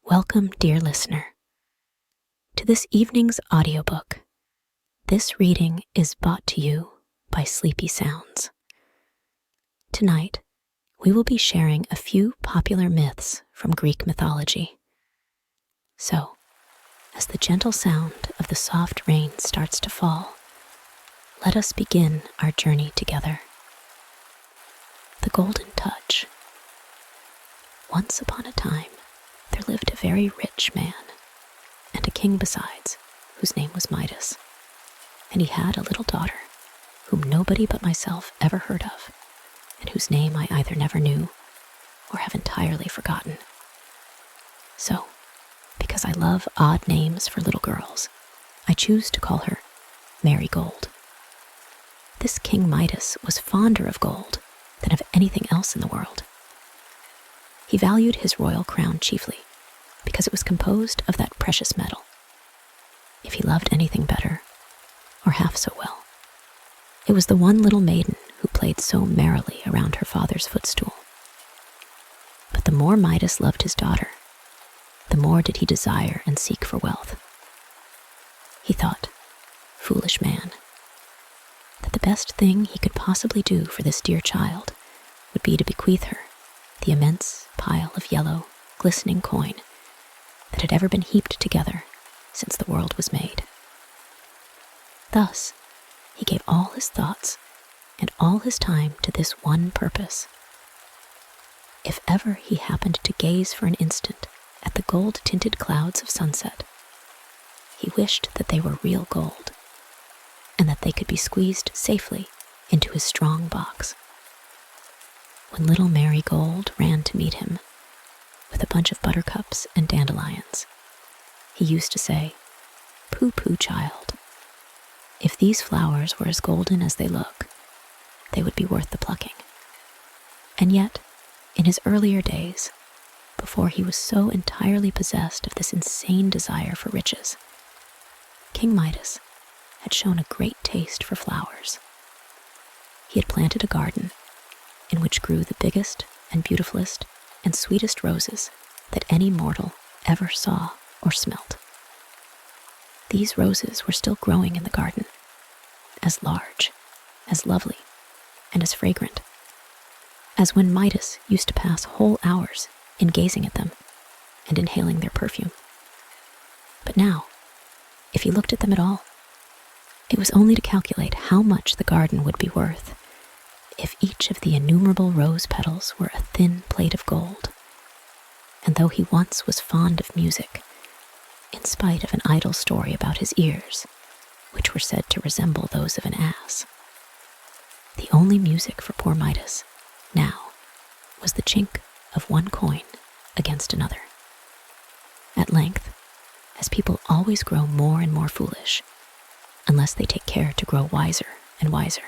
Welcome, dear listener, to this evening's audiobook. This reading is brought to you by Sleepy Sounds. Tonight, we will be sharing a few popular myths from Greek mythology. So, as the gentle sound of the soft rain starts to fall, let us begin our journey together. The Golden Touch. Once upon a time, there lived a very rich man, and a king besides, whose name was Midas. And he had a little daughter, whom nobody but myself ever heard of, and whose name I either never knew or have entirely forgotten. So, because I love odd names for little girls, I choose to call her Marigold. This King Midas was fonder of gold than of anything else in the world. He valued his royal crown chiefly because it was composed of that precious metal. If he loved anything better, or half so well, it was the one little maiden who played so merrily around her father's footstool. But the more Midas loved his daughter, the more did he desire and seek for wealth. He thought, foolish man, that the best thing he could possibly do for this dear child would be to bequeath her the immense pile of yellow, glistening coin that had ever been heaped together since the world was made. Thus, he gave all his thoughts and all his time to this one purpose. If ever he happened to gaze for an instant at the gold-tinted clouds of sunset, he wished that they were real gold, and that they could be squeezed safely into his strong box. When little Marigold ran to meet him with a bunch of buttercups and dandelions, he used to say, "Pooh-pooh, child. If these flowers were as golden as they look, they would be worth the plucking." And yet, in his earlier days, before he was so entirely possessed of this insane desire for riches, King Midas had shown a great taste for flowers. He had planted a garden in which grew the biggest and beautifulest and sweetest roses that any mortal ever saw or smelt. These roses were still growing in the garden, as large, as lovely, and as fragrant as when Midas used to pass whole hours in gazing at them and inhaling their perfume. But now, if he looked at them at all, it was only to calculate how much the garden would be worth if each of the innumerable rose petals were a thin plate of gold. And though he once was fond of music, in spite of an idle story about his ears, which were said to resemble those of an ass, the only music for poor Midas now was the chink of one coin against another. At length, as people always grow more and more foolish, unless they take care to grow wiser and wiser,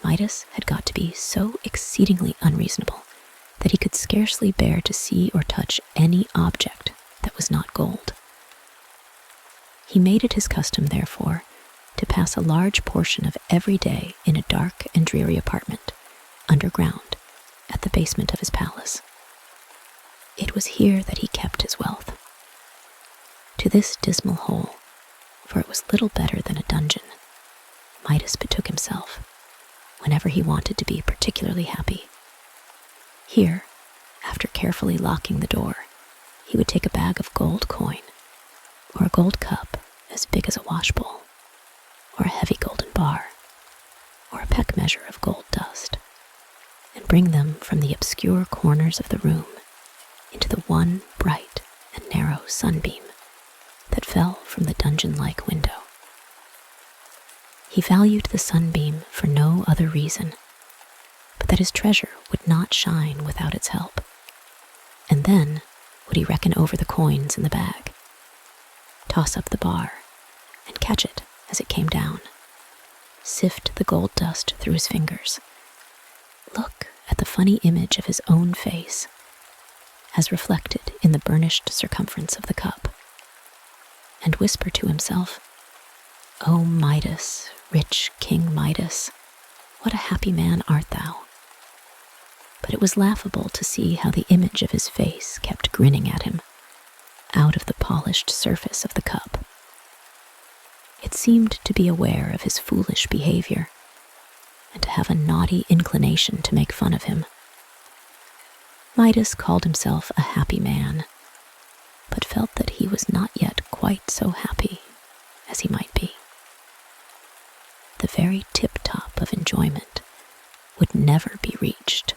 Midas had got to be so exceedingly unreasonable that he could scarcely bear to see or touch any object that was not gold. He made it his custom, therefore, to pass a large portion of every day in a dark and dreary apartment, underground, at the basement of his palace. It was here that he kept his wealth. To this dismal hole, for it was little better than a dungeon, Midas betook himself whenever he wanted to be particularly happy. Here, after carefully locking the door, he would take a bag of gold coin, or a gold cup as big as a washbowl, or a heavy golden bar, or a peck measure of gold dust, and bring them from the obscure corners of the room into the one bright and narrow sunbeam that fell from the dungeon-like window. He valued the sunbeam for no other reason but that his treasure would not shine without its help. And then would he reckon over the coins in the bag, toss up the bar, and catch it as it came down, sift the gold dust through his fingers, look at the funny image of his own face as reflected in the burnished circumference of the cup, and whisper to himself, "O Midas, rich King Midas, what a happy man art thou." But it was laughable to see how the image of his face kept grinning at him, out of the polished surface of the cup. It seemed to be aware of his foolish behavior and to have a naughty inclination to make fun of him. Midas called himself a happy man, but felt that he was not yet quite so happy as he might be. The very tip-top of enjoyment would never be reached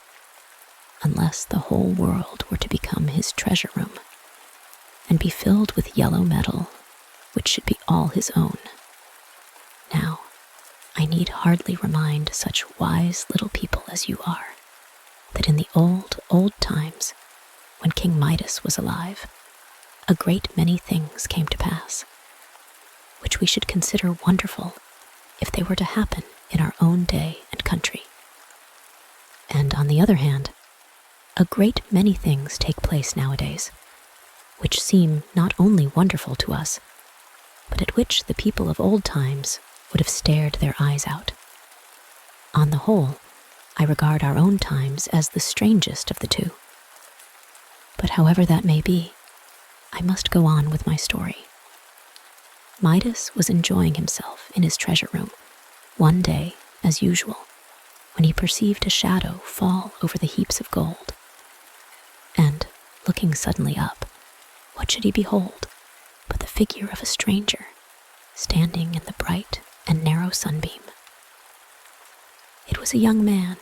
unless the whole world were to become his treasure room and be filled with yellow metal, which should be all his own. Now, I need hardly remind such wise little people as you are that in the old times, when King Midas was alive, a great many things came to pass, which we should consider wonderful if they were to happen in our own day and country. And on the other hand, a great many things take place nowadays, which seem not only wonderful to us, but at which the people of old times would have stared their eyes out. On the whole, I regard our own times as the strangest of the two. But however that may be, I must go on with my story. Midas was enjoying himself in his treasure room one day, as usual, when he perceived a shadow fall over the heaps of gold. And, looking suddenly up, what should he behold but the figure of a stranger, standing in the bright and narrow sunbeam. It was a young man,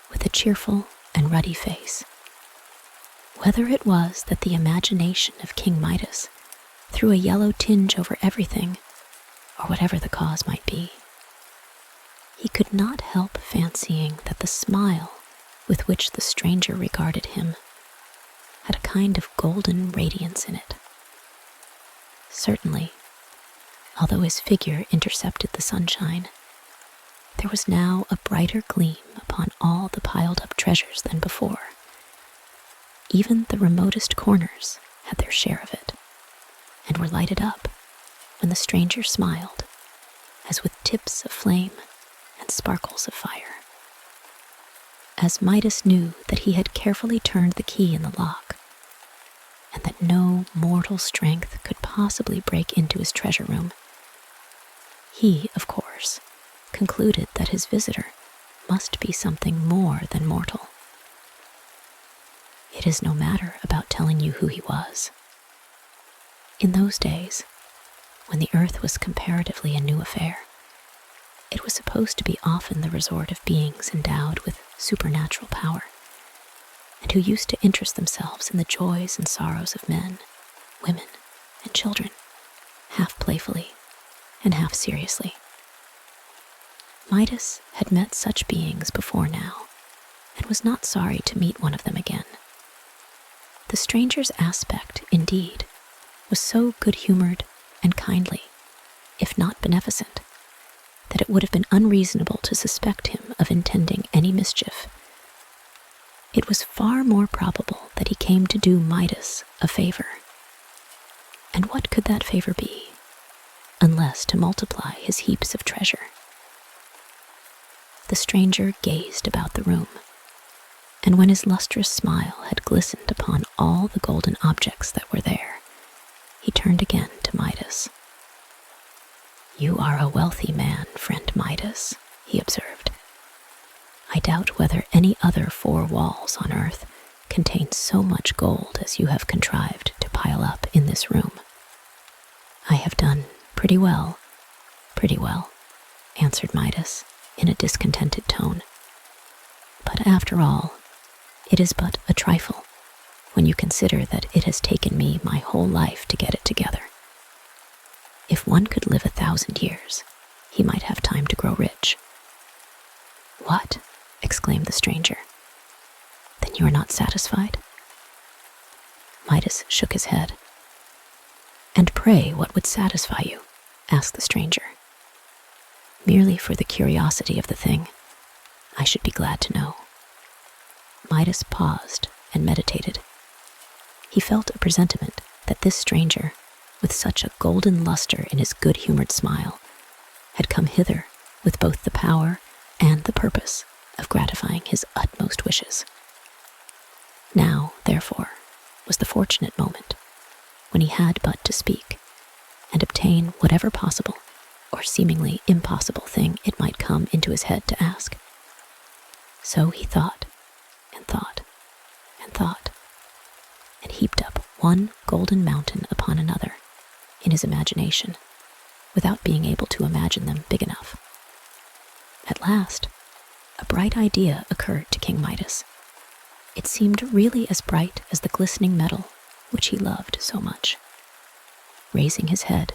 with a cheerful and ruddy face. Whether it was that the imagination of King Midas threw a yellow tinge over everything, or whatever the cause might be, he could not help fancying that the smile with which the stranger regarded him had a kind of golden radiance in it. Certainly, although his figure intercepted the sunshine, there was now a brighter gleam upon all the piled-up treasures than before. Even the remotest corners had their share of it, and were lighted up when the stranger smiled, as with tips of flame and sparkles of fire. As Midas knew that he had carefully turned the key in the lock, and that no mortal strength could possibly break into his treasure room, he, of course, concluded that his visitor must be something more than mortal. It is no matter about telling you who he was. In those days, when the earth was comparatively a new affair, it was supposed to be often the resort of beings endowed with supernatural power, and who used to interest themselves in the joys and sorrows of men, women, and children, half playfully and half seriously. Midas had met such beings before now, and was not sorry to meet one of them again. The stranger's aspect, indeed, was so good-humored and kindly, if not beneficent, that it would have been unreasonable to suspect him of intending any mischief. It was far more probable that he came to do Midas a favor. And what could that favor be, unless to multiply his heaps of treasure? The stranger gazed about the room, and when his lustrous smile had glistened upon all the golden objects that were there, he turned again to Midas. "You are a wealthy man, friend Midas," he observed. "I doubt whether any other four walls on earth contain so much gold as you have contrived to pile up in this room." "I have done pretty well," answered Midas in a discontented tone. "But after all, it is but a trifle when you consider that it has taken me my whole life to get it together. If one could live 1,000 years, he might have time to grow rich." "What?" exclaimed the stranger. "Then you are not satisfied?" Midas shook his head. "And pray, what would satisfy you?" asked the stranger. "Merely for the curiosity of the thing, I should be glad to know." Midas paused and meditated. He felt a presentiment that this stranger, with such a golden luster in his good-humored smile, had come hither with both the power and the purpose of gratifying his utmost wishes. Now, therefore, was the fortunate moment, when he had but to speak, and obtain whatever possible or seemingly impossible thing it might come into his head to ask. So he thought, and thought, and thought, and heaped up one golden mountain upon another in his imagination, without being able to imagine them big enough. At last, a bright idea occurred to King Midas. It seemed really as bright as the glistening metal which he loved so much. Raising his head,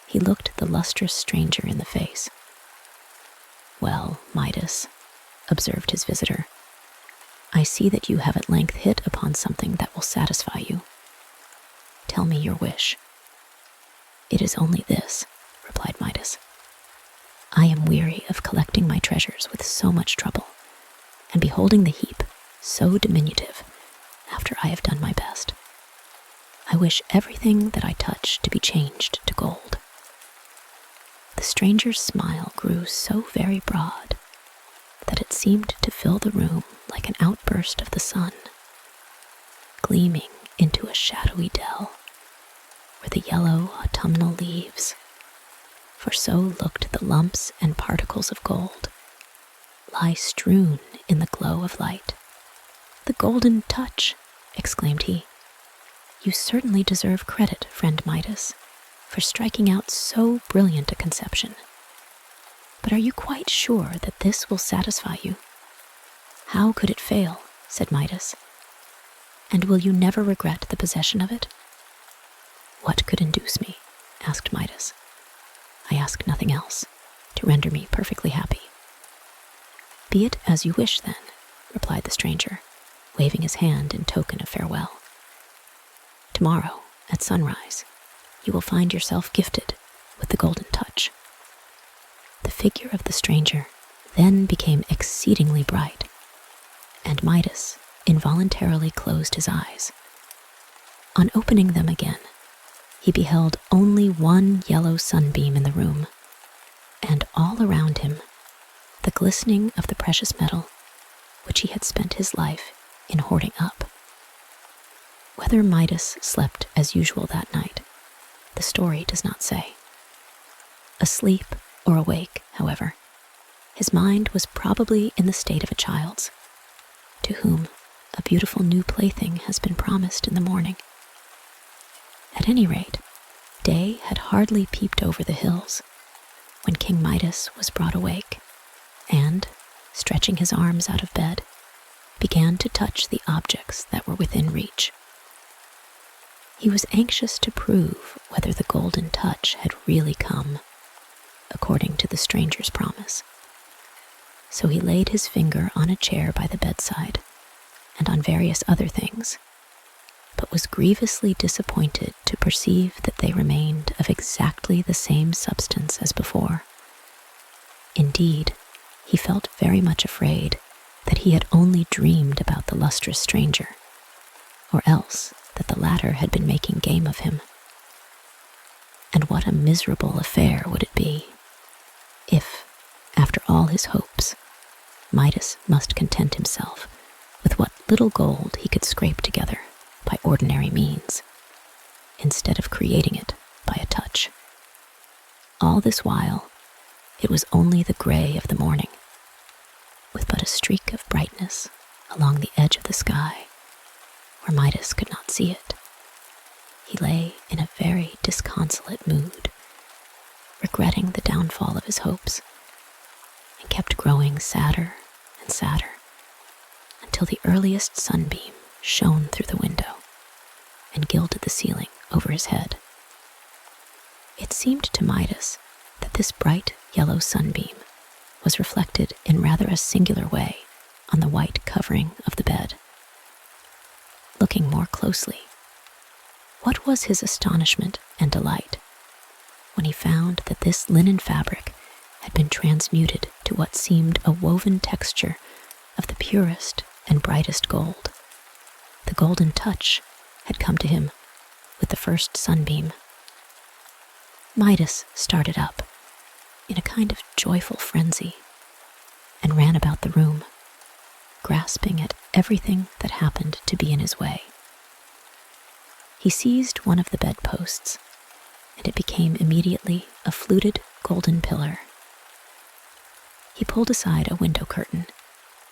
he looked the lustrous stranger in the face. "Well, Midas," observed his visitor, "I see that you have at length hit upon something that will satisfy you. Tell me your wish." "It is only this," replied Midas. "I am weary of collecting my treasures with so much trouble, and beholding the heap so diminutive after I have done my best. I wish everything that I touch to be changed to gold." The stranger's smile grew so very broad that it seemed to fill the room like an outburst of the sun, gleaming into a shadowy dell where the yellow autumnal leaves, for so looked the lumps and particles of gold, lie strewn in the glow of light. "The golden touch!" exclaimed he. "You certainly deserve credit, friend Midas, for striking out so brilliant a conception. But are you quite sure that this will satisfy you?" "How could it fail?" said Midas. "And will you never regret the possession of it?" "What could induce me?" asked Midas. "I ask nothing else to render me perfectly happy." "Be it as you wish, then," replied the stranger, waving his hand in token of farewell. "Tomorrow, at sunrise, you will find yourself gifted with the golden touch." The figure of the stranger then became exceedingly bright, and Midas involuntarily closed his eyes. On opening them again, he beheld only one yellow sunbeam in the room, and all around him the glistening of the precious metal which he had spent his life in hoarding up. Whether Midas slept as usual that night, the story does not say. Asleep or awake, however, his mind was probably in the state of a child's, to whom a beautiful new plaything has been promised in the morning. At any rate, day had hardly peeped over the hills when King Midas was brought awake, and, stretching his arms out of bed, began to touch the objects that were within reach. He was anxious to prove whether the golden touch had really come, according to the stranger's promise. So he laid his finger on a chair by the bedside and on various other things, but was grievously disappointed to perceive that they remained of exactly the same substance as before. Indeed, he felt very much afraid that he had only dreamed about the lustrous stranger, or else that the latter had been making game of him. And what a miserable affair would it be if, after all his hopes, Midas must content himself with what little gold he could scrape together by ordinary means, instead of creating it by a touch. All this while, it was only the gray of the morning, with but a streak of brightness along the edge of the sky, where Midas could not see it. He lay in a very disconsolate mood, regretting the downfall of his hopes, and kept growing sadder and sadder until the earliest sunbeam shone through the window and gilded the ceiling over his head. It seemed to Midas that this bright yellow sunbeam was reflected in rather a singular way on the white covering of the bed. Looking more closely, what was his astonishment and delight when he found that this linen fabric had been transmuted to what seemed a woven texture of the purest and brightest gold. The golden touch had come to him with the first sunbeam. Midas started up in a kind of joyful frenzy and ran about the room, grasping at everything that happened to be in his way. He seized one of the bedposts, and it became immediately a fluted golden pillar. He pulled aside a window curtain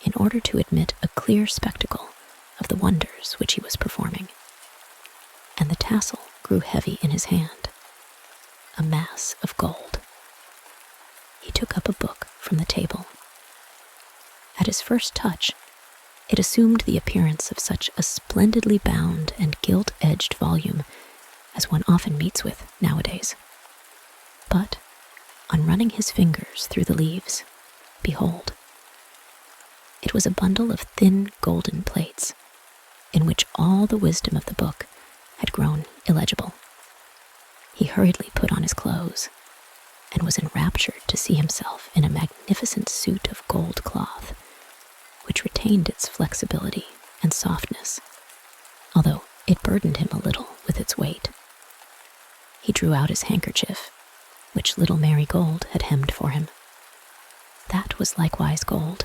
in order to admit a clear spectacle of the wonders which he was performing, and the tassel grew heavy in his hand, a mass of gold. He took up a book from the table. At his first touch, it assumed the appearance of such a splendidly bound and gilt-edged volume as one often meets with nowadays. But, on running his fingers through the leaves, behold, it was a bundle of thin golden plates, in which all the wisdom of the book had grown illegible. He hurriedly put on his clothes, and was enraptured to see himself in a magnificent suit of gold cloth, which retained its flexibility and softness, although it burdened him a little with its weight. He drew out his handkerchief, which little Mary Gold had hemmed for him. That was likewise gold,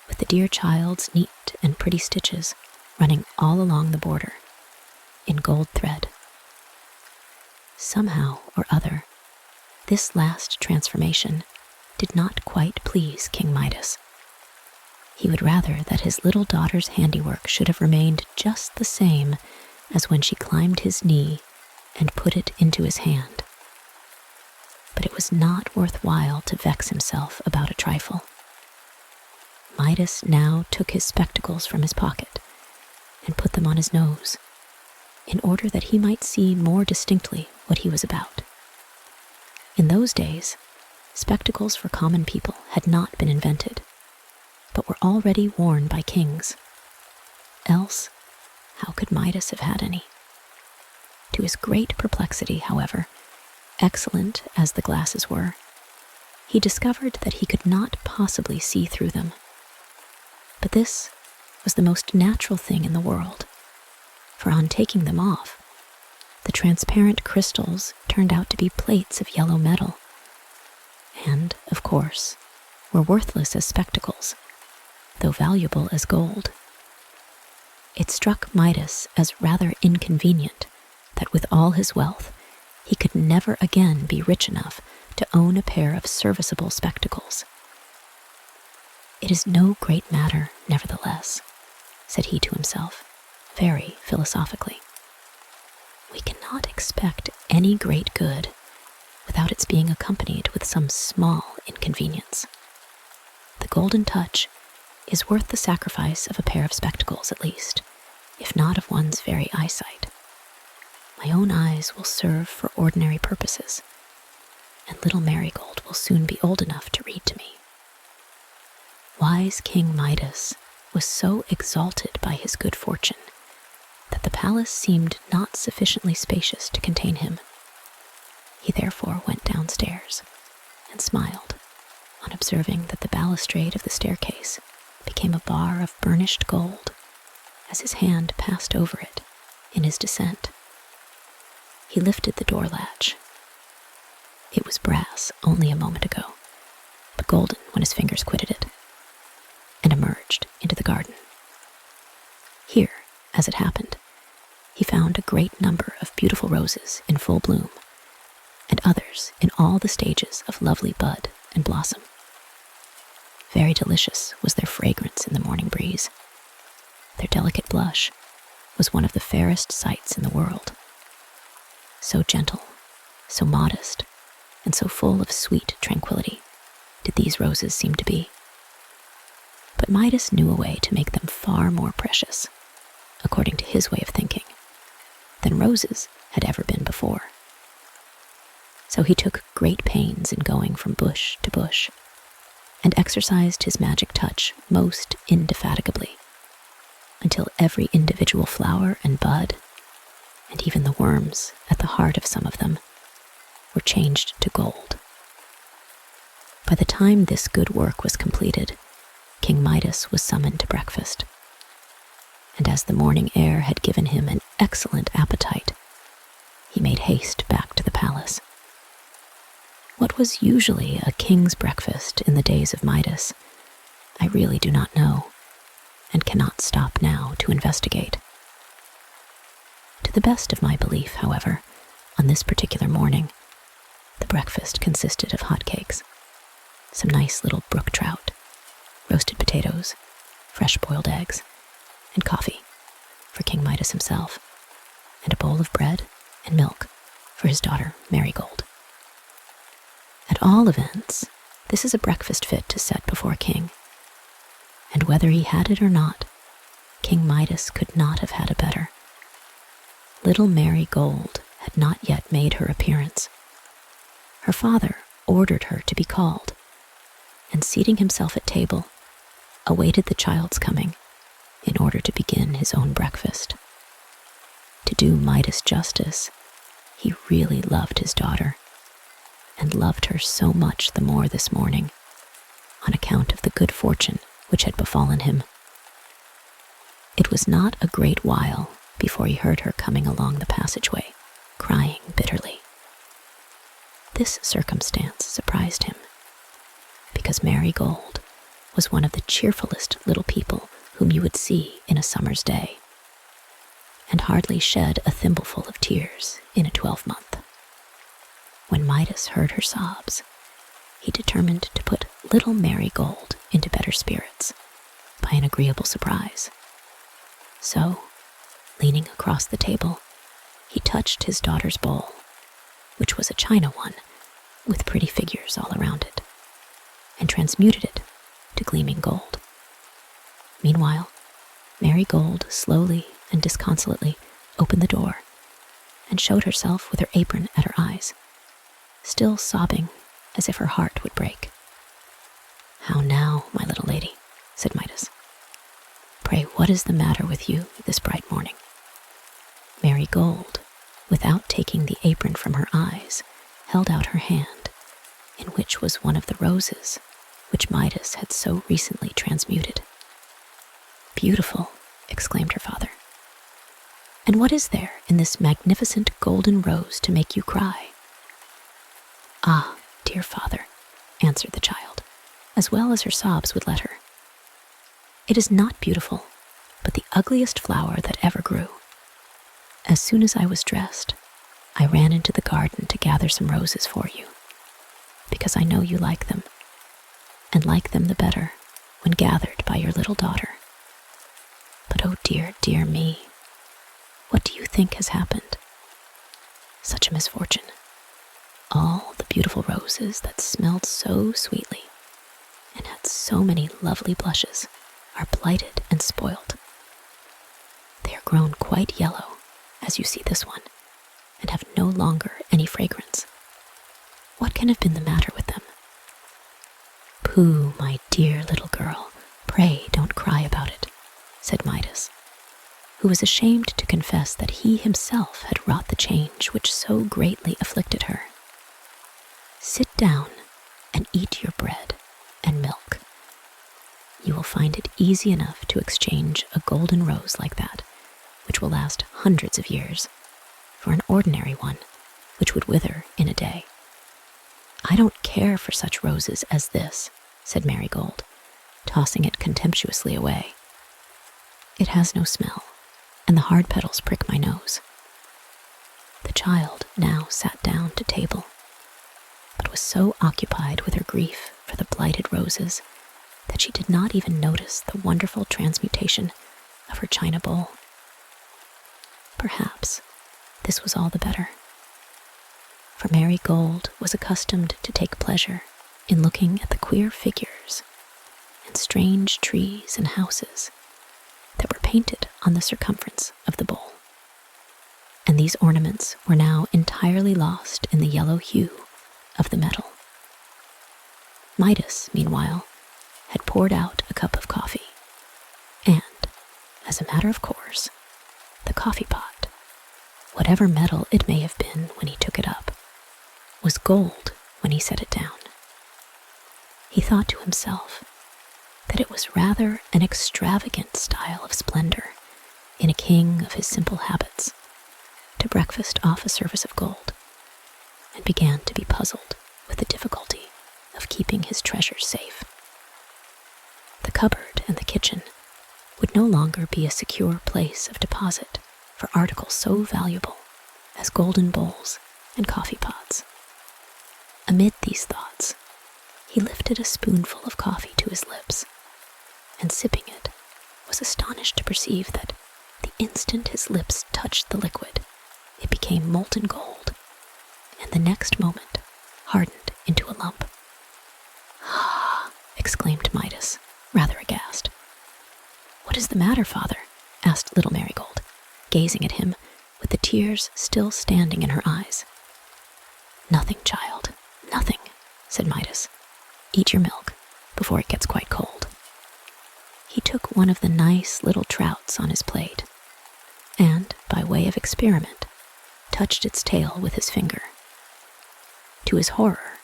with the dear child's neat and pretty stitches running all along the border, in gold thread. Somehow or other, this last transformation did not quite please King Midas. He would rather that his little daughter's handiwork should have remained just the same as when she climbed his knee and put it into his hand. But it was not worth while to vex himself about a trifle. Midas now took his spectacles from his pocket and put them on his nose, in order that he might see more distinctly what he was about. In those days, spectacles for common people had not been invented, but were already worn by kings. Else, how could Midas have had any? To his great perplexity, however, excellent as the glasses were, he discovered that he could not possibly see through them. But this was the most natural thing in the world, for on taking them off, the transparent crystals turned out to be plates of yellow metal, and, of course, were worthless as spectacles, though valuable as gold. It struck Midas as rather inconvenient that with all his wealth, he could never again be rich enough to own a pair of serviceable spectacles. "It is no great matter, nevertheless," said he to himself, very philosophically. "We cannot expect any great good without its being accompanied with some small inconvenience. The golden touch is worth the sacrifice of a pair of spectacles at least, if not of one's very eyesight. My own eyes will serve for ordinary purposes, and little Marigold will soon be old enough to read to me." Wise King Midas was so exalted by his good fortune that the palace seemed not sufficiently spacious to contain him. He therefore went downstairs and smiled on observing that the balustrade of the staircase became a bar of burnished gold as his hand passed over it in his descent. He lifted the door latch. It was brass only a moment ago, but golden when his fingers quitted it, and emerged into the garden. Here, as it happened, he found a great number of beautiful roses in full bloom, and others in all the stages of lovely bud and blossom. Very delicious was their fragrance in the morning breeze. Their delicate blush was one of the fairest sights in the world. So gentle, so modest, and so full of sweet tranquility did these roses seem to be. But Midas knew a way to make them far more precious, according to his way of thinking, than roses had ever been before. So he took great pains in going from bush to bush, and exercised his magic touch most indefatigably, until every individual flower and bud, and even the worms at the heart of some of them, were changed to gold. By the time this good work was completed, King Midas was summoned to breakfast, and as the morning air had given him an excellent appetite, he made haste back to the palace. What was usually a king's breakfast in the days of Midas, I really do not know, and cannot stop now to investigate. To the best of my belief, however, on this particular morning, the breakfast consisted of hot cakes, some nice little brook trout, roasted potatoes, fresh boiled eggs, and coffee for King Midas himself, and a bowl of bread and milk for his daughter Marigold. At all events, this is a breakfast fit to set before a king, and whether he had it or not, King Midas could not have had a better. Little Marigold had not yet made her appearance. Her father ordered her to be called, and seating himself at table, awaited the child's coming in order to begin his own breakfast. To do Midas justice, he really loved his daughter, and loved her so much the more this morning, on account of the good fortune which had befallen him. It was not a great while before he heard her coming along the passageway, crying bitterly. This circumstance surprised him, because Marigold was one of the cheerfulest little people whom you would see in a summer's day, and hardly shed a thimbleful of tears in a 12-month. When Midas heard her sobs, he determined to put little Marigold into better spirits by an agreeable surprise. So, leaning across the table, he touched his daughter's bowl, which was a china one with pretty figures all around it, and transmuted it to gleaming gold. Meanwhile, Marigold slowly and disconsolately opened the door and showed herself with her apron at her eyes, still sobbing as if her heart would break. "How now, my little lady," said Midas. "Pray, what is the matter with you this bright morning?" Marigold, without taking the apron from her eyes, held out her hand, in which was one of the roses which Midas had so recently transmuted. "Beautiful," exclaimed her father. "And what is there in this magnificent golden rose to make you cry?" "Ah, dear father," answered the child, as well as her sobs would let her, "it is not beautiful, but the ugliest flower that ever grew. As soon as I was dressed, I ran into the garden to gather some roses for you, because I know you like them, and like them the better when gathered by your little daughter. But oh dear, dear me, what do you think has happened? Such a misfortune. All the beautiful roses that smelled so sweetly and had so many lovely blushes are blighted and spoiled. They are grown quite yellow, as you see this one, and have no longer any fragrance. What can have been the matter with them?" "Pooh, my dear little girl, pray don't cry about it," said Midas, who was ashamed to confess that he himself had wrought the change which so greatly afflicted her. "Sit down and eat your bread and milk. You will find it easy enough to exchange a golden rose like that, which will last hundreds of years, for an ordinary one, which would wither in a day." "I don't care for such roses as this," said Marigold, tossing it contemptuously away. "It has no smell, and the hard petals prick my nose." The child now sat down to table, but was so occupied with her grief for the blighted roses that she did not even notice the wonderful transmutation of her china bowl. Perhaps this was all the better, for Marigold was accustomed to take pleasure in looking at the queer figures and strange trees and houses that were painted on the circumference of the bowl, and these ornaments were now entirely lost in the yellow hue of the metal. Midas, meanwhile, had poured out a cup of coffee, and, as a matter of course, the coffee pot, whatever metal it may have been when he took it up, was gold when he set it down. He thought to himself that it was rather an extravagant style of splendor in a king of his simple habits to breakfast off a service of gold, and began to be puzzled with the difficulty of keeping his treasures safe. The cupboard and the kitchen would no longer be a secure place of deposit for articles so valuable as golden bowls and coffee pots. Amid these thoughts, he lifted a spoonful of coffee to his lips, and sipping it, was astonished to perceive that the instant his lips touched the liquid, it became molten gold, and the next moment hardened into a lump. "Ah!" exclaimed Midas, rather aghast. "What is the matter, father?" asked little Marigold, gazing at him with the tears still standing in her eyes. "Nothing, child, nothing," said Midas. "Eat your milk before it gets quite cold." He took one of the nice little trouts on his plate and, by way of experiment, touched its tail with his finger. To his horror,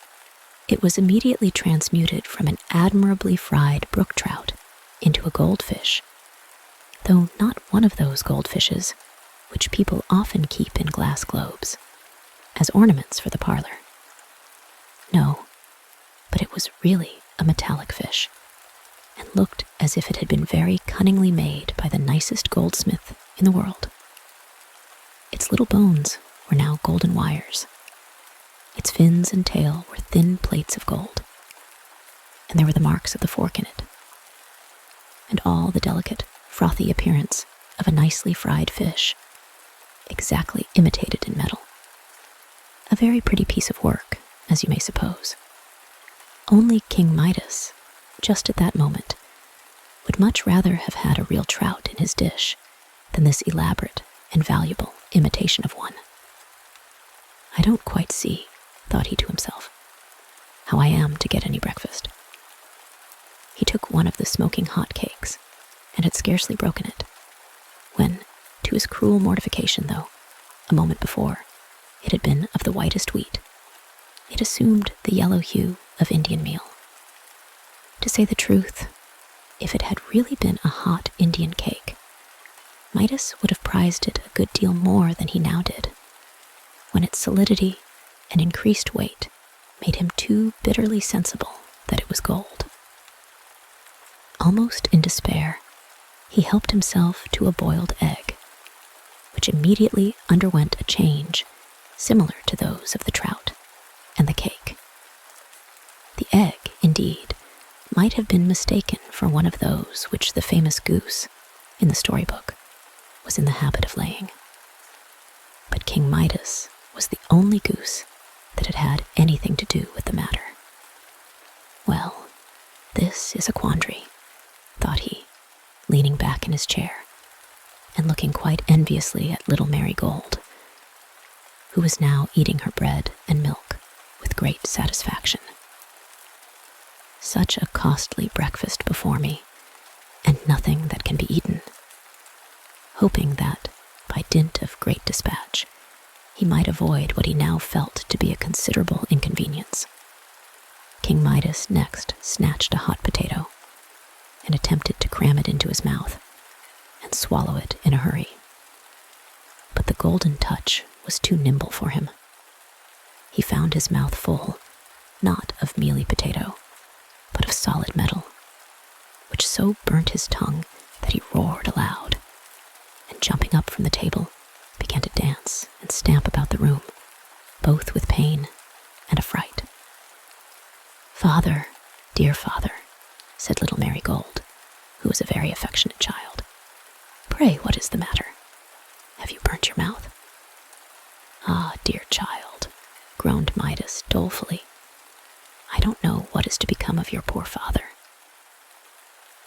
it was immediately transmuted from an admirably fried brook trout into a goldfish, though not one of those goldfishes which people often keep in glass globes as ornaments for the parlor. No, but it was really a metallic fish, and looked as if it had been very cunningly made by the nicest goldsmith in the world. Its little bones were now golden wires. Its fins and tail were thin plates of gold, and there were the marks of the fork in it, and all the delicate, frothy appearance of a nicely fried fish, exactly imitated in metal. A very pretty piece of work, as you may suppose. Only King Midas, just at that moment, would much rather have had a real trout in his dish than this elaborate and valuable imitation of one. "I don't quite see," thought he to himself, "how I am to get any breakfast." He took one of the smoking hot cakes and had scarcely broken it, when, to his cruel mortification though, a moment before, it had been of the whitest wheat, it assumed the yellow hue of Indian meal. To say the truth, if it had really been a hot Indian cake, Midas would have prized it a good deal more than he now did, when its solidity and increased weight made him too bitterly sensible that it was gold. Almost in despair, he helped himself to a boiled egg, which immediately underwent a change similar to those of the trout and the cake. The egg, indeed, might have been mistaken for one of those which the famous goose, in the storybook, was in the habit of laying. But King Midas was the only goose that had had anything to do with the matter. "Well, this is a quandary," thought he, leaning back in his chair and looking quite enviously at little Marigold, who was now eating her bread and milk with great satisfaction. "Such a costly breakfast before me, and nothing that can be eaten." Hoping that, by dint of great dispatch, he might avoid what he now felt to be a considerable inconvenience, King Midas next snatched a hot potato and attempted to cram it into his mouth and swallow it in a hurry. But the golden touch was too nimble for him. He found his mouth full, not of mealy potato, but of solid metal, which so burnt his tongue that he roared aloud, and jumping up from the table, began to dance and stamp about the room, both with pain and affright. "Father, dear father," said little Marigold, who was a very affectionate child, "pray what is the matter? Have you burnt your mouth?" "Ah, dear child," groaned Midas dolefully, "I don't know what is to become of your poor father.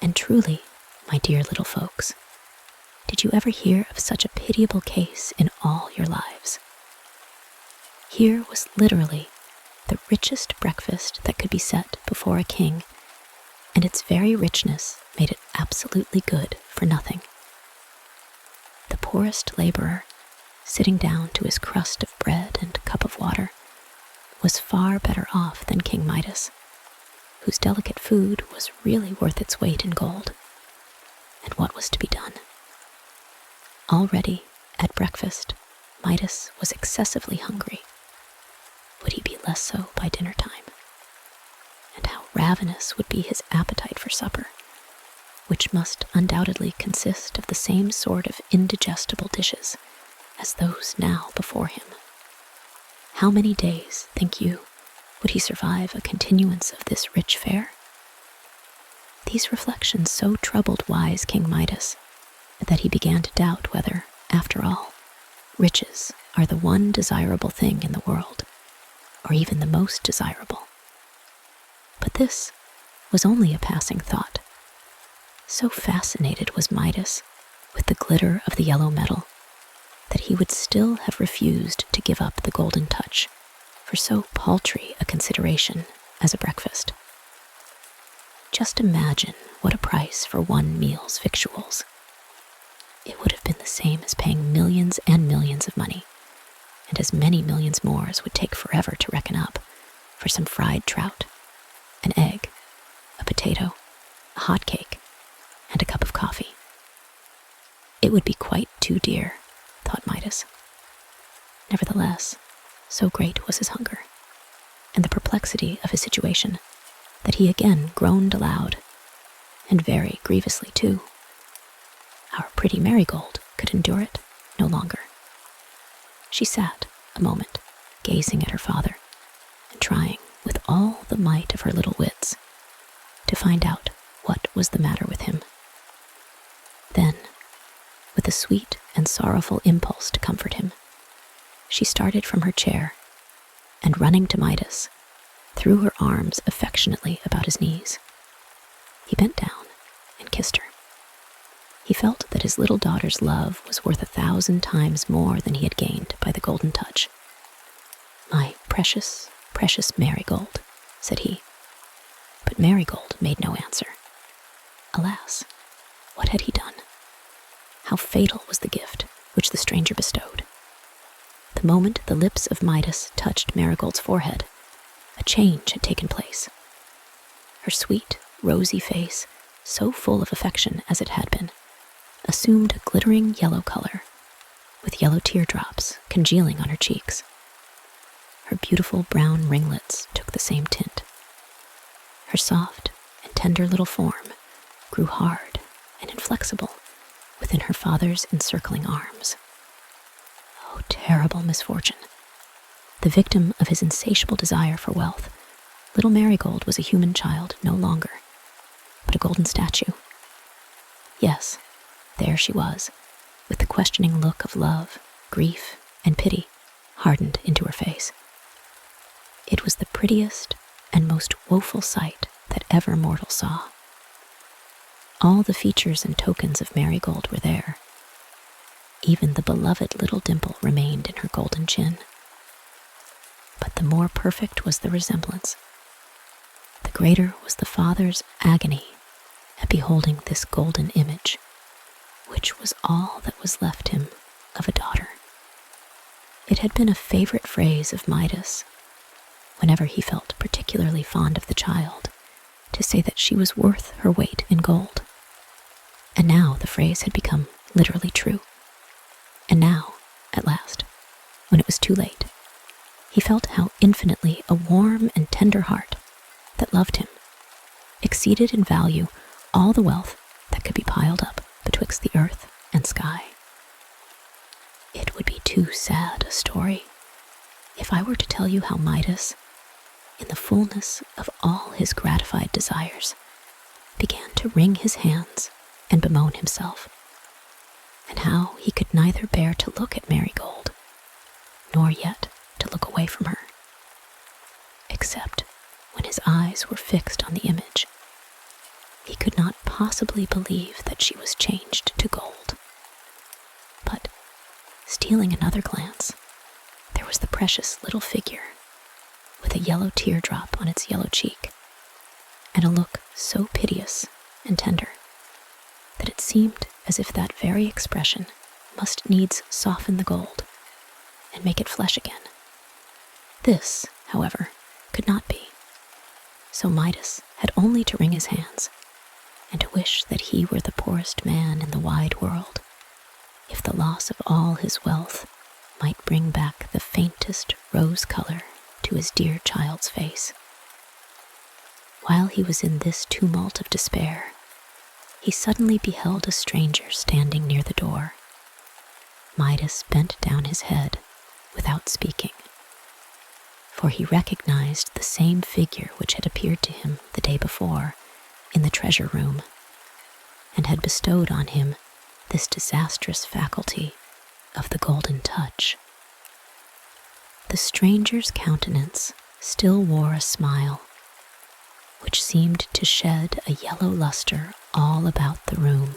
And truly, my dear little folks, did you ever hear of such a pitiable case in all your lives? Here was literally the richest breakfast that could be set before a king, and its very richness made it absolutely good for nothing. The poorest laborer, sitting down to his crust of bread and cup of water, was far better off than King Midas, whose delicate food was really worth its weight in gold. And what was to be done? Already, at breakfast, Midas was excessively hungry. Would he be less so by dinner time? And how ravenous would be his appetite for supper, which must undoubtedly consist of the same sort of indigestible dishes as those now before him. How many days, think you, would he survive a continuance of this rich fare? These reflections so troubled wise King Midas that he began to doubt whether, after all, riches are the one desirable thing in the world, or even the most desirable. But this was only a passing thought. So fascinated was Midas with the glitter of the yellow metal that he would still have refused to give up the golden touch for so paltry a consideration as a breakfast. Just imagine what a price for one meal's victuals. It would have been the same as paying millions and millions of money, and as many millions more as would take forever to reckon up, for some fried trout, an egg, a potato, a hot cake, and a cup of coffee. It would be quite too dear, thought Midas. Nevertheless, so great was his hunger, and the perplexity of his situation, that he again groaned aloud, and very grievously too. Our pretty Marigold could endure it no longer. She sat a moment, gazing at her father, and trying, with all the might of her little wits, to find out what was the matter with him. Then, with a sweet and sorrowful impulse to comfort him, she started from her chair, and running to Midas, threw her arms affectionately about his knees. He bent down and kissed her. He felt that his little daughter's love was worth 1,000 times more than he had gained by the golden touch. "My precious, precious Marigold," said he. But Marigold made no answer. Alas, what had he done? How fatal was the gift which the stranger bestowed. The moment the lips of Midas touched Marigold's forehead, a change had taken place. Her sweet, rosy face, so full of affection as it had been, assumed a glittering yellow color, with yellow teardrops congealing on her cheeks. Her beautiful brown ringlets took the same tint. Her soft and tender little form grew hard and inflexible within her father's encircling arms. Oh, terrible misfortune! The victim of his insatiable desire for wealth, little Marigold was a human child no longer, but a golden statue. Yes, there she was, with the questioning look of love, grief, and pity hardened into her face. It was the prettiest and most woeful sight that ever mortal saw. All the features and tokens of Marigold were there. Even the beloved little dimple remained in her golden chin. But the more perfect was the resemblance, the greater was the father's agony at beholding this golden image, which was all that was left him of a daughter. It had been a favorite phrase of Midas, whenever he felt particularly fond of the child, to say that she was worth her weight in gold. And now the phrase had become literally true. And now, at last, when it was too late, he felt how infinitely a warm and tender heart that loved him exceeded in value all the wealth that could be piled up betwixt the earth and sky. It would be too sad a story if I were to tell you how Midas, in the fullness of all his gratified desires, began to wring his hands and bemoan himself, and how he could neither bear to look at Marigold, nor yet to look away from her, except when his eyes were fixed on the image. He could not possibly believe that she was changed to gold. But, stealing another glance, there was the precious little figure, with a yellow teardrop on its yellow cheek, and a look so piteous and tender that it seemed as if that very expression must needs soften the gold and make it flesh again. This, however, could not be. So Midas had only to wring his hands and to wish that he were the poorest man in the wide world, if the loss of all his wealth might bring back the faintest rose color to his dear child's face. While he was in this tumult of despair, he suddenly beheld a stranger standing near the door. Midas bent down his head without speaking, for he recognized the same figure which had appeared to him the day before in the treasure room, and had bestowed on him this disastrous faculty of the golden touch. The stranger's countenance still wore a smile, which seemed to shed a yellow luster all about the room,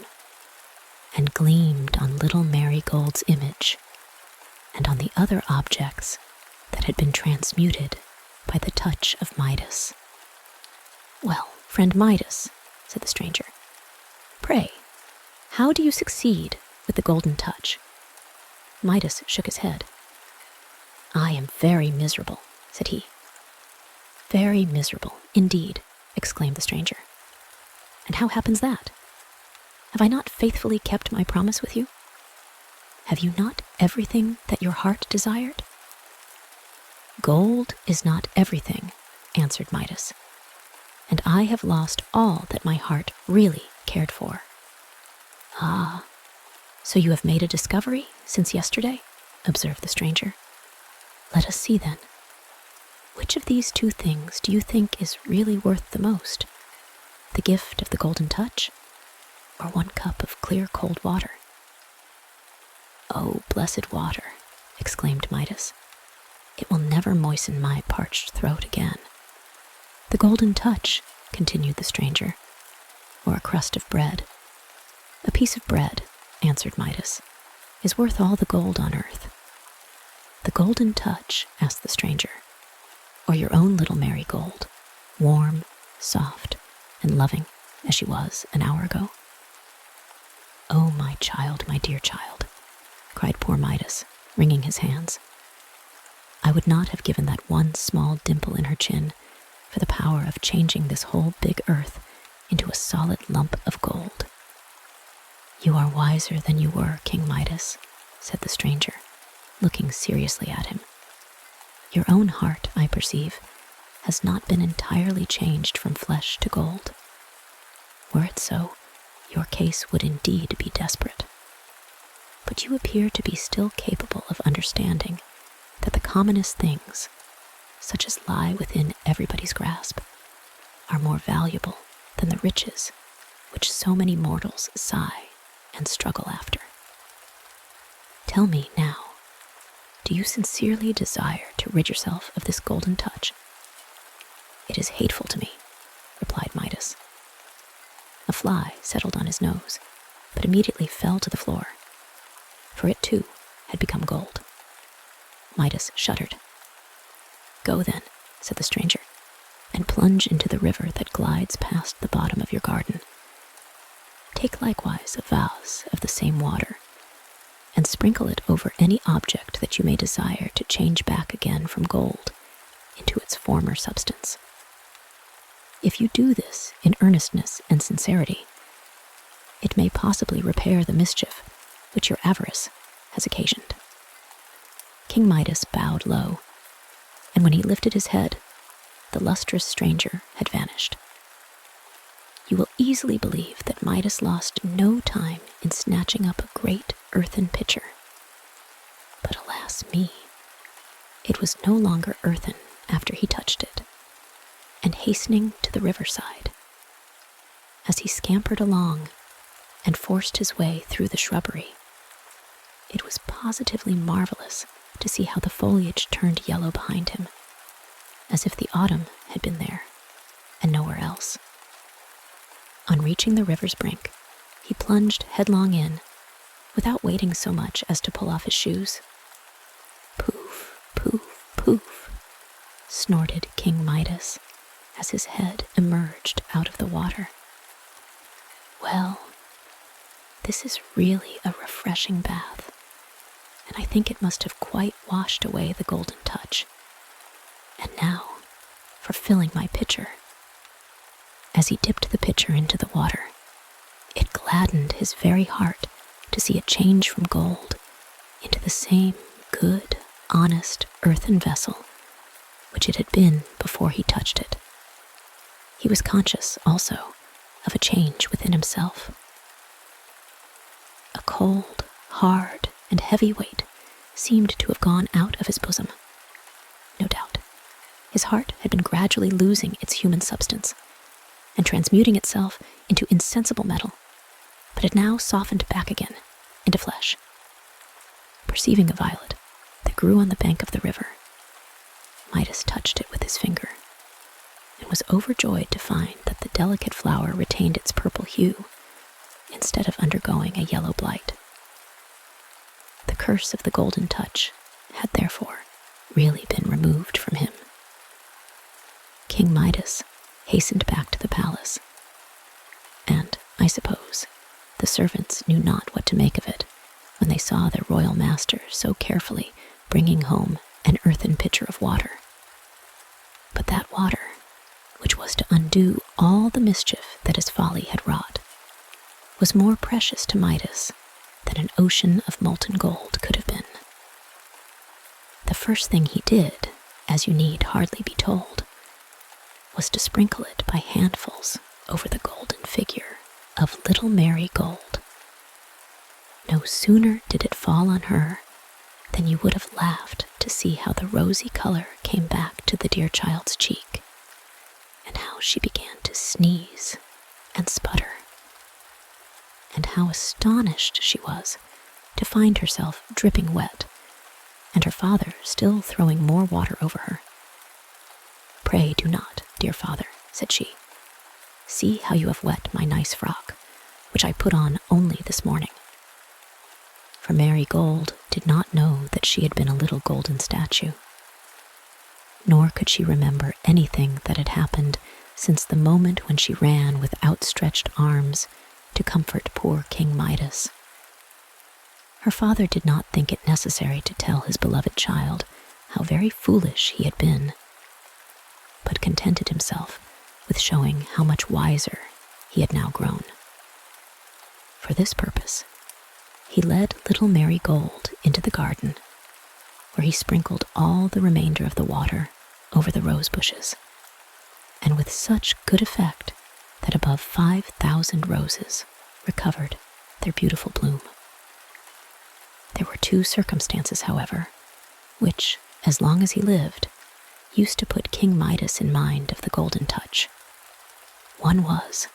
and gleamed on little Marigold's image, and on the other objects that had been transmuted by the touch of Midas. "Well, friend Midas," said the stranger, "pray, how do you succeed with the golden touch?" Midas shook his head. "I am very miserable," said he. "Very miserable, indeed," exclaimed the stranger. "And how happens that? Have I not faithfully kept my promise with you? Have you not everything that your heart desired?" "Gold is not everything," answered Midas, "and I have lost all that my heart really cared for." "Ah, so you have made a discovery since yesterday?" observed the stranger. "Let us see then. Which of these two things do you think is really worth the most? The gift of the golden touch, or 1 cup of clear cold water?" "Oh, blessed water," exclaimed Midas. "It will never moisten my parched throat again." "The golden touch," continued the stranger, "or a crust of bread?" "A piece of bread," answered Midas, "is worth all the gold on earth." "The golden touch," asked the stranger, "or your own little Marigold, warm, soft, and loving as she was an hour ago?" "Oh, my child, my dear child," cried poor Midas, wringing his hands. "I would not have given that one small dimple in her chin for the power of changing this whole big earth into a solid lump of gold." "You are wiser than you were, King Midas," said the stranger, looking seriously at him. "Your own heart, I perceive, has not been entirely changed from flesh to gold. Were it so, your case would indeed be desperate. But you appear to be still capable of understanding that the commonest things, such as lie within everybody's grasp, are more valuable than the riches which so many mortals sigh and struggle after. Tell me now, do you sincerely desire to rid yourself of this golden touch?" "It is hateful to me," replied Midas. A fly settled on his nose, but immediately fell to the floor, for it too had become gold. Midas shuddered. "Go then," said the stranger, "and plunge into the river that glides past the bottom of your garden. Take likewise a vase of the same water, and sprinkle it over any object that you may desire to change back again from gold into its former substance. If you do this in earnestness and sincerity, it may possibly repair the mischief which your avarice has occasioned." King Midas bowed low, and when he lifted his head, the lustrous stranger had vanished. You will easily believe that Midas lost no time in snatching up a great earthen pitcher. But alas me, it was no longer earthen after he touched it, and hastening to the riverside, as he scampered along and forced his way through the shrubbery, it was positively marvelous to see how the foliage turned yellow behind him, as if the autumn had been there and nowhere else. On reaching the river's brink, he plunged headlong in, without waiting so much as to pull off his shoes. "Poof, poof, poof," snorted King Midas as his head emerged out of the water. "Well, this is really a refreshing bath, and I think it must have quite washed away the golden touch. And now, for filling my pitcher." As he dipped the pitcher into the water, it gladdened his very heart to see it change from gold into the same good, honest earthen vessel which it had been before he touched it. He was conscious, also, of a change within himself. A cold, hard, and heavy weight seemed to have gone out of his bosom. No doubt, his heart had been gradually losing its human substance and transmuting itself into insensible metal, but had now softened back again into flesh. Perceiving a violet that grew on the bank of the river, Midas touched it with his finger and was overjoyed to find that the delicate flower retained its purple hue instead of undergoing a yellow blight. The curse of the golden touch had therefore really been removed from him. King Midas hastened back to the palace, and, I suppose, the servants knew not what to make of it when they saw their royal master so carefully bringing home an earthen pitcher of water. But that water, which was to undo all the mischief that his folly had wrought, was more precious to Midas than an ocean of molten gold could have been. The first thing he did, as you need hardly be told, was to sprinkle it by handfuls over the golden figure of little Mary Gold. No sooner did it fall on her than you would have laughed to see how the rosy color came back to the dear child's cheek, and how she began to sneeze and sputter, and how astonished she was to find herself dripping wet, and her father still throwing more water over her. "Pray do not, dear father," said she. "See how you have wet my nice frock, which I put on only this morning." For Mary Gold did not know that she had been a little golden statue, nor could she remember anything that had happened since the moment when she ran with outstretched arms to comfort poor King Midas. Her father did not think it necessary to tell his beloved child how very foolish he had been, but contented himself with showing how much wiser he had now grown. For this purpose, he led little Mary Gold into the garden, where he sprinkled all the remainder of the water over the rose bushes, and with such good effect that above 5,000 roses recovered their beautiful bloom. There were two circumstances, however, which, as long as he lived, used to put King Midas in mind of the golden touch. One was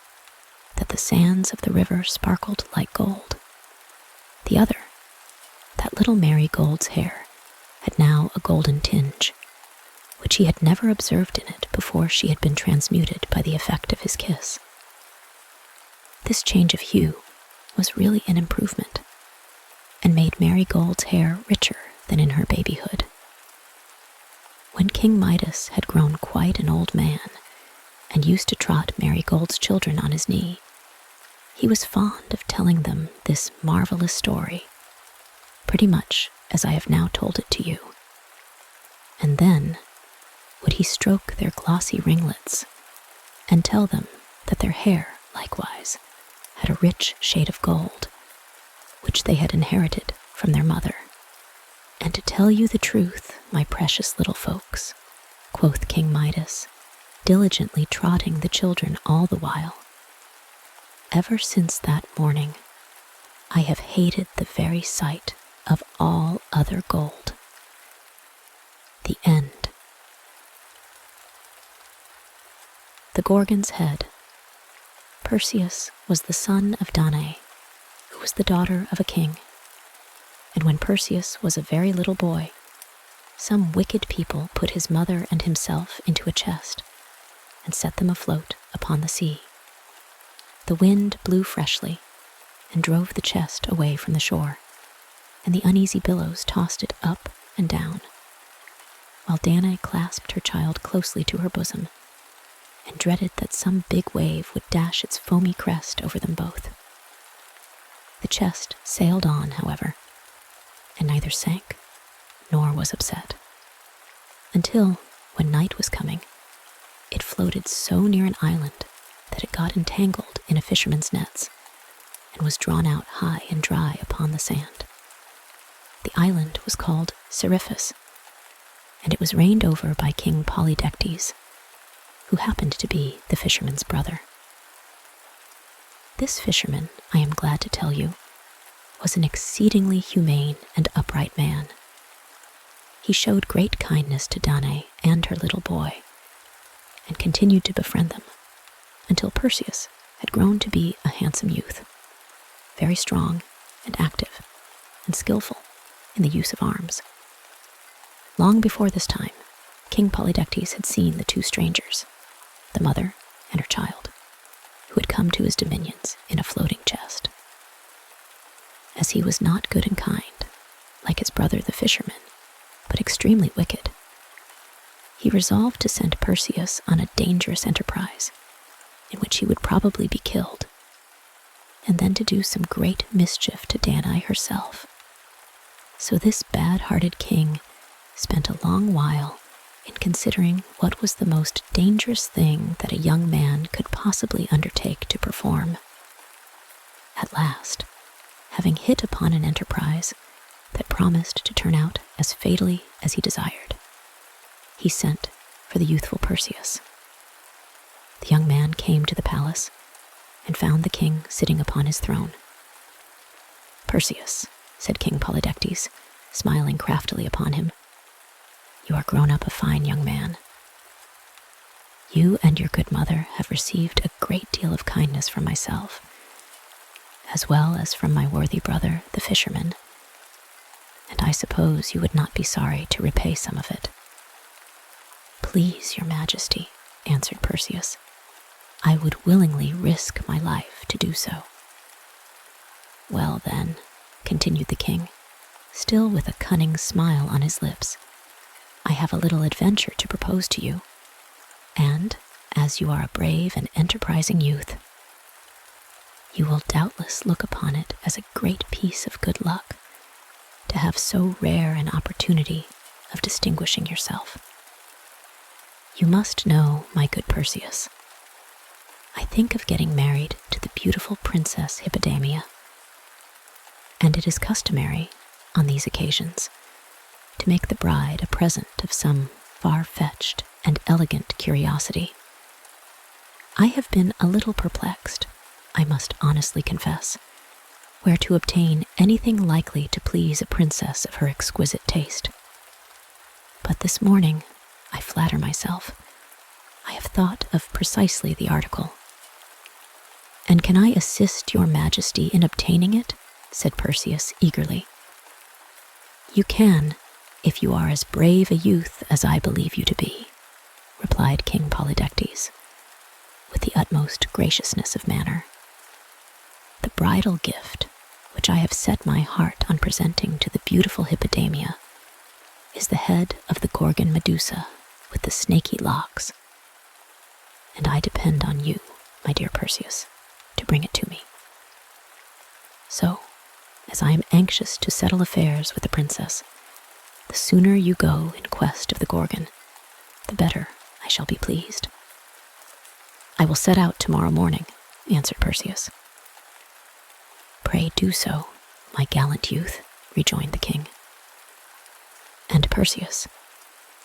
that the sands of the river sparkled like gold. The other, that little Mary Gold's hair had now a golden tinge, which he had never observed in it before she had been transmuted by the effect of his kiss. This change of hue was really an improvement, and made Mary Gold's hair richer than in her babyhood. When King Midas had grown quite an old man, and used to trot Mary Gold's children on his knee, he was fond of telling them this marvelous story, pretty much as I have now told it to you. And then would he stroke their glossy ringlets and tell them that their hair, likewise, had a rich shade of gold, which they had inherited from their mother. "And to tell you the truth, my precious little folks," quoth King Midas, diligently trotting the children all the while, "ever since that morning, I have hated the very sight of all other gold." The end. The Gorgon's Head. Perseus was the son of Danae, who was the daughter of a king. And when Perseus was a very little boy, some wicked people put his mother and himself into a chest and set them afloat upon the sea. The wind blew freshly and drove the chest away from the shore, and the uneasy billows tossed it up and down, while Danae clasped her child closely to her bosom and dreaded that some big wave would dash its foamy crest over them both. The chest sailed on, however, and neither sank nor was upset, until, when night was coming, it floated so near an island that it got entangled in a fisherman's nets and was drawn out high and dry upon the sand. The island was called Seriphus, and it was reigned over by King Polydectes, who happened to be the fisherman's brother. This fisherman, I am glad to tell you, was an exceedingly humane and upright man. He showed great kindness to Danae and her little boy, and continued to befriend them until Perseus had grown to be a handsome youth, very strong and active and skillful in the use of arms. Long before this time, King Polydectes had seen the two strangers, the mother and her child, who had come to his dominions in a floating chest. As he was not good and kind, like his brother the fisherman, but extremely wicked, he resolved to send Perseus on a dangerous enterprise in which he would probably be killed, and then to do some great mischief to Danae herself. So this bad-hearted king spent a long while in considering what was the most dangerous thing that a young man could possibly undertake to perform. At last, having hit upon an enterprise that promised to turn out as fatally as he desired, he sent for the youthful Perseus. The young man came to the palace and found the king sitting upon his throne. "Perseus," said King Polydectes, smiling craftily upon him, "you are grown up a fine young man. You and your good mother have received a great deal of kindness from myself, as well as from my worthy brother, the fisherman, and I suppose you would not be sorry to repay some of it." "Please, your majesty," answered Perseus, "I would willingly risk my life to do so." "Well then," continued the king, still with a cunning smile on his lips, "I have a little adventure to propose to you, and as you are a brave and enterprising youth, you will doubtless look upon it as a great piece of good luck to have so rare an opportunity of distinguishing yourself. You must know, my good Perseus, I think of getting married to the beautiful Princess Hippodamia, and it is customary, on these occasions, to make the bride a present of some far-fetched and elegant curiosity. I have been a little perplexed, I must honestly confess, where to obtain anything likely to please a princess of her exquisite taste. But this morning, I flatter myself, I have thought of precisely the article. "And can I assist your majesty in obtaining it?" said Perseus eagerly. "You can, if you are as brave a youth as I believe you to be," replied King Polydectes, with the utmost graciousness of manner. "The bridal gift, which I have set my heart on presenting to the beautiful Hippodamia, is the head of the Gorgon Medusa with the snaky locks, and I depend on you, my dear Perseus, to bring it to me. So, as I am anxious to settle affairs with the princess, the sooner you go in quest of the Gorgon, the better I shall be pleased." "I will set out tomorrow morning," answered Perseus. "Pray do so, my gallant youth," rejoined the king. "And Perseus,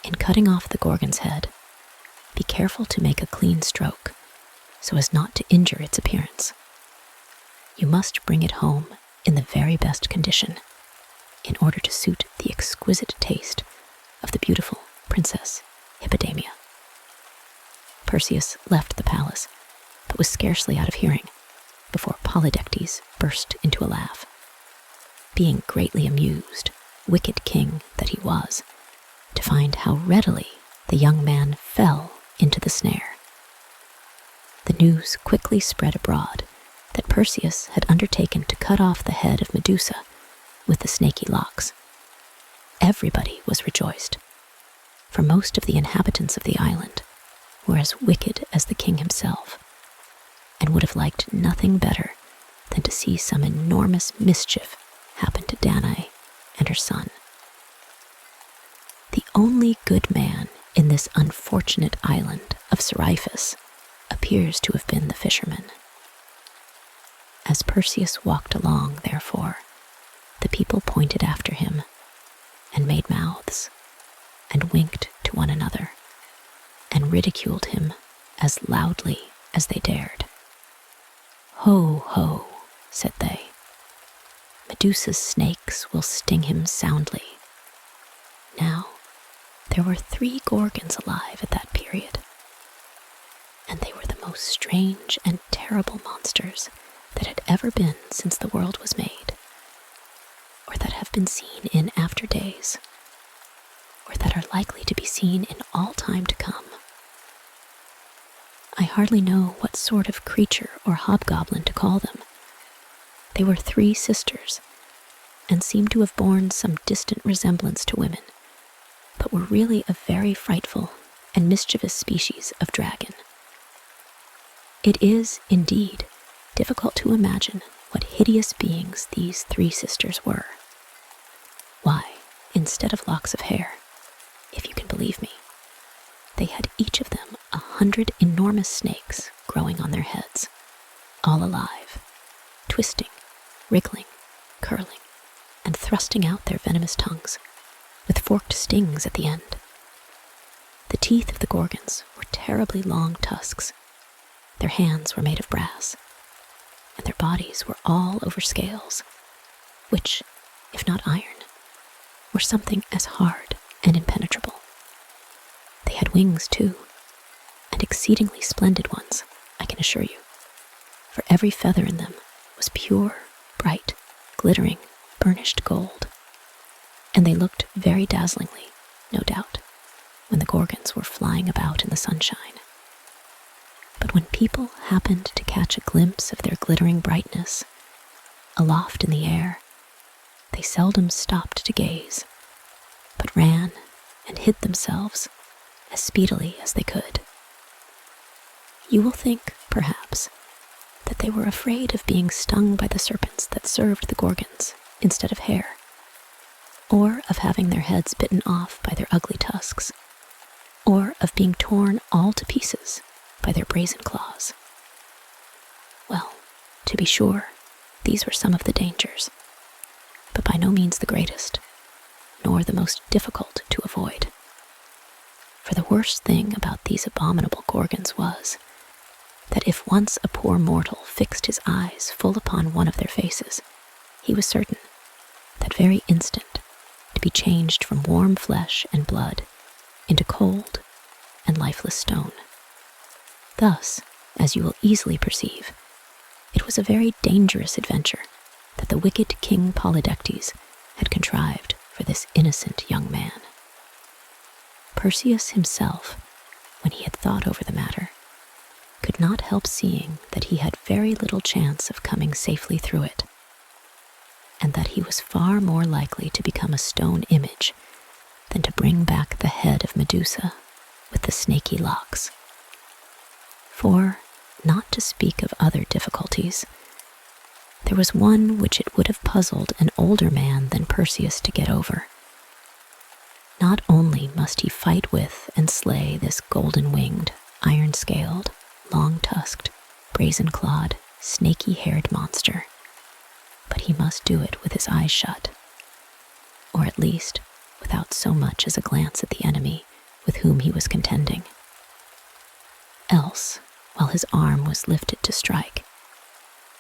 in cutting off the Gorgon's head, be careful to make a clean stroke, so as not to injure its appearance. You must bring it home in the very best condition, in order to suit the exquisite taste of the beautiful Princess Hippodamia." Perseus left the palace, but was scarcely out of hearing before Polydectes burst into a laugh. Being greatly amused, wicked king that he was, to find how readily the young man fell into the snare. The news quickly spread abroad that Perseus had undertaken to cut off the head of Medusa with the snaky locks. Everybody was rejoiced, for most of the inhabitants of the island were as wicked as the king himself, and would have liked nothing better than to see some enormous mischief happen to Danae and her son. The only good man in this unfortunate island of Seriphus appears to have been the fisherman. As Perseus walked along, therefore, the people pointed after him, and made mouths, and winked to one another, and ridiculed him as loudly as they dared. "Ho, ho," said they. "Medusa's snakes will sting him soundly." Now, there were 3 Gorgons alive at that period, and they were the most strange and terrible monsters that had ever been since the world was made, or that have been seen in after days, or that are likely to be seen in all time to come. I hardly know what sort of creature or hobgoblin to call them. They were 3 sisters, and seemed to have borne some distant resemblance to women, but were really a very frightful and mischievous species of dragon. It is, indeed, difficult to imagine what hideous beings these 3 sisters were. Why, instead of locks of hair, if you can believe me, they had each of them 100 enormous snakes growing on their heads, all alive, twisting, wriggling, curling, and thrusting out their venomous tongues, with forked stings at the end. The teeth of the Gorgons were terribly long tusks. Their hands were made of brass, and their bodies were all over scales, which, if not iron, were something as hard and impenetrable. They had wings, too, and exceedingly splendid ones, I can assure you, for every feather in them was pure, bright, glittering, burnished gold, and they looked very dazzlingly, no doubt, when the Gorgons were flying about in the sunshine. But when people happened to catch a glimpse of their glittering brightness, aloft in the air, they seldom stopped to gaze, but ran and hid themselves as speedily as they could. You will think, perhaps, that they were afraid of being stung by the serpents that served the Gorgons instead of hair, or of having their heads bitten off by their ugly tusks, or of being torn all to pieces by their brazen claws. Well, to be sure, these were some of the dangers, but by no means the greatest, nor the most difficult to avoid. For the worst thing about these abominable Gorgons was, that if once a poor mortal fixed his eyes full upon one of their faces, he was certain, that very instant, to be changed from warm flesh and blood into cold and lifeless stone. Thus, as you will easily perceive, it was a very dangerous adventure that the wicked King Polydectes had contrived for this innocent young man. Perseus himself, when he had thought over the matter, could not help seeing that he had very little chance of coming safely through it, and that he was far more likely to become a stone image than to bring back the head of Medusa with the snaky locks. For, not to speak of other difficulties, there was one which it would have puzzled an older man than Perseus to get over. Not only must he fight with and slay this golden-winged, iron-scaled, long-tusked, brazen-clawed, snaky-haired monster, but he must do it with his eyes shut, or at least without so much as a glance at the enemy with whom he was contending. Else, while his arm was lifted to strike,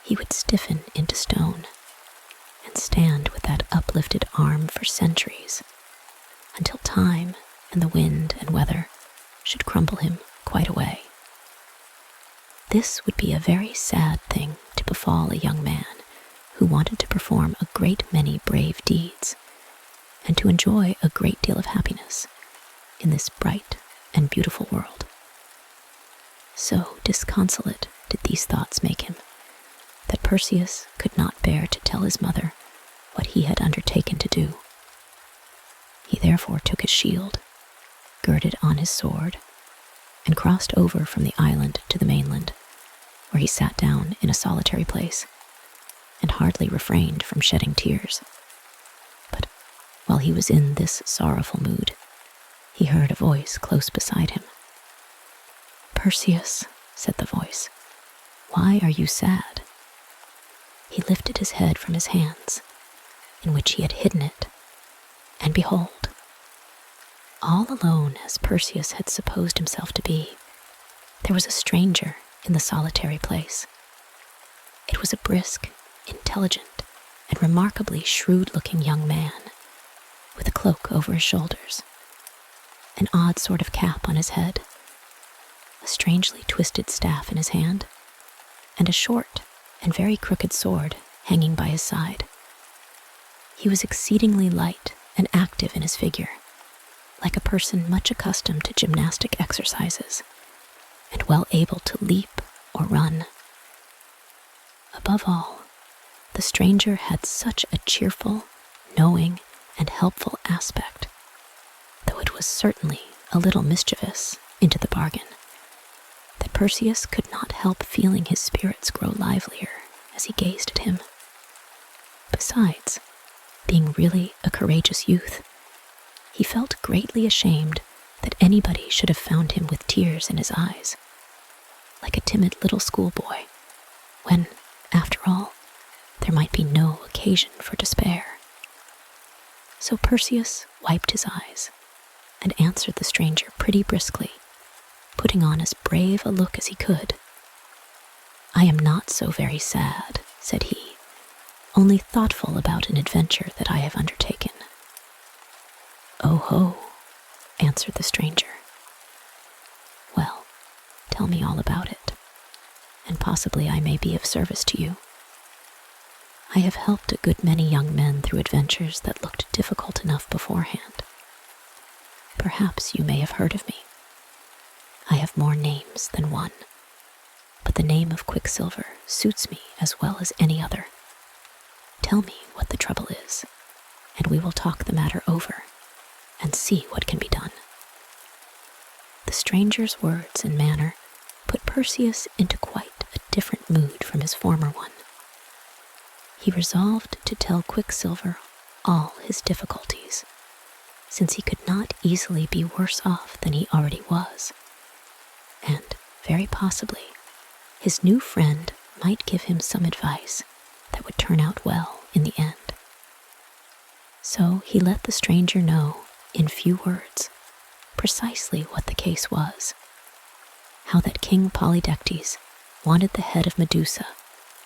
he would stiffen into stone and stand with that uplifted arm for centuries, until time and the wind and weather should crumble him quite away. This would be a very sad thing to befall a young man who wanted to perform a great many brave deeds and to enjoy a great deal of happiness in this bright and beautiful world. So disconsolate did these thoughts make him, that Perseus could not bear to tell his mother what he had undertaken to do. He therefore took his shield, girded on his sword, and crossed over from the island to the mainland, where he sat down in a solitary place, and hardly refrained from shedding tears. But while he was in this sorrowful mood, he heard a voice close beside him. "Perseus," said the voice, "why are you sad?" He lifted his head from his hands, in which he had hidden it, and behold, all alone as Perseus had supposed himself to be, there was a stranger in the solitary place. It was a brisk, intelligent, and remarkably shrewd-looking young man, with a cloak over his shoulders, an odd sort of cap on his head, a strangely twisted staff in his hand, and a short and very crooked sword hanging by his side. He was exceedingly light and active in his figure, like a person much accustomed to gymnastic exercises, and well able to leap or run. Above all, the stranger had such a cheerful, knowing, and helpful aspect, though it was certainly a little mischievous into the bargain, that Perseus could not help feeling his spirits grow livelier as he gazed at him. Besides, being really a courageous youth, he felt greatly ashamed that anybody should have found him with tears in his eyes, like a timid little schoolboy, when, after all, there might be no occasion for despair. So Perseus wiped his eyes and answered the stranger pretty briskly, putting on as brave a look as he could. "I am not so very sad," said he, "only thoughtful about an adventure that I have undertaken." "Oh ho," answered the stranger. "Well, tell me all about it, and possibly I may be of service to you. I have helped a good many young men through adventures that looked difficult enough beforehand. Perhaps you may have heard of me. I have more names than one, but the name of Quicksilver suits me as well as any other. Tell me what the trouble is, and we will talk the matter over and see what can be done." The stranger's words and manner put Perseus into quite a different mood from his former one. He resolved to tell Quicksilver all his difficulties, since he could not easily be worse off than he already was, and, very possibly, his new friend might give him some advice that would turn out well in the end. So he let the stranger know, in few words, precisely what the case was, how that King Polydectes wanted the head of Medusa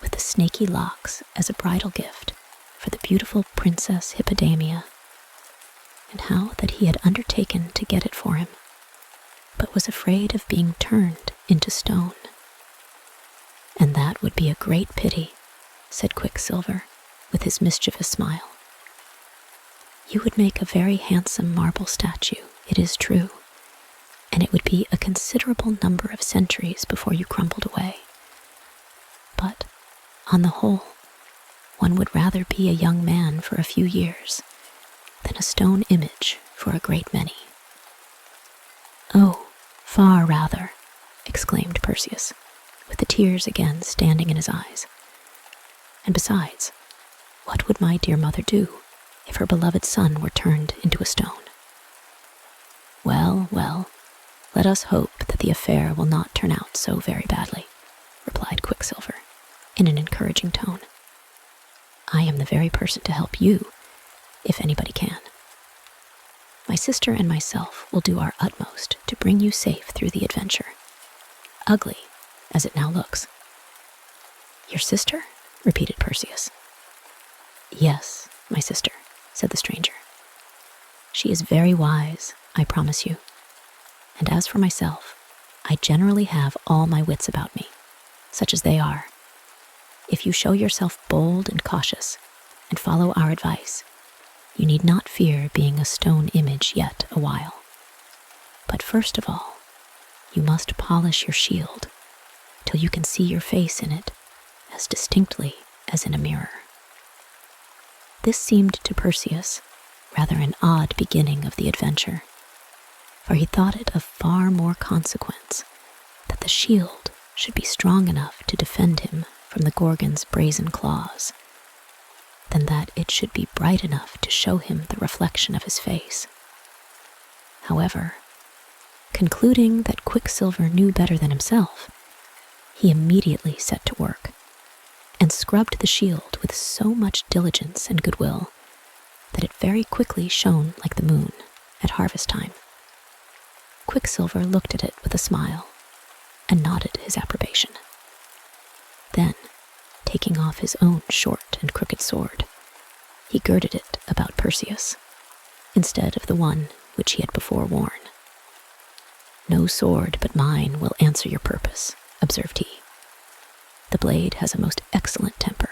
with the snaky locks as a bridal gift for the beautiful Princess Hippodamia, and how that he had undertaken to get it for him, but was afraid of being turned into stone. "And that would be a great pity," said Quicksilver, with his mischievous smile. "You would make a very handsome marble statue, it is true, and it would be a considerable number of centuries before you crumbled away. But, on the whole, one would rather be a young man for a few years than a stone image for a great many." "Oh, far rather," exclaimed Perseus, with the tears again standing in his eyes. "And besides, what would my dear mother do if her beloved son were turned into a stone?" "Well, well, let us hope that the affair will not turn out so very badly," replied Quicksilver, in an encouraging tone. "I am the very person to help you, if anybody can. My sister and myself will do our utmost to bring you safe through the adventure, ugly as it now looks." "Your sister?" repeated Perseus. "Yes, my sister," said the stranger. "She is very wise, I promise you. And as for myself, I generally have all my wits about me, such as they are. If you show yourself bold and cautious, and follow our advice, you need not fear being a stone image yet a while. But first of all, you must polish your shield till you can see your face in it as distinctly as in a mirror." This seemed to Perseus rather an odd beginning of the adventure, for he thought it of far more consequence that the shield should be strong enough to defend him from the Gorgon's brazen claws, than that it should be bright enough to show him the reflection of his face. However, concluding that Quicksilver knew better than himself, he immediately set to work, and scrubbed the shield with so much diligence and goodwill that it very quickly shone like the moon at harvest time. Quicksilver looked at it with a smile, and nodded his approbation. Then, taking off his own short and crooked sword, he girded it about Perseus, instead of the one which he had before worn. "No sword but mine will answer your purpose," observed he. "The blade has a most excellent temper,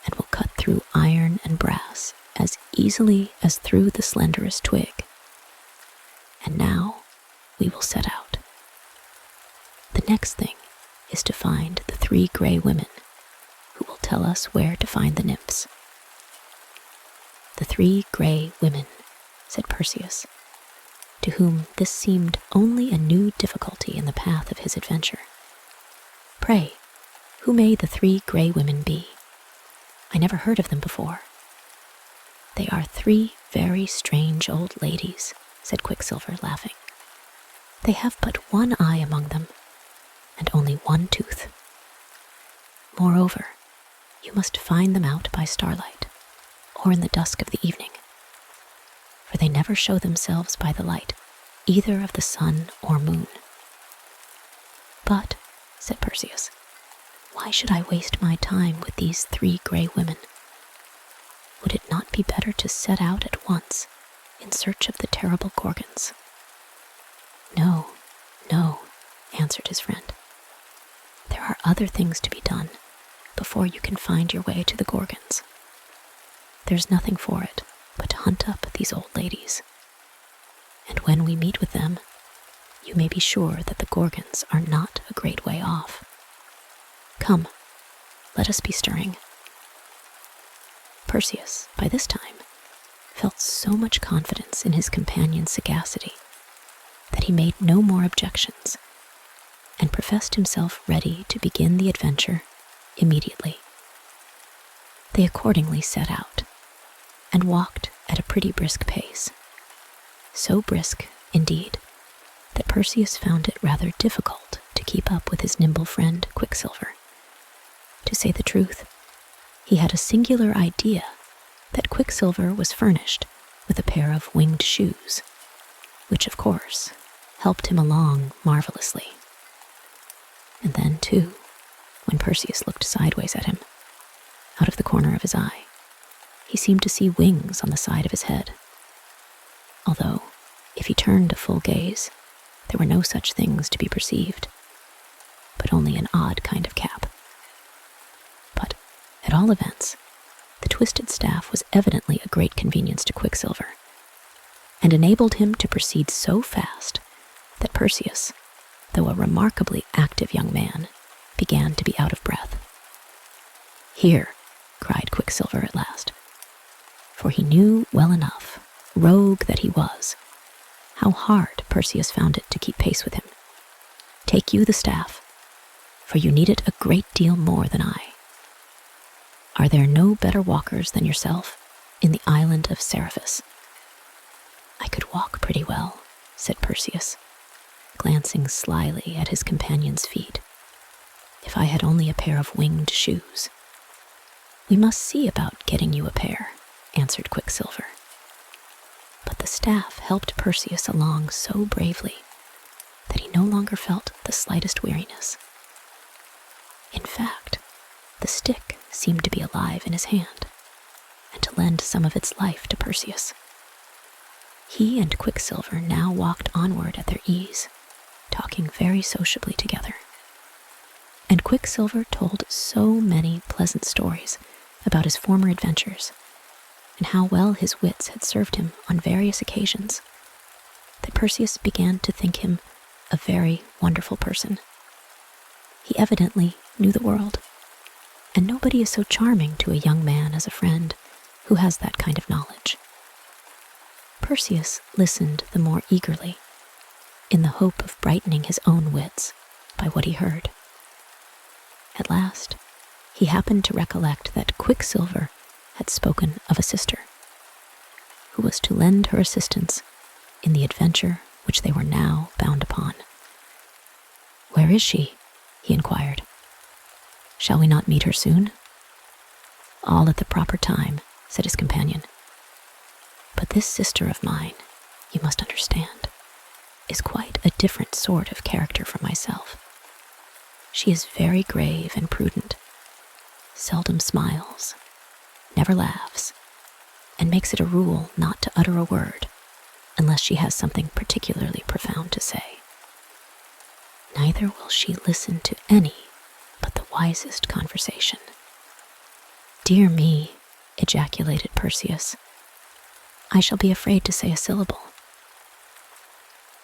and will cut through iron and brass as easily as through the slenderest twig. And now we will set out. The next thing is to find the 3 gray women who will tell us where to find the nymphs." "The 3 gray women," said Perseus, to whom this seemed only a new difficulty in the path of his adventure. "Pray, who may the 3 gray women be? I never heard of them before." "They are 3 very strange old ladies," said Quicksilver, laughing. "They have but 1 eye among them, and only 1 tooth. Moreover, you must find them out by starlight, or in the dusk of the evening, for they never show themselves by the light either of the sun or moon." "But," said Perseus, "why should I waste my time with these 3 gray women? Would it not be better to set out at once in search of the terrible Gorgons?" "No, no," answered his friend. "There are other things to be done before you can find your way to the Gorgons. There's nothing for it but to hunt up these old ladies. And when we meet with them, you may be sure that the Gorgons are not a great way off. Come, let us be stirring." Perseus, by this time, felt so much confidence in his companion's sagacity that he made no more objections, and professed himself ready to begin the adventure immediately. They accordingly set out, and walked at a pretty brisk pace. So brisk, indeed, that Perseus found it rather difficult to keep up with his nimble friend Quicksilver. To say the truth, he had a singular idea that Quicksilver was furnished with a pair of winged shoes, which, of course, helped him along marvelously. And then, too, when Perseus looked sideways at him, out of the corner of his eye, he seemed to see wings on the side of his head, although, if he turned a full gaze, there were no such things to be perceived, but only an odd kind of cap. But, at all events, the twisted staff was evidently a great convenience to Quicksilver, and enabled him to proceed so fast that Perseus, though a remarkably active young man, began to be out of breath. "Here," cried Quicksilver at last, for he knew well enough, rogue that he was, how hard Perseus found it to keep pace with him. "Take you the staff, for you need it a great deal more than I. Are there no better walkers than yourself in the island of Seriphus?" "I could walk pretty well," said Perseus, glancing slyly at his companion's feet, "if I had only a pair of winged shoes." "We must see about getting you a pair," answered Quicksilver. But the staff helped Perseus along so bravely that he no longer felt the slightest weariness. In fact, the stick seemed to be alive in his hand, and to lend some of its life to Perseus. He and Quicksilver now walked onward at their ease, talking very sociably together. And Quicksilver told so many pleasant stories about his former adventures, and how well his wits had served him on various occasions, that Perseus began to think him a very wonderful person. He evidently knew the world, and nobody is so charming to a young man as a friend who has that kind of knowledge. Perseus listened the more eagerly, in the hope of brightening his own wits by what he heard. At last, he happened to recollect that Quicksilver had spoken of a sister, who was to lend her assistance in the adventure which they were now bound upon. "Where is she?" he inquired. "Shall we not meet her soon?" "All at the proper time," said his companion. "But this sister of mine, you must understand, is quite a different sort of character from myself. She is very grave and prudent, seldom smiles, never laughs, and makes it a rule not to utter a word unless she has something particularly profound to say. Neither will she listen to any but the wisest conversation. "Dear me," ejaculated Perseus, "I shall be afraid to say a syllable."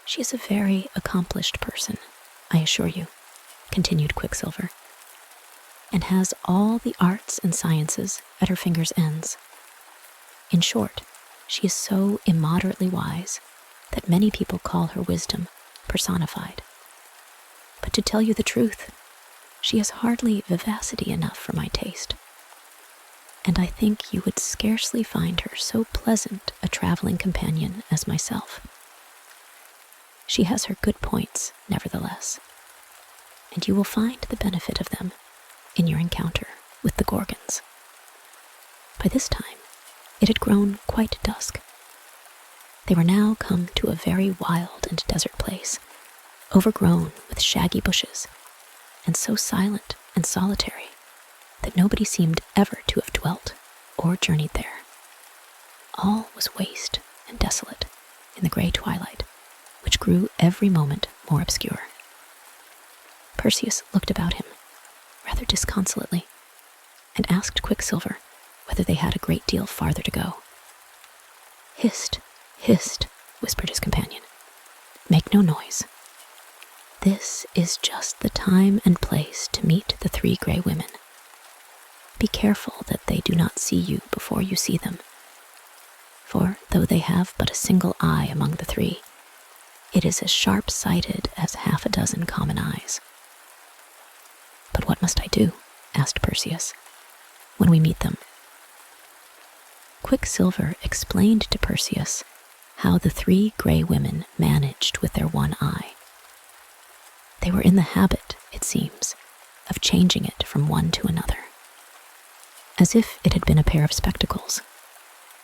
"She is a very accomplished person, I assure you," continued Quicksilver, "and has all the arts and sciences at her fingers' ends. In short, she is so immoderately wise that many people call her wisdom personified. But to tell you the truth, she has hardly vivacity enough for my taste, and I think you would scarcely find her so pleasant a traveling companion as myself. She has her good points, nevertheless, and you will find the benefit of them in your encounter with the Gorgons." By this time, it had grown quite dusk. They were now come to a very wild and desert place, overgrown with shaggy bushes, and so silent and solitary that nobody seemed ever to have dwelt or journeyed there. All was waste and desolate in the gray twilight, which grew every moment more obscure. Perseus looked about him, rather disconsolately, and asked Quicksilver whether they had a great deal farther to go. "Hist, hist," whispered his companion. "Make no noise. This is just the time and place to meet the three gray women. Be careful that they do not see you before you see them, for though they have but a single eye among the three, it is as sharp-sighted as half a dozen common eyes." "But what must I do?" asked Perseus, "when we meet them?" Quicksilver explained to Perseus how the three gray women managed with their one eye. They were in the habit, it seems, of changing it from one to another, as if it had been a pair of spectacles,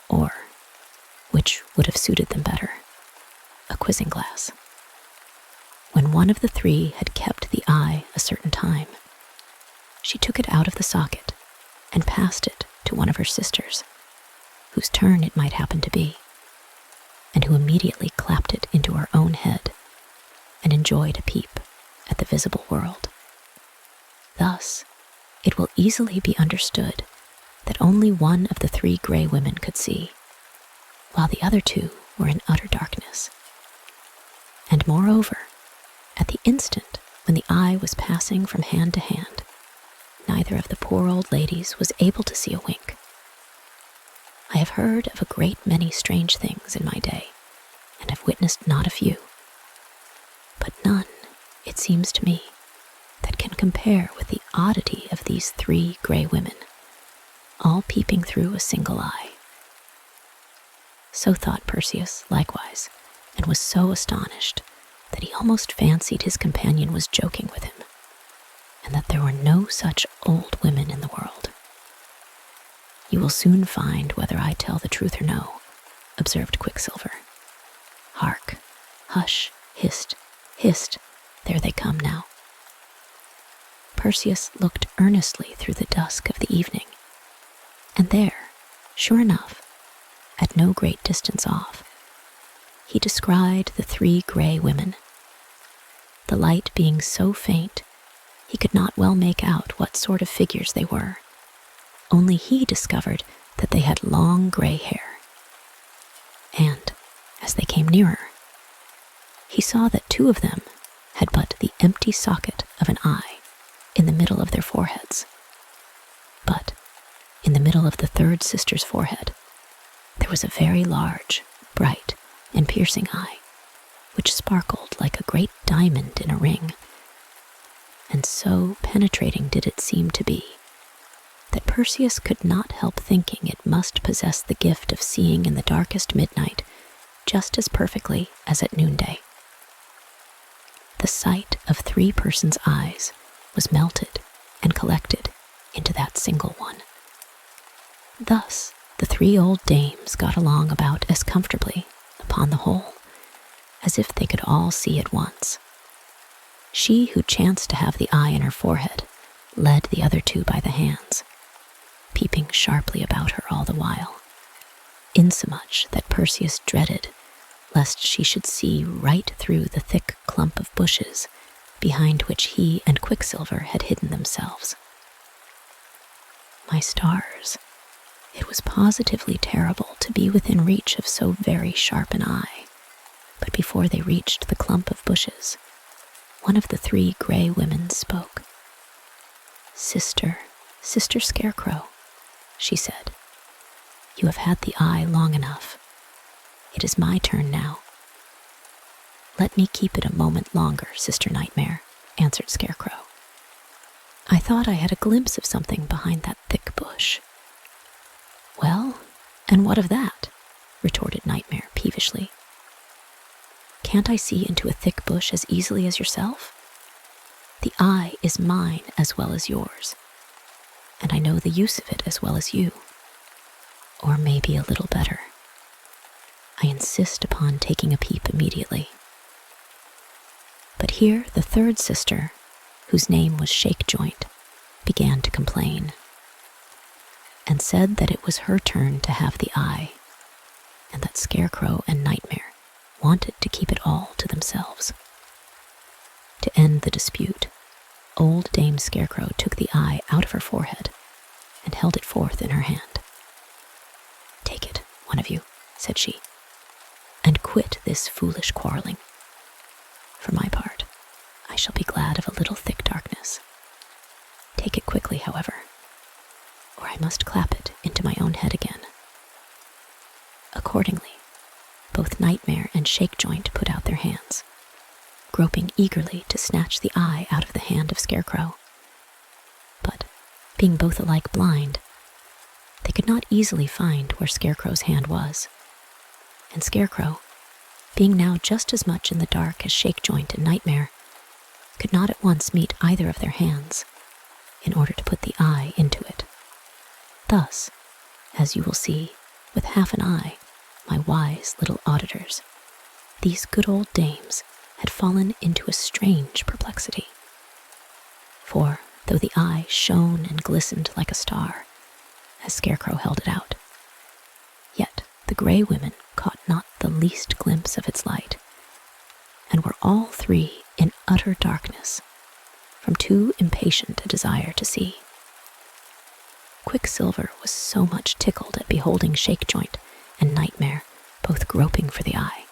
or, which would have suited them better, a quizzing glass. When one of the three had kept the eye a certain time, she took it out of the socket and passed it to one of her sisters, whose turn it might happen to be, and who immediately clapped it into her own head and enjoyed a peep at the visible world. Thus, it will easily be understood that only one of the three gray women could see, while the other two were in utter darkness. And moreover, at the instant when the eye was passing from hand to hand, neither of the poor old ladies was able to see a wink. I have heard of a great many strange things in my day, and have witnessed not a few, but none, it seems to me, that can compare with the oddity of these three gray women, all peeping through a single eye. So thought Perseus likewise, and was so astonished that he almost fancied his companion was joking with him, and that there were no such old women in the world. "You will soon find whether I tell the truth or no," observed Quicksilver. "Hark, hush, hist, hist, there they come now." Perseus looked earnestly through the dusk of the evening, and there, sure enough, at no great distance off, he descried the three gray women. The light being so faint, he could not well make out what sort of figures they were. Only he discovered that they had long gray hair. And, as they came nearer, he saw that two of them had but the empty socket of an eye in the middle of their foreheads. But, in the middle of the third sister's forehead, there was a very large, bright, and piercing eye, which sparkled like a great diamond in a ring. And so penetrating did it seem to be, that Perseus could not help thinking it must possess the gift of seeing in the darkest midnight just as perfectly as at noonday. The sight of three persons' eyes was melted and collected into that single one. Thus, the three old dames got along about as comfortably, upon the whole, as if they could all see at once. She who chanced to have the eye in her forehead led the other two by the hands, peeping sharply about her all the while, insomuch that Perseus dreaded lest she should see right through the thick clump of bushes behind which he and Quicksilver had hidden themselves. My stars, it was positively terrible to be within reach of so very sharp an eye. But before they reached the clump of bushes, one of the three gray women spoke. Sister Scarecrow, she said, you have had the eye long enough. It is my turn now. Let me keep it a moment longer, Sister Nightmare, answered Scarecrow. I thought I had a glimpse of something behind that thick bush. Well, and what of that? Retorted Nightmare peevishly. Can't I see into a thick bush as easily as yourself? The eye is mine as well as yours, and I know the use of it as well as you, or maybe a little better. I insist upon taking a peep immediately. But here the third sister, whose name was Shakejoint, began to complain, and said that it was her turn to have the eye, and that Scarecrow and Nightmare wanted to keep it all to themselves. To end the dispute, old Dame Scarecrow took the eye out of her forehead and held it forth in her hand. Take it, one of you, said she, and quit this foolish quarreling. For my part, I shall be glad of a little thick darkness. Take it quickly, however, or I must clap it into my own head again. Accordingly, both Nightmare and Shakejoint put out their hands, groping eagerly to snatch the eye out of the hand of Scarecrow. But, being both alike blind, they could not easily find where Scarecrow's hand was, and Scarecrow, being now just as much in the dark as Shakejoint and Nightmare, could not at once meet either of their hands in order to put the eye into it. Thus, as you will see, with half an eye, my wise little auditors, these good old dames had fallen into a strange perplexity. For, though the eye shone and glistened like a star, as Scarecrow held it out, yet the gray women caught not the least glimpse of its light, and were all three in utter darkness, from too impatient a desire to see. Quicksilver was so much tickled at beholding Shakejoint and Nightmare both groping for the eye,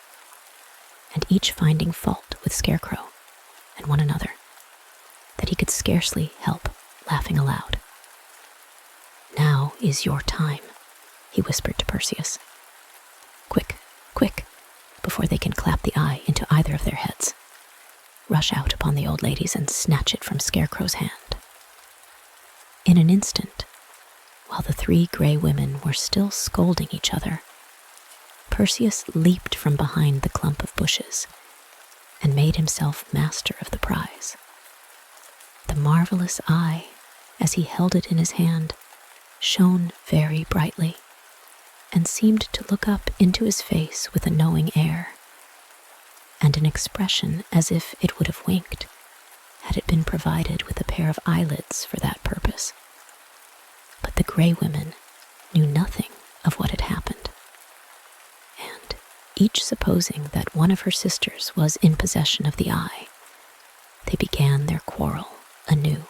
and each finding fault with Scarecrow and one another, that he could scarcely help laughing aloud. Now is your time, he whispered to Perseus. Quick, quick, before they can clap the eye into either of their heads. Rush out upon the old ladies and snatch it from Scarecrow's hand. In an instant, while the three gray women were still scolding each other, Perseus leaped from behind the clump of bushes and made himself master of the prize. The marvelous eye, as he held it in his hand, shone very brightly and seemed to look up into his face with a knowing air, and an expression as if it would have winked had it been provided with a pair of eyelids for that purpose. But the gray women knew nothing of what had happened, and, each supposing that one of her sisters was in possession of the eye, they began their quarrel anew.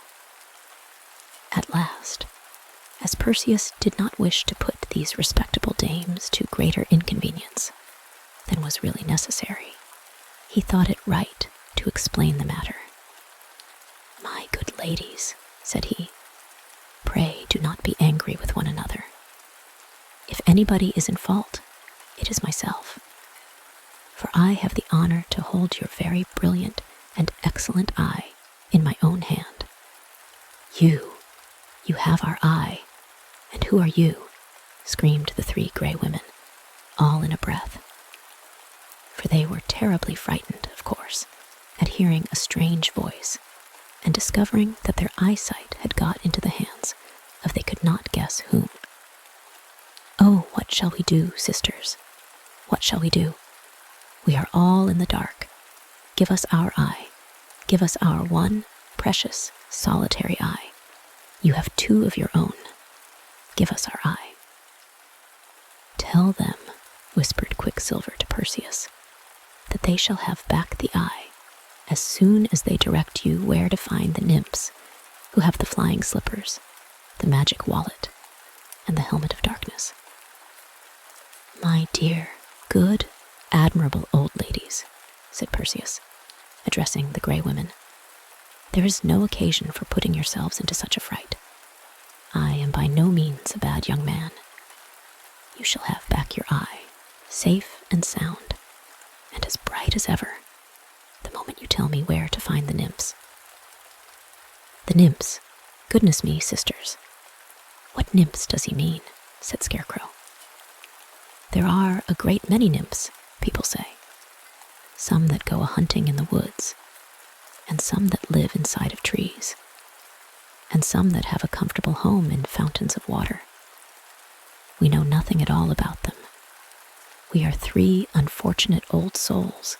At last, as Perseus did not wish to put these respectable dames to greater inconvenience than was really necessary, he thought it right to explain the matter. My good ladies, said he, pray do not be angry with one another. If anybody is in fault, it is myself, for I have the honor to hold your very brilliant and excellent eye in my own hand. You have our eye, and who are you? Screamed the three gray women, all in a breath. For they were terribly frightened, of course, at hearing a strange voice, and discovering that their eyesight had got into the hands of they could not guess whom. Oh, what shall we do, sisters? What shall we do? We are all in the dark. Give us our eye. Give us our one precious, solitary eye. You have two of your own. give us our eye." "Tell them," whispered Quicksilver to Perseus, "that they shall have back the eye as soon as they direct you where to find the nymphs who have the flying slippers, the magic wallet, and the helmet of darkness." "My dear, good, admirable old ladies," said Perseus, addressing the grey women, "there is no occasion for putting yourselves into such a fright. I am by no means a bad young man. You shall have back your eye, safe and sound, and as bright as ever, the moment you tell me where to find the nymphs." "The nymphs? Goodness me, sisters. What nymphs does he mean?" said Scarecrow. "There are a great many nymphs, people say. Some that go a-hunting in the woods, and some that live inside of trees, and some that have a comfortable home in fountains of water. We know nothing at all about them. We are 3 unfortunate old souls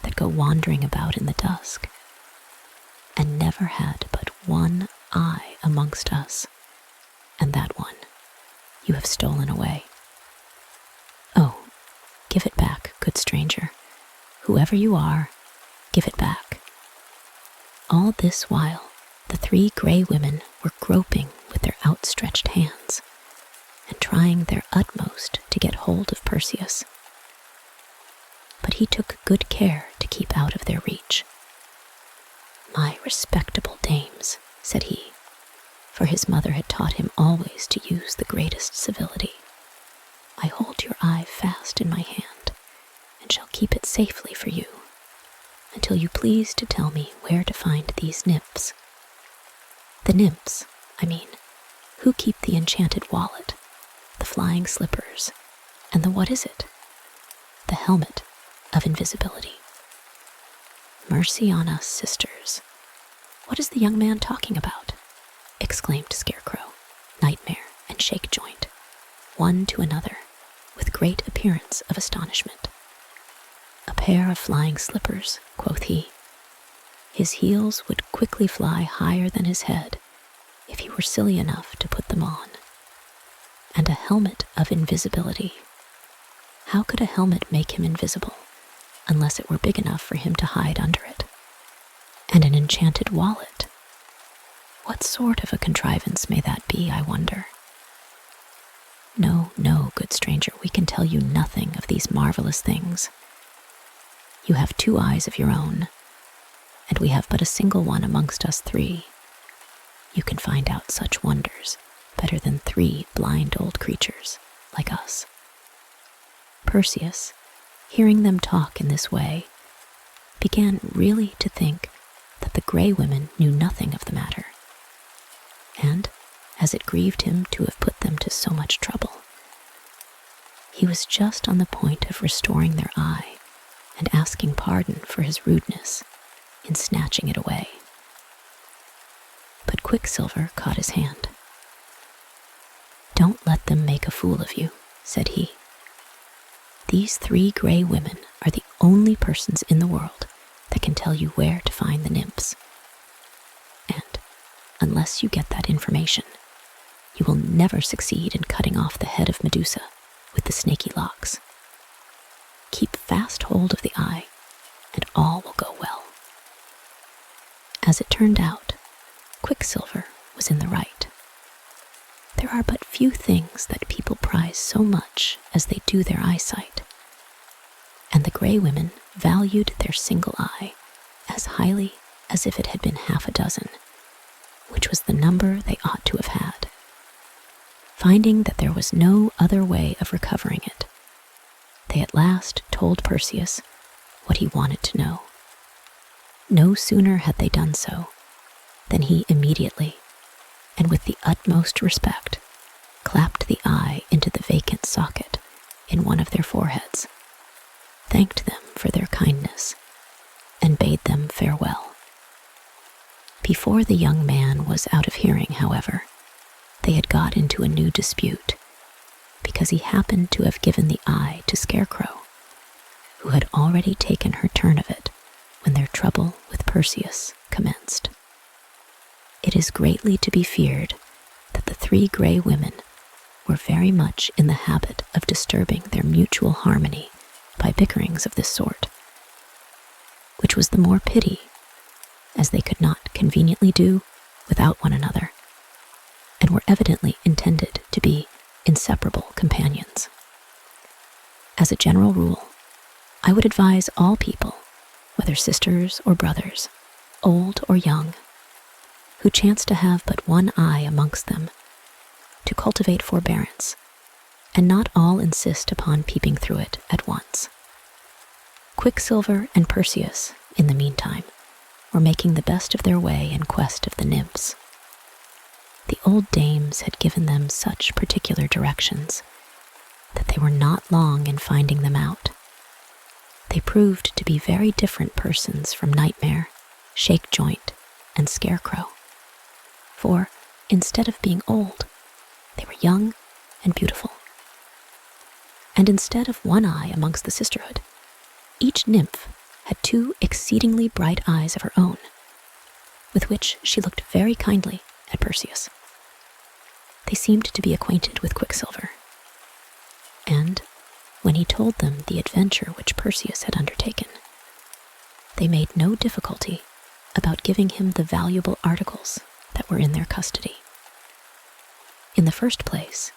that go wandering about in the dusk, and never had but one eye amongst us, and that one you have stolen away. Oh, give it back, good stranger. Whoever you are, give it back." All this while, the 3 grey women were groping with their outstretched hands and trying their utmost to get hold of Perseus. But he took good care to keep out of their reach. "My respectable dames," said he, for his mother had taught him always to use the greatest civility, "I hold your eye fast in my hand, and shall keep it safely for you, until you please to tell me where to find these nymphs. The nymphs, I mean, who keep the enchanted wallet, the flying slippers, and the what is it? The helmet of invisibility." "Mercy on us, sisters. What is the young man talking about?" exclaimed Scarecrow, Nightmare, and Shakejoint, one to another, with great appearance of astonishment. "A pair of flying slippers," quoth he. "His heels would quickly fly higher than his head if he were silly enough to put them on. And a helmet of invisibility. How could a helmet make him invisible, unless it were big enough for him to hide under it? And an enchanted wallet. What sort of a contrivance may that be, I wonder? No, no, good stranger, we can tell you nothing of these marvelous things. You have 2 eyes of your own, and we have but a single one amongst us 3. You can find out such wonders better than 3 blind old creatures like us." Perseus, hearing them talk in this way, began really to think that the grey women knew nothing of the matter. And, as it grieved him to have put them to so much trouble, he was just on the point of restoring their eye and asking pardon for his rudeness in snatching it away. But Quicksilver caught his hand. "Don't let them make a fool of you," said he. "These 3 grey women are the only persons in the world that can tell you where to find the nymphs. And, unless you get that information, you will never succeed in cutting off the head of Medusa with the snaky locks. Keep fast hold of the eye, and all will go well." As it turned out, Quicksilver was in the right. There are but few things that people prize so much as they do their eyesight, and the grey women valued their single eye as highly as if it had been 6, which was the number they ought to have had. Finding that there was no other way of recovering it, they at last told Perseus what he wanted to know. No sooner had they done so than he immediately, and with the utmost respect, clapped the eye into the vacant socket in one of their foreheads, thanked them for their kindness, and bade them farewell. Before the young man was out of hearing, however, they had got into a new dispute, because he happened to have given the eye to Scarecrow, who had already taken her turn of it when their trouble with Perseus commenced. It is greatly to be feared that the 3 grey women were very much in the habit of disturbing their mutual harmony by bickerings of this sort, which was the more pity, as they could not conveniently do without one another, and were evidently intended to be inseparable companions. As a general rule, I would advise all people, whether sisters or brothers, old or young, who chance to have but one eye amongst them, to cultivate forbearance, and not all insist upon peeping through it at once. Quicksilver and Perseus, in the meantime, were making the best of their way in quest of the nymphs. The old dames had given them such particular directions that they were not long in finding them out. They proved to be very different persons from Nightmare, Shakejoint, and Scarecrow, for instead of being old, they were young and beautiful. And instead of one eye amongst the sisterhood, each nymph had two exceedingly bright eyes of her own, with which she looked very kindly at Perseus. They seemed to be acquainted with Quicksilver, and when he told them the adventure which Perseus had undertaken, they made no difficulty about giving him the valuable articles that were in their custody. In the first place,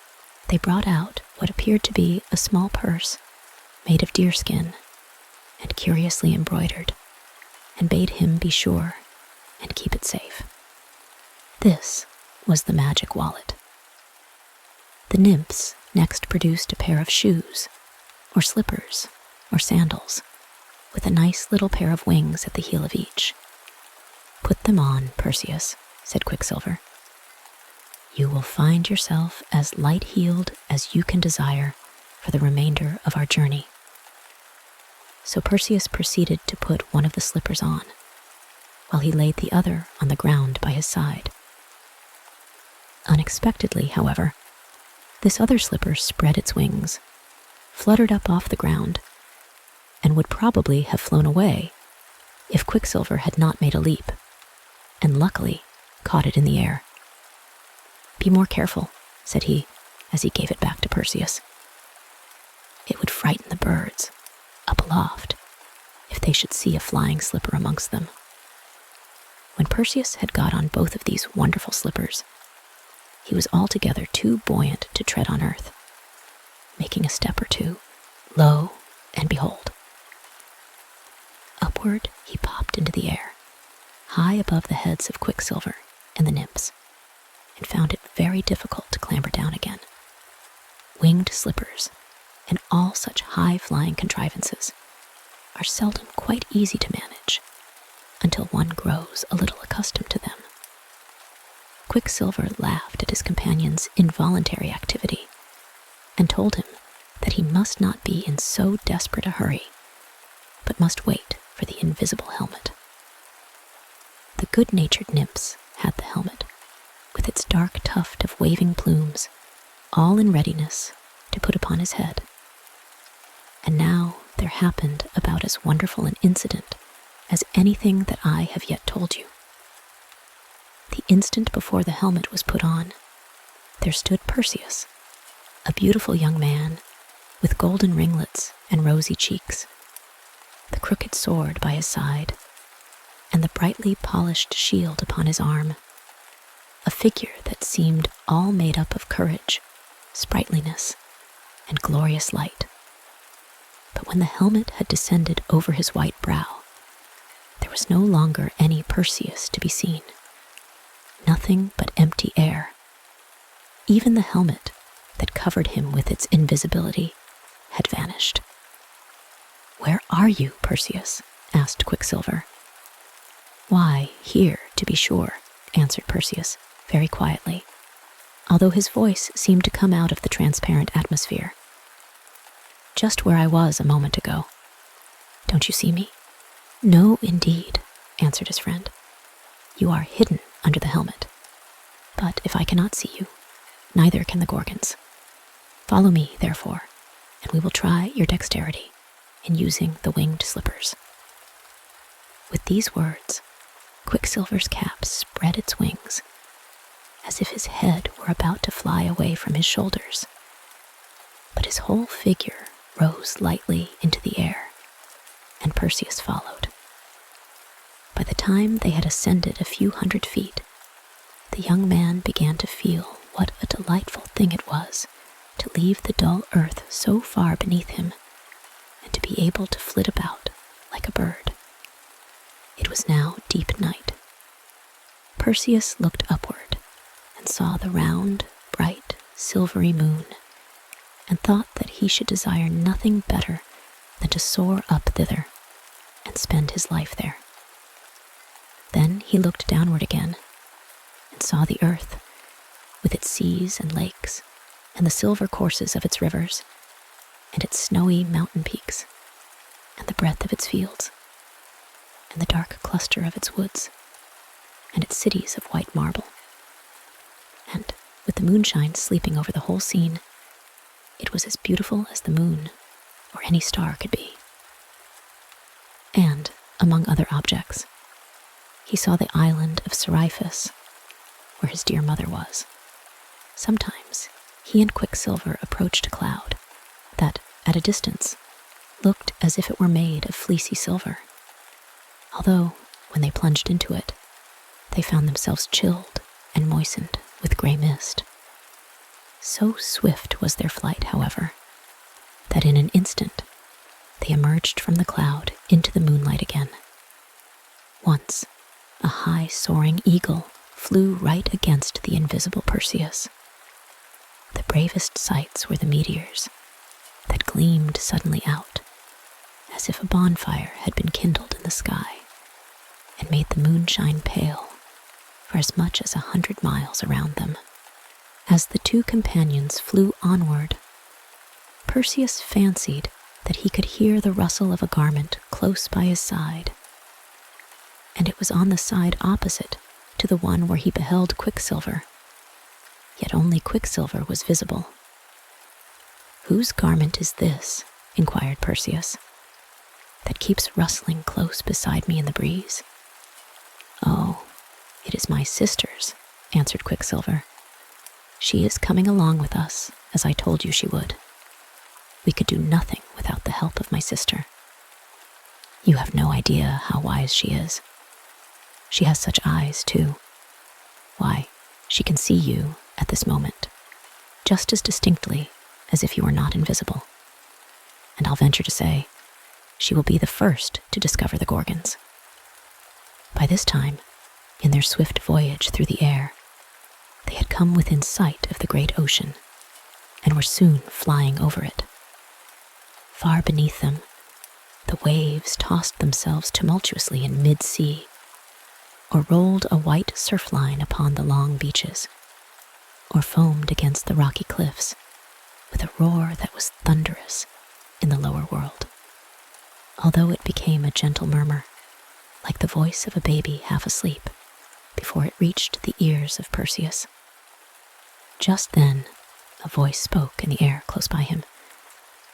they brought out what appeared to be a small purse made of deerskin and curiously embroidered, and bade him be sure and keep it safe. This was the magic wallet. The nymphs next produced a pair of shoes, or slippers, or sandals, with a nice little pair of wings at the heel of each. "Put them on, Perseus," said Quicksilver. "You will find yourself as light-heeled as you can desire for the remainder of our journey." So Perseus proceeded to put one of the slippers on, while he laid the other on the ground by his side. Unexpectedly, however, this other slipper spread its wings, fluttered up off the ground, and would probably have flown away if Quicksilver had not made a leap, and luckily caught it in the air. "Be more careful," said he, as he gave it back to Perseus. "It would frighten the birds up aloft if they should see a flying slipper amongst them." When Perseus had got on both of these wonderful slippers, he was altogether too buoyant to tread on earth. Making a step or two, lo and behold, upward he popped into the air, high above the heads of Quicksilver and the nymphs, and found it very difficult to clamber down again. Winged slippers and all such high-flying contrivances are seldom quite easy to manage until one grows a little accustomed to them. Quicksilver laughed at his companion's involuntary activity and told him that he must not be in so desperate a hurry, but must wait for the invisible helmet. The good-natured nymphs had the helmet, with its dark tuft of waving plumes, all in readiness to put upon his head. And now there happened about as wonderful an incident as anything that I have yet told you. The instant before the helmet was put on, there stood Perseus, a beautiful young man with golden ringlets and rosy cheeks, the crooked sword by his side, and the brightly polished shield upon his arm, a figure that seemed all made up of courage, sprightliness, and glorious light. But when the helmet had descended over his white brow, there was no longer any Perseus to be seen. Nothing but empty air. Even the helmet that covered him with its invisibility had vanished. "Where are you, Perseus?" asked Quicksilver. "Why, here, to be sure," answered Perseus, very quietly, although his voice seemed to come out of the transparent atmosphere. "Just where I was a moment ago. Don't you see me?" "No, indeed," answered his friend. "You are hidden under the helmet. But if I cannot see you, neither can the Gorgons. Follow me, therefore, and we will try your dexterity in using the winged slippers." With these words, Quicksilver's cap spread its wings, as if his head were about to fly away from his shoulders. But his whole figure rose lightly into the air, and Perseus followed. By the time they had ascended a few hundred feet, the young man began to feel what a delightful thing it was to leave the dull earth so far beneath him and to be able to flit about like a bird. It was now deep night. Perseus looked upward and saw the round, bright, silvery moon, and thought that he should desire nothing better than to soar up thither and spend his life there. Then he looked downward again and saw the earth, with its seas and lakes, and the silver courses of its rivers, and its snowy mountain peaks, and the breadth of its fields, and the dark cluster of its woods, and its cities of white marble. And, with the moonshine sleeping over the whole scene, it was as beautiful as the moon or any star could be. And, among other objects, he saw the island of Seriphus, where his dear mother was. Sometimes he and Quicksilver approached a cloud that, at a distance, looked as if it were made of fleecy silver, although, when they plunged into it, they found themselves chilled and moistened with gray mist. So swift was their flight, however, that in an instant they emerged from the cloud into the moonlight again. Once, a high soaring eagle flew right against the invisible Perseus. The bravest sights were the meteors that gleamed suddenly out, as if a bonfire had been kindled in the sky, and made the moonshine pale for as much as 100 miles around them. As the two companions flew onward, Perseus fancied that he could hear the rustle of a garment close by his side, and it was on the side opposite to the one where he beheld Quicksilver, yet only Quicksilver was visible. "Whose garment is this," inquired Perseus, "that keeps rustling close beside me in the breeze?" "Oh, it is my sister's," answered Quicksilver. "She is coming along with us, as I told you she would. We could do nothing without the help of my sister. You have no idea how wise she is. She has such eyes, too. Why, she can see you at this moment, just as distinctly as if you were not invisible. And I'll venture to say, she will be the first to discover the Gorgons." By this time, in their swift voyage through the air, they had come within sight of the great ocean, and were soon flying over it. Far beneath them, the waves tossed themselves tumultuously in mid-sea, or rolled a white surf line upon the long beaches, or foamed against the rocky cliffs with a roar that was thunderous in the lower world, although it became a gentle murmur, like the voice of a baby half asleep, before it reached the ears of Perseus. Just then, a voice spoke in the air close by him.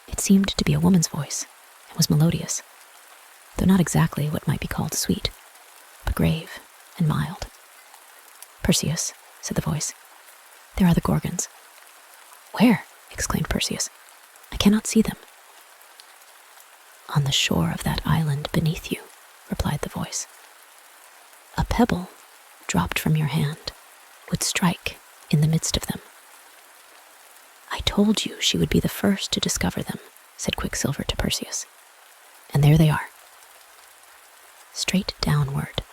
It seemed to be a woman's voice, and was melodious, though not exactly what might be called sweet, but grave and mild. "Perseus," said the voice, "there are the Gorgons." "Where?" exclaimed Perseus. "I cannot see them." "On the shore of that island beneath you," replied the voice. "A pebble, dropped from your hand, would strike in the midst of them." "I told you she would be the first to discover them," said Quicksilver to Perseus. "And there they are." Straight downward,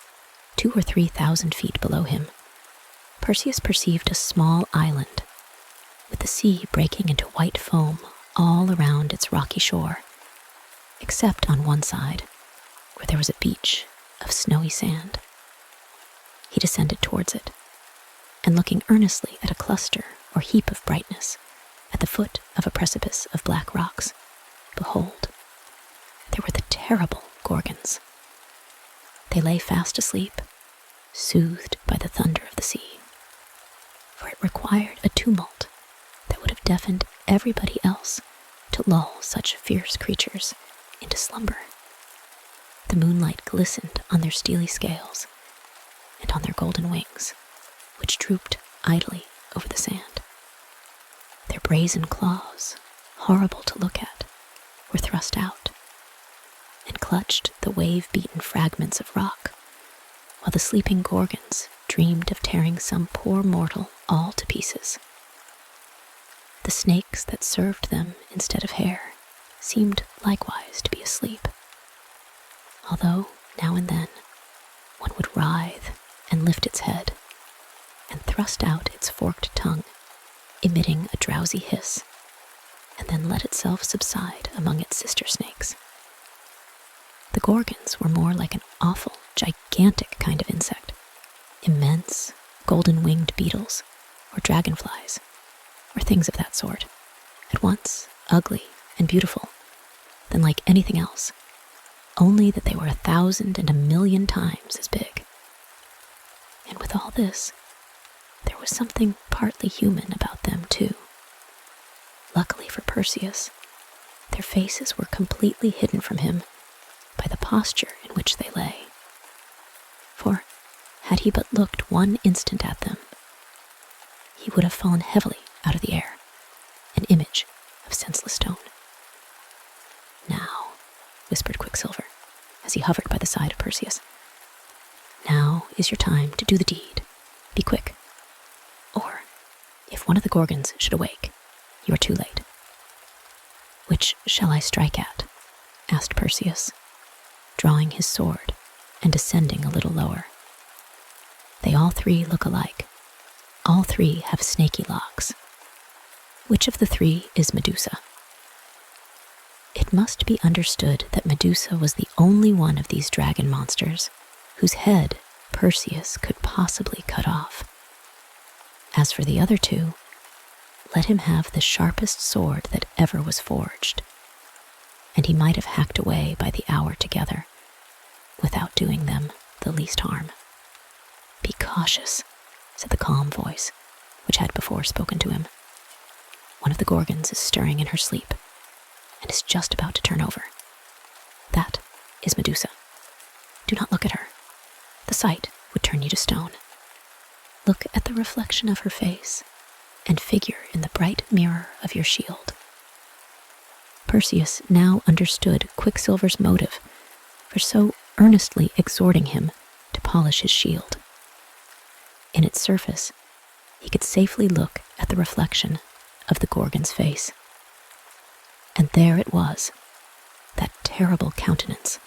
2,000 or 3,000 feet below him, Perseus perceived a small island, with the sea breaking into white foam all around its rocky shore, except on one side, where there was a beach of snowy sand. He descended towards it, and looking earnestly at a cluster or heap of brightness at the foot of a precipice of black rocks, behold, there were the terrible Gorgons. They lay fast asleep, soothed by the thunder of the sea, for it required a tumult that would have deafened everybody else to lull such fierce creatures into slumber. The moonlight glistened on their steely scales and on their golden wings, which drooped idly over the sand. Their brazen claws, horrible to look at, were thrust out and clutched the wave-beaten fragments of rock, while the sleeping Gorgons dreamed of tearing some poor mortal all to pieces. The snakes that served them instead of hair seemed likewise to be asleep, although now and then one would writhe and lift its head and thrust out its forked tongue, emitting a drowsy hiss, and then let itself subside among its sister snakes. The Gorgons were more like an awful, gigantic kind of insect, immense, golden-winged beetles, or dragonflies, or things of that sort, at once ugly and beautiful, than like anything else, only that they were 1,000 and 1,000,000 times as big. And with all this, there was something partly human about them, too. Luckily for Perseus, their faces were completely hidden from him by the posture in which they lay. For, had he but looked one instant at them, he would have fallen heavily out of the air, an image of senseless stone. "Now," whispered Quicksilver, as he hovered by the side of Perseus, "now is your time to do the deed. Be quick. Or, if one of the Gorgons should awake, you are too late." "Which shall I strike at?" asked Perseus, drawing his sword and descending a little lower. "They all three look alike. All three have snaky locks. Which of the three is Medusa?" It must be understood that Medusa was the only one of these dragon monsters whose head Perseus could possibly cut off. As for the other two, let him have the sharpest sword that ever was forged, and he might have hacked away by the hour together, without doing them the least harm. "Be cautious," said the calm voice, which had before spoken to him. "One of the Gorgons is stirring in her sleep, and is just about to turn over. That is Medusa. Do not look at her. The sight would turn you to stone. Look at the reflection of her face, and figure in the bright mirror of your shield." Perseus now understood Quicksilver's motive for so earnestly exhorting him to polish his shield. In its surface, he could safely look at the reflection of the Gorgon's face. And there it was, that terrible countenance,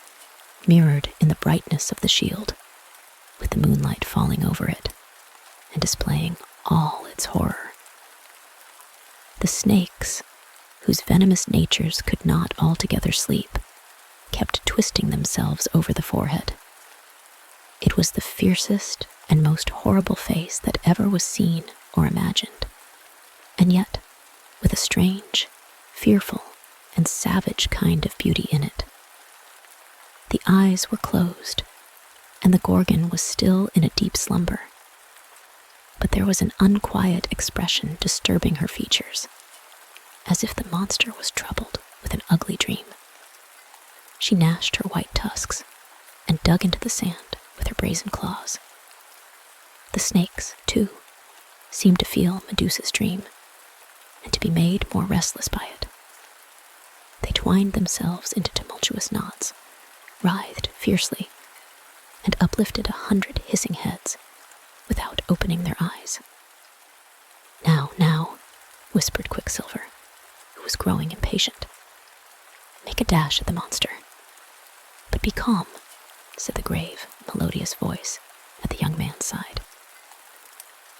mirrored in the brightness of the shield, with the moonlight falling over it, and displaying all its horror. The snakes, whose venomous natures could not altogether sleep, kept twisting themselves over the forehead. It was the fiercest and most horrible face that ever was seen or imagined, and yet with a strange, fearful, and savage kind of beauty in it. The eyes were closed, and the Gorgon was still in a deep slumber, but there was an unquiet expression disturbing her features, as if the monster was troubled with an ugly dream. She gnashed her white tusks and dug into the sand with her brazen claws. The snakes, too, seemed to feel Medusa's dream, and to be made more restless by it. They twined themselves into tumultuous knots, writhed fiercely, and uplifted 100 hissing heads without opening their eyes. Now, whispered Quicksilver, who was growing impatient. "Make a dash at the monster. But be calm," said the grave, melodious voice at the young man's side.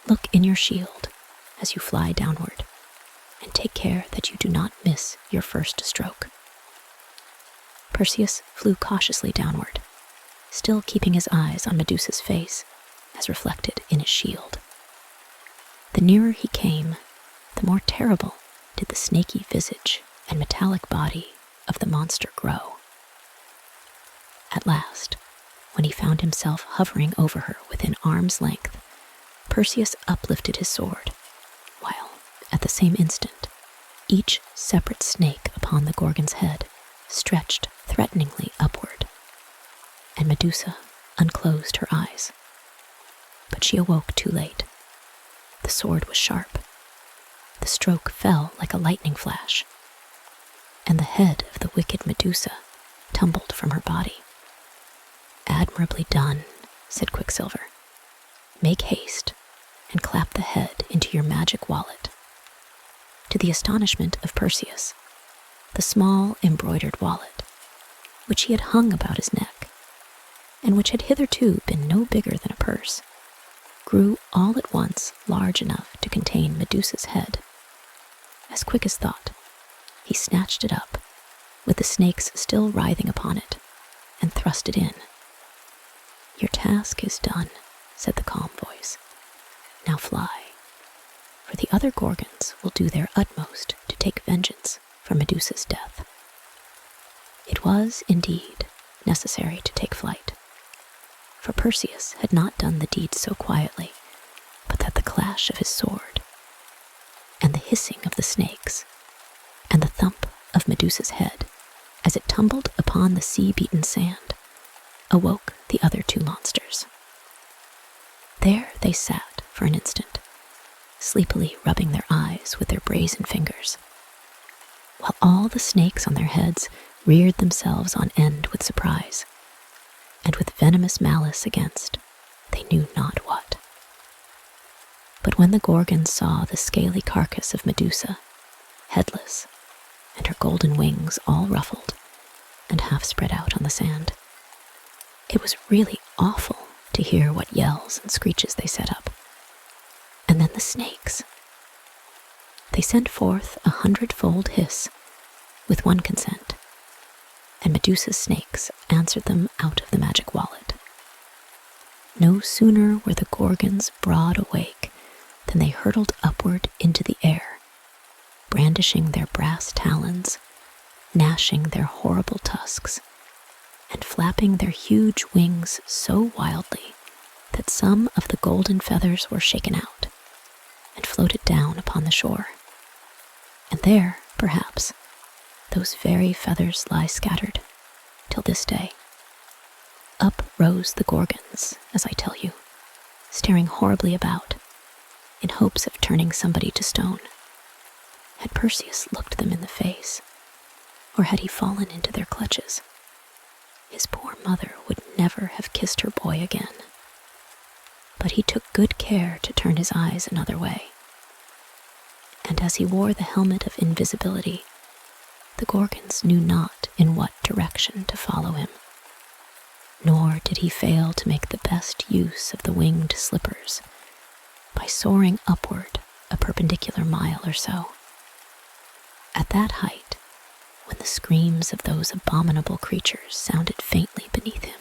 "Look in your shield as you fly downward, and take care that you do not miss your first stroke." Perseus flew cautiously downward, still keeping his eyes on Medusa's face as reflected in his shield. The nearer he came, the more terrible did the snaky visage and metallic body of the monster grow. At last, when he found himself hovering over her within arm's length, Perseus uplifted his sword, while, at the same instant, each separate snake upon the Gorgon's head stretched threateningly upward, and Medusa unclosed her eyes. But she awoke too late. The sword was sharp. The stroke fell like a lightning flash, and the head of the wicked Medusa tumbled from her body. "Admirably done," said Quicksilver. "Make haste and clap the head into your magic wallet." To the astonishment of Perseus, the small embroidered wallet, which he had hung about his neck, and which had hitherto been no bigger than a purse, grew all at once large enough to contain Medusa's head. As quick as thought, he snatched it up, with the snakes still writhing upon it, and thrust it in. "Your task is done," said the calm voice. "Now fly, for the other Gorgons will do their utmost to take vengeance for Medusa's death." It was, indeed, necessary to take flight, for Perseus had not done the deed so quietly, but that the clash of his sword, and the hissing of the snakes, and the thump of Medusa's head as it tumbled upon the sea-beaten sand, awoke the other two monsters. There they sat for an instant, sleepily rubbing their eyes with their brazen fingers, while all the snakes on their heads reared themselves on end with surprise, and with venomous malice against they knew not what. But when the Gorgons saw the scaly carcass of Medusa, headless, and her golden wings all ruffled and half spread out on the sand, it was really awful to hear what yells and screeches they set up. And then the snakes. They sent forth 100-fold hiss with one consent, and Medusa's snakes answered them out of the magic wallet. No sooner were the Gorgons broad awake than they hurtled upward into the air, brandishing their brass talons, gnashing their horrible tusks, and flapping their huge wings so wildly that some of the golden feathers were shaken out and floated down upon the shore. And there, perhaps, those very feathers lie scattered till this day. Up rose the Gorgons, as I tell you, staring horribly about, in hopes of turning somebody to stone. Had Perseus looked them in the face, or had he fallen into their clutches, his poor mother would never have kissed her boy again. But he took good care to turn his eyes another way, and as he wore the helmet of invisibility, the Gorgons knew not in what direction to follow him, nor did he fail to make the best use of the winged slippers by soaring upward a perpendicular mile or so. At that height, when the screams of those abominable creatures sounded faintly beneath him,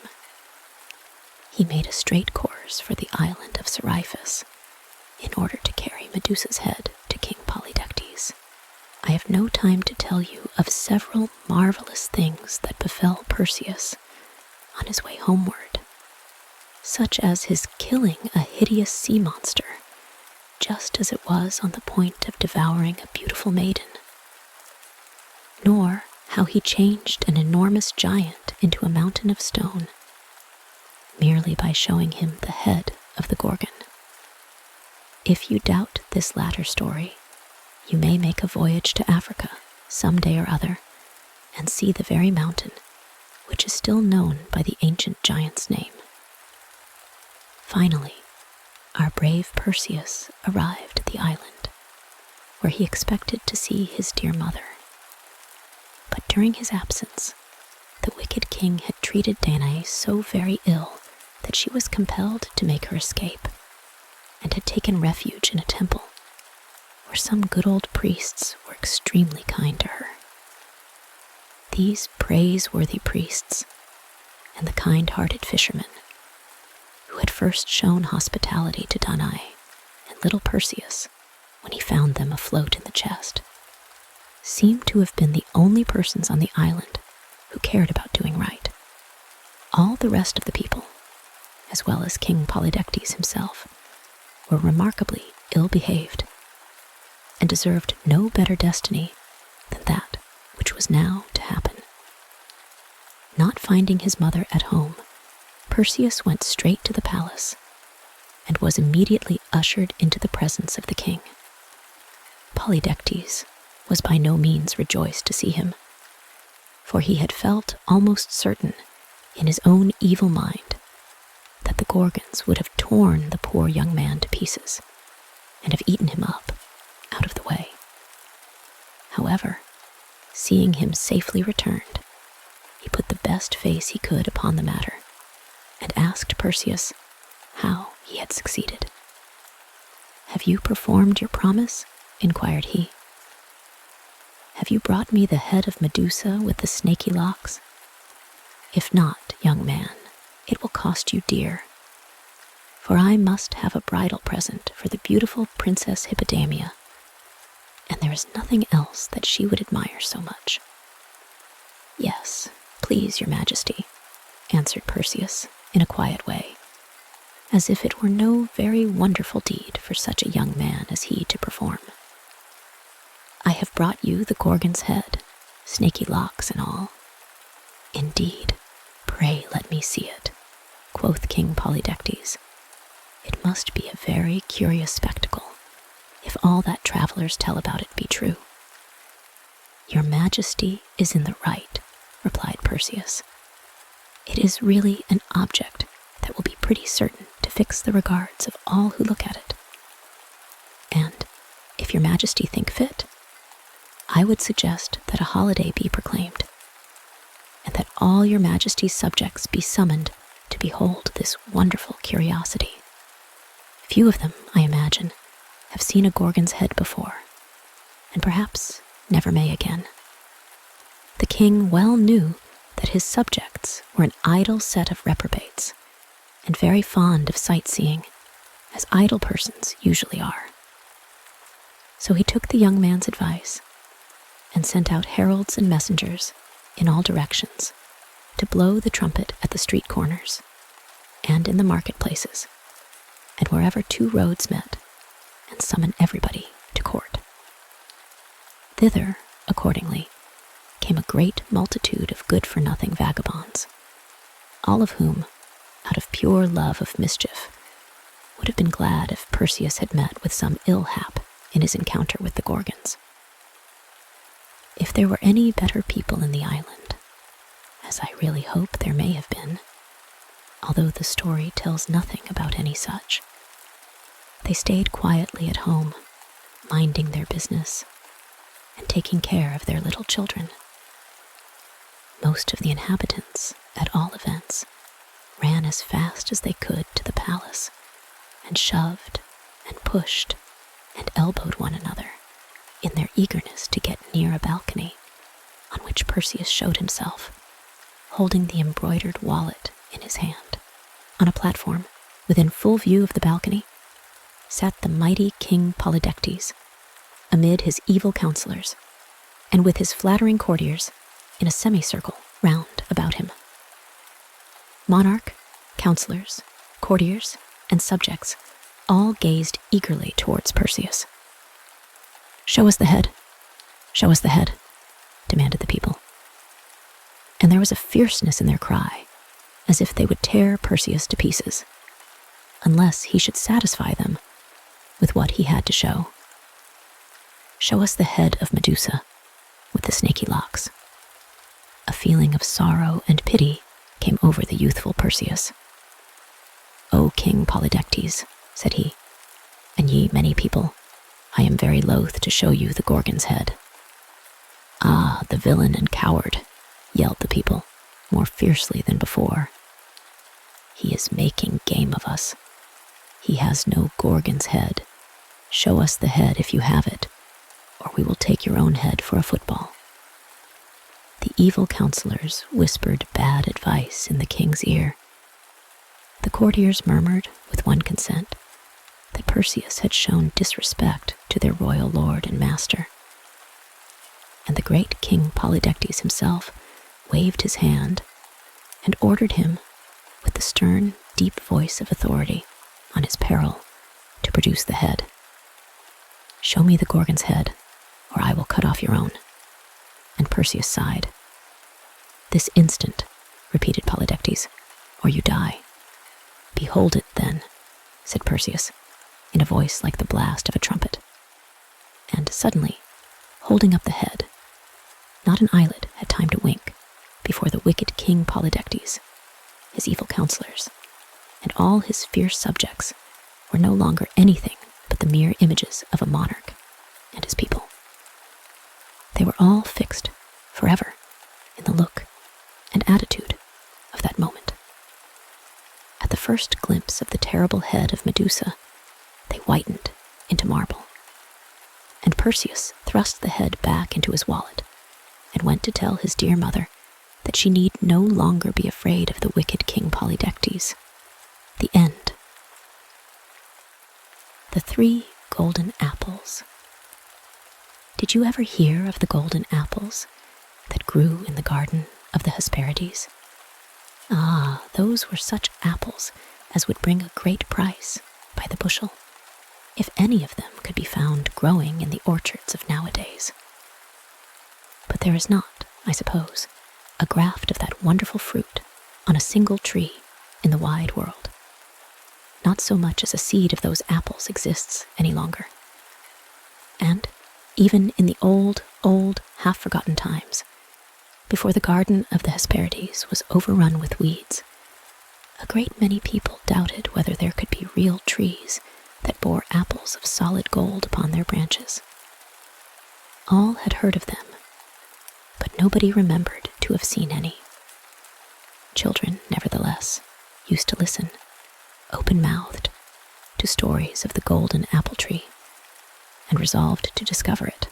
he made a straight course for the island of Seriphus in order to carry Medusa's head to King Polydectes. I have no time to tell you of several marvelous things that befell Perseus on his way homeward, such as his killing a hideous sea monster just as it was on the point of devouring a beautiful maiden, nor how he changed an enormous giant into a mountain of stone merely by showing him the head of the Gorgon. If you doubt this latter story, you may make a voyage to Africa some day or other and see the very mountain which is still known by the ancient giant's name. Finally, our brave Perseus arrived at the island, where he expected to see his dear mother. But during his absence, the wicked king had treated Danae so very ill that she was compelled to make her escape, and had taken refuge in a temple, where some good old priests were extremely kind to her. These praiseworthy priests, and the kind-hearted fishermen, who had first shown hospitality to Danae and little Perseus when he found them afloat in the chest, seemed to have been the only persons on the island who cared about doing right. All the rest of the people, as well as King Polydectes himself, were remarkably ill-behaved, and deserved no better destiny than that which was now to happen. Not finding his mother at home, Perseus went straight to the palace, and was immediately ushered into the presence of the king. Polydectes was by no means rejoiced to see him, for he had felt almost certain in his own evil mind that the Gorgons would have torn the poor young man to pieces and have eaten him up out of the way. However, seeing him safely returned, he put the best face he could upon the matter and asked Perseus how he had succeeded. "Have you performed your promise?" inquired he. "Have you brought me the head of Medusa with the snaky locks? If not, young man, it will cost you dear, for I must have a bridal present for the beautiful Princess Hippodamia, and there is nothing else that she would admire so much." "Yes, please, your majesty," answered Perseus in a quiet way, as if it were no very wonderful deed for such a young man as he to perform. "I have brought you the Gorgon's head, snaky locks and all." "Indeed, pray let me see it," quoth King Polydectes. "It must be a very curious spectacle, if all that travelers tell about it be true." "Your majesty is in the right," replied Perseus. "It is really an object that will be pretty certain to fix the regards of all who look at it. And, if your majesty think fit, I would suggest that a holiday be proclaimed, and that all your majesty's subjects be summoned to behold this wonderful curiosity. Few of them, I imagine, have seen a Gorgon's head before, and perhaps never may again." The king well knew that his subjects were an idle set of reprobates, and very fond of sightseeing, as idle persons usually are. So he took the young man's advice and sent out heralds and messengers in all directions to blow the trumpet at the street corners and in the marketplaces and wherever two roads met, and summon everybody to court. Thither, accordingly, came a great multitude of good-for-nothing vagabonds, all of whom, out of pure love of mischief, would have been glad if Perseus had met with some ill hap in his encounter with the Gorgons. If there were any better people in the island, as I really hope there may have been, although the story tells nothing about any such, they stayed quietly at home, minding their business and taking care of their little children. Most of the inhabitants, at all events, ran as fast as they could to the palace and shoved and pushed and elbowed one another in their eagerness to get near a balcony on which Perseus showed himself, holding the embroidered wallet in his hand. On a platform, within full view of the balcony, sat the mighty King Polydectes, amid his evil counselors, and with his flattering courtiers in a semicircle round about him. Monarch, counselors, courtiers, and subjects all gazed eagerly towards Perseus. "Show us the head! Show us the head!" demanded the people. And there was a fierceness in their cry, as if they would tear Perseus to pieces, unless he should satisfy them with what he had to show. "Show us the head of Medusa, with the snaky locks." A feeling of sorrow and pity came over the youthful Perseus. "O King Polydectes," said he, "and ye many people, I am very loath to show you the Gorgon's head." "Ah, the villain and coward," yelled the people, more fiercely than before. "He is making game of us. He has no Gorgon's head. Show us the head if you have it, or we will take your own head for a football." The evil counselors whispered bad advice in the king's ear. The courtiers murmured, with one consent, that Perseus had shown disrespect to their royal lord and master. And the great King Polydectes himself waved his hand and ordered him, with the stern, deep voice of authority, on his peril, to produce the head. "Show me the Gorgon's head, or I will cut off your own." And Perseus sighed. "This instant," repeated Polydectes, "or you die." "Behold it, then," said Perseus, in a voice like the blast of a trumpet. And suddenly, holding up the head, not an eyelid had time to wink before the wicked King Polydectes, his evil counselors, and all his fierce subjects were no longer anything but the mere images of a monarch and his people. They were all fixed forever in the look and attitude of that moment. At the first glimpse of the terrible head of Medusa, they whitened into marble, and Perseus thrust the head back into his wallet and went to tell his dear mother that she need no longer be afraid of the wicked King Polydectes. The end. The 3 golden apples. Did you ever hear of the golden apples that grew in the garden of the Hesperides? Ah, those were such apples as would bring a great price by the bushel, if any of them could be found growing in the orchards of nowadays. But there is not, I suppose, a graft of that wonderful fruit on a single tree in the wide world. Not so much as a seed of those apples exists any longer. And even in the old, half-forgotten times, before the garden of the Hesperides was overrun with weeds, a great many people doubted whether there could be real trees that bore apples of solid gold upon their branches. All had heard of them, but nobody remembered to have seen any. Children, nevertheless, used to listen, open-mouthed, to stories of the golden apple tree, and resolved to discover it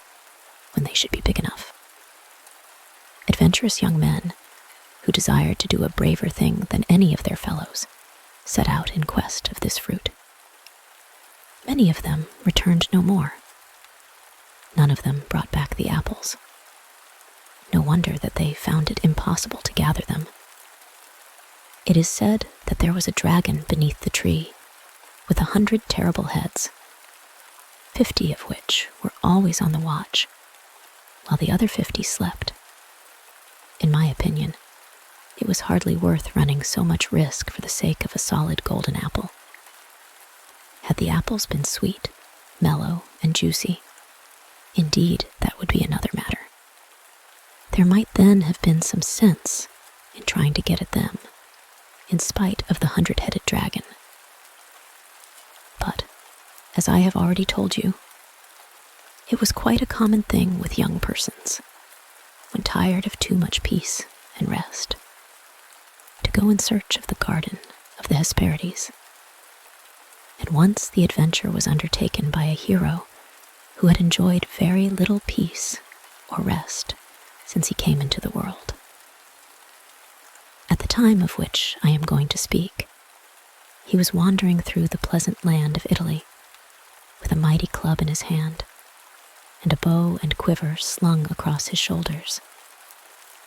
when they should be big enough. Adventurous young men, who desired to do a braver thing than any of their fellows, set out in quest of this fruit. Many of them returned no more. None of them brought back the apples. No wonder that they found it impossible to gather them. It is said that there was a dragon beneath the tree, with 100 terrible heads, 50 of which were always on the watch, while the other 50 slept. In my opinion, it was hardly worth running so much risk for the sake of a solid golden apple. Had the apples been sweet, mellow, and juicy, indeed that would be another matter. There might then have been some sense in trying to get at them, in spite of the 100-headed dragon. But, as I have already told you, it was quite a common thing with young persons, when tired of too much peace and rest, to go in search of the garden of the Hesperides. And once the adventure was undertaken by a hero who had enjoyed very little peace or rest since he came into the world. At the time of which I am going to speak, he was wandering through the pleasant land of Italy, with a mighty club in his hand, and a bow and quiver slung across his shoulders.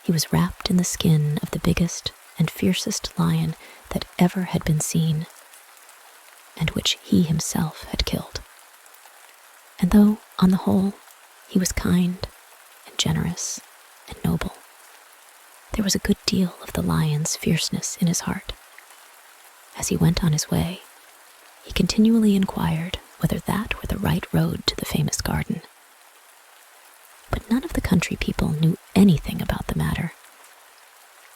He was wrapped in the skin of the biggest and fiercest lion that ever had been seen, and which he himself had killed. And though, on the whole, he was kind and generous and noble, there was a good deal of the lion's fierceness in his heart. As he went on his way, he continually inquired whether that were the right road to the famous garden. But none of the country people knew anything about the matter,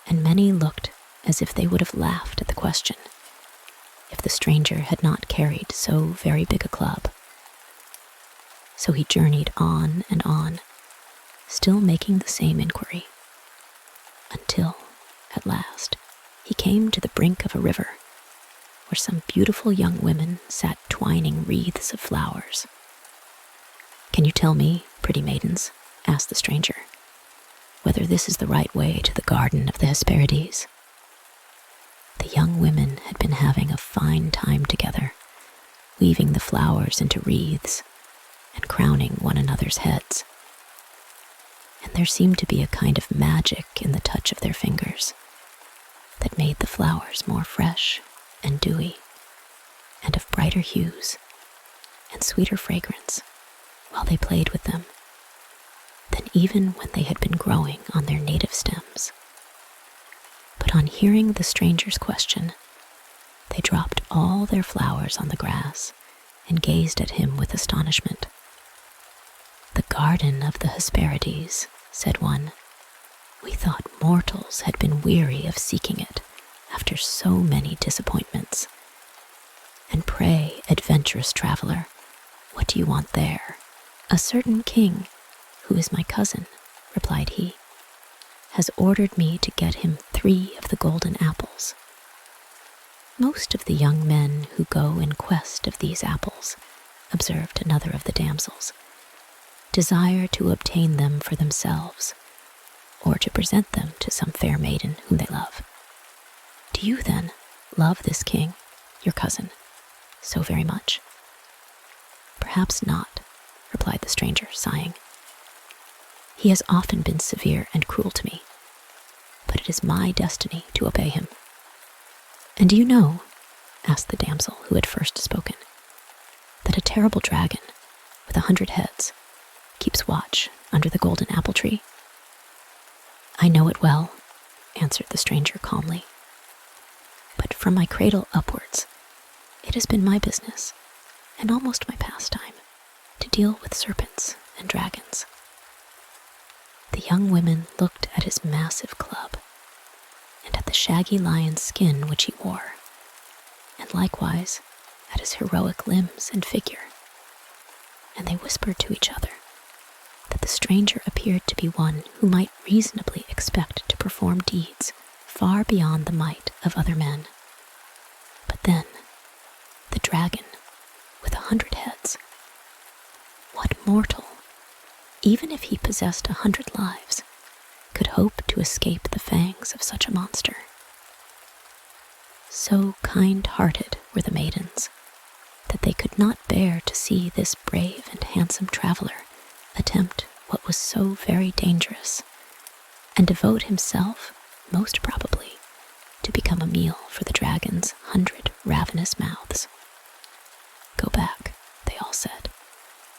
and many looked as if they would have laughed at the question, if the stranger had not carried so very big a club. So he journeyed on and on, still making the same inquiry, until, at last, he came to the brink of a river, where some beautiful young women sat twining wreaths of flowers. "Can you tell me, pretty maidens," asked the stranger, "whether this is the right way to the garden of the Hesperides?" The young women had been having a fine time together, weaving the flowers into wreaths and crowning one another's heads. And there seemed to be a kind of magic in the touch of their fingers that made the flowers more fresh and dewy, and of brighter hues and sweeter fragrance while they played with them than even when they had been growing on their native stems. But on hearing the stranger's question, they dropped all their flowers on the grass and gazed at him with astonishment. "The garden of the Hesperides," said one. "We thought mortals had been weary of seeking it after so many disappointments. And pray, adventurous traveler, what do you want there?" "A certain king, who is my cousin," replied he, "has ordered me to get him 3 of the golden apples." "Most of the young men who go in quest of these apples," observed another of the damsels, "desire to obtain them for themselves, or to present them to some fair maiden whom they love. Do you, then, love this king, your cousin, so very much?" "Perhaps not," replied the stranger, sighing. "He has often been severe and cruel to me, but it is my destiny to obey him." "And do you know," asked the damsel who had first spoken, "that a terrible dragon with 100 heads keeps watch under the golden apple tree?" "I know it well," answered the stranger calmly. "But from my cradle upwards, it has been my business, and almost my pastime, to deal with serpents and dragons." The young women looked at his massive club, and at the shaggy lion's skin which he wore, and likewise at his heroic limbs and figure, and they whispered to each other that the stranger appeared to be one who might reasonably expect to perform deeds far beyond the might of other men. But then, the dragon with 100 heads. What mortal, even if he possessed 100 lives, could hope to escape the fangs of such a monster? So kind-hearted were the maidens that they could not bear to see this brave and handsome traveler attempt what was so very dangerous, and devote himself, most probably, to become a meal for the dragon's 100 ravenous mouths. "Go back," they all said.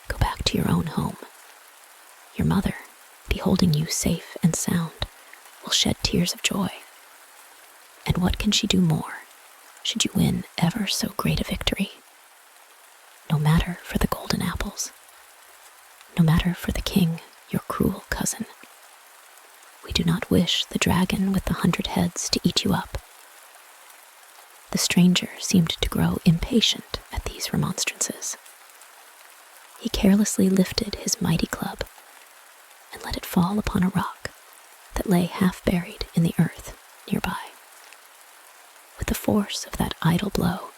"Go back to your own home. Your mother, beholding you safe and sound, will shed tears of joy. And what can she do more, should you win ever so great a victory? No matter for the golden apples, no matter for the king, your cruel cousin. We do not wish the dragon with the 100 heads to eat you up." The stranger seemed to grow impatient at these remonstrances. He carelessly lifted his mighty club and let it fall upon a rock that lay half buried in the earth nearby. With the force of that idle blow,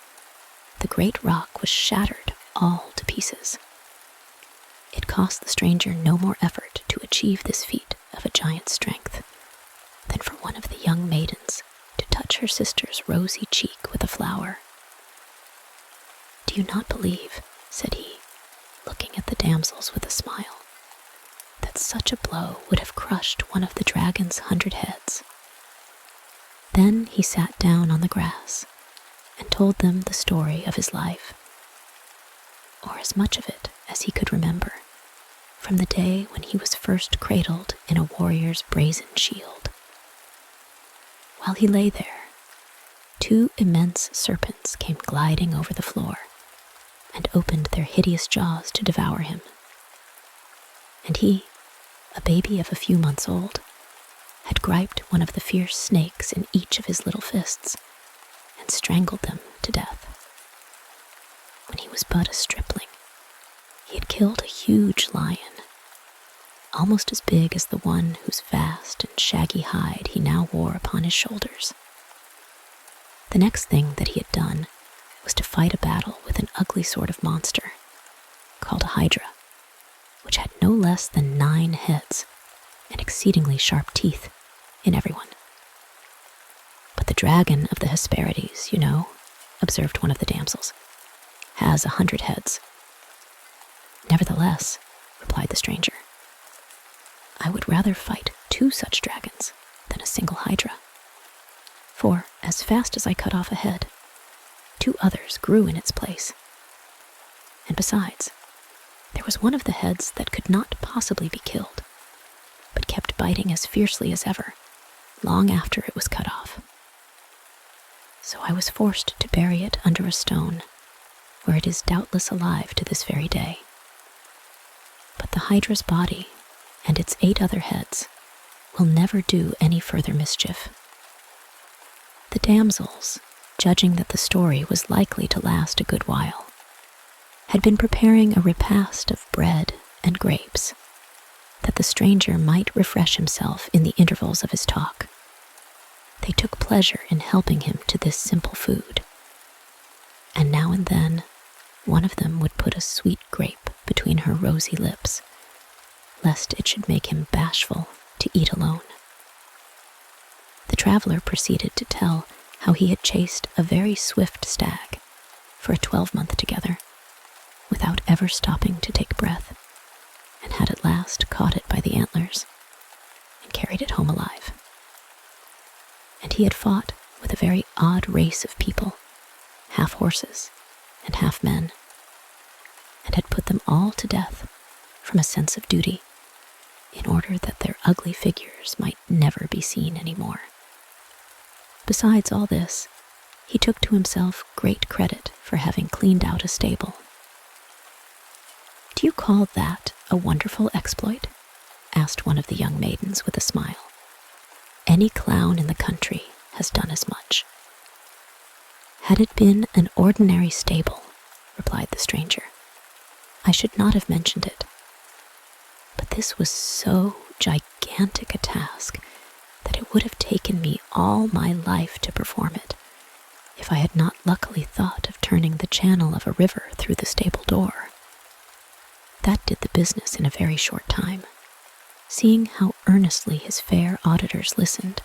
the great rock was shattered all to pieces. It cost the stranger no more effort to achieve this feat of a giant's strength than for one of the young maidens to touch her sister's rosy cheek with a flower. "Do you not believe," said he, looking at the damsels with a smile, "that such a blow would have crushed one of the dragon's 100 heads?" Then he sat down on the grass and told them the story of his life, or as much of it as he could remember, from the day when he was first cradled in a warrior's brazen shield. While he lay there, 2 immense serpents came gliding over the floor and opened their hideous jaws to devour him. And he, a baby of a few months old, had griped one of the fierce snakes in each of his little fists and strangled them to death. When he was but a stripling, he had killed a huge lion, almost as big as the one whose vast and shaggy hide he now wore upon his shoulders. The next thing that he had done was to fight a battle with an ugly sort of monster called a hydra, which had no less than 9 heads and exceedingly sharp teeth in everyone. "But the dragon of the Hesperides, you know," observed one of the damsels, "has 100 heads." "Nevertheless," replied the stranger, "I would rather fight 2 such dragons than a single hydra. For as fast as I cut off a head, 2 others grew in its place. And besides, there was one of the heads that could not possibly be killed, but kept biting as fiercely as ever, long after it was cut off." so I was forced to bury it under a stone, where it is doubtless alive to this very day. But the Hydra's body and its 8 other heads will never do any further mischief. The damsels, judging that the story was likely to last a good while, had been preparing a repast of bread and grapes, that the stranger might refresh himself in the intervals of his talk. They took pleasure in helping him to this simple food, and now and then one of them would put a sweet grape between her rosy lips, lest it should make him bashful to eat alone. The traveler proceeded to tell how he had chased a very swift stag for a 12-month together, without ever stopping to take breath, and had at last caught it by the antlers and carried it home alive. And he had fought with a very odd race of people, half horses and half men, and had put them all to death from a sense of duty, in order that their ugly figures might never be seen any more. Besides all this, he took to himself great credit for having cleaned out a stable. "Do you call that a wonderful exploit?" asked one of the young maidens with a smile. "Any clown in the country has done as much." "Had it been an ordinary stable," replied the stranger, "I should not have mentioned it. But this was so gigantic a task that it would have taken me all my life to perform it, if I had not luckily thought of turning the channel of a river through the stable door. That did the business in a very short time." Seeing how earnestly his fair auditors listened,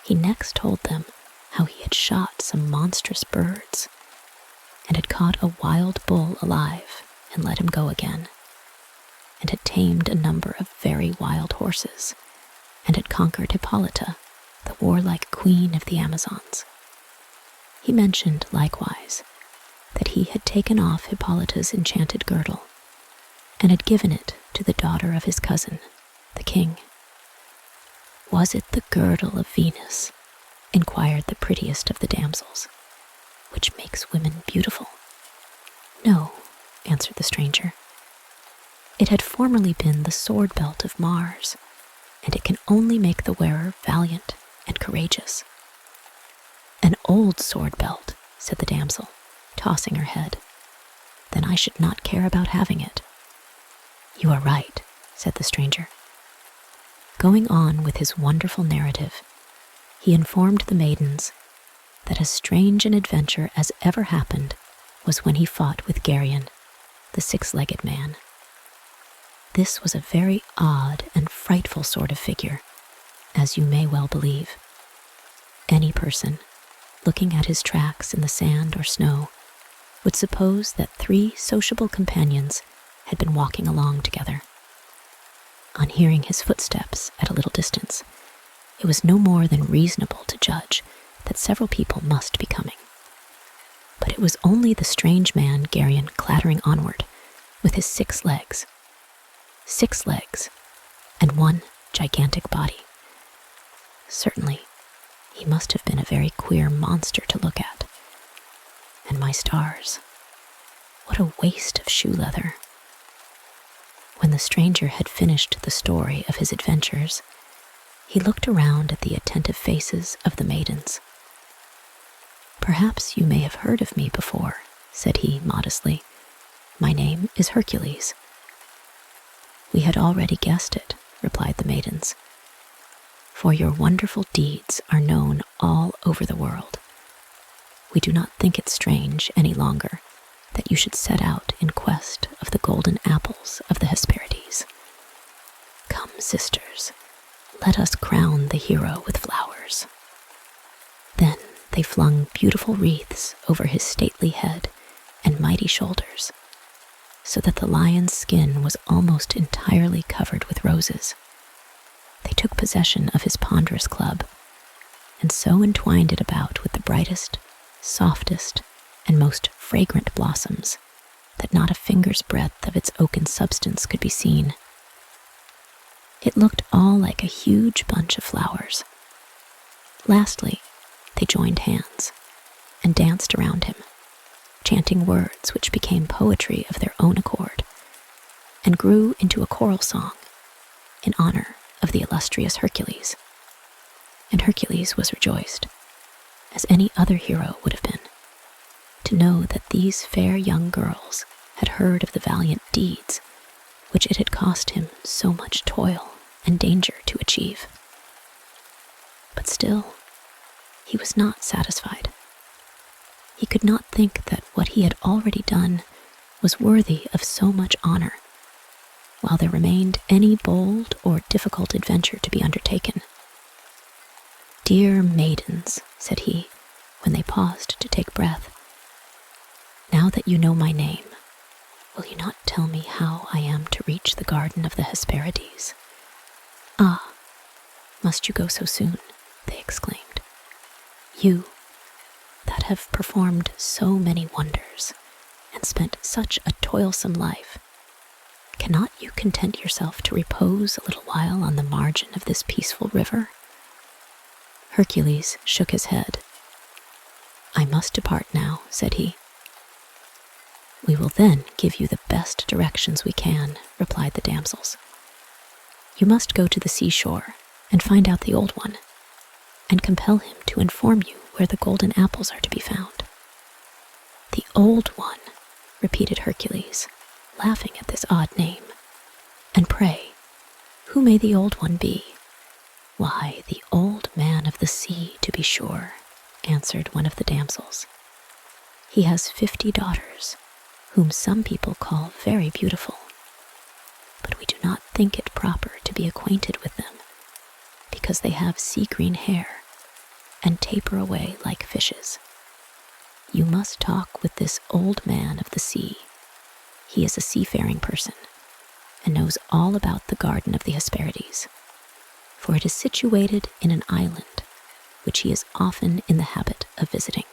he next told them how he had shot some monstrous birds, and had caught a wild bull alive and let him go again, and had tamed a number of very wild horses, and had conquered Hippolyta, the warlike queen of the Amazons. He mentioned, likewise, that he had taken off Hippolyta's enchanted girdle, and had given it to the daughter of his cousin, the king. "Was it the girdle of Venus?" inquired the prettiest of the damsels, "which makes women beautiful?" "No," answered the stranger. "It had formerly been the sword belt of Mars, and it can only make the wearer valiant and courageous." "An old sword belt," said the damsel, tossing her head. "Then I should not care about having it." "You are right," said the stranger. Going on with his wonderful narrative, he informed the maidens that as strange an adventure as ever happened was when he fought with Geryon, the 6-legged man. This was a very odd and frightful sort of figure, as you may well believe. Any person, looking at his tracks in the sand or snow, would suppose that 3 sociable companions had been walking along together. On hearing his footsteps at a little distance, it was no more than reasonable to judge that several people must be coming. But it was only the strange man Geryon clattering onward, with his 6 legs. 6 legs, and 1 gigantic body. Certainly, he must have been a very queer monster to look at. And my stars, what a waste of shoe leather. When the stranger had finished the story of his adventures, he looked around at the attentive faces of the maidens. "Perhaps you may have heard of me before," said he modestly. "My name is Hercules." "We had already guessed it," replied the maidens, "for your wonderful deeds are known all over the world. We do not think it strange any longer that you should set out in quest of the golden apples of the Hesperides. Come, sisters, let us crown the hero with flowers." Then they flung beautiful wreaths over his stately head and mighty shoulders, so that the lion's skin was almost entirely covered with roses. They took possession of his ponderous club, and so entwined it about with the brightest, softest, and most fragrant blossoms that not a finger's breadth of its oaken substance could be seen. It looked all like a huge bunch of flowers. Lastly, they joined hands, and danced around him, chanting words which became poetry of their own accord, and grew into a choral song in honor of the illustrious Hercules. And Hercules was rejoiced, as any other hero would have been, to know that these fair young girls had heard of the valiant deeds which it had cost him so much toil and danger to achieve. But still, he was not satisfied. He could not think that what he had already done was worthy of so much honor, while there remained any bold or difficult adventure to be undertaken. "Dear maidens," said he, when they paused to take breath, "now that you know my name, will you not tell me how I am to reach the garden of the Hesperides?" "Ah, must you go so soon?" they exclaimed. "You, that have performed so many wonders and spent such a toilsome life, cannot you content yourself to repose a little while on the margin of this peaceful river?" Hercules shook his head. "I must depart now," said he. "We will then give you the best directions we can," replied the damsels. "You must go to the seashore and find out the Old One, and compel him to inform you where the golden apples are to be found." "The Old One," repeated Hercules, laughing at this odd name. "And pray, who may the Old One be?" "Why, the Old Man of the Sea, to be sure," answered one of the damsels. "He has 50 daughters, whom some people call very beautiful, but we do not think it proper to be acquainted with them, because they have sea-green hair and taper away like fishes. You must talk with this Old Man of the Sea. He is a seafaring person, and knows all about the garden of the Hesperides, for it is situated in an island which he is often in the habit of visiting."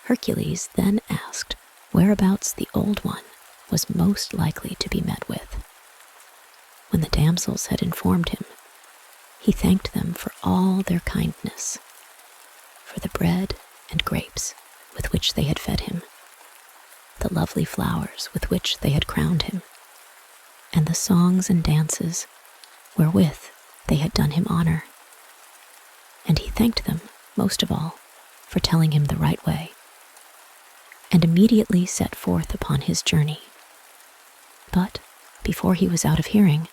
Hercules then asked whereabouts the Old One was most likely to be met with. When the damsels had informed him, he thanked them for all their kindness, for the bread and grapes with which they had fed him, the lovely flowers with which they had crowned him, and the songs and dances wherewith they had done him honor. And he thanked them, most of all, for telling him the right way, and immediately set forth upon his journey. But before he was out of hearing,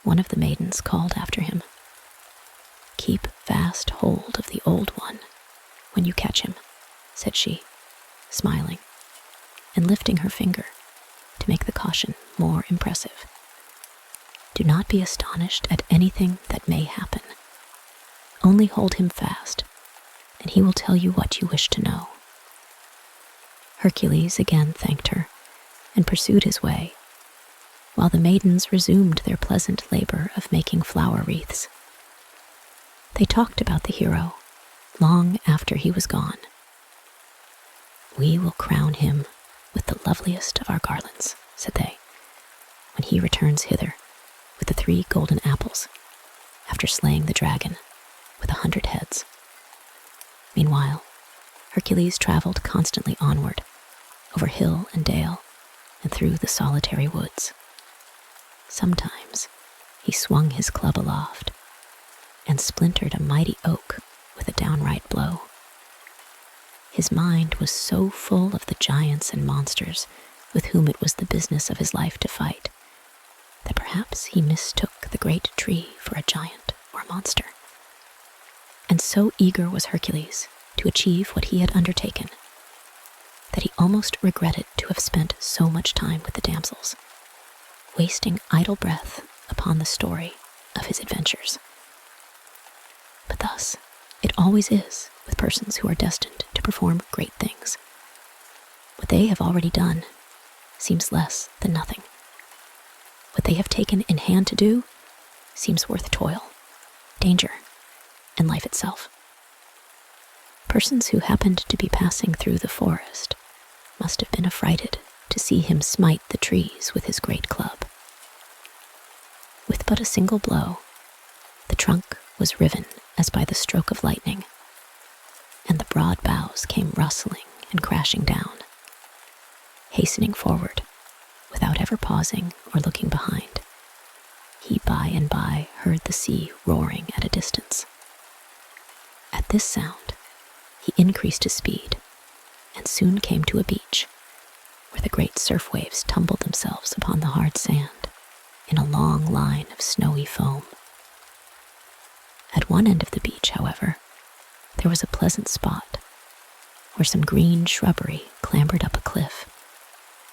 one of the maidens called after him, "Keep fast hold of the Old One when you catch him," said she, smiling, and lifting her finger to make the caution more impressive. "Do not be astonished at anything that may happen. Only hold him fast, and he will tell you what you wish to know." Hercules again thanked her and pursued his way, while the maidens resumed their pleasant labor of making flower wreaths. They talked about the hero long after he was gone. "We will crown him with the loveliest of our garlands," said they, "when he returns hither with the 3 golden apples, after slaying the dragon with 100 heads." Meanwhile, Hercules traveled constantly onward, over hill and dale, and through the solitary woods. Sometimes he swung his club aloft and splintered a mighty oak with a downright blow. His mind was so full of the giants and monsters with whom it was the business of his life to fight, that perhaps he mistook the great tree for a giant or monster. And so eager was Hercules to achieve what he had undertaken, that he almost regretted to have spent so much time with the damsels, wasting idle breath upon the story of his adventures. But thus it always is with persons who are destined to perform great things. What they have already done seems less than nothing. What they have taken in hand to do seems worth toil, danger, and life itself. Persons who happened to be passing through the forest must have been affrighted to see him smite the trees with his great club. With but a single blow, the trunk was riven as by the stroke of lightning, and the broad boughs came rustling and crashing down. Hastening forward, without ever pausing or looking behind, he by and by heard the sea roaring at a distance. At this sound, he increased his speed and soon came to a beach where the great surf waves tumbled themselves upon the hard sand in a long line of snowy foam. At one end of the beach, however, there was a pleasant spot where some green shrubbery clambered up a cliff,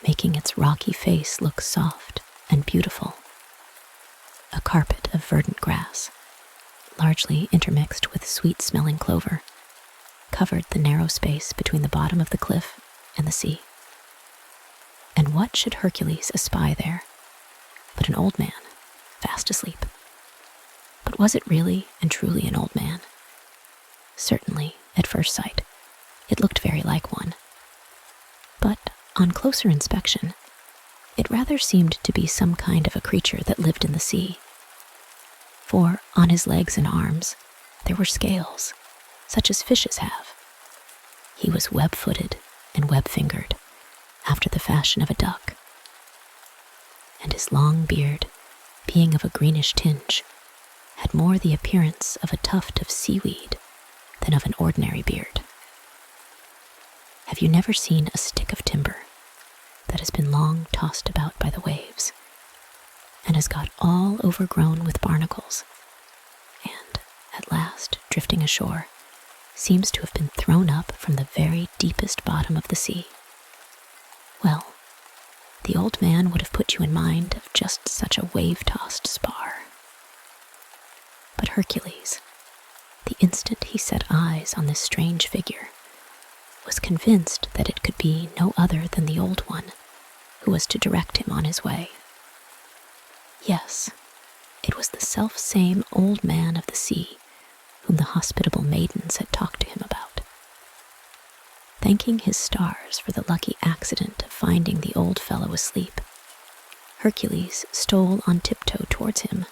making its rocky face look soft and beautiful. A carpet of verdant grass, largely intermixed with sweet-smelling clover, covered the narrow space between the bottom of the cliff and the sea. And what should Hercules espy there but an old man, fast asleep? But was it really and truly an old man? Certainly, at first sight, it looked very like one. But on closer inspection, it rather seemed to be some kind of a creature that lived in the sea. For on his legs and arms, there were scales, such as fishes have. He was web-footed and web-fingered, after the fashion of a duck. And his long beard, being of a greenish tinge, had more the appearance of a tuft of seaweed than of an ordinary beard. Have you never seen a stick of timber that has been long tossed about by the waves and has got all overgrown with barnacles, and, at last, drifting ashore, seems to have been thrown up from the very deepest bottom of the sea? Well, the old man would have put you in mind of just such a wave-tossed spar. But Hercules, the instant he set eyes on this strange figure, was convinced that it could be no other than the Old One who was to direct him on his way. Yes, it was the self-same Old Man of the Sea whom the hospitable maidens had talked to him about. Thanking his stars for the lucky accident of finding the old fellow asleep, Hercules stole on tiptoe towards him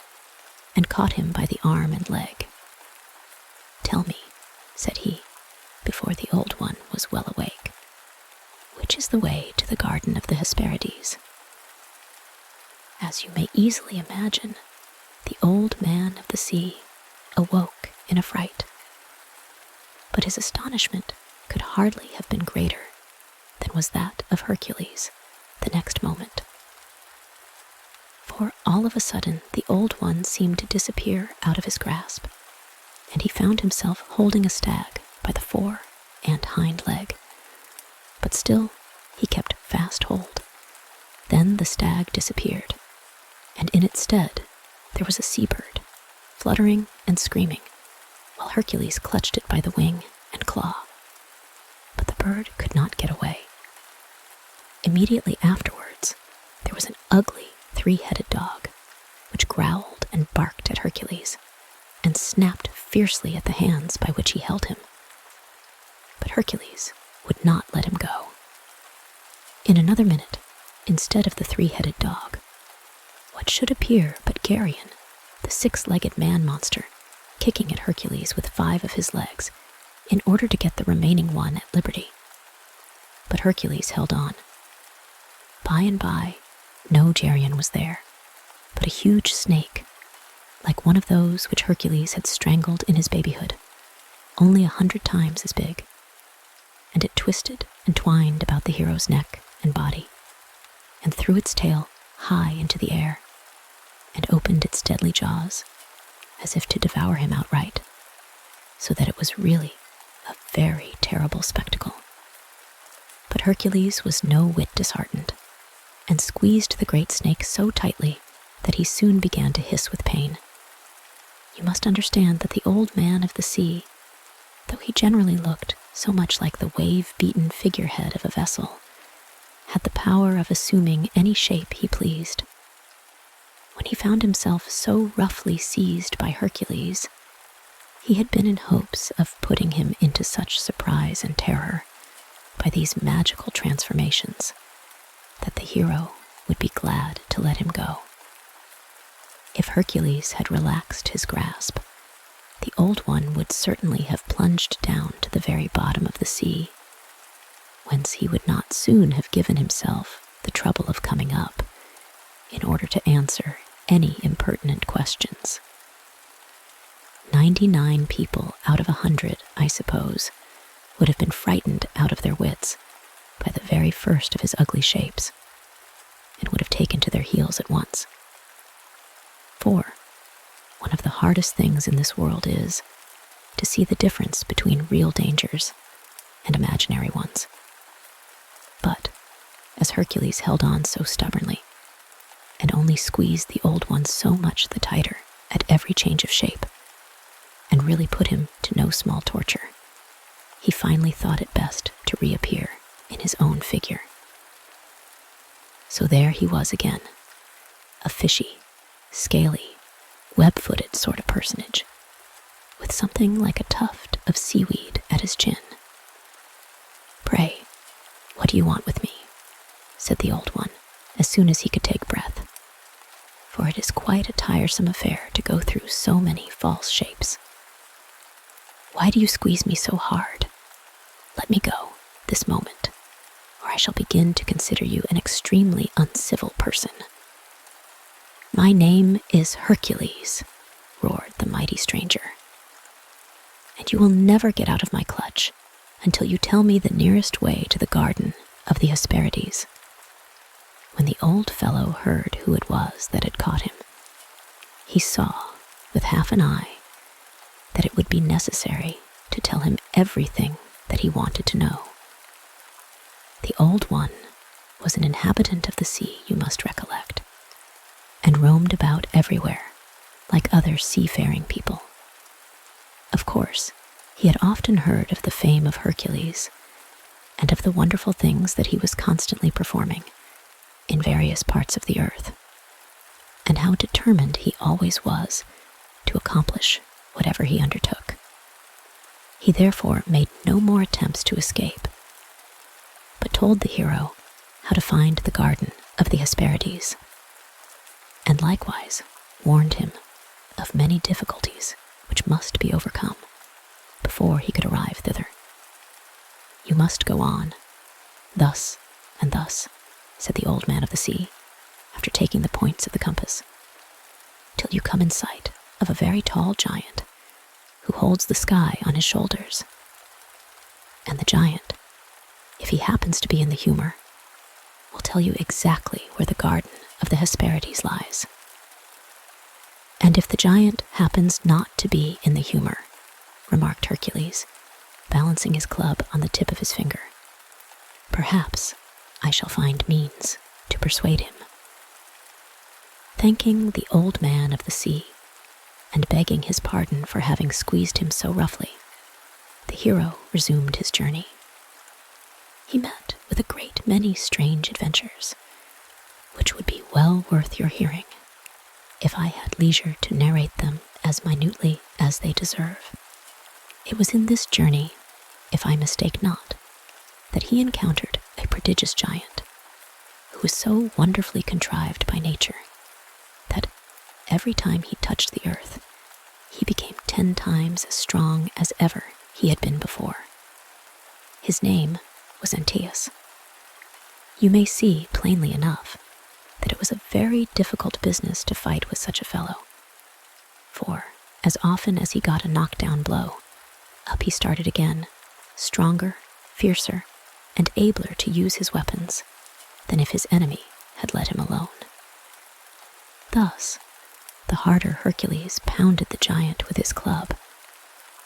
and caught him by the arm and leg. "Tell me," said he, before the Old One was well awake, "which is the way to the garden of the Hesperides?" As you may easily imagine, the Old Man of the Sea awoke in a fright. But his astonishment could hardly have been greater than was that of Hercules the next moment. For all of a sudden the Old One seemed to disappear out of his grasp, and he found himself holding a stag by the fore and hind leg. But still he kept fast hold. Then the stag disappeared, and in its stead there was a seabird, fluttering and screaming, while Hercules clutched it by the wing and claw. But the bird could not get away. Immediately afterwards, there was an ugly three-headed dog, which growled and barked at Hercules, and snapped fiercely at the hands by which he held him. But Hercules would not let him go. In another minute, instead of the three-headed dog, what should appear but Geryon, the six-legged man-monster, kicking at Hercules with 5 of his legs, in order to get the remaining one at liberty. But Hercules held on. By and by, no Geryon was there, but a huge snake, like one of those which Hercules had strangled in his babyhood, only 100 times as big. And it twisted and twined about the hero's neck and body, and threw its tail high into the air, and opened its deadly jaws, as if to devour him outright, so that it was really a very terrible spectacle. But Hercules was no whit disheartened, and squeezed the great snake so tightly that he soon began to hiss with pain. You must understand that the Old Man of the Sea, though he generally looked so much like the wave-beaten figurehead of a vessel, had the power of assuming any shape he pleased. When he found himself so roughly seized by Hercules, he had been in hopes of putting him into such surprise and terror by these magical transformations that the hero would be glad to let him go. If Hercules had relaxed his grasp, the Old One would certainly have plunged down to the very bottom of the sea, whence he would not soon have given himself the trouble of coming up in order to answer any impertinent questions. 99 people out of 100, I suppose, would have been frightened out of their wits by the very first of his ugly shapes, and would have taken to their heels at once. For one of the hardest things in this world is to see the difference between real dangers and imaginary ones. But as Hercules held on so stubbornly, and only squeezed the Old One so much the tighter at every change of shape, and really put him to no small torture, he finally thought it best to reappear in his own figure. So there he was again, a fishy, scaly, web-footed sort of personage, with something like a tuft of seaweed at his chin. "Pray, what do you want with me?" said the Old One, as soon as he could take breath, for it is quite a tiresome affair to go through so many false shapes. "Why do you squeeze me so hard? Let me go this moment, or I shall begin to consider you an extremely uncivil person." "My name is Hercules," roared the mighty stranger, "and you will never get out of my clutch until you tell me the nearest way to the garden of the Hesperides." When the old fellow heard who it was that had caught him, he saw, with half an eye, that it would be necessary to tell him everything that he wanted to know. The Old One was an inhabitant of the sea, you must recollect, and roamed about everywhere, like other seafaring people. Of course, he had often heard of the fame of Hercules, and of the wonderful things that he was constantly performing in various parts of the earth, and how determined he always was to accomplish whatever he undertook. He therefore made no more attempts to escape, but told the hero how to find the garden of the Hesperides, and likewise warned him of many difficulties which must be overcome before he could arrive thither. "You must go on, thus and thus," said the Old Man of the Sea, after taking the points of the compass, "till you come in sight of a very tall giant who holds the sky on his shoulders. And the giant, if he happens to be in the humor, will tell you exactly where the garden of the Hesperides lies. And if the giant happens not to be in the humor," remarked Hercules, balancing his club on the tip of his finger, "perhaps I shall find means to persuade him." Thanking the Old Man of the Sea, and begging his pardon for having squeezed him so roughly, the hero resumed his journey. He met with a great many strange adventures, which would be well worth your hearing, if I had leisure to narrate them as minutely as they deserve. It was in this journey, if I mistake not, that he encountered a prodigious giant, who was so wonderfully contrived by nature, that every time he touched the earth, he became 10 times as strong as ever he had been before. His name was Antaeus. You may see plainly enough that it was a very difficult business to fight with such a fellow, for as often as he got a knockdown blow, up he started again, stronger, fiercer, and abler to use his weapons than if his enemy had let him alone. Thus, the harder Hercules pounded the giant with his club,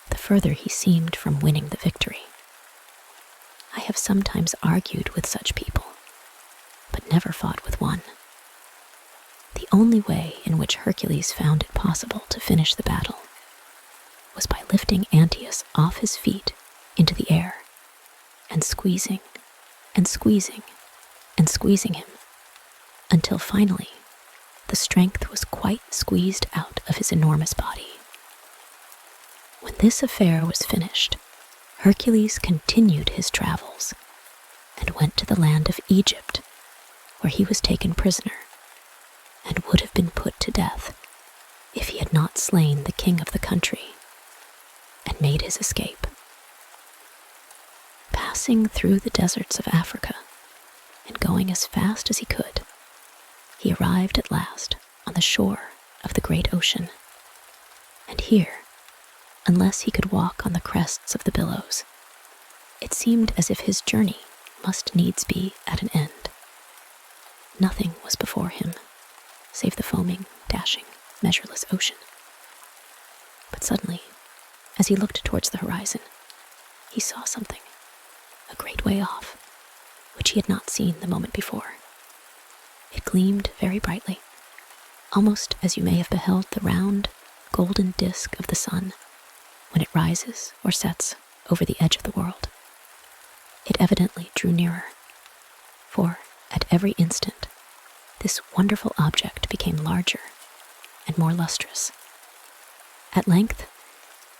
the further he seemed from winning the victory. I have sometimes argued with such people, but never fought with one. The only way in which Hercules found it possible to finish the battle was by lifting Antaeus off his feet into the air, and squeezing and squeezing and squeezing him, until finally the strength was quite squeezed out of his enormous body. When this affair was finished, Hercules continued his travels and went to the land of Egypt, where he was taken prisoner and would have been put to death if he had not slain the king of the country and made his escape. Passing through the deserts of Africa and going as fast as he could, he arrived at last on the shore of the great ocean. And here, unless he could walk on the crests of the billows, it seemed as if his journey must needs be at an end. Nothing was before him, save the foaming, dashing, measureless ocean. But suddenly, as he looked towards the horizon, he saw something, a great way off, which he had not seen the moment before. It gleamed very brightly, almost as you may have beheld the round, golden disk of the sun when it rises or sets over the edge of the world. It evidently drew nearer, for at every instant, this wonderful object became larger and more lustrous. At length,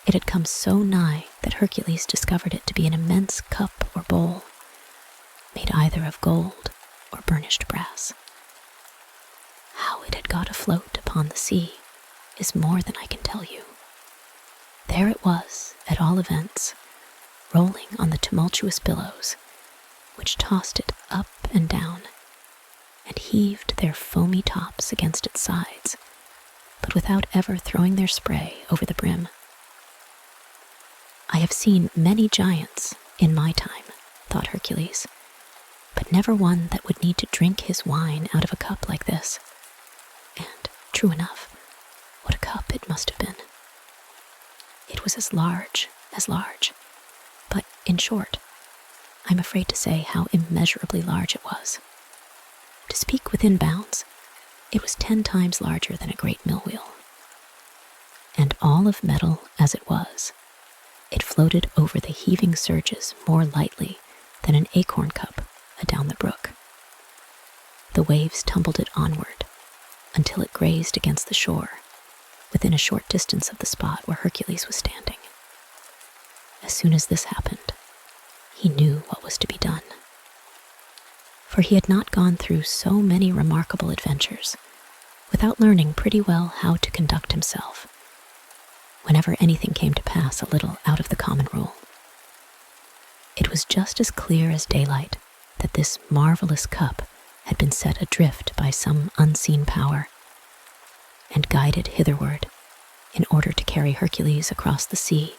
it had come so nigh that Hercules discovered it to be an immense cup or bowl, made either of gold or burnished brass. How it had got afloat upon the sea is more than I can tell you. There it was, at all events, rolling on the tumultuous billows, which tossed it up and down, and heaved their foamy tops against its sides, but without ever throwing their spray over the brim. I have seen many giants in my time, thought Hercules, but never one that would need to drink his wine out of a cup like this. And, true enough, what a cup it must have been. It was as large, but, in short, I'm afraid to say how immeasurably large it was. To speak within bounds, it was 10 times larger than a great mill wheel. And all of metal as it was, it floated over the heaving surges more lightly than an acorn cup adown the brook. The waves tumbled it onward until it grazed against the shore, within a short distance of the spot where Hercules was standing. As soon as this happened, he knew what was to be done. For he had not gone through so many remarkable adventures without learning pretty well how to conduct himself whenever anything came to pass a little out of the common rule. It was just as clear as daylight that this marvelous cup had been set adrift by some unseen power and guided hitherward in order to carry Hercules across the sea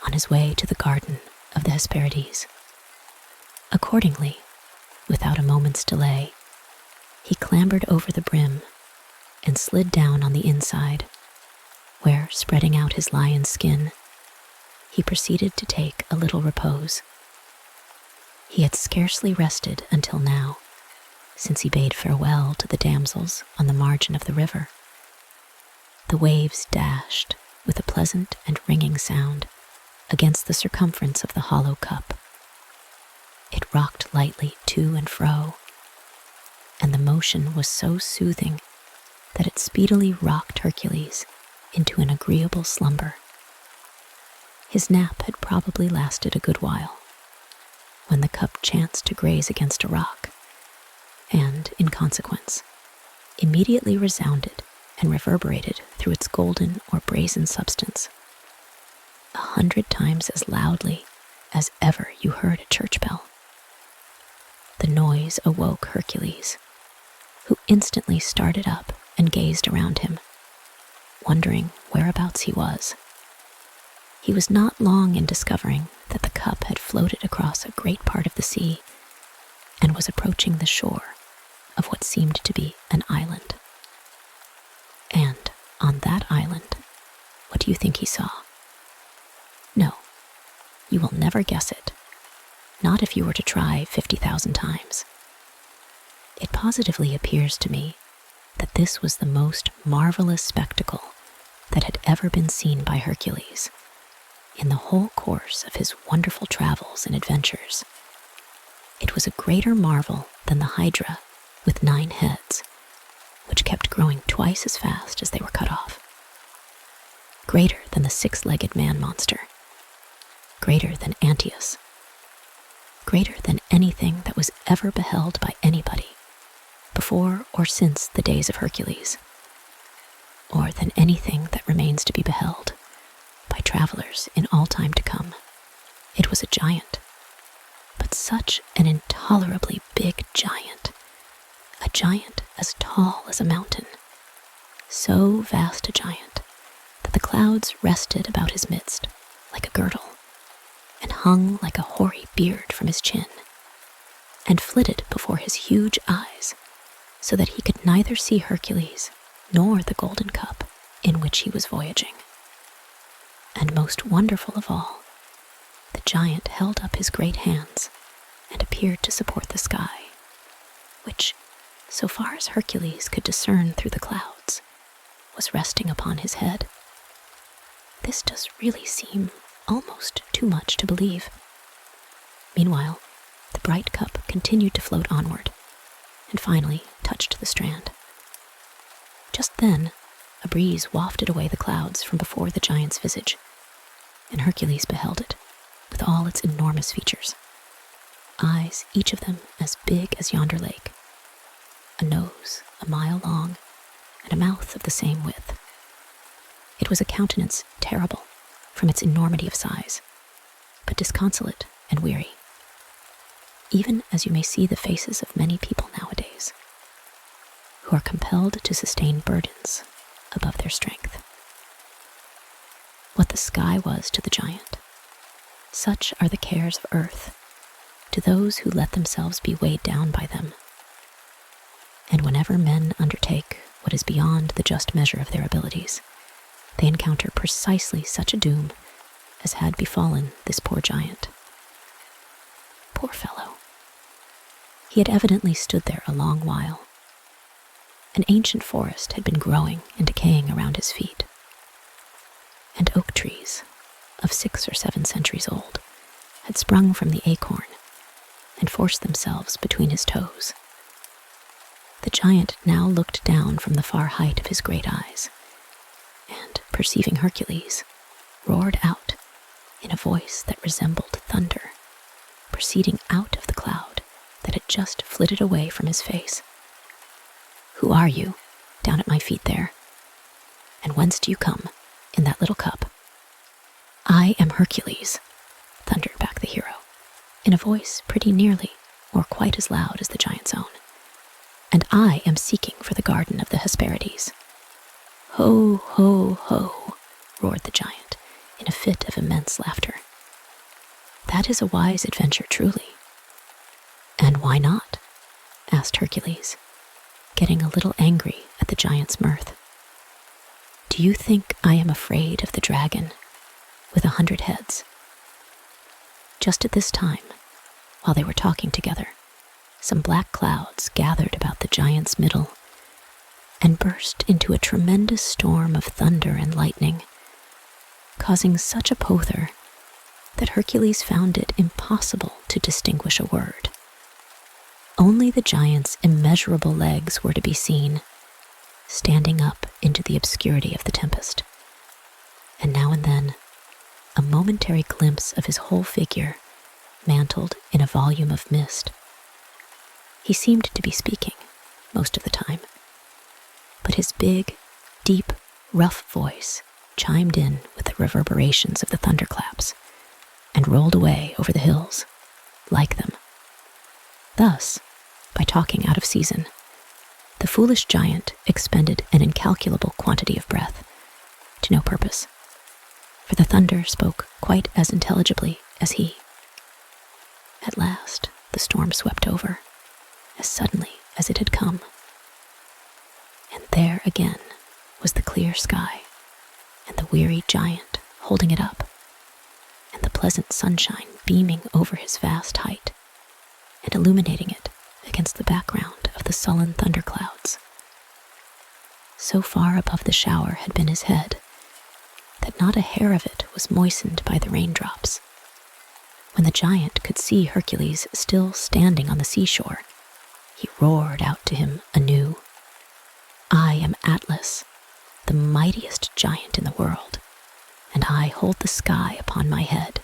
on his way to the garden of the Hesperides. Accordingly, without a moment's delay, he clambered over the brim and slid down on the inside, where, spreading out his lion's skin, he proceeded to take a little repose. He had scarcely rested until now, since he bade farewell to the damsels on the margin of the river. The waves dashed with a pleasant and ringing sound against the circumference of the hollow cup. It rocked lightly to and fro, and the motion was so soothing that it speedily rocked Hercules into an agreeable slumber. His nap had probably lasted a good while, when the cup chanced to graze against a rock, and, in consequence, immediately resounded and reverberated through its golden or brazen substance 100 times as loudly as ever you heard a church bell. The noise awoke Hercules, who instantly started up and gazed around him, wondering whereabouts he was. He was not long in discovering that the cup had floated across a great part of the sea and was approaching the shore of what seemed to be an island. And on that island, what do you think he saw? No, you will never guess it, not if you were to try 50,000 times. It positively appears to me that this was the most marvelous spectacle that had ever been seen by Hercules in the whole course of his wonderful travels and adventures. It was a greater marvel than the Hydra with 9 heads, which kept growing twice as fast as they were cut off. Greater than the 6-legged man-monster. Greater than Antaeus. Greater than anything that was ever beheld by anybody, before or since the days of Hercules, or than anything that remains to be beheld by travelers in all time to come. It was a giant, but such an intolerably big giant. A giant as tall as a mountain. So vast a giant that the clouds rested about his midst like a girdle, and hung like a hoary beard from his chin, and flitted before his huge eyes, so that he could neither see Hercules nor the golden cup in which he was voyaging. And most wonderful of all, the giant held up his great hands and appeared to support the sky, which, so far as Hercules could discern through the clouds, was resting upon his head. This does really seem almost too much to believe. Meanwhile, the bright cup continued to float onward, and finally touched the strand. Just then, a breeze wafted away the clouds from before the giant's visage, and Hercules beheld it, with all its enormous features. Eyes, each of them as big as yonder lake, a nose a mile long, and a mouth of the same width. It was a countenance terrible from its enormity of size, but disconsolate and weary, even as you may see the faces of many people nowadays, who are compelled to sustain burdens above their strength. What the sky was to the giant, such are the cares of earth to those who let themselves be weighed down by them. And whenever men undertake what is beyond the just measure of their abilities, they encounter precisely such a doom as had befallen this poor giant. Poor fellow. He had evidently stood there a long while. An ancient forest had been growing and decaying around his feet, and oak trees, of 6 or 7 centuries old, had sprung from the acorn and forced themselves between his toes. The giant now looked down from the far height of his great eyes, and, perceiving Hercules, roared out in a voice that resembled thunder, proceeding out of the cloud that had just flitted away from his face. "Who are you, down at my feet there? And whence do you come, in that little cup?" "I am Hercules," thundered back the hero, in a voice pretty nearly or quite as loud as the giant's own. "And I am seeking for the garden of the Hesperides." "Ho, ho, ho," roared the giant, in a fit of immense laughter. "That is a wise adventure, truly." "And why not?" asked Hercules, getting a little angry at the giant's mirth. "Do you think I am afraid of the dragon with 100 heads?" Just at this time, while they were talking together, some black clouds gathered about the giant's middle and burst into a tremendous storm of thunder and lightning, causing such a pother that Hercules found it impossible to distinguish a word. Only the giant's immeasurable legs were to be seen, standing up into the obscurity of the tempest, and now and then a momentary glimpse of his whole figure mantled in a volume of mist. He seemed to be speaking most of the time, but his big, deep, rough voice chimed in with the reverberations of the thunderclaps and rolled away over the hills like them. Thus, by talking out of season, the foolish giant expended an incalculable quantity of breath to no purpose, for the thunder spoke quite as intelligibly as he. At last, the storm swept over, as suddenly as it had come, and there again was the clear sky, and the weary giant holding it up, and the pleasant sunshine beaming over his vast height, and illuminating it against the background of the sullen thunderclouds. So far above the shower had been his head, that not a hair of it was moistened by the raindrops. When the giant could see Hercules still standing on the seashore, he roared out to him anew, "I am Atlas, the mightiest giant in the world, and I hold the sky upon my head."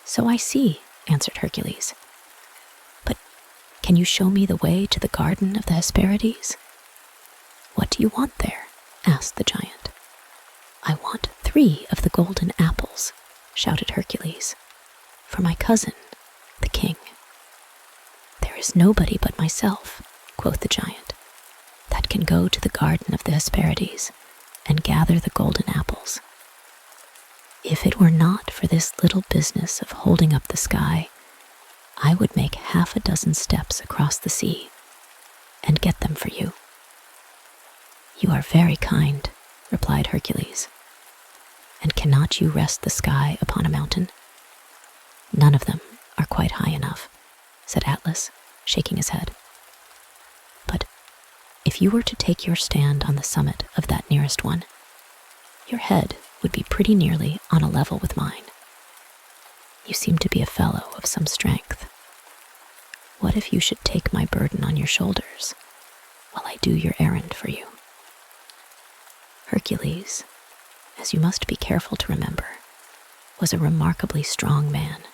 "So I see," answered Hercules. "But can you show me the way to the garden of the Hesperides?" "What do you want there?" asked the giant. "I want 3 3 of the golden apples," shouted Hercules, "for my cousin, the king." "There is nobody but myself," quoth the giant, "that can go to the garden of the Hesperides and gather the golden apples. If it were not for this little business of holding up the sky, I would make 6 steps across the sea and get them for you." "You are very kind," replied Hercules. "And cannot you rest the sky upon a mountain?" "None of them are quite high enough," said Atlas, shaking his head. "But if you were to take your stand on the summit of that nearest one, your head would be pretty nearly on a level with mine. You seem to be a fellow of some strength. What if you should take my burden on your shoulders while I do your errand for you?" Hercules, as you must be careful to remember, was a remarkably strong man,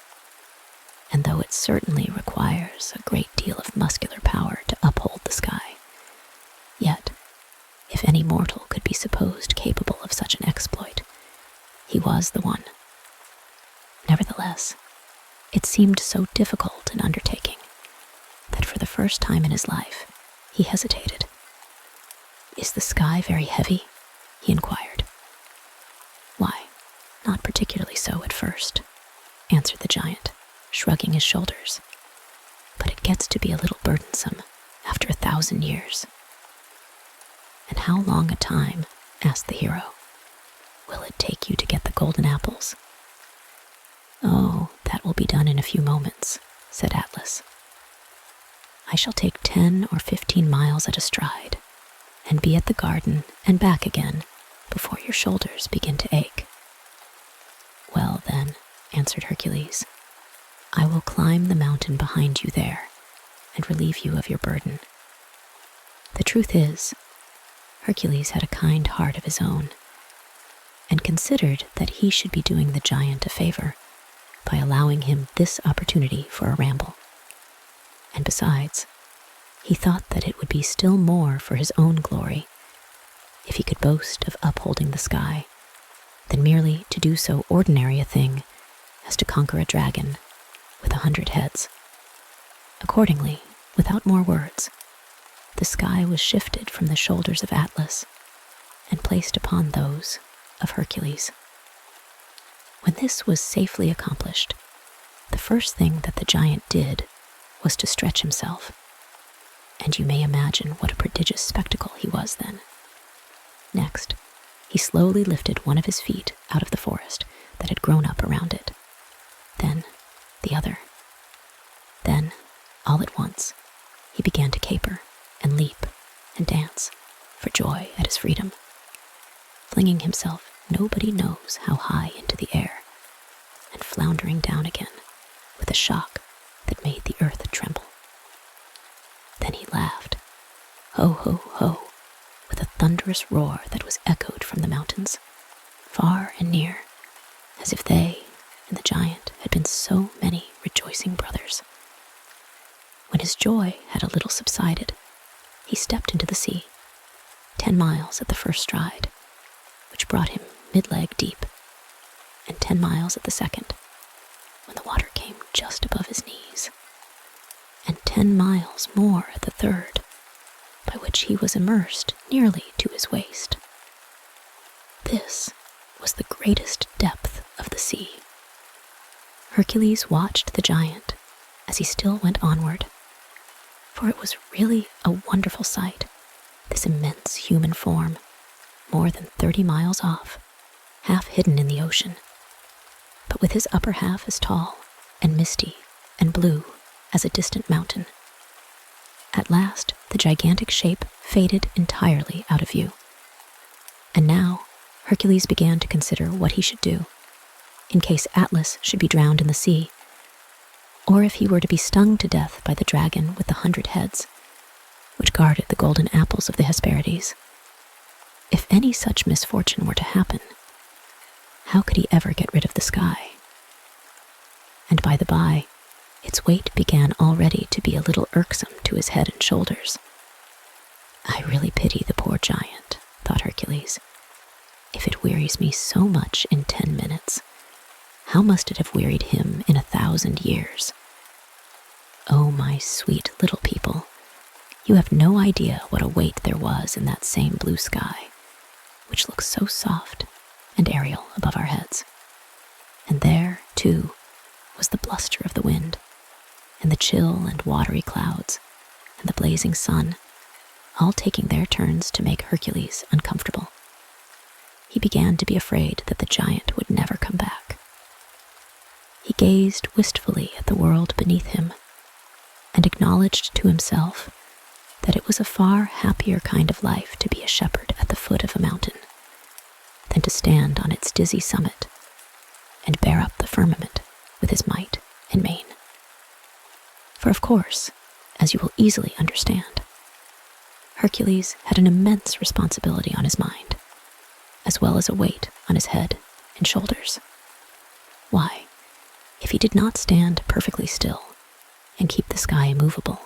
and though it certainly requires a great deal of muscular power to uphold the sky, yet, if any mortal could be supposed capable of such an exploit, he was the one. Nevertheless, it seemed so difficult an undertaking that for the first time in his life he hesitated. "Is the sky very heavy?" he inquired. "Why, not particularly so at first," answered the giant, shrugging his shoulders. "But it gets to be a little burdensome after 1,000 years. "And how long a time," asked the hero, "will it take you to get the golden apples?" "Oh, that will be done in a few moments," said Atlas. "I shall take 10 or 15 miles at a stride, and be at the garden and back again before your shoulders begin to ache." "Well, then," answered Hercules, "I will climb the mountain behind you there and relieve you of your burden." The truth is, Hercules had a kind heart of his own, and considered that he should be doing the giant a favor by allowing him this opportunity for a ramble. And besides, he thought that it would be still more for his own glory if he could boast of upholding the sky than merely to do so ordinary a thing as to conquer a dragon with 100 heads. Accordingly, without more words, the sky was shifted from the shoulders of Atlas and placed upon those of Hercules. When this was safely accomplished, the first thing that the giant did was to stretch himself, and you may imagine what a prodigious spectacle he was then. Next, he slowly lifted one of his feet out of the forest that had grown up around it, then the other. Then, all at once, he began to caper and leap and dance for joy at his freedom, flinging himself nobody knows how high into the air, and floundering down again with a shock that made the earth tremble. Then he laughed, ho, ho, ho, with a thunderous roar that was echoed from the mountains, far and near, as if they and the giant had been so many rejoicing brothers. When his joy had a little subsided, he stepped into the sea, 10 miles at the first stride, which brought him mid-leg deep, and 10 miles at the second, when the water came just above his knees, and 10 miles more at the third, by which he was immersed nearly to his waist. This was the greatest depth of the sea. Hercules watched the giant as he still went onward, for it was really a wonderful sight, this immense human form, more than 30 miles off, half hidden in the ocean, but with his upper half as tall and misty and blue as a distant mountain. At last, the gigantic shape faded entirely out of view, and now Hercules began to consider what he should do in case Atlas should be drowned in the sea, or if he were to be stung to death by the dragon with the 100 heads, which guarded the golden apples of the Hesperides. If any such misfortune were to happen, how could he ever get rid of the sky? And by the by, its weight began already to be a little irksome to his head and shoulders. I really pity the poor giant, thought Hercules. If it wearies me so much in 10 minutes, how must it have wearied him in 1,000 years? Oh, my sweet little people, you have no idea what a weight there was in that same blue sky, which looks so soft and aerial above our heads. And there, too, was the bluster of the wind, and the chill and watery clouds, and the blazing sun, all taking their turns to make Hercules uncomfortable. He began to be afraid that the giant would never come back. He gazed wistfully at the world beneath him, and acknowledged to himself that it was a far happier kind of life to be a shepherd at the foot of a mountain than to stand on its dizzy summit and bear up the firmament with his might and main. For of course, as you will easily understand, Hercules had an immense responsibility on his mind, as well as a weight on his head and shoulders. Why, if he did not stand perfectly still and keep the sky immovable,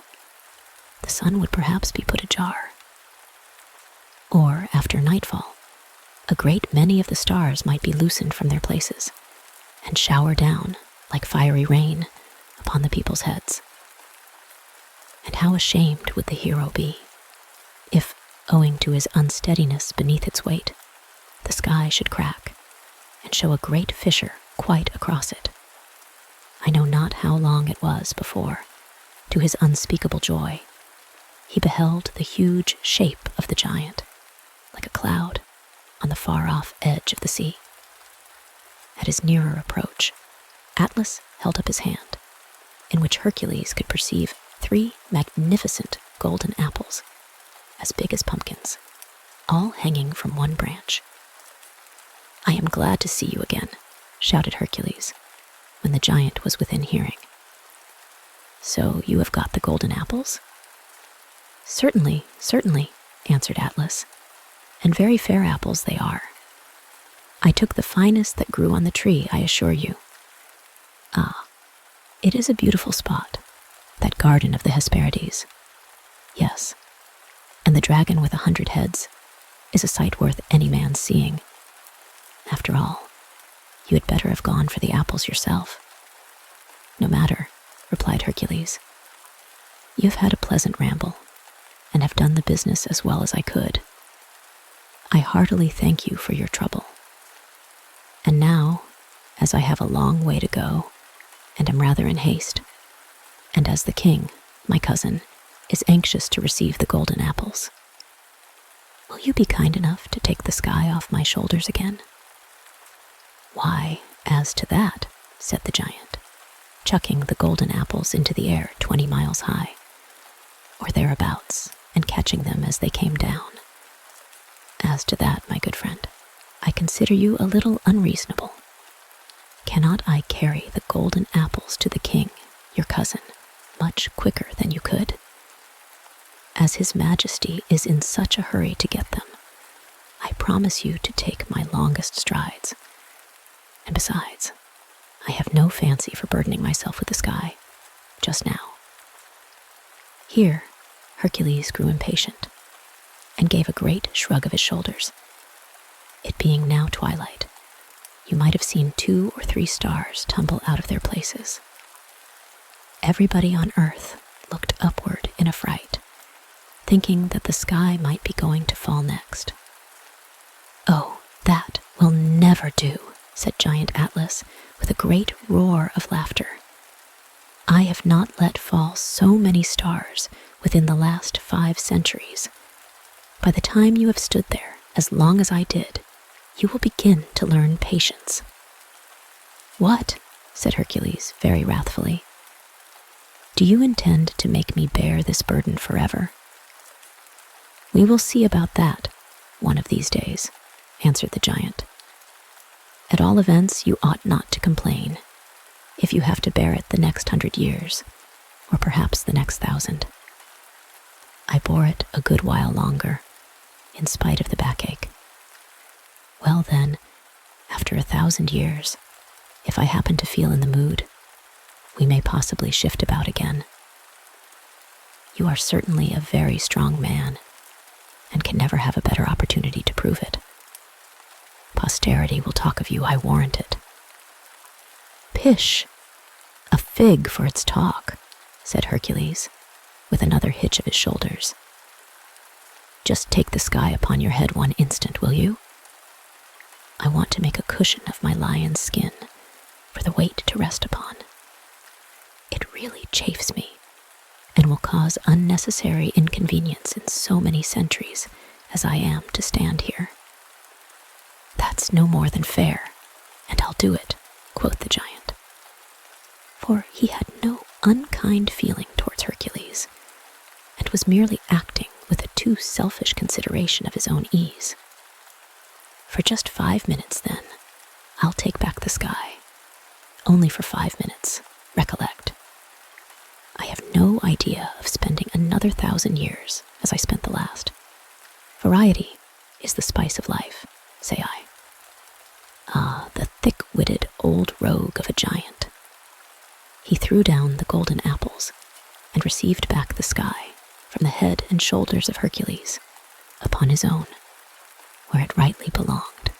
the sun would perhaps be put ajar. Or, after nightfall, a great many of the stars might be loosened from their places and shower down like fiery rain upon the people's heads. And how ashamed would the hero be if, owing to his unsteadiness beneath its weight, the sky should crack and show a great fissure quite across it. I know not how long it was before, to his unspeakable joy, he beheld the huge shape of the giant, like a cloud, on the far-off edge of the sea. At his nearer approach, Atlas held up his hand, in which Hercules could perceive 3 magnificent golden apples, as big as pumpkins, all hanging from one branch. "I am glad to see you again," shouted Hercules, when the giant was within hearing. "So you have got the golden apples?" Certainly, answered Atlas, "and very fair apples they are. I took the finest that grew on the tree, I assure you. Ah, it is a beautiful spot, that garden of the Hesperides. Yes, and the dragon with 100 heads is a sight worth any man's seeing. After all, you had better have gone for the apples yourself." "No matter," replied Hercules. "You have had a pleasant ramble, and have done the business as well as I could. I heartily thank you for your trouble. And now, as I have a long way to go, and am rather in haste, and as the king, my cousin, is anxious to receive the golden apples, will you be kind enough to take the sky off my shoulders again?" "Why, as to that," said the giant, chucking the golden apples into the air 20 miles high, or thereabouts, and catching them as they came down. "As to that, my good friend, I consider you a little unreasonable. Cannot I carry the golden apples to the king, your cousin, much quicker than you could? As his majesty is in such a hurry to get them, I promise you to take my longest strides. And besides, I have no fancy for burdening myself with the sky, just now." Here, Hercules grew impatient, and gave a great shrug of his shoulders. It being now twilight, you might have seen 2 or 3 stars tumble out of their places. Everybody on earth looked upward in affright, thinking that the sky might be going to fall next. "Oh, that will never do," said Giant Atlas with a great roar of laughter. "I have not let fall so many stars within the last 5 centuries. By the time you have stood there as long as I did, you will begin to learn patience." "What?" said Hercules very wrathfully. "Do you intend to make me bear this burden forever?" "We will see about that one of these days," answered the giant. "At all events, you ought not to complain, if you have to bear it the next 100 years, or perhaps the next 1,000. I bore it a good while longer, in spite of the backache. Well then, after 1,000 years, if I happen to feel in the mood, we may possibly shift about again. You are certainly a very strong man, and can never have a better opportunity to prove it." posterity will talk of you, I warrant it." "Pish! A fig for its talk," said Hercules, with another hitch of his shoulders. "Just take the sky upon your head one instant, will you? I want to make a cushion of my lion's skin for the weight to rest upon. It really chafes me, and will cause unnecessary inconvenience in so many centuries as I am to stand here." "That's no more than fair, and I'll do it," quoth the giant. For he had no unkind feeling towards Hercules, and was merely acting with a too selfish consideration of his own ease. "For just 5 minutes, then, I'll take back the sky. Only for 5 minutes, recollect. I have no idea of spending another 1,000 years as I spent the last. Variety is the spice of life, say I. Ah, the thick-witted old rogue of a giant." He threw down the golden apples and received back the sky from the head and shoulders of Hercules upon his own, where it rightly belonged.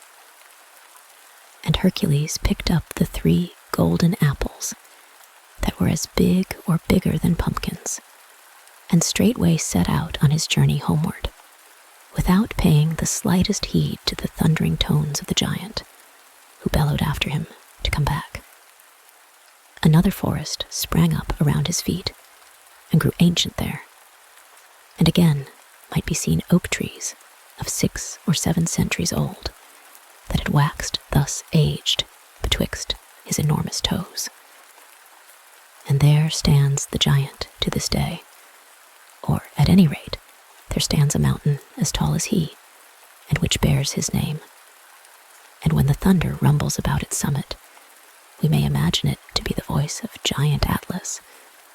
And Hercules picked up the 3 golden apples that were as big or bigger than pumpkins, and straightway set out on his journey homeward, without paying the slightest heed to the thundering tones of the giant, who bellowed after him to come back. Another forest sprang up around his feet and grew ancient there, and again might be seen oak trees of 6 or 7 centuries old that had waxed thus aged betwixt his enormous toes. And there stands the giant to this day, or at any rate, there stands a mountain as tall as he, and which bears his name. And when the thunder rumbles about its summit, we may imagine it to be the voice of giant Atlas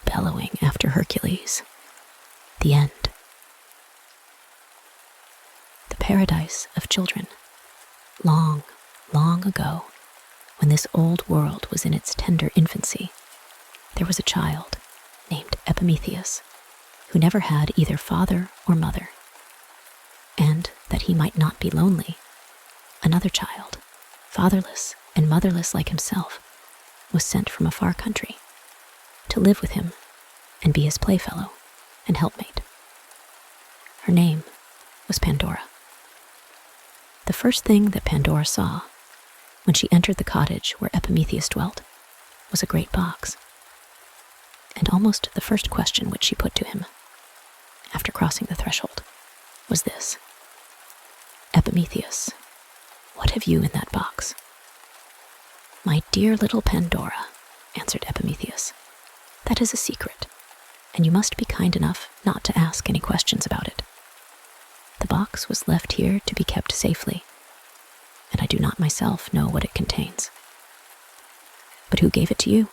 bellowing after Hercules. The end. The paradise of children. Long, long ago, when this old world was in its tender infancy, there was a child named Epimetheus, who never had either father or mother. And that he might not be lonely, another child, fatherless and motherless like himself, was sent from a far country to live with him and be his playfellow and helpmate. Her name was Pandora. The first thing that Pandora saw when she entered the cottage where Epimetheus dwelt was a great box. And almost the first question which she put to him, after crossing the threshold, was this: "Epimetheus, what have you in that box?" "My dear little Pandora," answered Epimetheus, "that is a secret, and you must be kind enough not to ask any questions about it. The box was left here to be kept safely, and I do not myself know what it contains." "But who gave it to you?"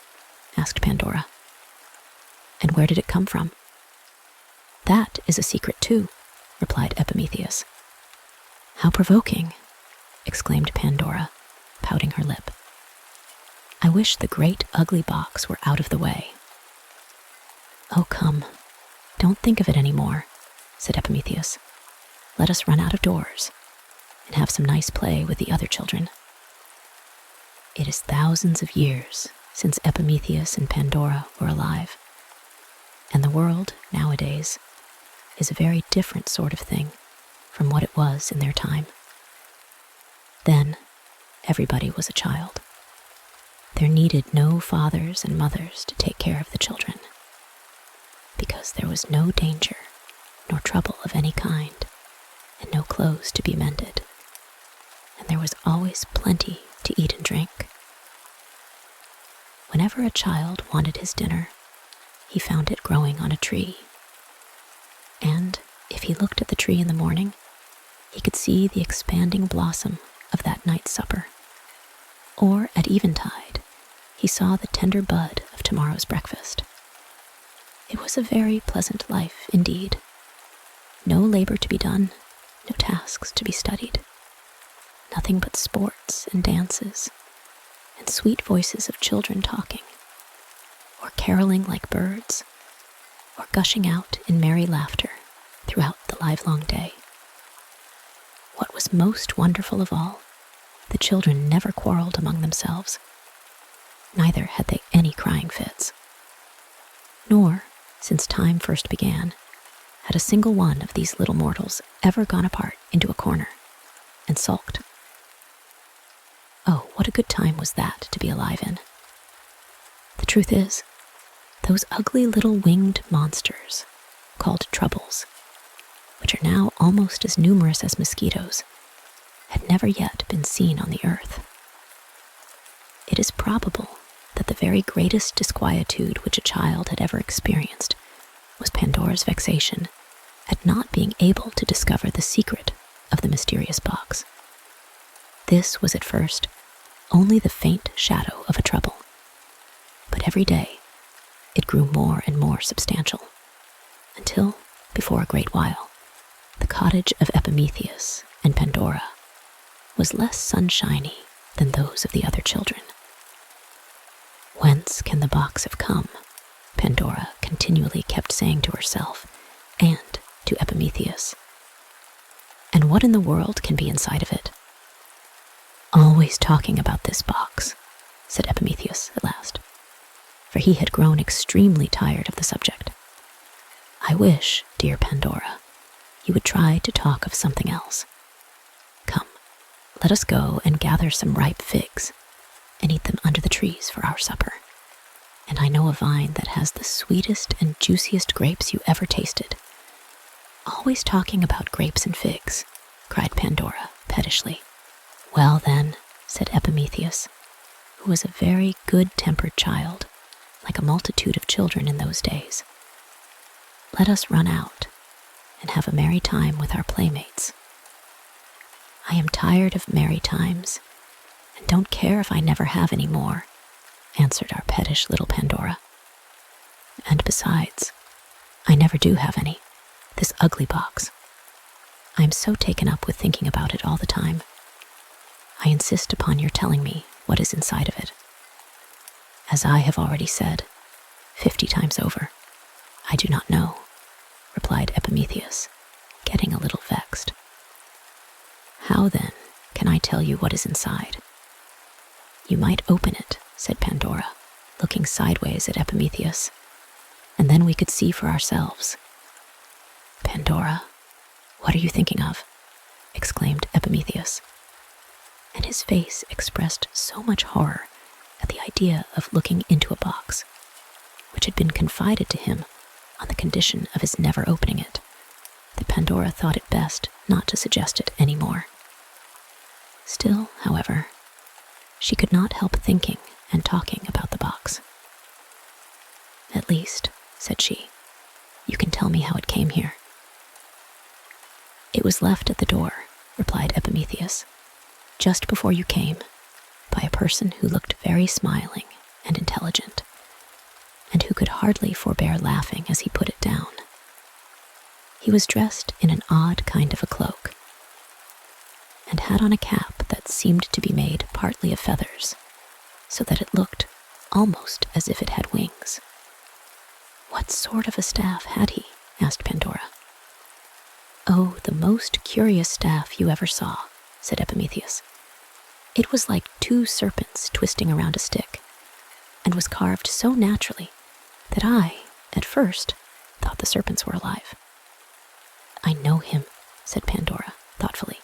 asked Pandora. "And where did it come from?" "That is a secret too," replied Epimetheus. "How provoking!" exclaimed Pandora, pouting her lip. "I wish the great ugly box were out of the way." "Oh, come, don't think of it any more," said Epimetheus. "Let us run out of doors and have some nice play with the other children." It is thousands of years since Epimetheus and Pandora were alive, and the world nowadays is a very different sort of thing from what it was in their time. Then everybody was a child. There needed no fathers and mothers to take care of the children, because there was no danger nor trouble of any kind, and no clothes to be mended, and there was always plenty to eat and drink. Whenever a child wanted his dinner, he found it growing on a tree, and if he looked at the tree in the morning, he could see the expanding blossom of that night's supper, or at eventide he saw the tender bud of tomorrow's breakfast. It was a very pleasant life indeed. No labor to be done, no tasks to be studied, nothing but sports and dances, and sweet voices of children talking, or caroling like birds, or gushing out in merry laughter throughout the livelong day. What was most wonderful of all the children never quarreled among themselves. Neither had they any crying fits. Nor, since time first began, had a single one of these little mortals ever gone apart into a corner and sulked. Oh, what a good time was that to be alive in. The truth is, those ugly little winged monsters, called troubles, which are now almost as numerous as mosquitoes, had never yet been seen on the earth. It is probable that the very greatest disquietude which a child had ever experienced was Pandora's vexation at not being able to discover the secret of the mysterious box. This was at first only the faint shadow of a trouble, but every day it grew more and more substantial, until, before a great while, the cottage of Epimetheus and Pandora was less sunshiny than those of the other children. Whence can the box have come? Pandora continually kept saying to herself and to Epimetheus. And what in the world can be inside of it? Always talking about this box, said Epimetheus at last, for he had grown extremely tired of the subject. I wish, dear Pandora, you would try to talk of something else. Come, let us go and gather some ripe figs and eat them under the trees for our supper. And I know a vine that has the sweetest and juiciest grapes you ever tasted. Always talking about grapes and figs, cried Pandora pettishly. Well then, said Epimetheus, who was a very good-tempered child, like a multitude of children in those days. Let us run out and have a merry time with our playmates. I am tired of merry times, and don't care if I never have any more, answered our pettish little Pandora. And besides, I never do have any, this ugly box. I am so taken up with thinking about it all the time. I insist upon your telling me what is inside of it. As I have already said, 50 times over, I do not know, replied Epimetheus, getting a little vexed. How then can I tell you what is inside? You might open it, said Pandora, looking sideways at Epimetheus, and then we could see for ourselves. Pandora, what are you thinking of? Exclaimed Epimetheus, and his face expressed so much horror at the idea of looking into a box, which had been confided to him on the condition of his never opening it, that Pandora thought it best not to suggest it any more. Still, however, she could not help thinking and talking about the box. At least, said she, you can tell me how it came here. It was left at the door, replied Epimetheus, just before you came, by a person who looked very smiling and intelligent, and who could hardly forbear laughing as he put it down. He was dressed in an odd kind of a cloak, and had on a cap that seemed to be made partly of feathers, so that it looked almost as if it had wings. What sort of a staff had he? Asked Pandora. Oh, the most curious staff you ever saw, said Epimetheus. It was like 2 serpents twisting around a stick, and was carved so naturally that I, at first, thought the serpents were alive. I know him, said Pandora thoughtfully.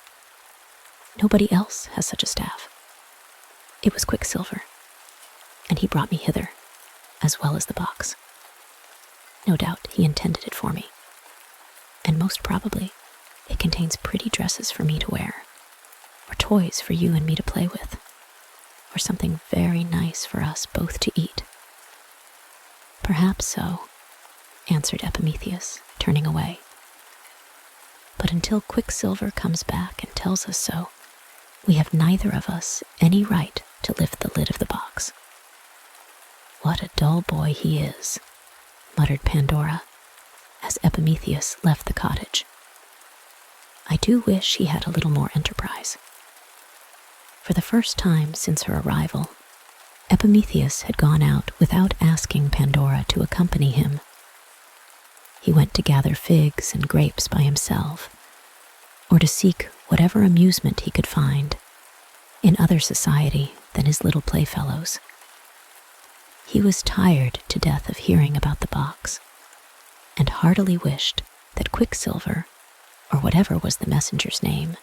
Nobody else has such a staff. It was Quicksilver, and he brought me hither, as well as the box. No doubt he intended it for me, and most probably it contains pretty dresses for me to wear, or toys for you and me to play with, or something very nice for us both to eat. Perhaps so, answered Epimetheus, turning away. But until Quicksilver comes back and tells us so, we have neither of us any right to lift the lid of the box. What a dull boy he is, muttered Pandora, as Epimetheus left the cottage. I do wish he had a little more enterprise. For the first time since her arrival, Epimetheus had gone out without asking Pandora to accompany him. He went to gather figs and grapes by himself, or to seek whatever amusement he could find in other society than his little playfellows. He was tired to death of hearing about the box, and heartily wished that Quicksilver, or whatever was the messenger's name,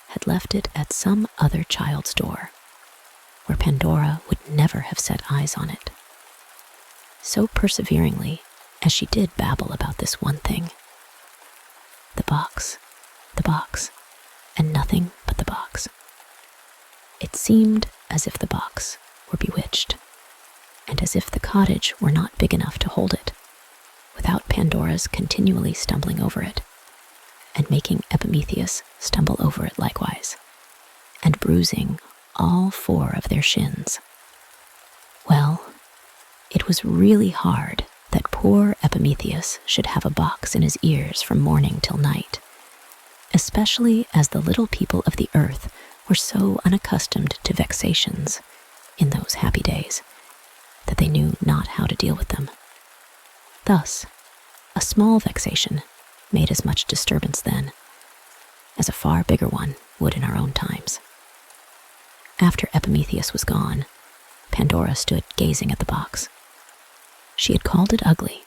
had left it at some other child's door, where Pandora would never have set eyes on it. So perseveringly as she did babble about this one thing. The box, and nothing but the box. It seemed as if the box were bewitched, and as if the cottage were not big enough to hold it, without Pandora's continually stumbling over it, and making Epimetheus stumble over it likewise, and bruising all 4 of their shins. Well, it was really hard that poor Epimetheus should have a box in his ears from morning till night, especially as the little people of the earth were so unaccustomed to vexations in those happy days that they knew not how to deal with them. Thus, a small vexation made as much disturbance then as a far bigger one would in our own times. After Epimetheus was gone, Pandora stood gazing at the box. She had called it ugly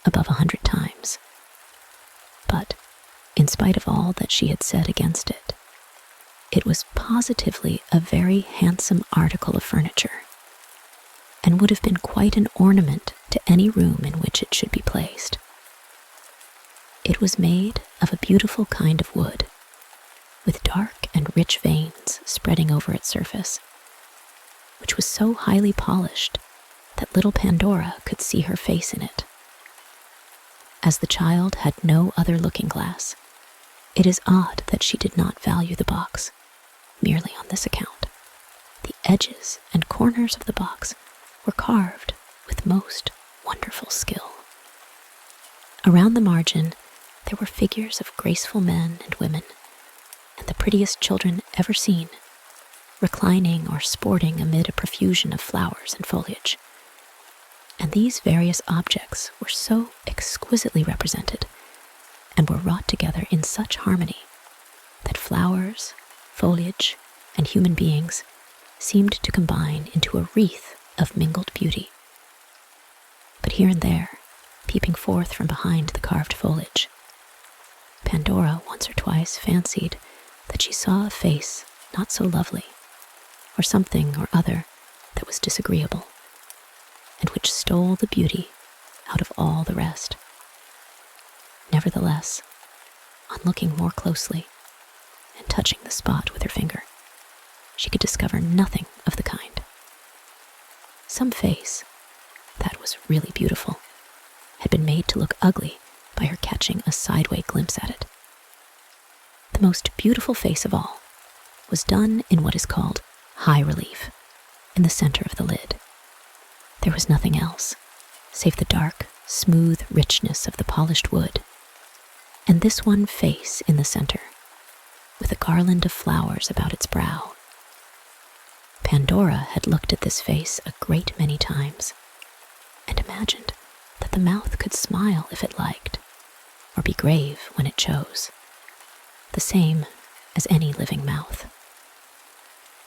above 100 times, but in spite of all that she had said against it, it was positively a very handsome article of furniture, and would have been quite an ornament to any room in which it should be placed. It was made of a beautiful kind of wood, with dark and rich veins spreading over its surface, which was so highly polished that little Pandora could see her face in it. As the child had no other looking glass, it is odd that she did not value the box, merely on this account. The edges and corners of the box were carved with most wonderful skill. Around the margin, there were figures of graceful men and women, and the prettiest children ever seen, reclining or sporting amid a profusion of flowers and foliage. And these various objects were so exquisitely represented, and were wrought together in such harmony, that flowers, foliage, and human beings seemed to combine into a wreath of mingled beauty. But here and there, peeping forth from behind the carved foliage, Pandora once or twice fancied that she saw a face not so lovely, or something or other that was disagreeable, and which stole the beauty out of all the rest. Nevertheless, on looking more closely and touching the spot with her finger, she could discover nothing of the kind. Some face, that was really beautiful, had been made to look ugly by her catching a sideway glimpse at it. The most beautiful face of all was done in what is called high relief, in the center of the lid. There was nothing else, save the dark, smooth richness of the polished wood, and this one face in the center, with a garland of flowers about its brow. Pandora had looked at this face a great many times, and imagined that the mouth could smile if it liked, or be grave when it chose, the same as any living mouth.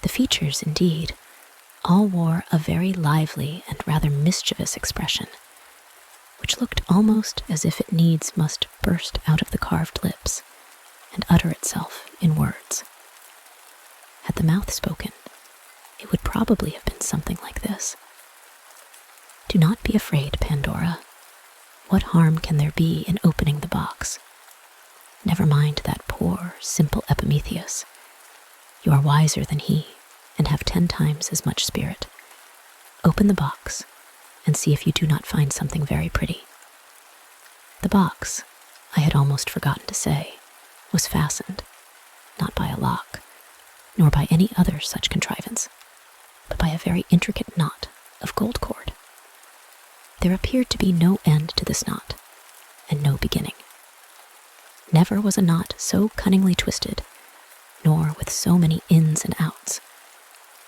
The features, indeed, all wore a very lively and rather mischievous expression, which looked almost as if it needs must burst out of the carved lips and utter itself in words. Had the mouth spoken, it would probably have been something like this: "Do not be afraid, Pandora. What harm can there be in opening the box? Never mind that poor, simple Epimetheus. You are wiser than he, and have 10 times as much spirit. Open the box, and see if you do not find something very pretty." The box, I had almost forgotten to say, was fastened, not by a lock, nor by any other such contrivance, but by a very intricate knot of gold cord. There appeared to be no end to this knot, and no beginning. Never was a knot so cunningly twisted, nor with so many ins and outs,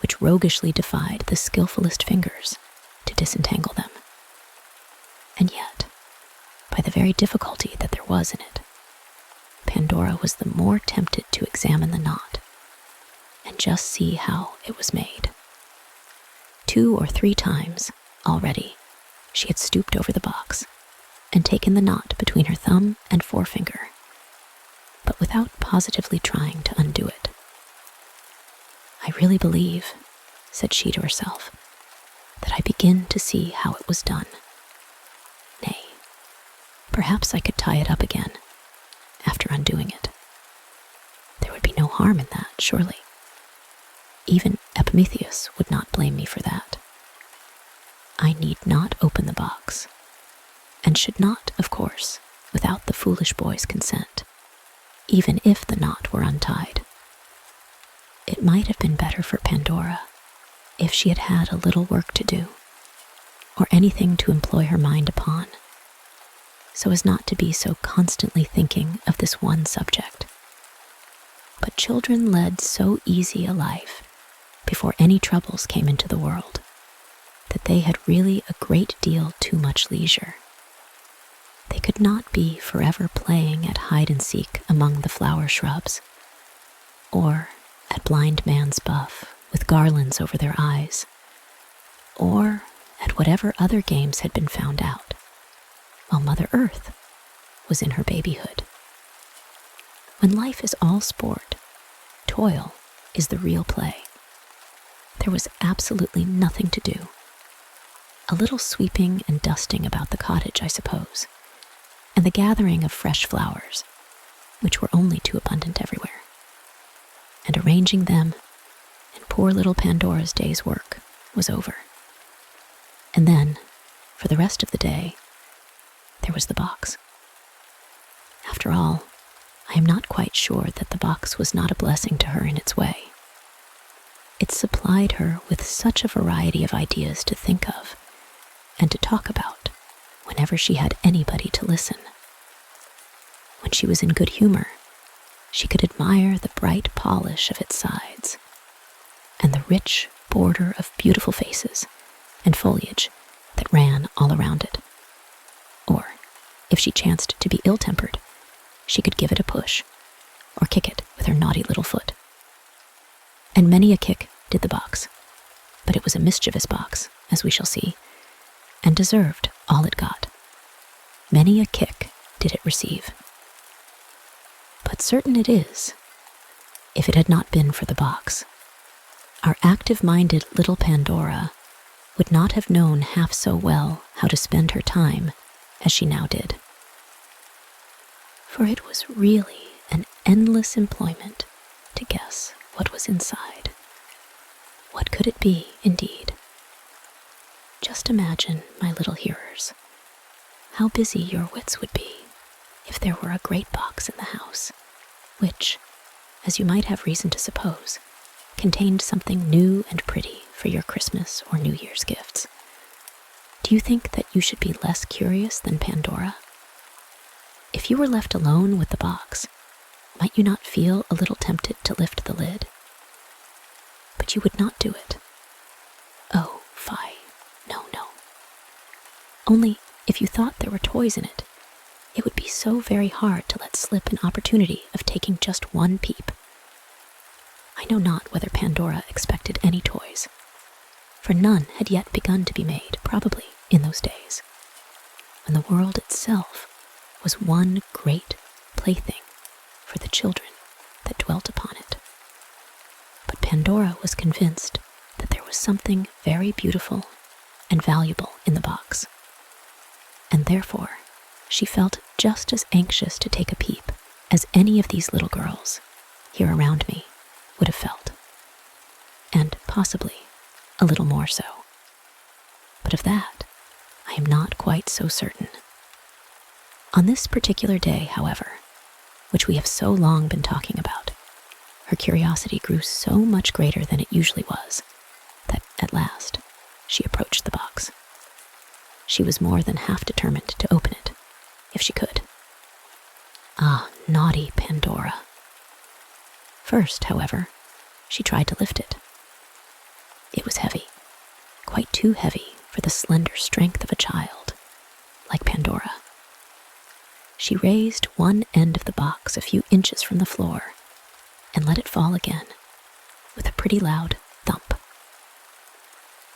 which roguishly defied the skillfulest fingers to disentangle them. And yet, by the very difficulty that there was in it, Pandora was the more tempted to examine the knot, and just see how it was made. 2 or 3 times already, she had stooped over the box and taken the knot between her thumb and forefinger, but without positively trying to undo it. "I really believe," said she to herself, "that I begin to see how it was done. Nay, perhaps I could tie it up again after undoing it. There would be no harm in that, surely. Even Epimetheus would not blame me for that. I need not open the box, and should not, of course, without the foolish boy's consent, even if the knot were untied. It might have been better for Pandora if she had had a little work to do, or anything to employ her mind upon, so as not to be so constantly thinking of this one subject. But children led so easy a life before any troubles came into the world, that they had really a great deal too much leisure. They could not be forever playing at hide-and-seek among the flower shrubs, or at blind man's buff with garlands over their eyes, or at whatever other games had been found out, while Mother Earth was in her babyhood. When life is all sport, toil is the real play. There was absolutely nothing to do. A little sweeping and dusting about the cottage, I suppose, and the gathering of fresh flowers, which were only too abundant everywhere, and arranging them, and poor little Pandora's day's work was over. And then, for the rest of the day, there was the box. After all, I am not quite sure that the box was not a blessing to her in its way. It supplied her with such a variety of ideas to think of and to talk about whenever she had anybody to listen. When she was in good humor, she could admire the bright polish of its sides and the rich border of beautiful faces and foliage that ran all around it. Or, if she chanced to be ill-tempered, she could give it a push or kick it with her naughty little foot. And many a kick did the box, but it was a mischievous box, as we shall see, and deserved all it got. Many a kick did it receive. But certain it is, if it had not been for the box, our active-minded little Pandora would not have known half so well how to spend her time as she now did. For it was really an endless employment to guess what was inside. What could it be, indeed? Just imagine, my little hearers, how busy your wits would be if there were a great box in the house, which, as you might have reason to suppose, contained something new and pretty for your Christmas or New Year's gifts. Do you think that you should be less curious than Pandora? If you were left alone with the box, might you not feel a little tempted to lift the lid? But you would not do it. Oh, fie, no. Only, if you thought there were toys in it, it would be so very hard to let slip an opportunity of taking just one peep. I know not whether Pandora expected any toys, for none had yet begun to be made, probably, in those days, when the world itself was one great plaything for the children that dwelt upon it. But Pandora was convinced that there was something very beautiful and valuable in the box, and therefore she felt just as anxious to take a peep as any of these little girls here around me would have felt, and possibly a little more so. But of that, I am not quite so certain. On this particular day, however, which we have so long been talking about, her curiosity grew so much greater than it usually was, that at last she approached the box. She was more than half determined to open it, if she could. Ah, naughty Pandora. First, however, she tried to lift it. It was heavy, quite too heavy for the slender strength of a child, like Pandora. She raised one end of the box a few inches from the floor and let it fall again, with pretty loud thump.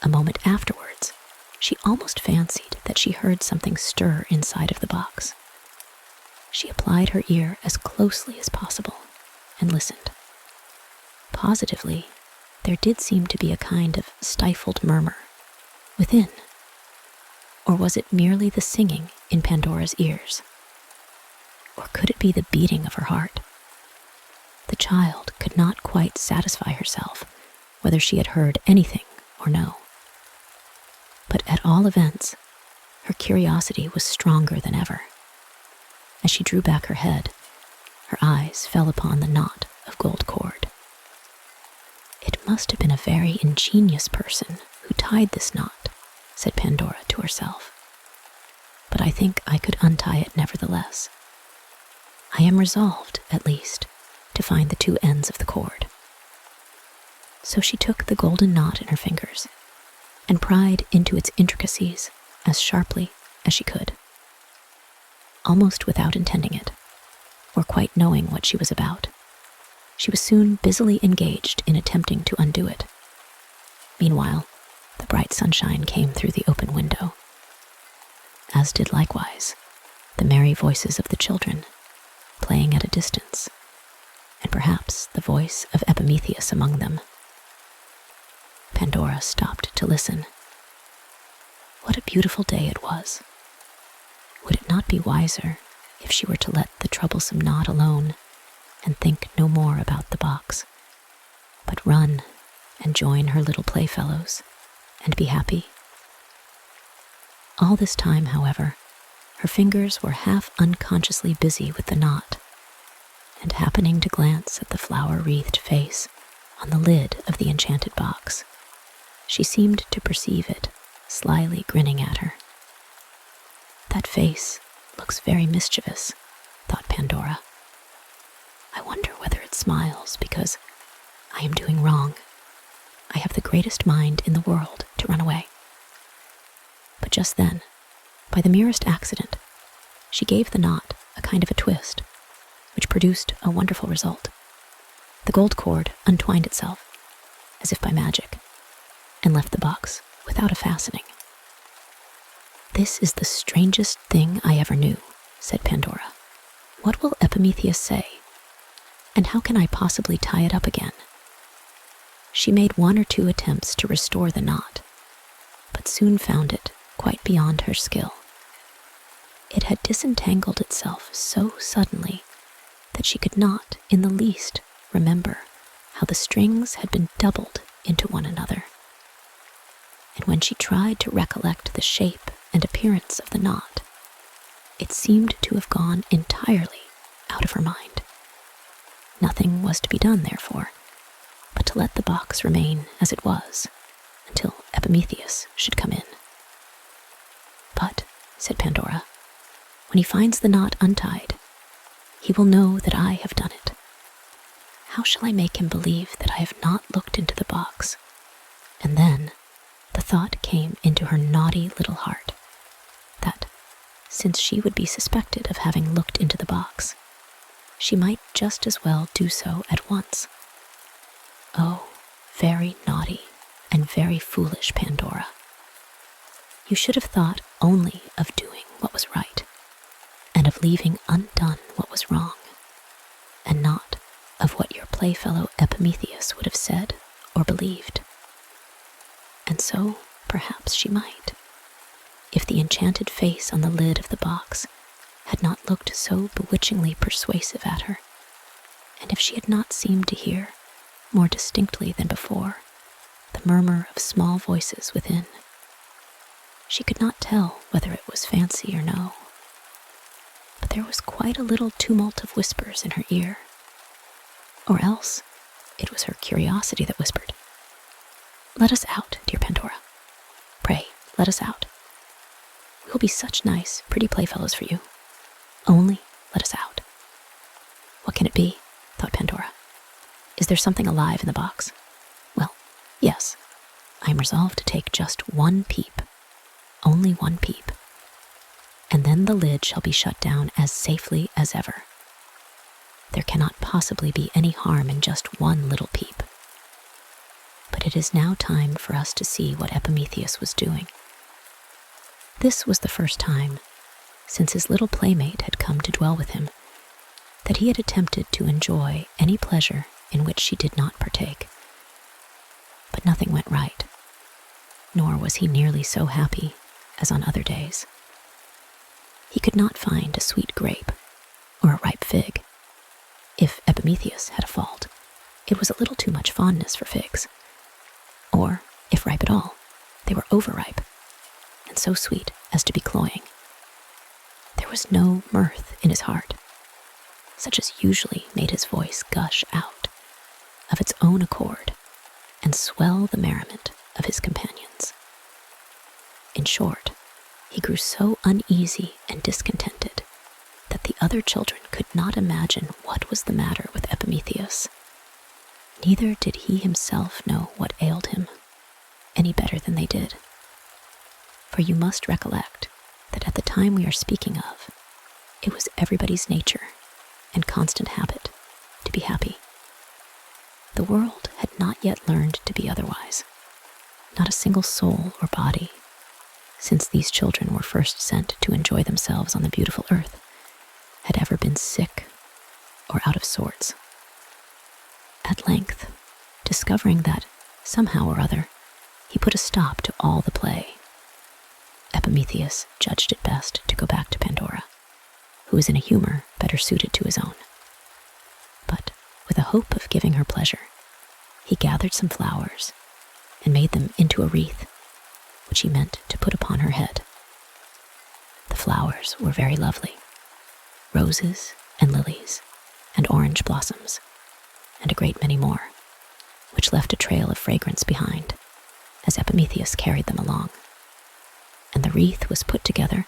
A moment afterwards, she almost fancied that she heard something stir inside of the box. She applied her ear as closely as possible and listened. Positively, there did seem to be a kind of stifled murmur within. Or was it merely the singing in Pandora's ears? Or could it be the beating of her heart? The child could not quite satisfy herself whether she had heard anything or no. But at all events, her curiosity was stronger than ever. As she drew back her head, her eyes fell upon the knot of gold cord. It must have been a very ingenious person who tied this knot, said Pandora to herself. But I think I could untie it nevertheless. I am resolved, at least, to find the two ends of the cord. So she took the golden knot in her fingers and pried into its intricacies as sharply as she could. Almost without intending it, or quite knowing what she was about, she was soon busily engaged in attempting to undo it. Meanwhile, the bright sunshine came through the open window, as did likewise the merry voices of the children, playing at a distance, and perhaps the voice of Epimetheus among them. Pandora stopped to listen. What a beautiful day it was. Would it not be wiser if she were to let the troublesome knot alone and think no more about the box, but run and join her little playfellows and be happy? All this time, however, her fingers were half unconsciously busy with the knot, and happening to glance at the flower-wreathed face on the lid of the enchanted box, she seemed to perceive it slyly grinning at her. That face looks very mischievous, thought Pandora. I wonder whether it smiles because I am doing wrong. I have the greatest mind in the world to run away. But just then, by the merest accident, she gave the knot a kind of a twist, which produced a wonderful result. The gold cord untwined itself, as if by magic, and left the box without a fastening. This is the strangest thing I ever knew, said Pandora. What will Epimetheus say? And how can I possibly tie it up again? She made one or two attempts to restore the knot, but soon found it quite beyond her skill. It had disentangled itself so suddenly that she could not in the least remember how the strings had been doubled into one another. And when she tried to recollect the shape and appearance of the knot, it seemed to have gone entirely out of her mind. Nothing was to be done, therefore, but to let the box remain as it was until Epimetheus should come in. But, said Pandora, when he finds the knot untied, he will know that I have done it. How shall I make him believe that I have not looked into the box? And then the thought came into her naughty little heart that, since she would be suspected of having looked into the box, she might just as well do so at once. Oh, very naughty and very foolish Pandora. You should have thought only of doing what was right, and of leaving undone what was wrong, and not of what your playfellow Epimetheus would have said or believed. And so, perhaps she might, if the enchanted face on the lid of the box had not looked so bewitchingly persuasive at her, and if she had not seemed to hear, more distinctly than before, the murmur of small voices within. She could not tell whether it was fancy or no, but there was quite a little tumult of whispers in her ear. Or else it was her curiosity that whispered, "Let us out, dear Pandora. Pray, let us out. We will be such nice, pretty playfellows for you. Only let us out." What can it be? Thought Pandora. Is there something alive in the box? Well, yes. I am resolved to take just one peep, only one peep, and then the lid shall be shut down as safely as ever. There cannot possibly be any harm in just one little peep. But it is now time for us to see what Epimetheus was doing. This was the first time, since his little playmate had come to dwell with him, that he had attempted to enjoy any pleasure in which she did not partake. But nothing went right, nor was he nearly so happy as on other days. He could not find a sweet grape or a ripe fig. If Epimetheus had a fault, it was a little too much fondness for figs. Or, if ripe at all, they were overripe, and so sweet as to be cloying. There was no mirth in his heart, such as usually made his voice gush out of its own accord and swell the merriment of his companions. In short, he grew so uneasy and discontented that the other children could not imagine what was the matter with Epimetheus. Neither did he himself know what ailed him any better than they did. For you must recollect that at the time we are speaking of, it was everybody's nature and constant habit to be happy. The world had not yet learned to be otherwise. Not a single soul or body, since these children were first sent to enjoy themselves on the beautiful earth, had ever been sick or out of sorts. At length, discovering that, somehow or other, he put a stop to all the play, Epimetheus judged it best to go back to Pandora, who was in a humor better suited to his own. But, with a hope of giving her pleasure, he gathered some flowers and made them into a wreath, which he meant to put upon her head. The flowers were very lovely, roses and lilies and orange blossoms, and a great many more, which left a trail of fragrance behind as Epimetheus carried them along. And the wreath was put together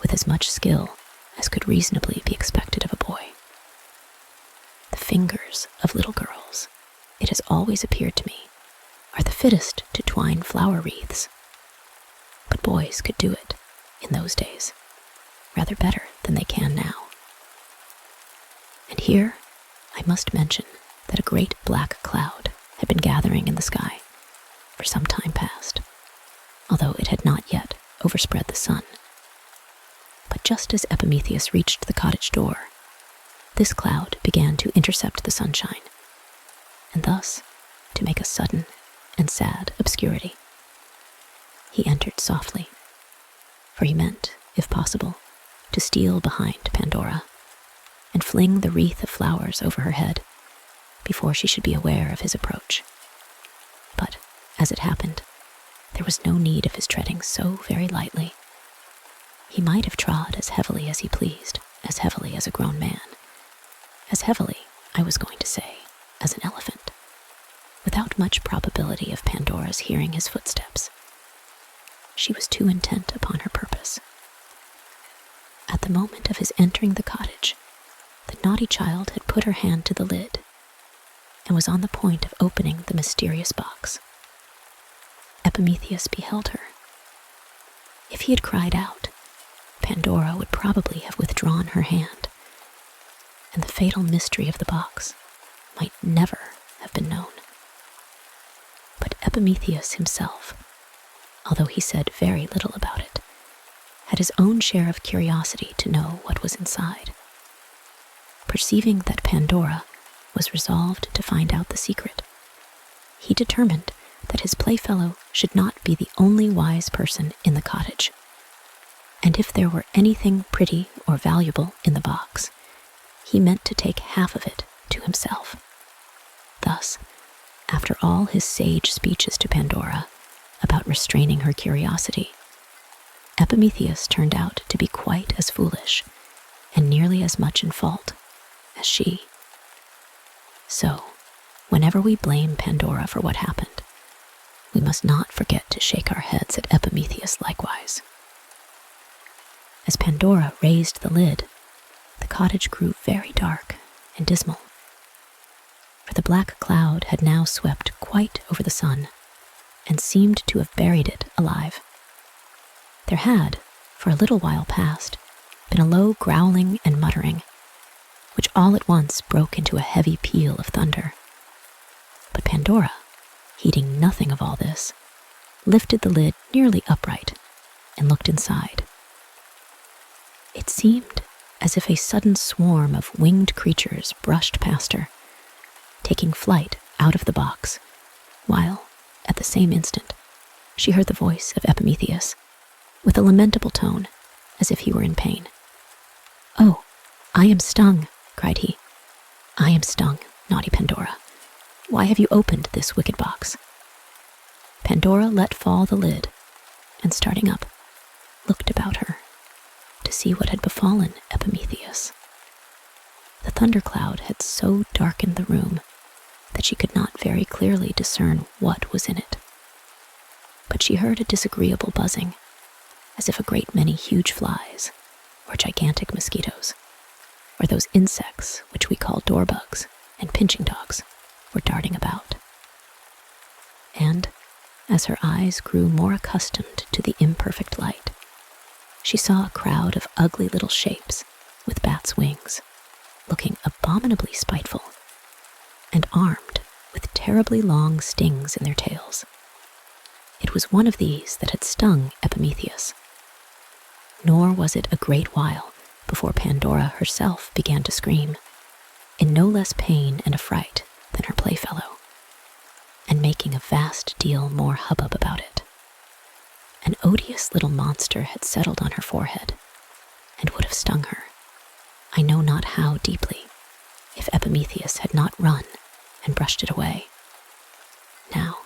with as much skill as could reasonably be expected of a boy. The fingers of little girls, it has always appeared to me, are the fittest to twine flower wreaths. But boys could do it, in those days, rather better than they can now. And here I must mention that a great black cloud had been gathering in the sky for some time past, although it had not yet overspread the sun. But just as Epimetheus reached the cottage door, this cloud began to intercept the sunshine, and thus to make a sudden and sad obscurity. He entered softly, for he meant, if possible, to steal behind Pandora and fling the wreath of flowers over her head before she should be aware of his approach. But, as it happened, there was no need of his treading so very lightly. He might have trod as heavily as he pleased, as heavily as a grown man, as heavily, I was going to say, as an elephant, without much probability of Pandora's hearing his footsteps. She was too intent upon her purpose. At the moment of his entering the cottage, the naughty child had put her hand to the lid and was on the point of opening the mysterious box. Epimetheus beheld her. If he had cried out, Pandora would probably have withdrawn her hand, and the fatal mystery of the box might never have been known. But Epimetheus himself, although he said very little about it, had his own share of curiosity to know what was inside. Perceiving that Pandora was resolved to find out the secret, he determined that his playfellow should not be the only wise person in the cottage, and if there were anything pretty or valuable in the box, he meant to take half of it to himself. Thus, after all his sage speeches to Pandora about restraining her curiosity, Epimetheus turned out to be quite as foolish and nearly as much in fault as she. So, whenever we blame Pandora for what happened, we must not forget to shake our heads at Epimetheus likewise. As Pandora raised the lid, the cottage grew very dark and dismal, for the black cloud had now swept quite over the sun and seemed to have buried it alive. There had, for a little while past, been a low growling and muttering, which all at once broke into a heavy peal of thunder. But Pandora, heeding nothing of all this, lifted the lid nearly upright and looked inside. It seemed as if a sudden swarm of winged creatures brushed past her, taking flight out of the box, while, at the same instant, she heard the voice of Epimetheus, with a lamentable tone, as if he were in pain. "Oh, I am stung," cried he. "I am stung, naughty Pandora. Why have you opened this wicked box?" Pandora let fall the lid, and starting up, looked about her to see what had befallen Epimetheus. The thundercloud had so darkened the room that she could not very clearly discern what was in it. But she heard a disagreeable buzzing, as if a great many huge flies, or gigantic mosquitoes, or those insects which we call door-bugs and pinching dogs, were darting about. And, as her eyes grew more accustomed to the imperfect light, she saw a crowd of ugly little shapes with bats' wings, looking abominably spiteful, and armed with terribly long stings in their tails. It was one of these that had stung Epimetheus. Nor was it a great while before Pandora herself began to scream, in no less pain and affright than her playfellow, and making a vast deal more hubbub about it. An odious little monster had settled on her forehead, and would have stung her, I know not how deeply, if Epimetheus had not run and brushed it away. Now,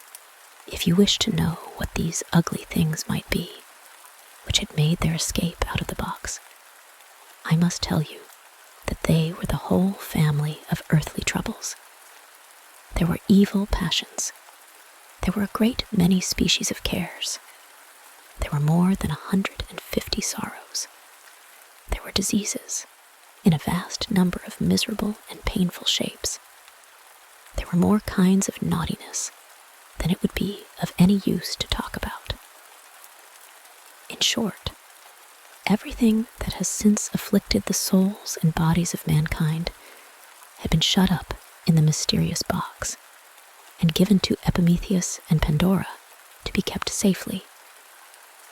if you wish to know what these ugly things might be, which had made their escape out of the box, I must tell you that they were the whole family of earthly troubles. There were evil passions. There were a great many species of cares. There were more than 150 sorrows. There were diseases in a vast number of miserable and painful shapes. There were more kinds of naughtiness than it would be of any use to talk about. In short, everything that has since afflicted the souls and bodies of mankind had been shut up in the mysterious box and given to Epimetheus and Pandora to be kept safely,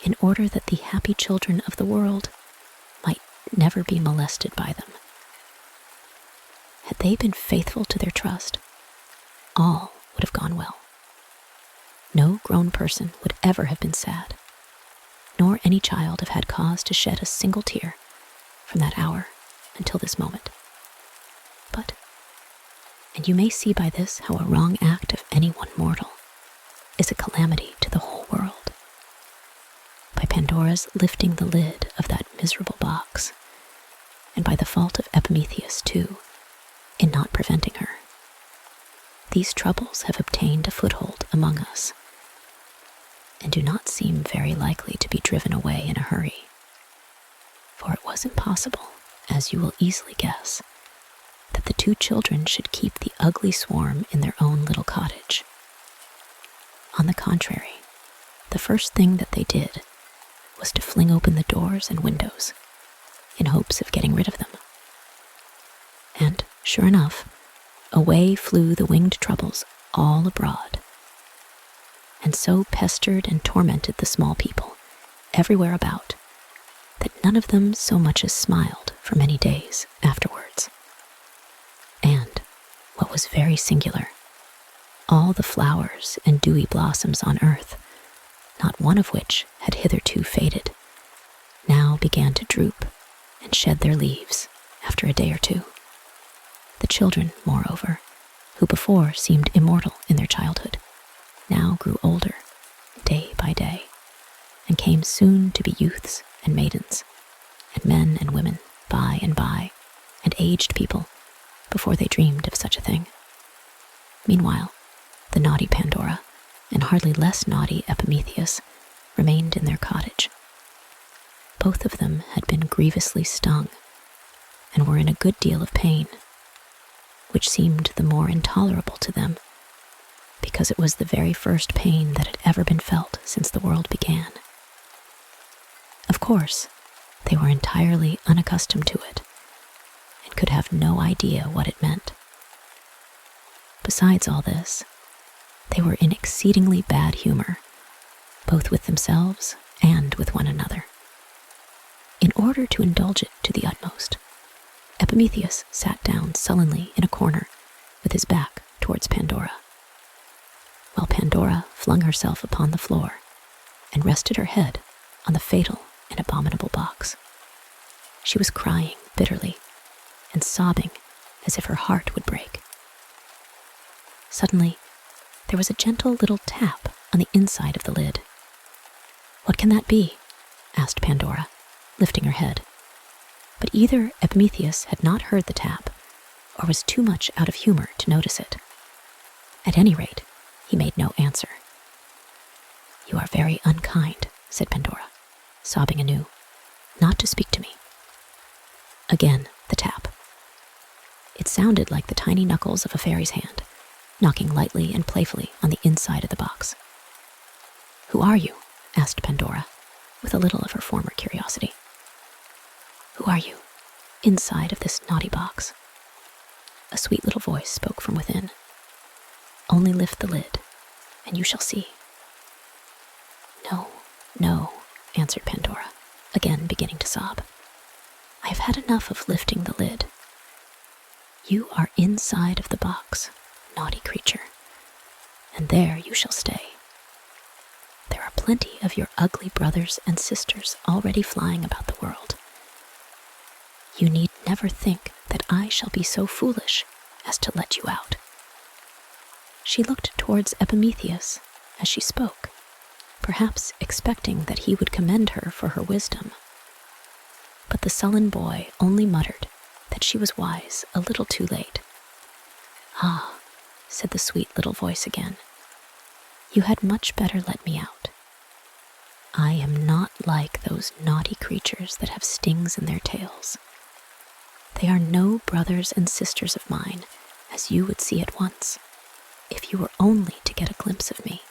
in order that the happy children of the world might never be molested by them. Had they been faithful to their trust, all would have gone well. No grown person would ever have been sad, nor any child have had cause to shed a single tear from that hour until this moment. But, and you may see by this how a wrong act of any one mortal is a calamity to the whole world, by Pandora's lifting the lid of that miserable box, and by the fault of Epimetheus, too, in not preventing her, these troubles have obtained a foothold among us, and do not seem very likely to be driven away in a hurry. For it was impossible, as you will easily guess, that the two children should keep the ugly swarm in their own little cottage. On the contrary, the first thing that they did was to fling open the doors and windows in hopes of getting rid of them. And, sure enough, away flew the winged troubles all abroad, and so pestered and tormented the small people everywhere about that none of them so much as smiled for many days afterwards. And, what was very singular, all the flowers and dewy blossoms on earth, not one of which had hitherto faded, now began to droop and shed their leaves after a day or two. The children, moreover, who before seemed immortal in their childhood, now grew older day by day, and came soon to be youths and maidens, and men and women by, and aged people before they dreamed of such a thing. Meanwhile, the naughty Pandora and hardly less naughty Epimetheus remained in their cottage. Both of them had been grievously stung, and were in a good deal of pain, which seemed the more intolerable to them, because it was the very first pain that had ever been felt since the world began. Of course, they were entirely unaccustomed to it, and could have no idea what it meant. Besides all this, They were in exceedingly bad humor, both with themselves and with one another. In order to indulge it to the utmost, Epimetheus sat down sullenly in a corner with his back towards Pandora, while Pandora flung herself upon the floor and rested her head on the fatal and abominable box. She was crying bitterly and sobbing as if her heart would break. Suddenly, there was a gentle little tap on the inside of the lid. "What can that be?" asked Pandora, lifting her head. But either Epimetheus had not heard the tap or was too much out of humor to notice it. At any rate, he made no answer. "You are very unkind," said Pandora, sobbing anew, "not to speak to me." Again, the tap. It sounded like the tiny knuckles of a fairy's hand, knocking lightly and playfully on the inside of the box. "Who are you?" asked Pandora, with a little of her former curiosity. "Who are you, inside of this naughty box?" A sweet little voice spoke from within. "Only lift the lid, and you shall see." "No, no," answered Pandora, again beginning to sob. "I have had enough of lifting the lid. You are inside of the box, naughty creature, and there you shall stay. There are plenty of your ugly brothers and sisters already flying about the world. You need never think that I shall be so foolish as to let you out." She looked towards Epimetheus as she spoke, perhaps expecting that he would commend her for her wisdom. But the sullen boy only muttered that she was wise a little too late. "Ah," said the sweet little voice again, "you had much better let me out. I am not like those naughty creatures that have stings in their tails. They are no brothers and sisters of mine, as you would see at once, if you were only to get a glimpse of me.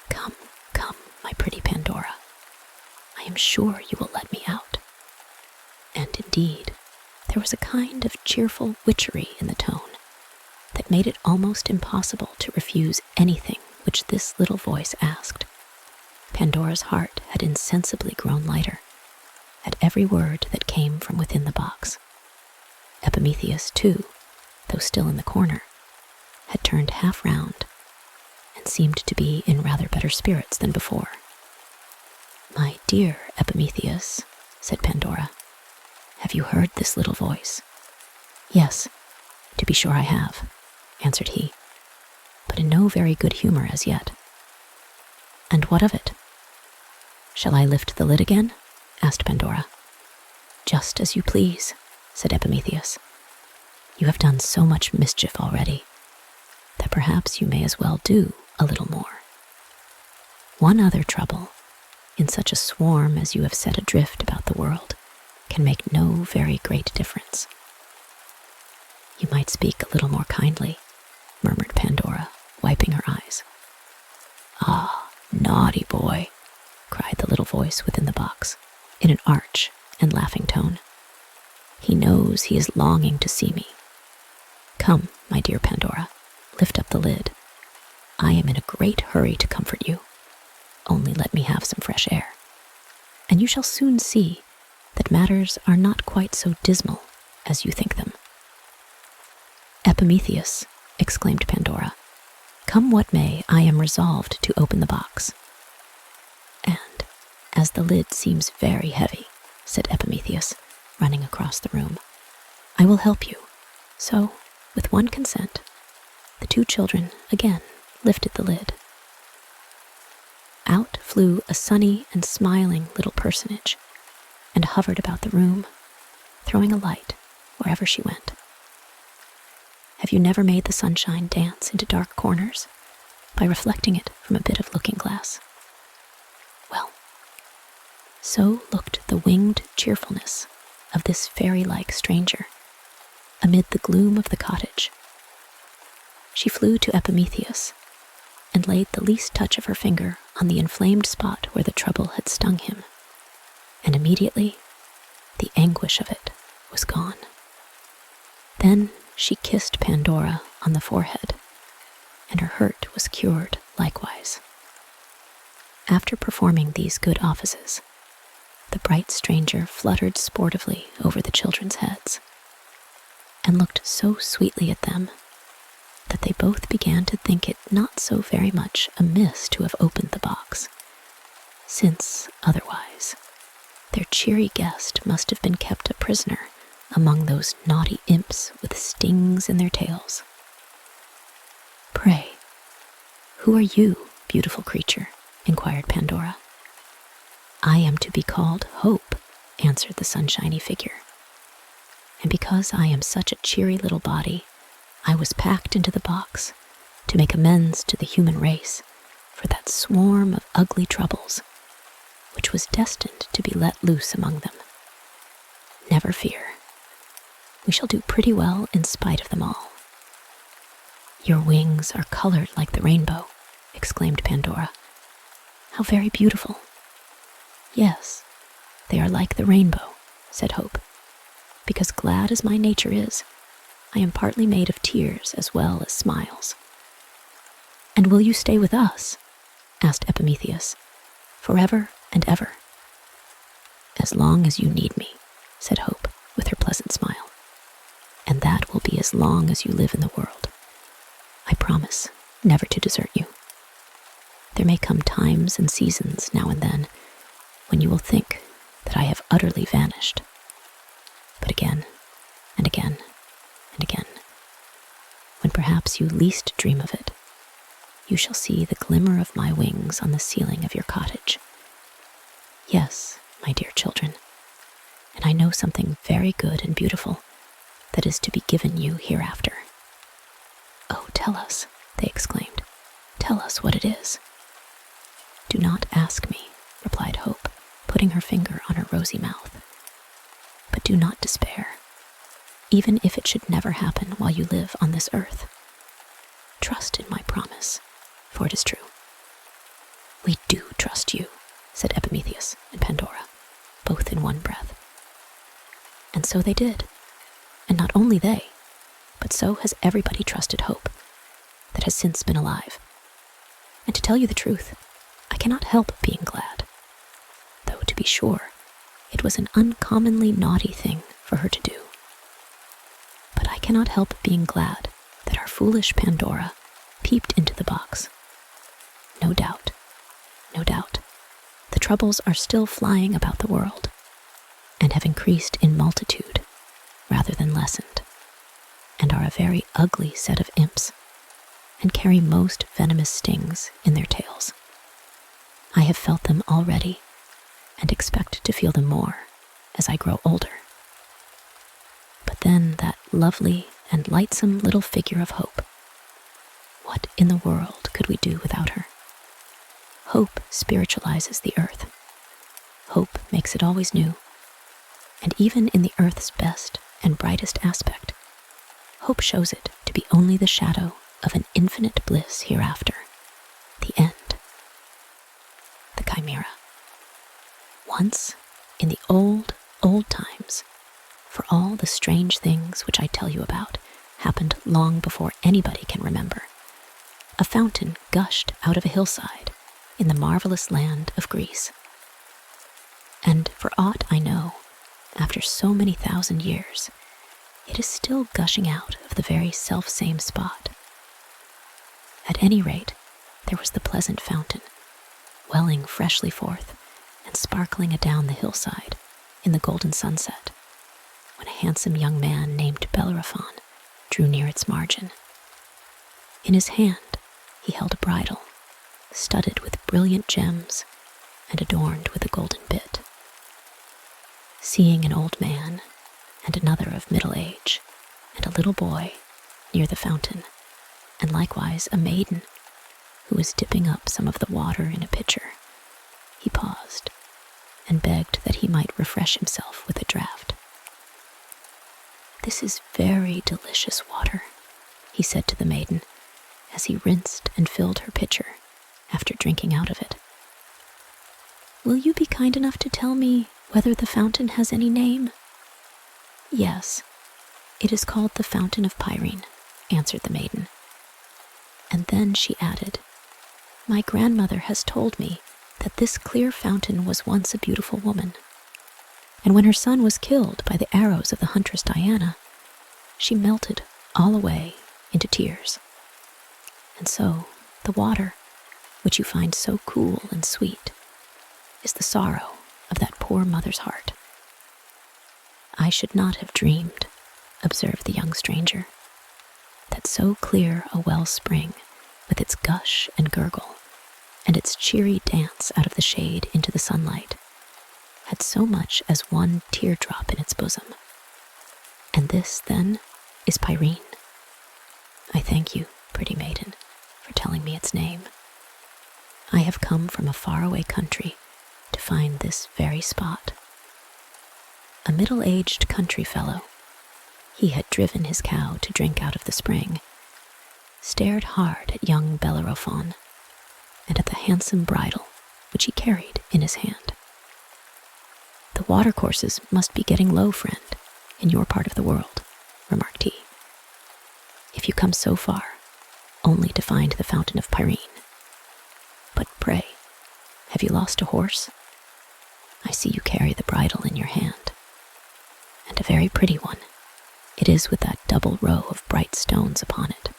Come, come, my pretty Pandora. I am sure you will let me out." And indeed, there was a kind of cheerful witchery in the tone that made it almost impossible to refuse anything which this little voice asked. Pandora's heart had insensibly grown lighter at every word that came from within the box. Epimetheus, too, though still in the corner, had turned half round and seemed to be in rather better spirits than before. "My dear Epimetheus," said Pandora, "have you heard this little voice?" "Yes, to be sure I have," answered he, "but in no very good humor as yet." "And what of it?" "Shall I lift the lid again?" asked Pandora. "Just as you please," said Epimetheus. "You have done so much mischief already that perhaps you may as well do a little more. One other trouble, in such a swarm as you have set adrift about the world, can make no very great difference." "You might speak a little more kindly," murmured Pandora, wiping her eyes. "Ah, naughty boy," cried the little voice within the box, in an arch and laughing tone. "He knows he is longing to see me. Come, my dear Pandora, lift up the lid. I am in a great hurry to comfort you. Only let me have some fresh air, and you shall soon see that matters are not quite so dismal as you think them." "Epimetheus," exclaimed Pandora, "come what may, I am resolved to open the box." "And as the lid seems very heavy," said Epimetheus, running across the room, "I will help you." So, with one consent, the two children again lifted the lid. Out flew a sunny and smiling little personage, and hovered about the room, throwing a light wherever she went. Have you never made the sunshine dance into dark corners by reflecting it from a bit of looking-glass? Well, so looked the winged cheerfulness of this fairy-like stranger amid the gloom of the cottage. She flew to Epimetheus and laid the least touch of her finger on the inflamed spot where the trouble had stung him, and immediately the anguish of it was gone. Then she kissed Pandora on the forehead and her hurt was cured likewise. After performing these good offices, the bright stranger fluttered sportively over the children's heads and looked so sweetly at them that they both began to think it not so very much amiss to have opened the box, since, otherwise, their cheery guest must have been kept a prisoner among those naughty imps with stings in their tails. "Pray, who are you, beautiful creature?" inquired Pandora. "I am to be called Hope," answered the sunshiny figure. "And because I am such a cheery little body, I was packed into the box to make amends to the human race for that swarm of ugly troubles which was destined to be let loose among them. Never fear. We shall do pretty well in spite of them all." "Your wings are colored like the rainbow," exclaimed Pandora. "How very beautiful." "Yes, they are like the rainbow," said Hope, "because glad as my nature is, I am partly made of tears as well as smiles." "And will you stay with us?" asked Epimetheus, "forever and ever?" "As long as you need me," said Hope with her pleasant smile, "and that will be as long as you live in the world. I promise never to desert you. There may come times and seasons now and then when you will think that I have utterly vanished. But again and again and again, when perhaps you least dream of it, you shall see the glimmer of my wings on the ceiling of your cottage. Yes, my dear children, and I know something very good and beautiful that is to be given you hereafter." "Oh, tell us," they exclaimed. "Tell us what it is." "Do not ask me," replied Hope, putting her finger on her rosy mouth. "But do not despair, even if it should never happen while you live on this earth. Trust in my promise, for it is true." "We do trust you," said Epimetheus and Pandora, both in one breath. And so they did, and not only they, but so has everybody trusted Hope that has since been alive. And to tell you the truth, I cannot help being glad, though to be sure, it was an uncommonly naughty thing for her to do. But I cannot help being glad that our foolish Pandora peeped into the box. No doubt, the troubles are still flying about the world, and have increased in multitude rather than lessened, and are a very ugly set of imps, and carry most venomous stings in their tails. I have felt them already, and expect to feel them more as I grow older. But then that lovely and lightsome little figure of Hope. What in the world could we do without her? Hope spiritualizes the earth. Hope makes it always new. And even in the earth's best and brightest aspect, Hope shows it to be only the shadow of an infinite bliss hereafter, the end. The CHIMERA. Once, in the old times, for all the strange things which I tell you about happened long before anybody can remember, a fountain gushed out of a hillside in the marvelous land of Greece. And for aught I know, after so many thousand years, it is still gushing out of the very self-same spot. At any rate, there was the pleasant fountain, welling freshly forth and sparkling adown the hillside in the golden sunset, when a handsome young man named Bellerophon drew near its margin. In his hand he held a bridle, studded with brilliant gems and adorned with a golden bit. Seeing an old man and another of middle age and a little boy near the fountain, and likewise a maiden who was dipping up some of the water in a pitcher, he paused and begged that he might refresh himself with a draught. "This is very delicious water," he said to the maiden, as he rinsed and filled her pitcher after drinking out of it. "Will you be kind enough to tell me whether the fountain has any name?" "Yes, it is called the Fountain of Pyrene," answered the maiden. And then she added, "My grandmother has told me that this clear fountain was once a beautiful woman, and when her son was killed by the arrows of the huntress Diana, she melted all away into tears. And so the water, which you find so cool and sweet, is the sorrow of that poor mother's heart." "I should not have dreamed," observed the young stranger, "that so clear a wellspring, with its gush and gurgle, and its cheery dance out of the shade into the sunlight, had so much as one teardrop in its bosom. And this, then, is Pyrene. I thank you, pretty maiden, for telling me its name. I have come from a faraway country to find this very spot." A middle-aged country fellow, he had driven his cow to drink out of the spring, stared hard at young Bellerophon and at the handsome bridle which he carried in his hand. "The watercourses must be getting low, friend, in your part of the world," remarked he, "if you come so far only to find the fountain of Pyrene. But pray, have you lost a horse? I see you carry the bridle in your hand, and a very pretty one it is with that double row of bright stones upon it.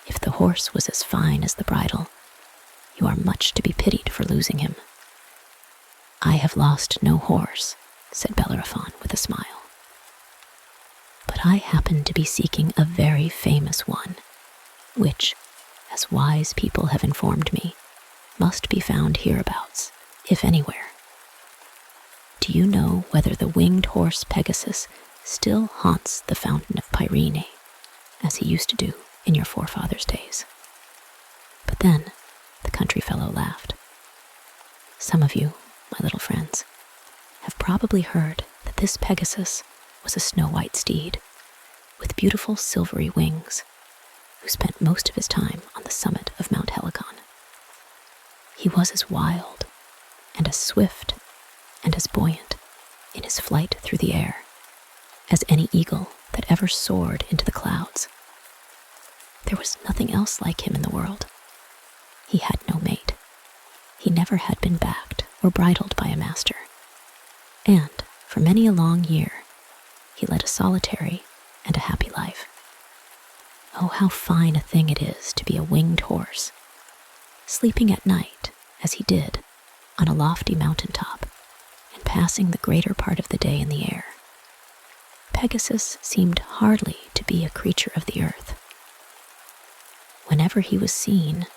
If the horse was as fine as the bridle, you are much to be pitied for losing him." "I have lost no horse," said Bellerophon with a smile, "but I happen to be seeking a very famous one, which, as wise people have informed me, must be found hereabouts, if anywhere. Do you know whether the winged horse Pegasus still haunts the fountain of Pyrene, as he used to do in your forefathers' days?" But then the country fellow laughed. "Some of you, my little friends, have probably heard that this Pegasus was a snow-white steed, with beautiful silvery wings, who spent most of his time on the summit of Mount Helicon. He was as wild, and as swift, and as buoyant in his flight through the air as any eagle that ever soared into the clouds. There was nothing else like him in the world. He had no mate. He never had been backed or bridled by a master. And for many a long year, he led a solitary and a happy life. Oh, how fine a thing it is to be a winged horse, sleeping at night, as he did, on a lofty mountaintop, and passing the greater part of the day in the air. Pegasus seemed hardly to be a creature of the earth. Whenever he was seen,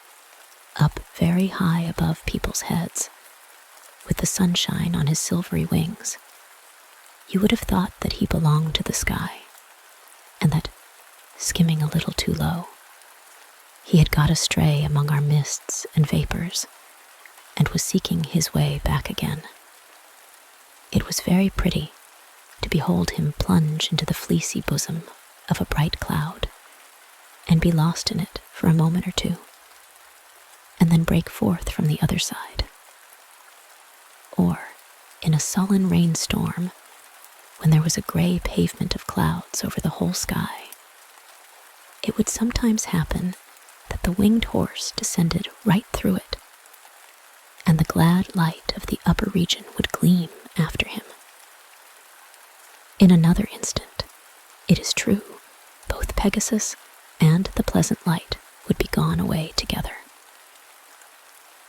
up very high above people's heads, with the sunshine on his silvery wings, you would have thought that he belonged to the sky, and that, skimming a little too low, he had got astray among our mists and vapors, and was seeking his way back again. It was very pretty to behold him plunge into the fleecy bosom of a bright cloud, and be lost in it for a moment or two, and then break forth from the other side. Or, in a sullen rainstorm, when there was a gray pavement of clouds over the whole sky, it would sometimes happen that the winged horse descended right through it, and the glad light of the upper region would gleam after him. In another instant, it is true, both Pegasus and the pleasant light would be gone away together.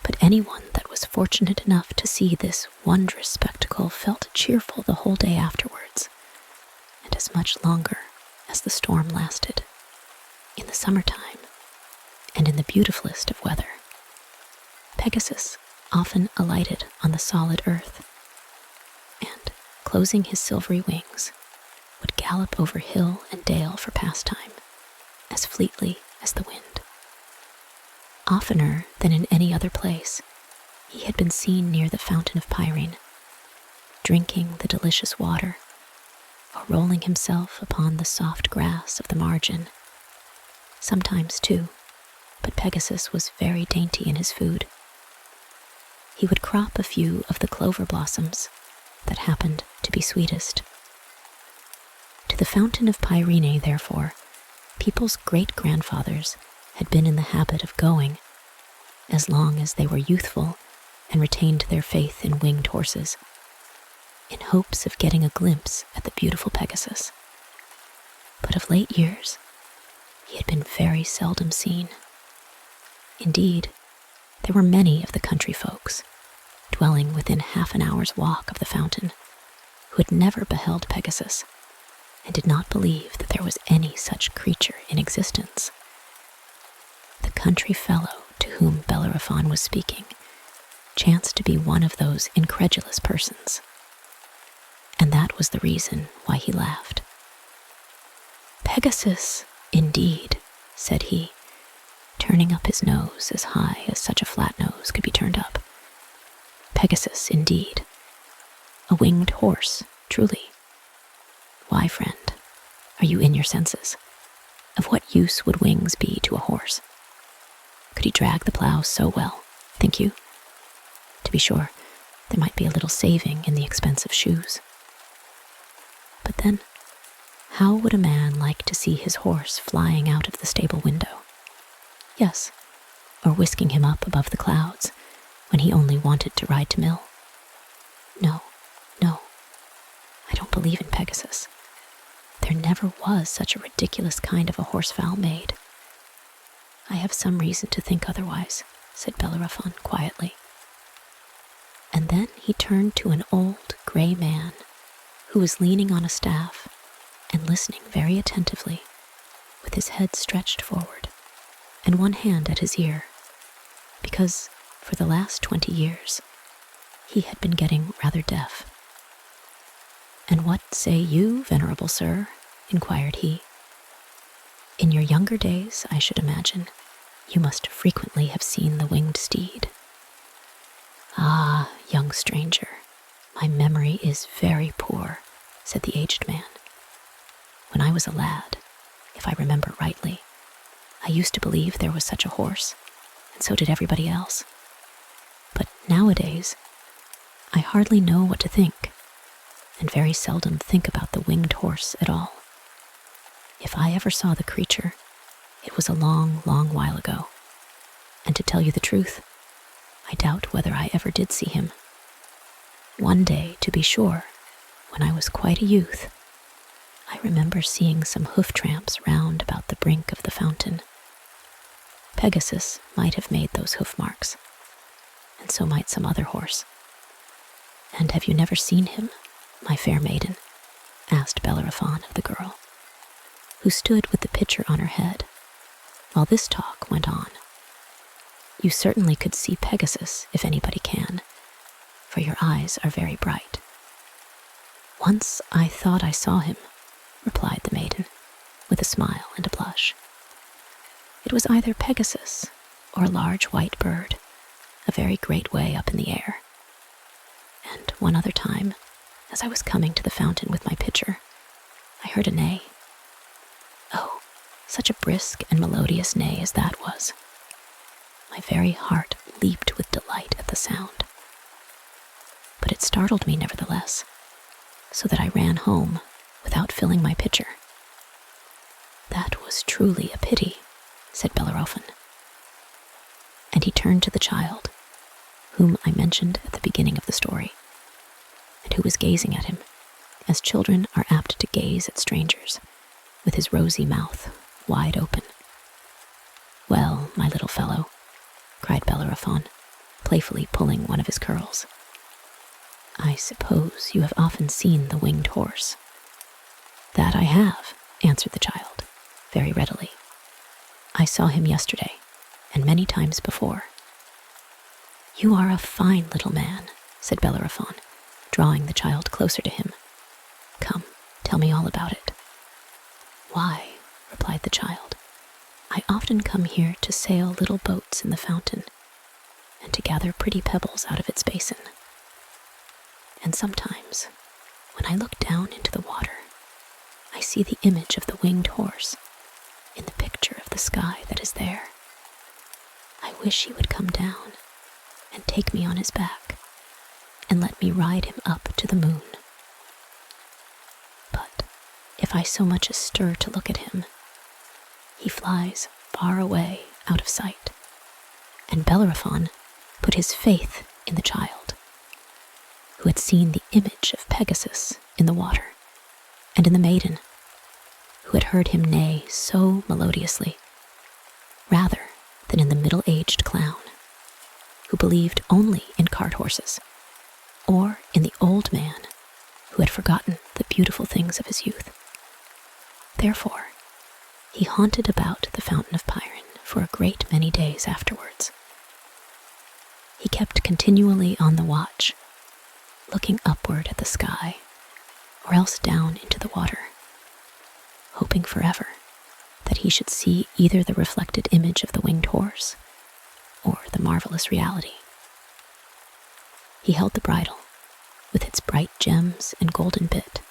But anyone that was fortunate enough to see this wondrous spectacle felt cheerful the whole day afterwards, and as much longer as the storm lasted. In the summertime, and in the beautifulest of weather, Pegasus often alighted on the solid earth, and, closing his silvery wings, would gallop over hill and dale for pastime, as fleetly as the wind. Oftener than in any other place, he had been seen near the fountain of Pyrene, drinking the delicious water, or rolling himself upon the soft grass of the margin. Sometimes, too, but Pegasus was very dainty in his food. He would crop a few of the clover blossoms that happened to be sweetest. To the fountain of Pyrene, therefore, people's great-grandfathers had been in the habit of going, as long as they were youthful and retained their faith in winged horses, in hopes of getting a glimpse at the beautiful Pegasus. But of late years, he had been very seldom seen. Indeed, there were many of the country folks, dwelling within half an hour's walk of the fountain, who had never beheld Pegasus, and did not believe that there was any such creature in existence. The country fellow to whom Bellerophon was speaking chanced to be one of those incredulous persons, and that was the reason why he laughed. "Pegasus, indeed," said he, turning up his nose as high as such a flat nose could be turned up. "Pegasus, indeed. A winged horse, truly. Why, friend, are you in your senses? Of what use would wings be to a horse? Could he drag the plough so well, think you? To be sure, there might be a little saving in the expense of shoes. But then, how would a man like to see his horse flying out of the stable window? Yes, or whisking him up above the clouds when he only wanted to ride to mill? No, I don't believe in Pegasus. There never was such a ridiculous kind of a horsefowl made." "I have some reason to think otherwise," said Bellerophon quietly. And then he turned to an old gray man who was leaning on a staff and listening very attentively, with his head stretched forward and one hand at his ear, because for the last 20 years he had been getting rather deaf. "And what say you, venerable sir?" inquired he. "In your younger days, I should imagine, you must frequently have seen the winged steed." "Ah, young stranger, my memory is very poor," said the aged man. "When I was a lad, if I remember rightly, I used to believe there was such a horse, and so did everybody else. But nowadays, I hardly know what to think, and very seldom think about the winged horse at all. If I ever saw the creature, it was a long, long while ago, and to tell you the truth, I doubt whether I ever did see him. One day, to be sure, when I was quite a youth, I remember seeing some hoof tramps round about the brink of the fountain. Pegasus might have made those hoof marks, and so might some other horse." "And have you never seen him, my fair maiden?" asked Bellerophon of the girl, who stood with the pitcher on her head, while this talk went on. "You certainly could see Pegasus if anybody can, for your eyes are very bright." "Once I thought I saw him," replied the maiden, with a smile and a blush. "It was either Pegasus or a large white bird, a very great way up in the air. And one other time, as I was coming to the fountain with my pitcher, I heard a neigh. Oh, such a brisk and melodious neigh as that was. My very heart leaped with delight at the sound. But it startled me nevertheless, so that I ran home without filling my pitcher." "That was truly a pity," said Bellerophon. And he turned to the child, whom I mentioned at the beginning of the story, and who was gazing at him, as children are apt to gaze at strangers, with his rosy mouth wide open. "Well, my little fellow," cried Bellerophon, playfully pulling one of his curls, "I suppose you have often seen the winged horse." "That I have," answered the child, very readily. "I saw him yesterday, and many times before." "You are a fine little man," said Bellerophon, drawing the child closer to him. "Come, tell me all about it." "Why," replied the child, "I often come here to sail little boats in the fountain, and to gather pretty pebbles out of its basin. And sometimes, when I look down into the water, I see the image of the winged horse in the picture of the sky that is there. I wish he would come down and take me on his back and let me ride him up to the moon. But if I so much as stir to look at him, he flies far away out of sight, and Bellerophon put his faith in the child, who had seen the image of Pegasus in the water, and in the maiden, who had heard him neigh so melodiously, rather than in the middle-aged clown, who believed only in cart horses, or in the old man who had forgotten the beautiful things of his youth. Therefore, he haunted about the fountain of Pyrrhon for a great many days afterwards. He kept continually on the watch, looking upward at the sky, or else down into the water, hoping forever that he should see either the reflected image of the winged horse or the marvelous reality. He held the bridle, with its bright gems and golden bit,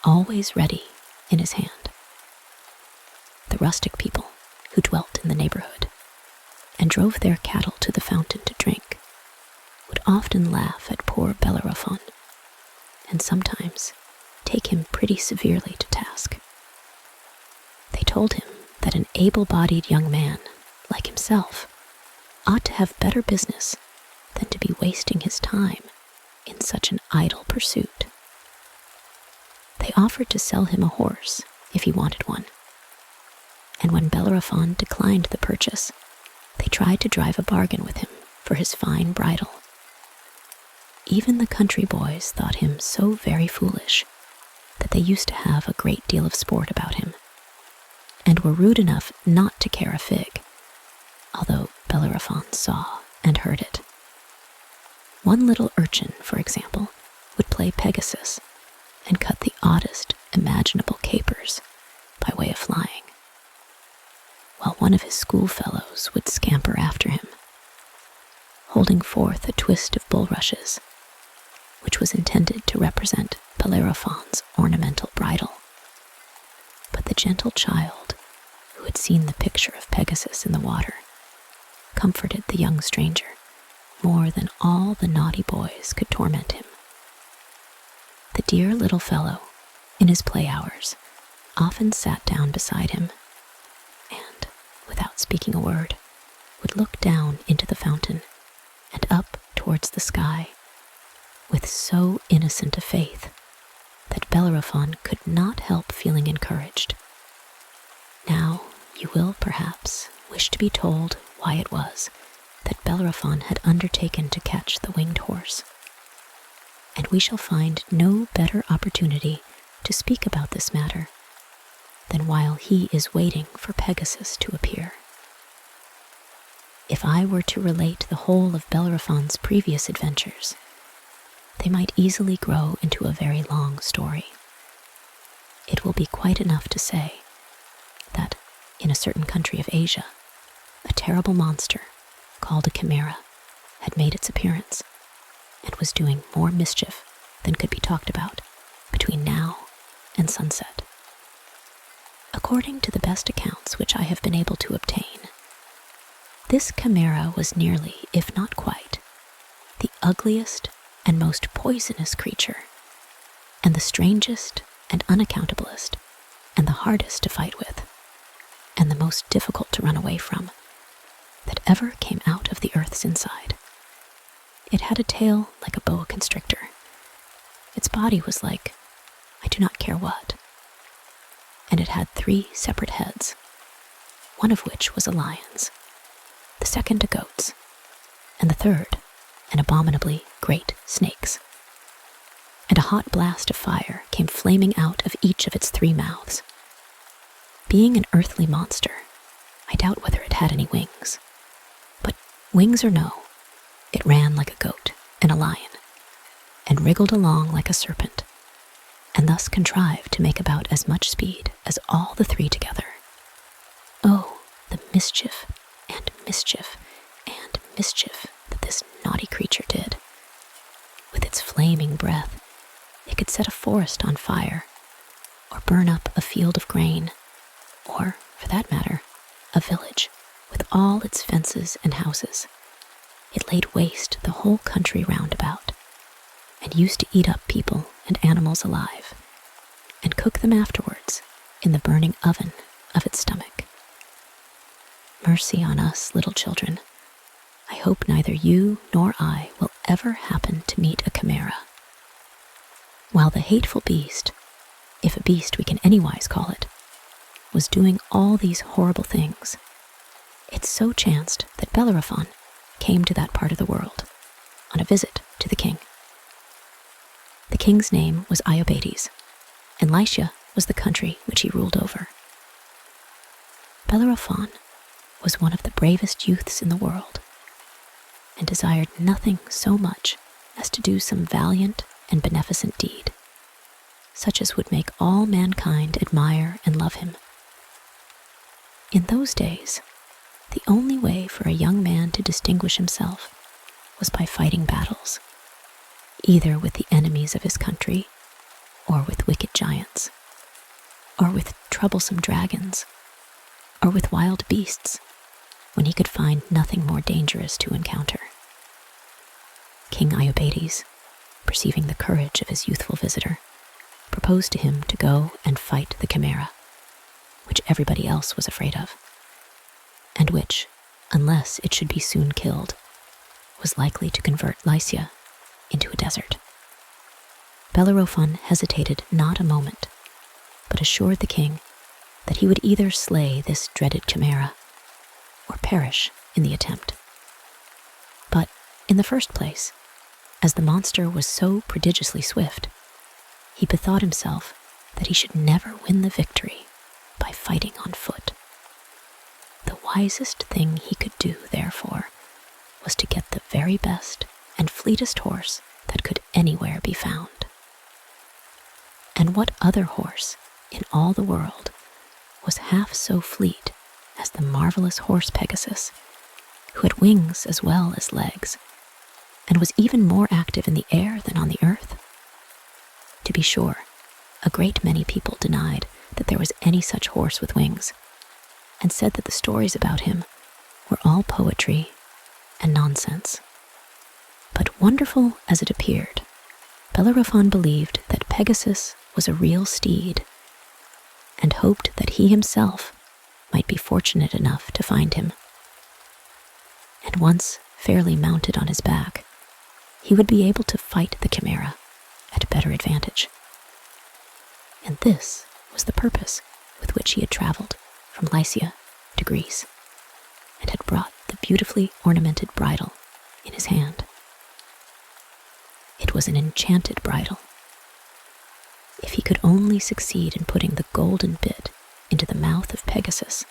always ready in his hand. The rustic people who dwelt in the neighborhood and drove their cattle to the fountain to drink would often laugh at poor Bellerophon, and sometimes take him pretty severely to task. They told him that an able-bodied young man, like himself, ought to have better business than to be wasting his time in such an idle pursuit. They offered to sell him a horse if he wanted one, and when Bellerophon declined the purchase, they tried to drive a bargain with him for his fine bridle. Even the country boys thought him so very foolish that they used to have a great deal of sport about him, and were rude enough not to care a fig, although Bellerophon saw and heard it. One little urchin, for example, would play Pegasus and cut the oddest imaginable capers by way of flying, while one of his schoolfellows would scamper after him, holding forth a twist of bulrushes, which was intended to represent Bellerophon's ornamental bridle. But the gentle child, who had seen the picture of Pegasus in the water, comforted the young stranger more than all the naughty boys could torment him. The dear little fellow, in his play hours, often sat down beside him, and, without speaking a word, would look down into the fountain and up towards the sky, with so innocent a faith that Bellerophon could not help feeling encouraged. Now you will perhaps wish to be told why it was that Bellerophon had undertaken to catch the winged horse, and we shall find no better opportunity to speak about this matter than while he is waiting for Pegasus to appear. If I were to relate the whole of Bellerophon's previous adventures, they might easily grow into a very long story. It will be quite enough to say that in a certain country of Asia, a terrible monster called a chimera had made its appearance and was doing more mischief than could be talked about between now and sunset. According to the best accounts which I have been able to obtain, this chimera was nearly, if not quite, the ugliest and most poisonous creature, and the strangest and unaccountablest, and the hardest to fight with, and the most difficult to run away from, that ever came out of the earth's inside. It had a tail like a boa constrictor. Its body was like, I do not care what, and it had 3 separate heads, one of which was a lion's, the second a goat's, and the third an abominably great snake's. And a hot blast of fire came flaming out of each of its 3 mouths. Being an earthly monster, I doubt whether it had any wings. But wings or no, it ran like a goat and a lion, and wriggled along like a serpent, and thus contrived to make about as much speed as all the 3 together. Oh, the mischief and mischief and mischief that this naughty creature did. With its flaming breath, it could set a forest on fire, or burn up a field of grain, or, for that matter, a village with all its fences and houses. It laid waste the whole country round about, and used to eat up people and animals alive, and cook them afterwards in the burning oven of its stomach. mercy on us, little children. I hope neither you nor I will ever happen to meet a chimera." While the hateful beast, if a beast we can anywise call it, was doing all these horrible things, it so chanced that Bellerophon came to that part of the world on a visit to the king. The king's name was Iobates, and Lycia was the country which he ruled over. Bellerophon was one of the bravest youths in the world, and desired nothing so much as to do some valiant and beneficent deed, such as would make all mankind admire and love him. In those days, the only way for a young man to distinguish himself was by fighting battles, either with the enemies of his country, or with wicked giants, or with troublesome dragons, or with wild beasts, when he could find nothing more dangerous to encounter. King Iobates, perceiving the courage of his youthful visitor, proposed to him to go and fight the chimera, which everybody else was afraid of, and which, unless it should be soon killed, was likely to convert Lycia into a desert. Bellerophon hesitated not a moment, but assured the king that he would either slay this dreaded chimera or perish in the attempt. But, in the first place, as the monster was so prodigiously swift, he bethought himself that he should never win the victory by fighting on foot. The wisest thing he could do, therefore, was to get the very best and fleetest horse that could anywhere be found. And what other horse in all the world was half so fleet as the marvelous horse Pegasus, who had wings as well as legs, and was even more active in the air than on the earth? To be sure, a great many people denied that there was any such horse with wings, and said that the stories about him were all poetry and nonsense. But wonderful as it appeared, Bellerophon believed that Pegasus was a real steed, and hoped that he himself might be fortunate enough to find him. And once fairly mounted on his back, he would be able to fight the chimera at better advantage. And this was the purpose with which he had traveled from Lycia to Greece, and had brought the beautifully ornamented bridle in his hand. It was an enchanted bridle. If he could only succeed in putting the golden bit into the mouth of Pegasus,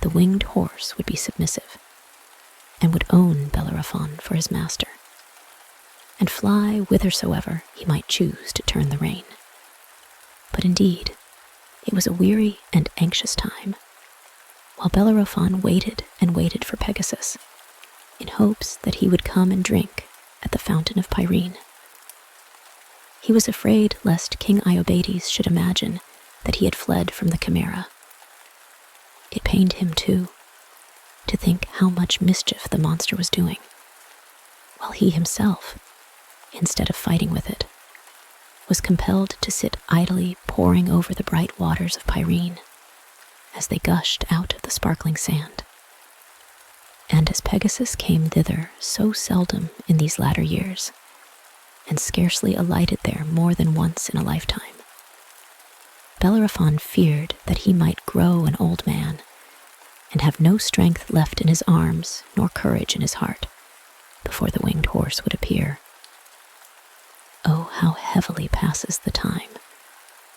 the winged horse would be submissive, and would own Bellerophon for his master, and fly whithersoever he might choose to turn the rein. But indeed, it was a weary and anxious time, while Bellerophon waited and waited for Pegasus, in hopes that he would come and drink at the fountain of Pirene. He was afraid lest King Iobates should imagine that he had fled from the chimera. It pained him, too, to think how much mischief the monster was doing, while he himself, instead of fighting with it, was compelled to sit idly poring over the bright waters of Pirene as they gushed out of the sparkling sand. And as Pegasus came thither so seldom in these latter years, and scarcely alighted there more than once in a lifetime, Bellerophon feared that he might grow an old man, and have no strength left in his arms nor courage in his heart, before the winged horse would appear. Oh, how heavily passes the time,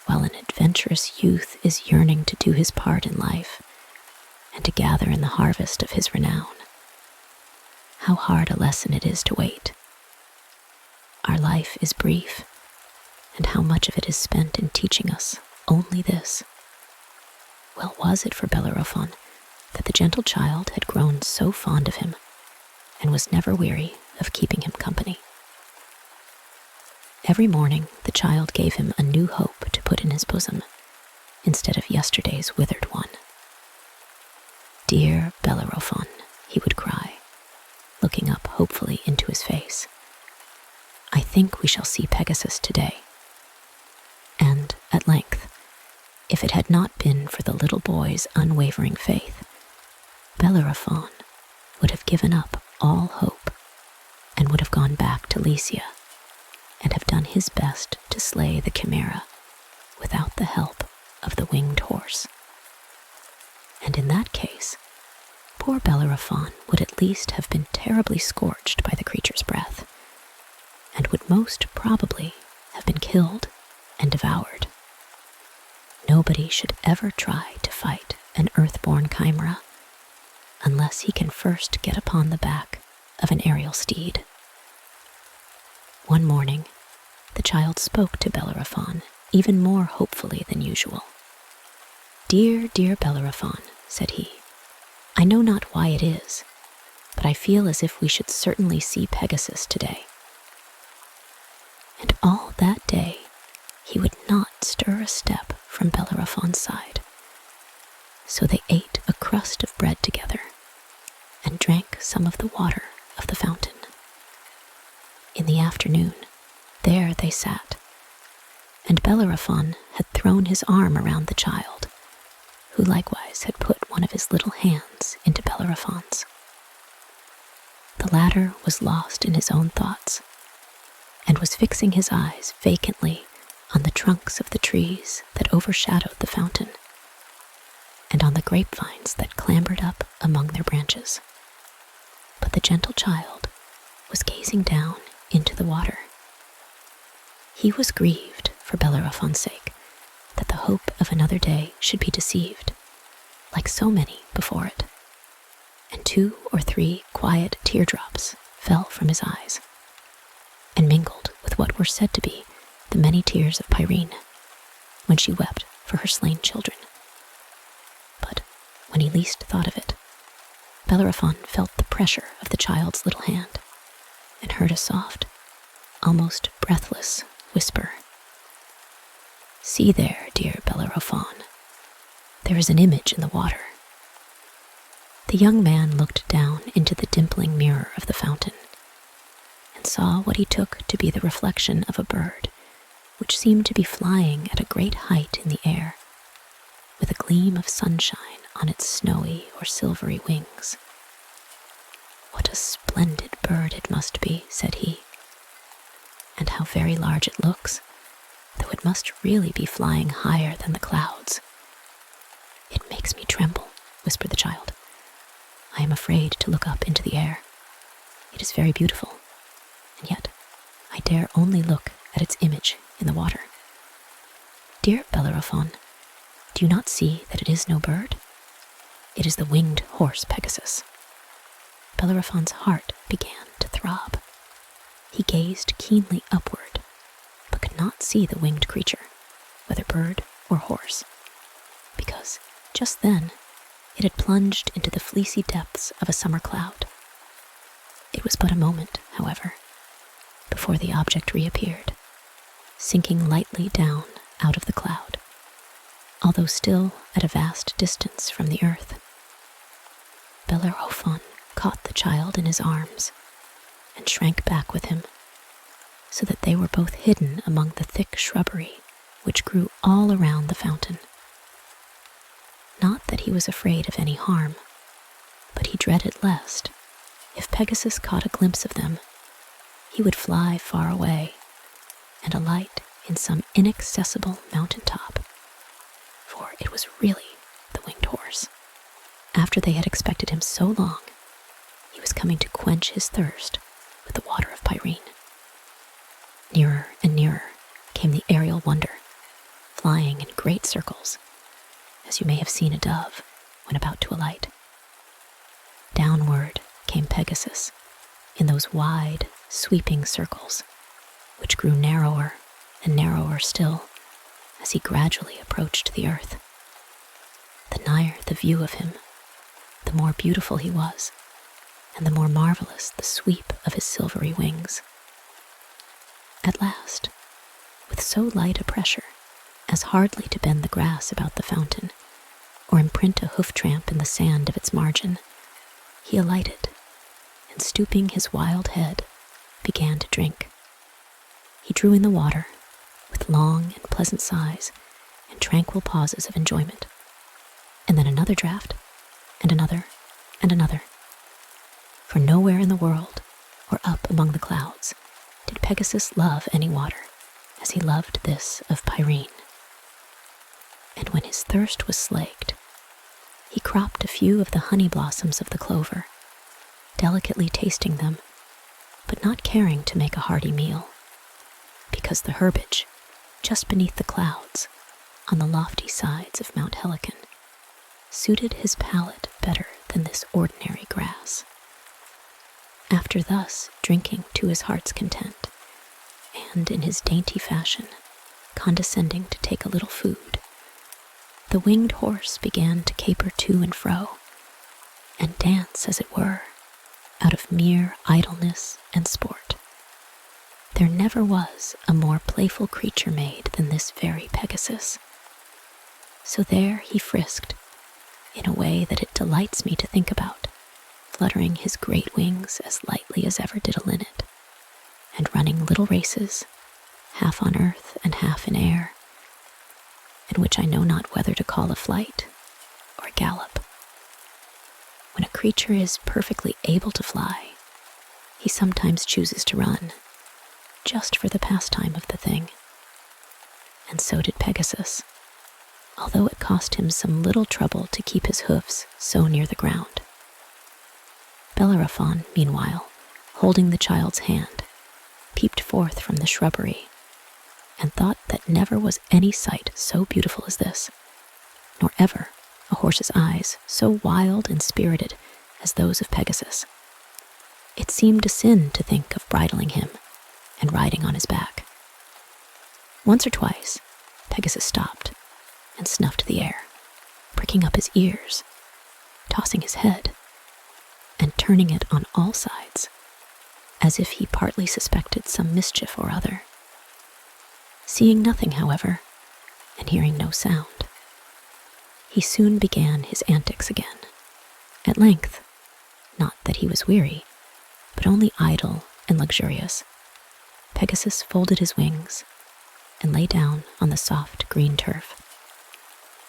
while an adventurous youth is yearning to do his part in life, and to gather in the harvest of his renown. How hard a lesson it is to wait. Our life is brief, and how much of it is spent in teaching us only this. Well was it for Bellerophon that the gentle child had grown so fond of him, and was never weary of keeping him company. Every morning the child gave him a new hope to put in his bosom, instead of yesterday's withered one. "Dear Bellerophon," he would cry, looking up hopefully into his face, "I think we shall see Pegasus today." And, at length, if it had not been for the little boy's unwavering faith, Bellerophon would have given up all hope and would have gone back to Lycia and have done his best to slay the chimera without the help of the winged horse. And in that case, poor Bellerophon would at least have been terribly scorched by the creature's breath, and would most probably have been killed and devoured. Nobody should ever try to fight an earthborn chimera unless he can first get upon the back of an aerial steed. One morning, the child spoke to Bellerophon even more hopefully than usual. "Dear, dear Bellerophon," said he, "I know not why it is, but I feel as if we should certainly see Pegasus today." And all that day he would not stir a step from Bellerophon's side. So they ate a crust of bread together and drank some of the water of the fountain. In the afternoon, there they sat, and Bellerophon had thrown his arm around the child, who likewise had put one of his little hands into Bellerophon's. The latter was lost in his own thoughts, and was fixing his eyes vacantly on the trunks of the trees that overshadowed the fountain, and on the grapevines that clambered up among their branches. But the gentle child was gazing down into the water. He was grieved for Bellerophon's sake that the hope of another day should be deceived, like so many before it, and 2 or 3 quiet teardrops fell from his eyes, and mingled with what were said to be the many tears of Pyrene when she wept for her slain children. But when he least thought of it, Bellerophon felt the pressure of the child's little hand and heard a soft, almost breathless whisper. "See there, dear Bellerophon, there is an image in the water." The young man looked down into the dimpling mirror of the fountain and saw what he took to be the reflection of a bird which seemed to be flying at a great height in the air, with a gleam of sunshine on its snowy or silvery wings. "What a splendid bird it must be," said he, "and how very large it looks, though it must really be flying higher than the clouds." "It makes me tremble," whispered the child. "I am afraid to look up into the air. It is very beautiful, and yet I dare only look at its image in the water. Dear Bellerophon, do you not see that it is no bird? It is the winged horse Pegasus." Bellerophon's heart began to throb. He gazed keenly upward, but could not see the winged creature, whether bird or horse, because just then it had plunged into the fleecy depths of a summer cloud. It was but a moment, however, before the object reappeared, sinking lightly down out of the cloud, although still at a vast distance from the earth. Bellerophon caught the child in his arms and shrank back with him, so that they were both hidden among the thick shrubbery which grew all around the fountain. Not that he was afraid of any harm, but he dreaded lest, if Pegasus caught a glimpse of them, he would fly far away and alight in some inaccessible mountain top, for it was really the winged horse. After they had expected him so long, he was coming to quench his thirst with the water of Pyrene. Nearer and nearer came the aerial wonder, flying in great circles, as you may have seen a dove when about to alight. Downward came Pegasus in those wide, sweeping circles, which grew narrower and narrower still as he gradually approached the earth. The nigher the view of him, the more beautiful he was, and the more marvelous the sweep of his silvery wings. At last, with so light a pressure as hardly to bend the grass about the fountain or imprint a hoof tramp in the sand of its margin, he alighted, and stooping his wild head, began to drink. He drew in the water with long and pleasant sighs and tranquil pauses of enjoyment, and then another draught, and another, and another. For nowhere in the world, or up among the clouds, did Pegasus love any water as he loved this of Pyrene. And when his thirst was slaked, he cropped a few of the honey blossoms of the clover, delicately tasting them, but not caring to make a hearty meal, because the herbage, just beneath the clouds, on the lofty sides of Mount Helicon, suited his palate better than this ordinary grass. After thus drinking to his heart's content, and in his dainty fashion, condescending to take a little food, the winged horse began to caper to and fro, and dance, as it were, out of mere idleness and sport. There never was a more playful creature made than this very Pegasus. So there he frisked, in a way that it delights me to think about, fluttering his great wings as lightly as ever did a linnet, and running little races, half on earth and half in air, in which I know not whether to call a flight or a gallop. When a creature is perfectly able to fly, he sometimes chooses to run, just for the pastime of the thing. And so did Pegasus, although it cost him some little trouble to keep his hoofs so near the ground. Bellerophon, meanwhile, holding the child's hand, peeped forth from the shrubbery, and thought that never was any sight so beautiful as this, nor ever a horse's eyes so wild and spirited as those of Pegasus. It seemed a sin to think of bridling him and riding on his back. Once or twice, Pegasus stopped and snuffed the air, pricking up his ears, tossing his head, and turning it on all sides, as if he partly suspected some mischief or other. Seeing nothing, however, and hearing no sound, he soon began his antics again. At length, not that he was weary, but only idle and luxurious, Pegasus folded his wings and lay down on the soft green turf.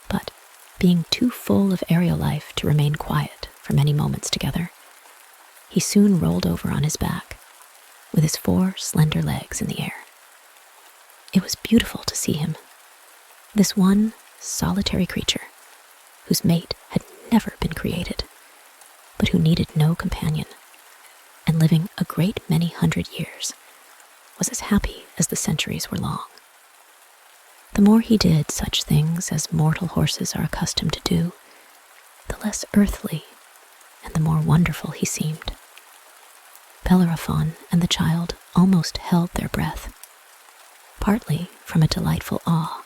But, being too full of aerial life to remain quiet for many moments together, he soon rolled over on his back, with his 4 slender legs in the air. It was beautiful to see him, this one solitary creature, whose mate had never been created, but who needed no companion, and living a great many 100 years, was as happy as the centuries were long. The more he did such things as mortal horses are accustomed to do, the less earthly and the more wonderful he seemed. Bellerophon and the child almost held their breath, partly from a delightful awe,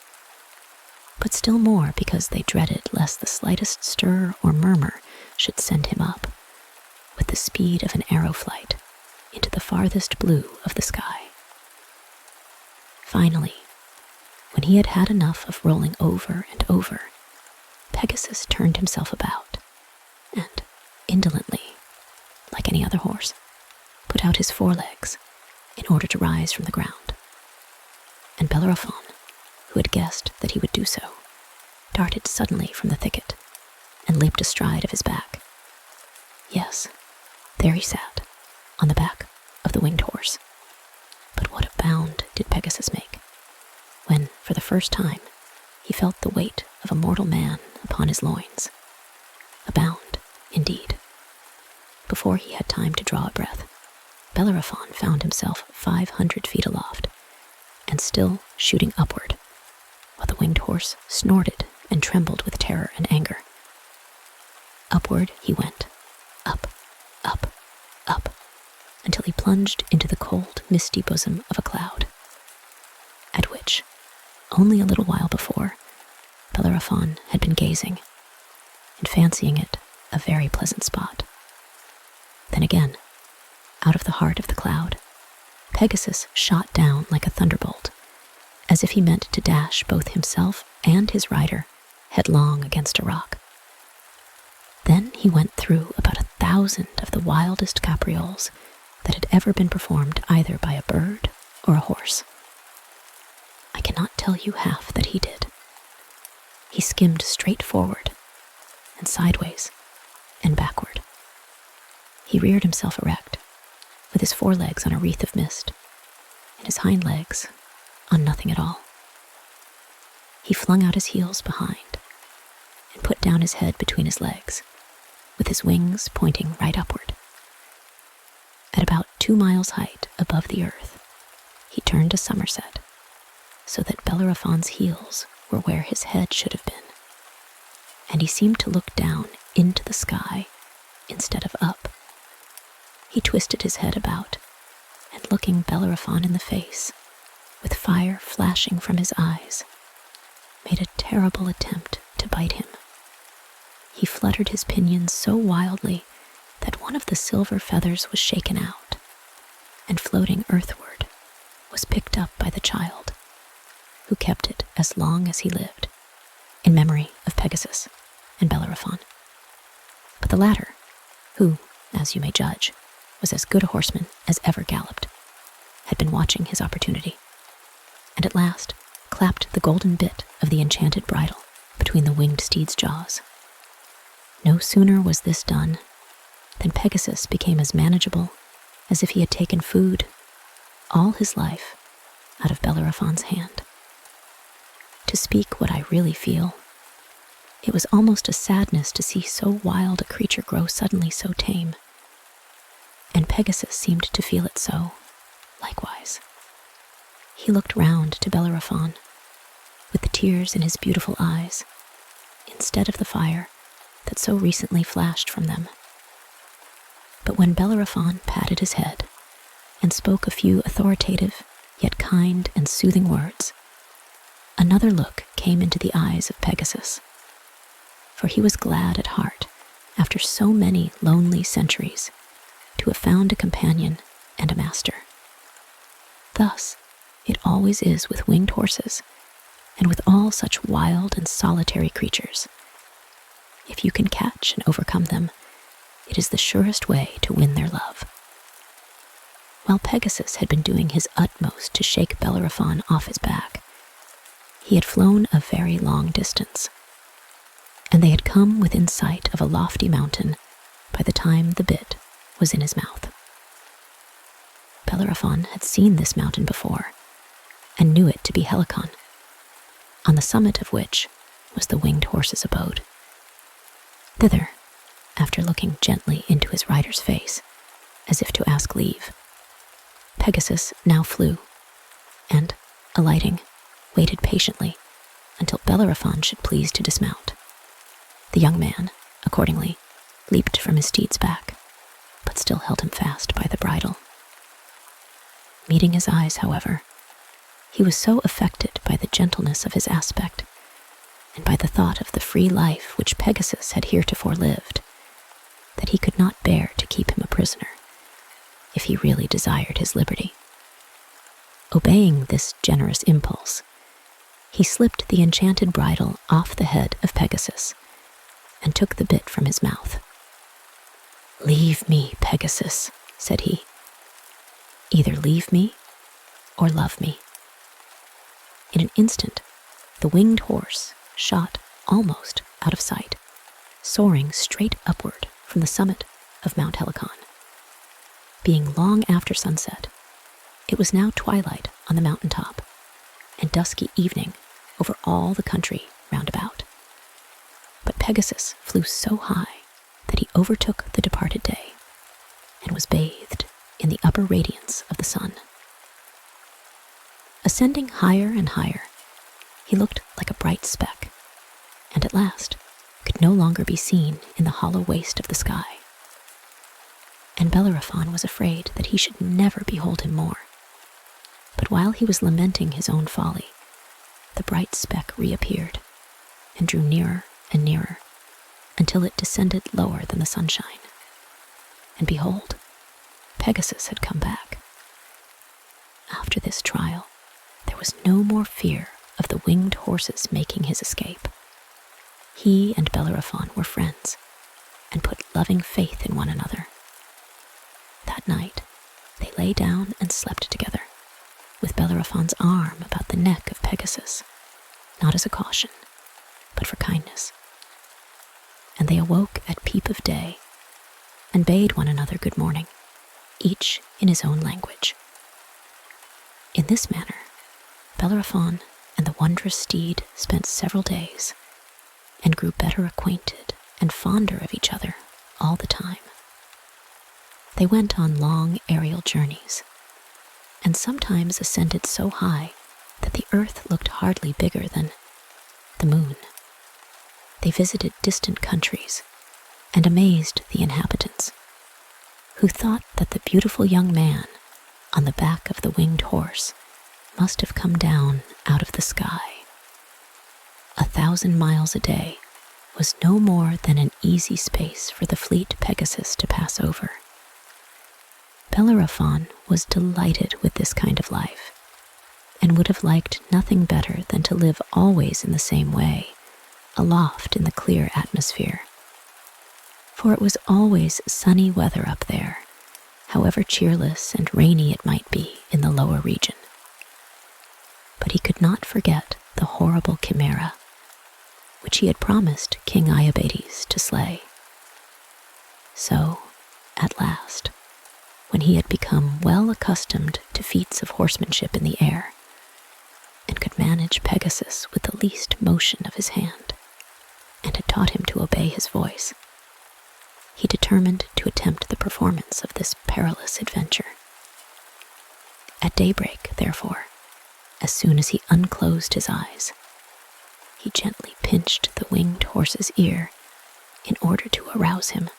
but still more because they dreaded lest the slightest stir or murmur should send him up, with the speed of an arrow flight, into the farthest blue of the sky. Finally, when he had had enough of rolling over and over, Pegasus turned himself about, and, indolently, like any other horse, put out his 4 legs in order to rise from the ground. And Bellerophon, who had guessed that he would do so, darted suddenly from the thicket and leaped astride of his back. Yes, there he sat, on the back of the winged horse. But what a bound did Pegasus make, when, for the first time, he felt the weight of a mortal man upon his loins. A bound, indeed. Before he had time to draw a breath, Bellerophon found himself 500 feet aloft, and still shooting upward, while the winged horse snorted and trembled with terror and anger. Upward he went, up, up, up, until he plunged into the cold, misty bosom of a cloud, at which, only a little while before, Bellerophon had been gazing, and fancying it a very pleasant spot. Then again, out of the heart of the cloud, Pegasus shot down like a thunderbolt, as if he meant to dash both himself and his rider headlong against a rock. Then he went through about 1,000 of the wildest caprioles that had ever been performed either by a bird or a horse. I cannot tell you half that he did. He skimmed straight forward, and sideways, and backward, He reared himself erect, with his forelegs on a wreath of mist, and his hind legs on nothing at all. He flung out his heels behind and put down his head between his legs, with his wings pointing right upward. At about 2 miles height above the earth, he turned a somerset, so that Bellerophon's heels were where his head should have been, and he seemed to look down into the sky instead of up. He twisted his head about, and looking Bellerophon in the face, with fire flashing from his eyes, made a terrible attempt to bite him. He fluttered his pinions so wildly that one of the silver feathers was shaken out, and floating earthward was picked up by the child, who kept it as long as he lived, in memory of Pegasus and Bellerophon. But the latter, who, as you may judge, was as good a horseman as ever galloped, had been watching his opportunity, and at last clapped the golden bit of the enchanted bridle between the winged steed's jaws. No sooner was this done than Pegasus became as manageable as if he had taken food all his life out of Bellerophon's hand. To speak what I really feel, it was almost a sadness to see so wild a creature grow suddenly so tame, and Pegasus seemed to feel it so, likewise. He looked round to Bellerophon, with the tears in his beautiful eyes, instead of the fire that so recently flashed from them. But when Bellerophon patted his head and spoke a few authoritative, yet kind and soothing words, another look came into the eyes of Pegasus, for he was glad at heart, after so many lonely centuries, to have found a companion and a master. Thus it always is with winged horses, and with all such wild and solitary creatures. If you can catch and overcome them, it is the surest way to win their love. While Pegasus had been doing his utmost to shake Bellerophon off his back, he had flown a very long distance, and they had come within sight of a lofty mountain by the time the bit was in his mouth. Bellerophon had seen this mountain before, and knew it to be Helicon, on the summit of which was the winged horse's abode. Thither, after looking gently into his rider's face, as if to ask leave, Pegasus now flew, and, alighting, waited patiently until Bellerophon should please to dismount. The young man, accordingly, leaped from his steed's back, but still held him fast by the bridle. Meeting his eyes, however, he was so affected by the gentleness of his aspect, and by the thought of the free life which Pegasus had heretofore lived, that he could not bear to keep him a prisoner, if he really desired his liberty. Obeying this generous impulse, he slipped the enchanted bridle off the head of Pegasus, and took the bit from his mouth. "Leave me, Pegasus," said he. "Either leave me or love me." In an instant, the winged horse shot almost out of sight, soaring straight upward from the summit of Mount Helicon. Being long after sunset, it was now twilight on the mountain top, and dusky evening over all the country round about. But Pegasus flew so high that he overtook the departed day, and was bathed in the upper radiance of the sun. Ascending higher and higher, he looked like a bright speck, and at last could no longer be seen in the hollow waste of the sky. And Bellerophon was afraid that he should never behold him more. But while he was lamenting his own folly, the bright speck reappeared, and drew nearer and nearer, until it descended lower than the sunshine. And behold, Pegasus had come back. After this trial, there was no more fear of the winged horses making his escape. He and Bellerophon were friends, and put loving faith in one another. That night, they lay down and slept together, with Bellerophon's arm about the neck of Pegasus, not as a caution, but for kindness. And they awoke at peep of day, and bade one another good morning, each in his own language. In this manner, Bellerophon and the wondrous steed spent several days, and grew better acquainted and fonder of each other all the time. They went on long aerial journeys, and sometimes ascended so high that the earth looked hardly bigger than the moon. They visited distant countries and amazed the inhabitants, who thought that the beautiful young man on the back of the winged horse must have come down out of the sky. 1,000 miles a day was no more than an easy space for the fleet Pegasus to pass over. Bellerophon was delighted with this kind of life, and would have liked nothing better than to live always in the same way, aloft in the clear atmosphere. For it was always sunny weather up there, however cheerless and rainy it might be in the lower region. But he could not forget the horrible chimera, which he had promised King Iobates to slay. So, at last, when he had become well accustomed to feats of horsemanship in the air, and could manage Pegasus with the least motion of his hand, and had taught him to obey his voice, he determined to attempt the performance of this perilous adventure. At daybreak, therefore, as soon as he unclosed his eyes, he gently pinched the winged horse's ear in order to arouse him.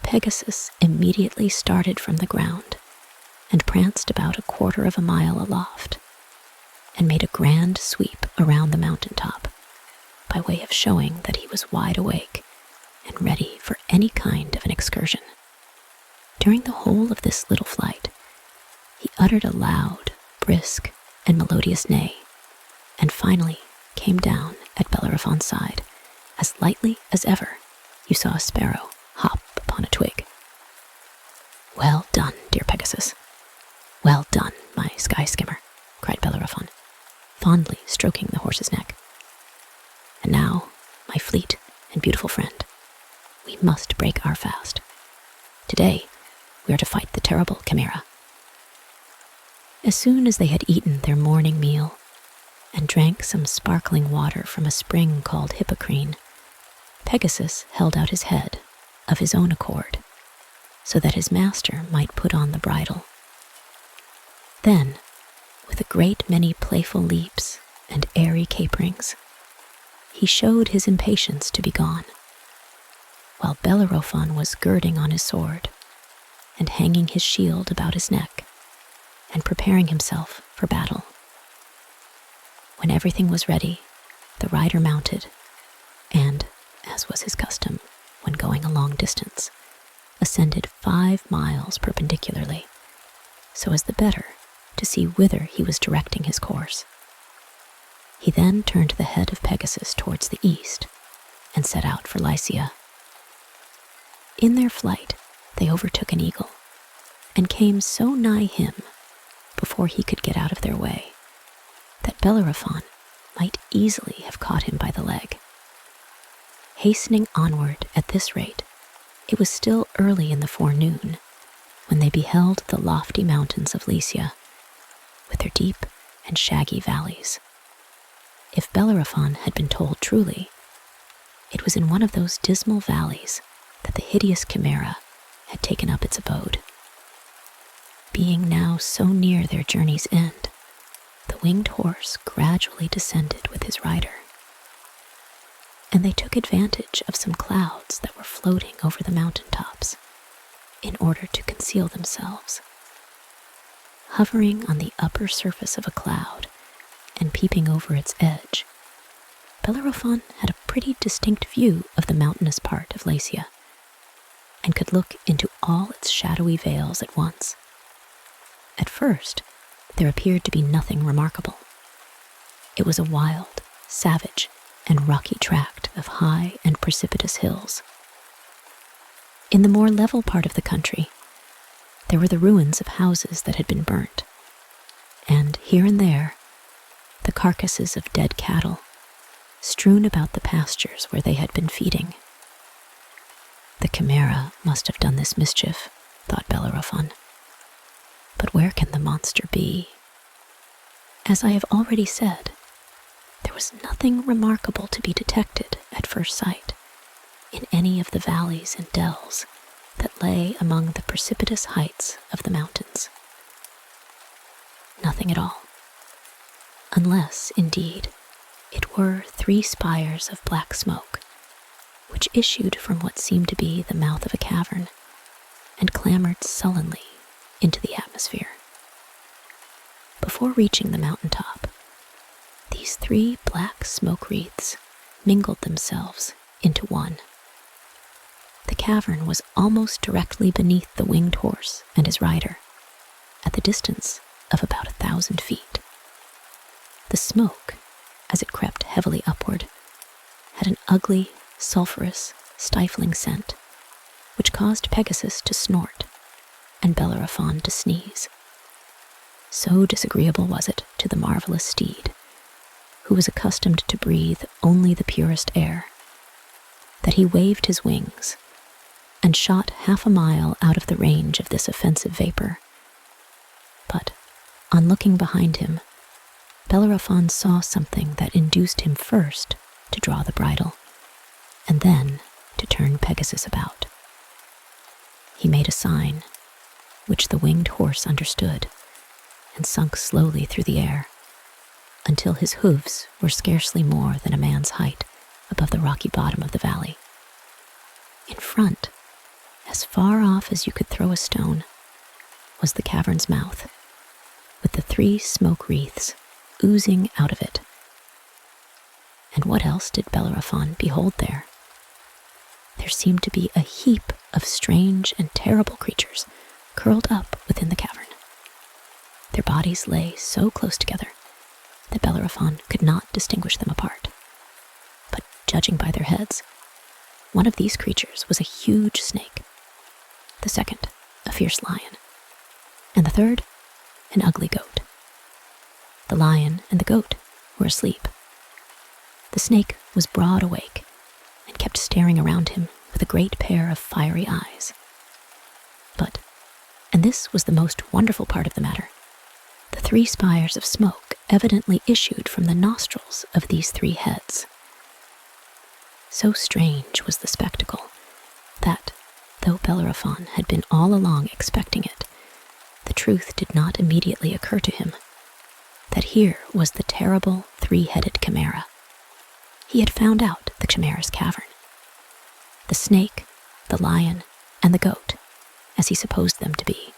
Pegasus immediately started from the ground and pranced about 1/4 of a mile aloft, and made a grand sweep around the mountaintop by way of showing that he was wide awake and ready for any kind of an excursion. During the whole of this little flight, he uttered a loud, brisk, and melodious neigh, and finally came down at Bellerophon's side as lightly as ever you saw a sparrow hop upon a twig. "Well done, dear Pegasus. Well done, my sky skimmer," cried Bellerophon, fondly stroking the horse's neck. "And now, my fleet and beautiful friend, we must break our fast. Today, we are to fight the terrible chimera." As soon as they had eaten their morning meal and drank some sparkling water from a spring called Hippocrene, Pegasus held out his head of his own accord, so that his master might put on the bridle. Then, with a great many playful leaps and airy caperings, he showed his impatience to be gone, while Bellerophon was girding on his sword and hanging his shield about his neck and preparing himself for battle. When everything was ready, the rider mounted and, as was his custom when going a long distance, ascended 5 miles perpendicularly, so as the better to see whither he was directing his course. He then turned the head of Pegasus towards the east and set out for Lycia. In their flight, they overtook an eagle and came so nigh him before he could get out of their way that Bellerophon might easily have caught him by the leg. Hastening onward at this rate, it was still early in the forenoon when they beheld the lofty mountains of Lycia, with their deep and shaggy valleys. If Bellerophon had been told truly, it was in one of those dismal valleys that the hideous chimera had taken up its abode. Being now so near their journey's end, the winged horse gradually descended with his rider, and they took advantage of some clouds that were floating over the mountain tops in order to conceal themselves. Hovering on the upper surface of a cloud and peeping over its edge, Bellerophon had a pretty distinct view of the mountainous part of Lycia, and could look into all its shadowy vales at once. At first, there appeared to be nothing remarkable. It was a wild, savage, and rocky tract of high and precipitous hills. In the more level part of the country, there were the ruins of houses that had been burnt, and here and there, the carcasses of dead cattle strewn about the pastures where they had been feeding. The The chimera must have done this mischief, thought Bellerophon. But where can the monster be? As I have already said, there was nothing remarkable to be detected at first sight in any of the valleys and dells that lay among the precipitous heights of the mountains. Nothing at all. Unless, indeed, it were 3 spires of black smoke, which issued from what seemed to be the mouth of a cavern and clambered sullenly into the atmosphere. Before reaching the mountaintop, these 3 black smoke wreaths mingled themselves into one. The cavern was almost directly beneath the winged horse and his rider, at the distance of about 1,000 feet. The smoke, as it crept heavily upward, had an ugly, sulphurous, stifling scent, which caused Pegasus to snort and Bellerophon to sneeze. So disagreeable was it to the marvelous steed, who was accustomed to breathe only the purest air, that he waved his wings and shot 1/2 mile out of the range of this offensive vapor. But, on looking behind him, Bellerophon saw something that induced him first to draw the bridle, and then to turn Pegasus about. He made a sign, which the winged horse understood, and sunk slowly through the air, until his hooves were scarcely more than a man's height above the rocky bottom of the valley. In front, as far off as you could throw a stone, was the cavern's mouth, with the 3 smoke wreaths oozing out of it. And what else did Bellerophon behold there? There seemed to be a heap of strange and terrible creatures curled up within the cavern. Their bodies lay so close together that Bellerophon could not distinguish them apart. But judging by their heads, one of these creatures was a huge snake, the second a fierce lion, and the third an ugly goat. The lion and the goat were asleep. The snake was broad awake and kept staring around him with a great pair of fiery eyes. But, and this was the most wonderful part of the matter, the 3 spires of smoke evidently issued from the nostrils of these 3 heads. So strange was the spectacle that, though Bellerophon had been all along expecting it, the truth did not immediately occur to him that here was the terrible 3-headed chimera. He had found out the chimera's cavern. The snake, the lion, and the goat, as he supposed them to be,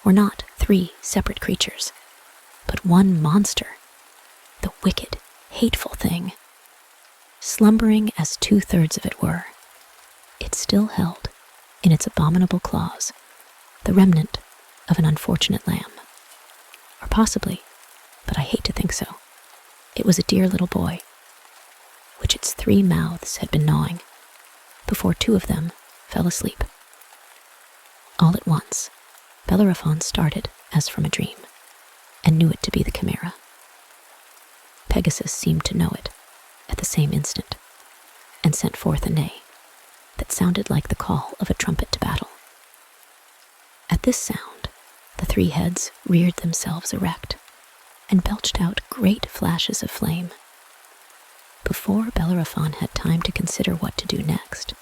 were not 3 separate creatures, but one monster, the wicked, hateful thing. Slumbering as 2/3 of it were, it still held, in its abominable claws, the remnant of an unfortunate lamb. Or possibly, but I hate to think so, it was a dear little boy, which its 3 mouths had been gnawing, before 2 of them fell asleep. All at once, Bellerophon started as from a dream, and knew it to be the chimera. Pegasus seemed to know it at the same instant, and sent forth a neigh that sounded like the call of a trumpet to battle. At this sound, the 3 heads reared themselves erect, and belched out great flashes of flame. Before Bellerophon had time to consider what to do next,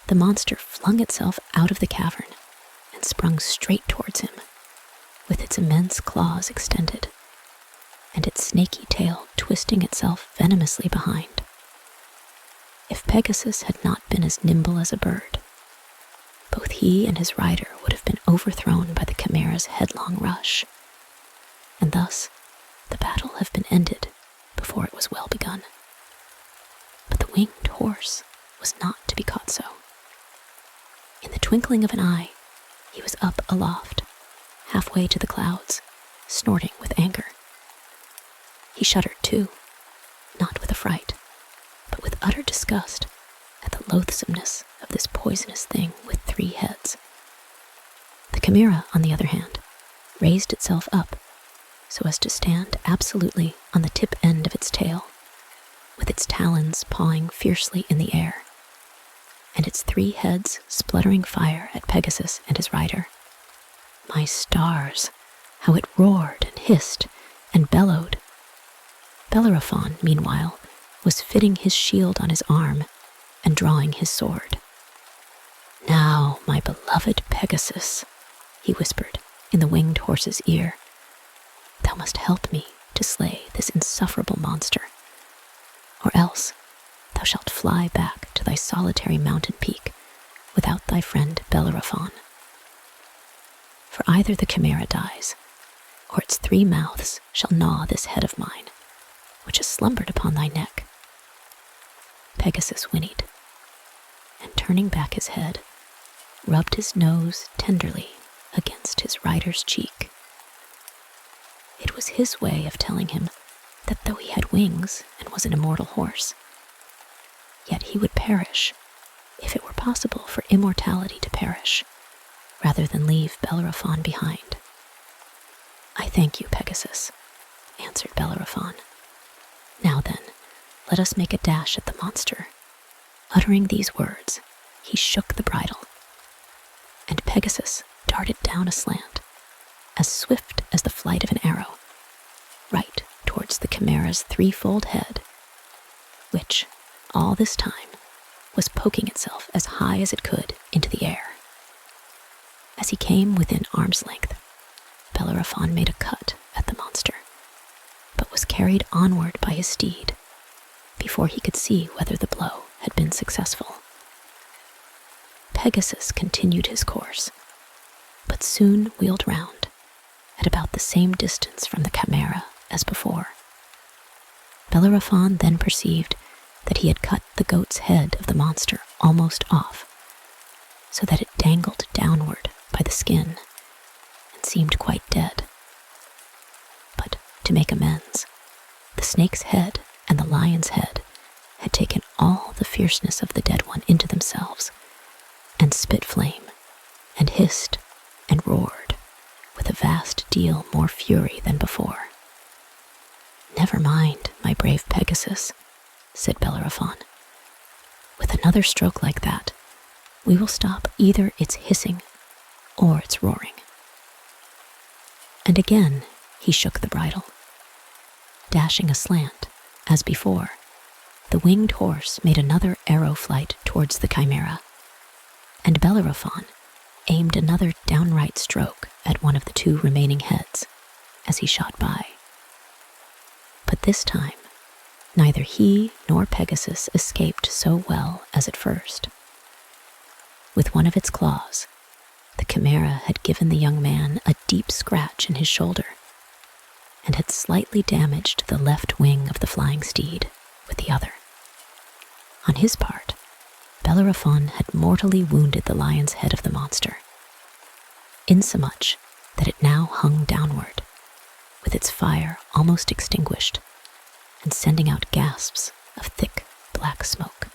the monster flung itself out of the cavern and sprung straight towards him, with its immense claws extended, and its snaky tail twisting itself venomously behind. If Pegasus had not been as nimble as a bird, both he and his rider would have been overthrown by the chimera's headlong rush, and thus the battle have been ended before it was well begun. But the winged horse was not to be caught so. In the twinkling of an eye, he was up aloft, halfway to the clouds, snorting with anger. He shuddered too, not with affright, but with utter disgust at the loathsomeness of this poisonous thing with 3 heads. The chimera, on the other hand, raised itself up so as to stand absolutely on the tip end of its tail, with its talons pawing fiercely in the air. and its 3 heads spluttering fire at Pegasus and his rider. My stars, how it roared and hissed and bellowed. Bellerophon, meanwhile, was fitting his shield on his arm and drawing his sword. "Now, my beloved Pegasus," he whispered in the winged horse's ear, "thou must help me to slay this insufferable monster, or else thou shalt fly back to thy solitary mountain peak without thy friend Bellerophon. For either the chimera dies, or its 3 mouths shall gnaw this head of mine, which has slumbered upon thy neck." Pegasus whinnied, and turning back his head, rubbed his nose tenderly against his rider's cheek. It was his way of telling him that though he had wings and was an immortal horse, yet he would perish if it were possible for immortality to perish, rather than leave Bellerophon behind. "I thank you, Pegasus," answered Bellerophon. "Now then, let us make a dash at the monster." Uttering these words, he shook the bridle, and Pegasus darted down aslant, as swift as the flight of an arrow, right towards the chimera's 3-fold head, which, all this time, was poking itself as high as it could into the air. As he came within arm's length, Bellerophon made a cut at the monster, but was carried onward by his steed before he could see whether the blow had been successful. Pegasus continued his course, but soon wheeled round, at about the same distance from the chimera as before. Bellerophon then perceived that he had cut the goat's head of the monster almost off, so that it dangled downward by the skin and seemed quite dead. But to make amends, the snake's head and the lion's head had taken all the fierceness of the dead one into themselves, and spit flame, and hissed, and roared, with a vast deal more fury than before. "Never mind, my brave Pegasus," said Bellerophon. "With another stroke like that, we will stop either its hissing or its roaring." And again he shook the bridle. Dashing aslant, as before, the winged horse made another arrow flight towards the chimera, and Bellerophon aimed another downright stroke at one of the 2 remaining heads as he shot by. But this time, neither he nor Pegasus escaped so well as at first. With one of its claws, the chimera had given the young man a deep scratch in his shoulder, and had slightly damaged the left wing of the flying steed with the other. On his part, Bellerophon had mortally wounded the lion's head of the monster, insomuch that it now hung downward, with its fire almost extinguished, and sending out gasps of thick black smoke.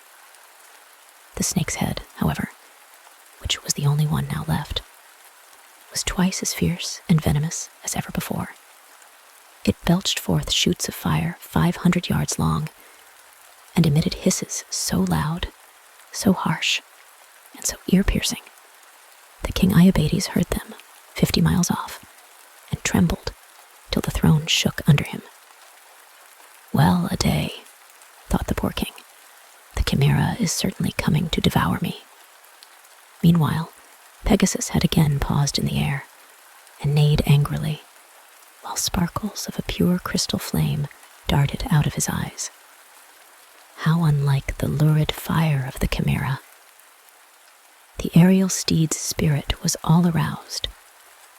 The snake's head, however, which was the only one now left, was twice as fierce and venomous as ever before. It belched forth shoots of fire 500 yards long, and emitted hisses so loud, so harsh, and so ear-piercing that King Iobates heard them 50 miles off, and trembled till the throne shook under him. "Well a day," thought the poor king, "the chimera is certainly coming to devour me." Meanwhile, Pegasus had again paused in the air, and neighed angrily, while sparkles of a pure crystal flame darted out of his eyes. How unlike the lurid fire of the chimera! The aerial steed's spirit was all aroused,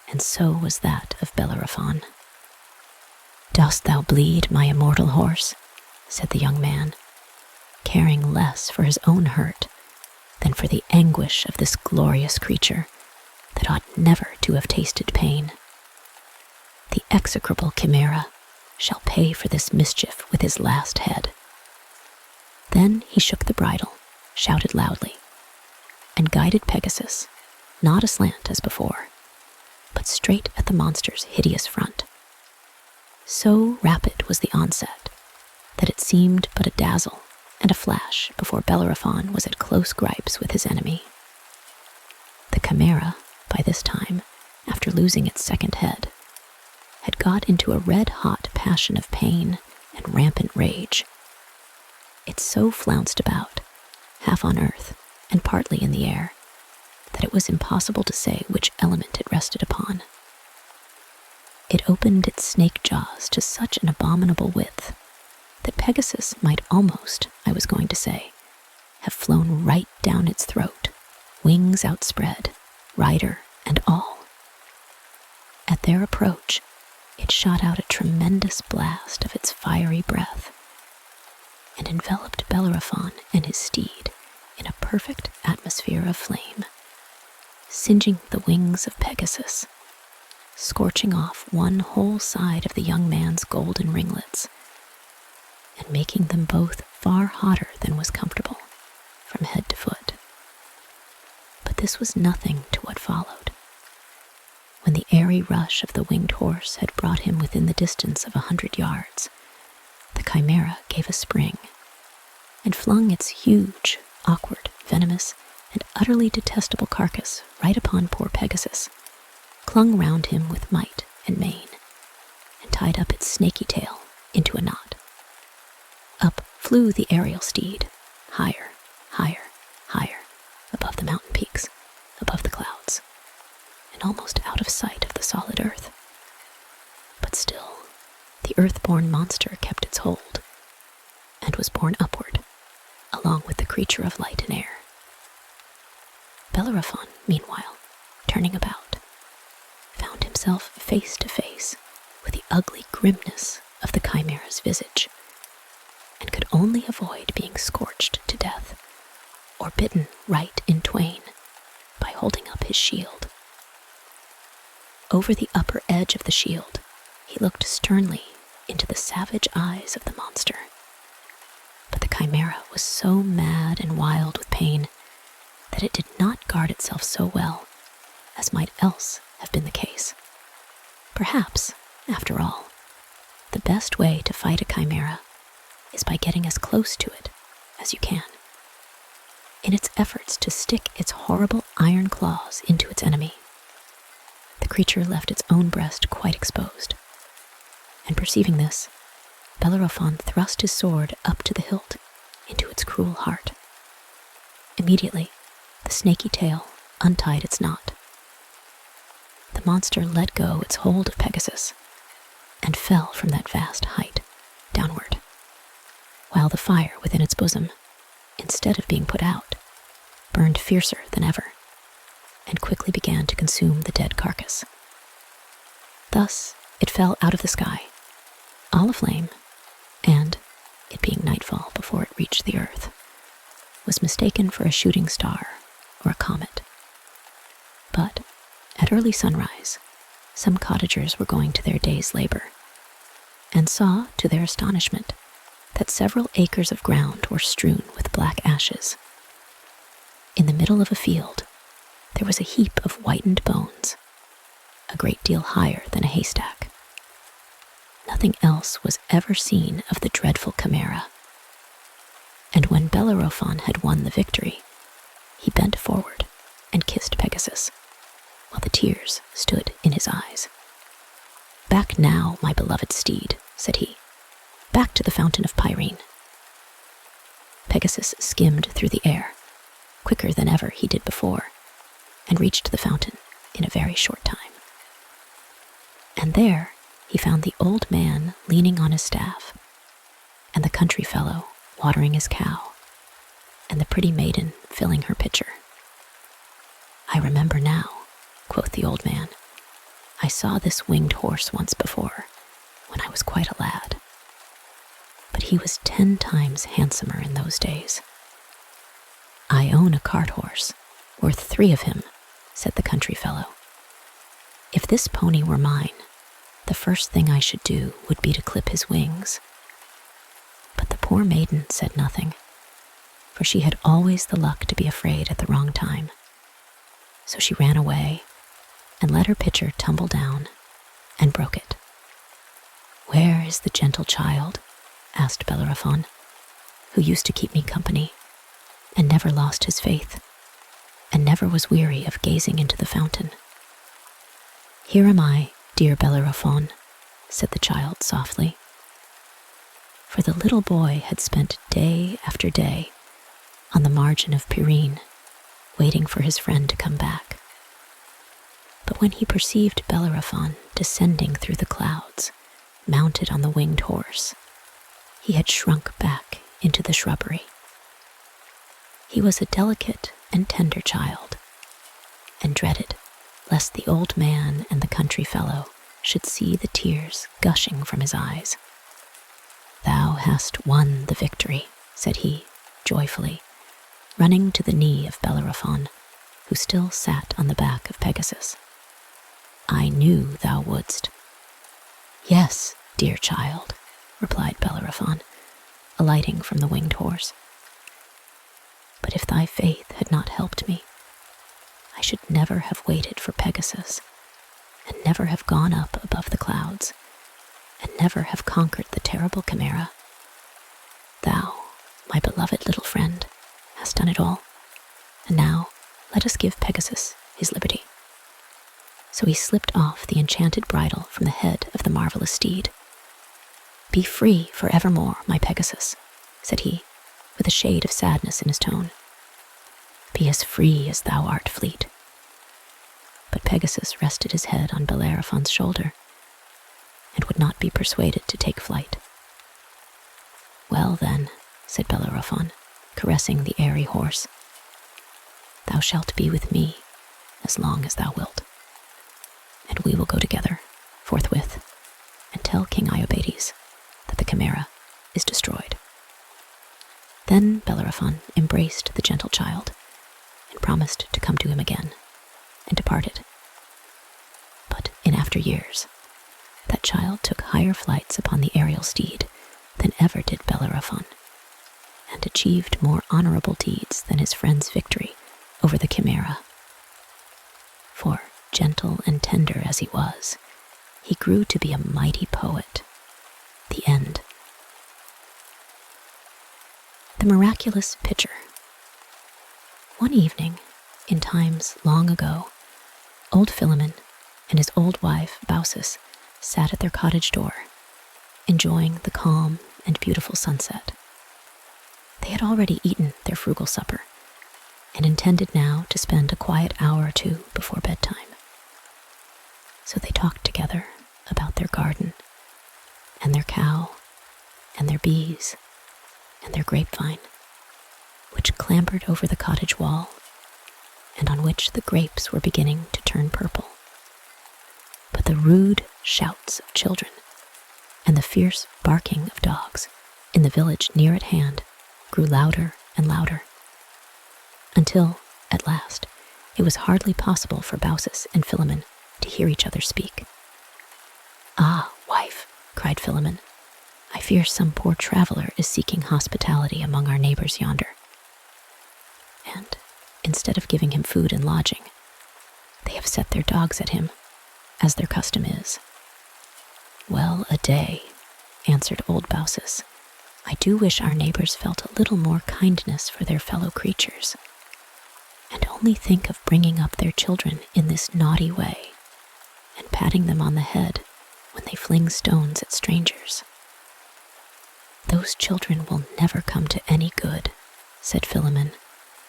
and so was that of Bellerophon. "Dost thou bleed, my immortal horse?" said the young man, caring less for his own hurt than for the anguish of this glorious creature that ought never to have tasted pain. "The execrable chimera shall pay for this mischief with his last head." Then he shook the bridle, shouted loudly, and guided Pegasus, not aslant as before, but straight at the monster's hideous front. So rapid was the onset that it seemed but a dazzle and a flash before Bellerophon was at close gripes with his enemy. The chimera, by this time, after losing its second head, had got into a red-hot passion of pain and rampant rage. It so flounced about, half on earth and partly in the air, that it was impossible to say which element it rested upon. It opened its snake jaws to such an abominable width that Pegasus might almost, I was going to say, have flown right down its throat, wings outspread, rider and all. At their approach, it shot out a tremendous blast of its fiery breath and enveloped Bellerophon and his steed in a perfect atmosphere of flame, singeing the wings of Pegasus, scorching off one whole side of the young man's golden ringlets, and making them both far hotter than was comfortable, from head to foot. But this was nothing to what followed. When the airy rush of the winged horse had brought him within the distance of 100 yards, the chimera gave a spring, and flung its huge, awkward, venomous, and utterly detestable carcass right upon poor Pegasus, clung round him with might and main, and tied up its snaky tail into a knot. Up flew the aerial steed, higher, higher, higher, above the mountain peaks, above the clouds, and almost out of sight of the solid earth. But still, the earth-born monster kept its hold, and was borne upward, along with the creature of light and air. Bellerophon, meanwhile, turning about, found himself face to face with the ugly grimness of the chimera's visage, and could only avoid being scorched to death, or bitten right in twain, by holding up his shield. Over the upper edge of the shield, he looked sternly into the savage eyes of the monster. But the chimera was so mad and wild with pain that it did not guard itself so well as might else have been the case. Perhaps, after all, the best way to fight a chimera is by getting as close to it as you can. In its efforts to stick its horrible iron claws into its enemy, the creature left its own breast quite exposed, and perceiving this, Bellerophon thrust his sword up to the hilt into its cruel heart. Immediately, the snaky tail untied its knot. The monster let go its hold of Pegasus and fell from that vast height downward, while the fire within its bosom, instead of being put out, burned fiercer than ever, and quickly began to consume the dead carcass. Thus it fell out of the sky, all aflame, and, it being nightfall before it reached the earth, was mistaken for a shooting star or a comet. But at early sunrise, some cottagers were going to their day's labor, and saw, to their astonishment, that several acres of ground were strewn with black ashes. In the middle of a field, there was a heap of whitened bones, a great deal higher than a haystack. Nothing else was ever seen of the dreadful chimera. And when Bellerophon had won the victory, he bent forward and kissed Pegasus, while the tears stood in his eyes. "Back now, my beloved steed," said he. "Back to the fountain of Pyrene." Pegasus skimmed through the air, quicker than ever he did before, and reached the fountain in a very short time. And there he found the old man leaning on his staff, and the country fellow watering his cow, and the pretty maiden filling her pitcher. "I remember now," quoth the old man. "I saw this winged horse once before, when I was quite a lad. But he was 10 times handsomer in those days." "I own a cart horse, worth 3 of him," said the country fellow. "If this pony were mine, the first thing I should do would be to clip his wings." But the poor maiden said nothing, for she had always the luck to be afraid at the wrong time. So she ran away and let her pitcher tumble down and broke it. "Where is the gentle child?" asked Bellerophon. who used to keep me company, and never lost his faith, and never was weary of gazing into the fountain. Here am I, dear Bellerophon, said the child softly. For the little boy had spent day after day on the margin of Pyrene, waiting for his friend to come back. But when he perceived Bellerophon descending through the clouds, mounted on the winged horse, he had shrunk back into the shrubbery. He was a delicate and tender child, and dreaded lest the old man and the country fellow should see the tears gushing from his eyes. Thou hast won the victory, said he, joyfully, running to the knee of Bellerophon, who still sat on the back of Pegasus. I knew thou wouldst. Yes, dear child, replied Bellerophon, alighting from the winged horse. But if thy faith had not helped me, I should never have waited for Pegasus, and never have gone up above the clouds, and never have conquered the terrible chimera. Thou, my beloved little friend, hast done it all, and now let us give Pegasus his liberty. So he slipped off the enchanted bridle from the head of the marvelous steed. Be free for evermore, my Pegasus, said he, with a shade of sadness in his tone. Be as free as thou art fleet. But Pegasus rested his head on Bellerophon's shoulder, and would not be persuaded to take flight. Well then, said Bellerophon, caressing the airy horse, thou shalt be with me as long as thou wilt, and we will go together forthwith and tell King Iobates that the chimera is destroyed. Then Bellerophon embraced the gentle child and promised to come to him again, and departed. But in after years, that child took higher flights upon the aerial steed than ever did Bellerophon, and achieved more honorable deeds than his friend's victory over the chimera. For, gentle and tender as he was, he grew to be a mighty poet. The end. The Miraculous Pitcher. One evening, in times long ago, old Philemon and his old wife, Baucis, sat at their cottage door, enjoying the calm and beautiful sunset. They had already eaten their frugal supper, and intended now to spend a quiet hour or two before bedtime. So they talked together about their garden, and their cow, and their bees, and their grapevine, which clambered over the cottage wall, and on which the grapes were beginning to turn purple. But the rude shouts of children and the fierce barking of dogs in the village near at hand grew louder and louder, until, at last, it was hardly possible for Baucis and Philemon to hear each other speak. Ah, wife, cried Philemon, I fear some poor traveler is seeking hospitality among our neighbors yonder. And, instead of giving him food and lodging, they have set their dogs at him, as their custom is. Well a day, answered old Baucis, I do wish our neighbors felt a little more kindness for their fellow creatures, and only think of bringing up their children in this naughty way, and patting them on the head when they fling stones at strangers. Those children will never come to any good, said Philemon,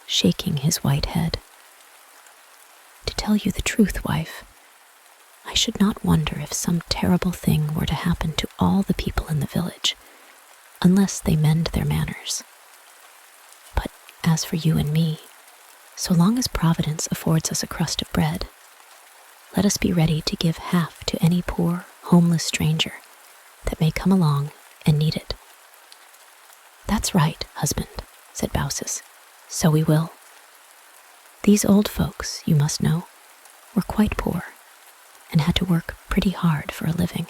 shaking his white head. To tell you the truth, wife, I should not wonder if some terrible thing were to happen to all the people in the village, unless they mend their manners. But as for you and me, so long as Providence affords us a crust of bread, let us be ready to give half to any poor, homeless stranger that may come along and need it. That's right, husband, said Baucis, so we will. These old folks, you must know, were quite poor, and had to work pretty hard for a living.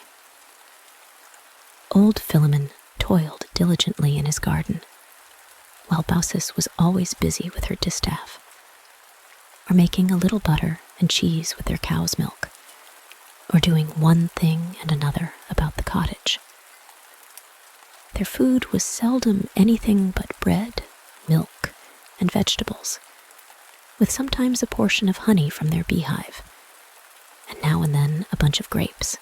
Old Philemon toiled diligently in his garden, while Baucis was always busy with her distaff, or making a little butter and cheese with their cow's milk, or doing one thing and another about the cottage. Their food was seldom anything but bread, milk, and vegetables, with sometimes a portion of honey from their beehive, and now and then a bunch of grapes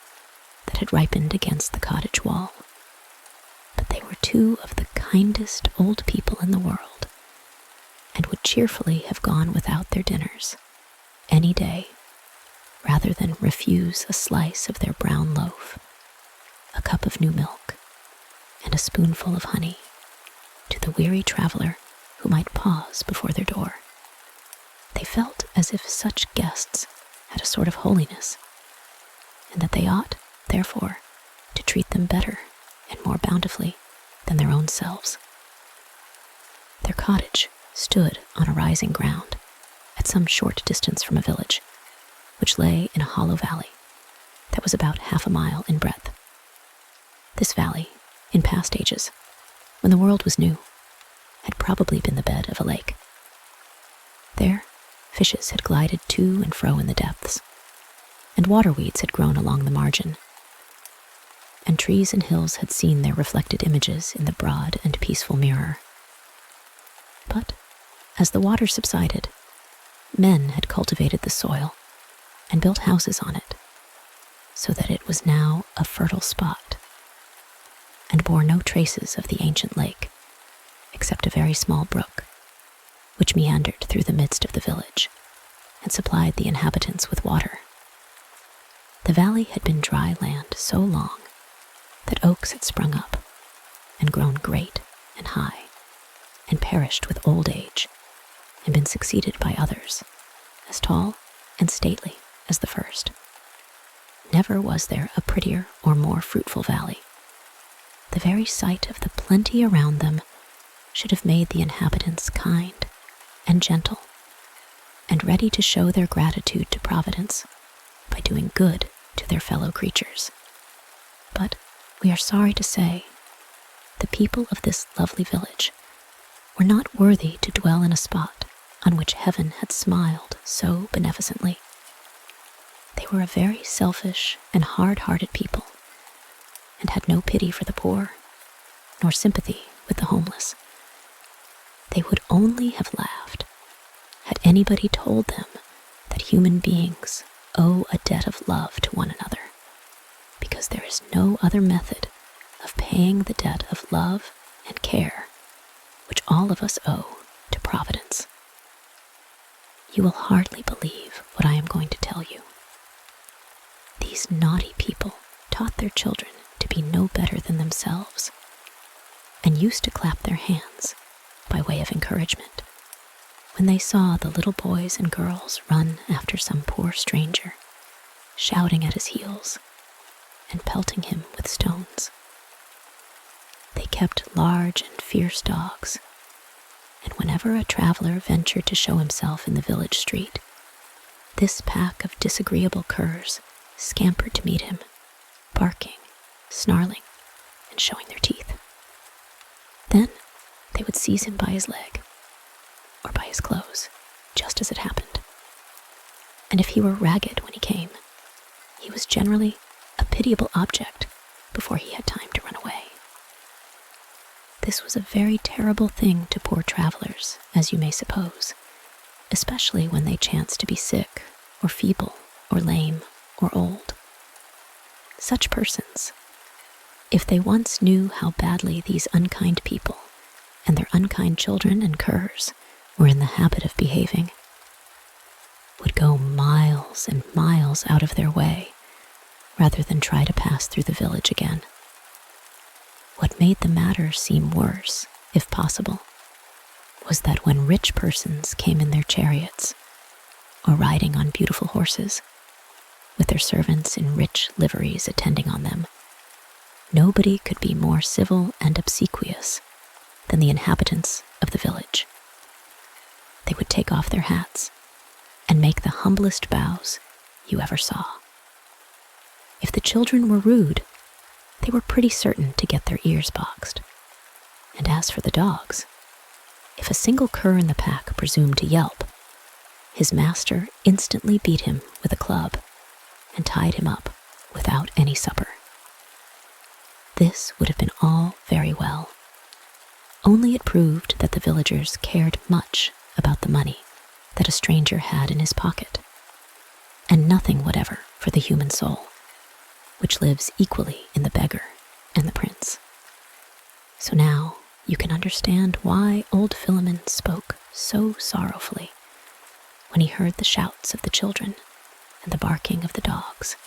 that had ripened against the cottage wall. But they were two of the kindest old people in the world, and would cheerfully have gone without their dinners any day rather than refuse a slice of their brown loaf, a cup of new milk, and a spoonful of honey to the weary traveler who might pause before their door. They felt as if such guests had a sort of holiness, and that they ought, therefore, to treat them better and more bountifully than their own selves. Their cottage stood on a rising ground at some short distance from a village, which lay in a hollow valley that was about half a mile in breadth. This valley, in past ages, when the world was new, had probably been the bed of a lake. There, fishes had glided to and fro in the depths, and water weeds had grown along the margin, and trees and hills had seen their reflected images in the broad and peaceful mirror. But, as the water subsided, men had cultivated the soil and built houses on it, so that it was now a fertile spot, and bore no traces of the ancient lake, except a very small brook, which meandered through the midst of the village and supplied the inhabitants with water. The valley had been dry land so long that oaks had sprung up and grown great and high, and perished with old age, and been succeeded by others, as tall and stately as the first. Never was there a prettier or more fruitful valley. The very sight of the plenty around them should have made the inhabitants kind and gentle, and ready to show their gratitude to Providence by doing good to their fellow creatures. But we are sorry to say, the people of this lovely village were not worthy to dwell in a spot on which heaven had smiled so beneficently. They were a very selfish and hard-hearted people, and had no pity for the poor, nor sympathy with the homeless. They would only have laughed had anybody told them that human beings owe a debt of love to one another, because there is no other method of paying the debt of love and care which all of us owe to Providence. You will hardly believe what I am going to tell you. These naughty people taught their children to be no better than themselves, and used to clap their hands by way of encouragement when they saw the little boys and girls run after some poor stranger, shouting at his heels and pelting him with stones. They kept large and fierce dogs, and whenever a traveler ventured to show himself in the village street, this pack of disagreeable curs scampered to meet him, barking, snarling, and showing their teeth. Then they would seize him by his leg, or by his clothes, just as it happened. And if he were ragged when he came, he was generally a pitiable object before he had time to run away. This was a very terrible thing to poor travelers, as you may suppose, especially when they chanced to be sick, or feeble, or lame, or old. Such persons, if they once knew how badly these unkind people and their unkind children and curs were in the habit of behaving, would go miles and miles out of their way rather than try to pass through the village again. What made the matter seem worse, if possible, was that when rich persons came in their chariots, or riding on beautiful horses, with their servants in rich liveries attending on them, nobody could be more civil and obsequious than the inhabitants of the village. They would take off their hats and make the humblest bows you ever saw. If the children were rude, they were pretty certain to get their ears boxed. And as for the dogs, if a single cur in the pack presumed to yelp, his master instantly beat him with a club and tied him up without any supper. This would have been all very well. Only it proved that the villagers cared much about the money that a stranger had in his pocket, and nothing whatever for the human soul, which lives equally in the beggar and the prince. So now you can understand why old Philemon spoke so sorrowfully when he heard the shouts of the children and the barking of the dogs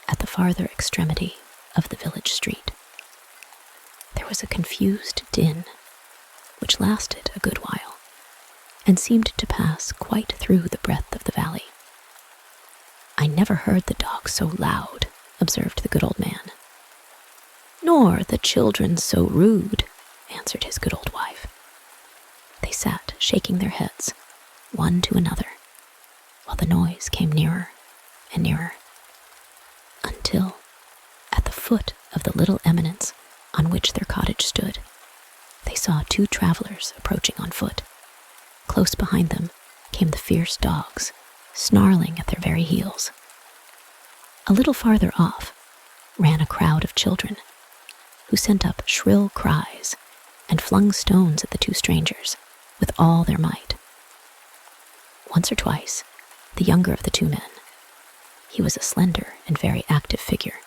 at the farther extremity of the village street. There was a confused din, which lasted a good while, and seemed to pass quite through the breadth of the valley. "I never heard the dogs so loud," observed the good old man. "Nor the children so rude," answered his good old wife. They sat shaking their heads, one to another, while the noise came nearer and nearer, until, at the foot of the little eminence on which their cottage stood, they saw two travelers approaching on foot. Close behind them came the fierce dogs, snarling at their very heels. A little farther off ran a crowd of children, who sent up shrill cries and flung stones at the two strangers with all their might. Once or twice, the younger of the two men, he was a slender and very active figure,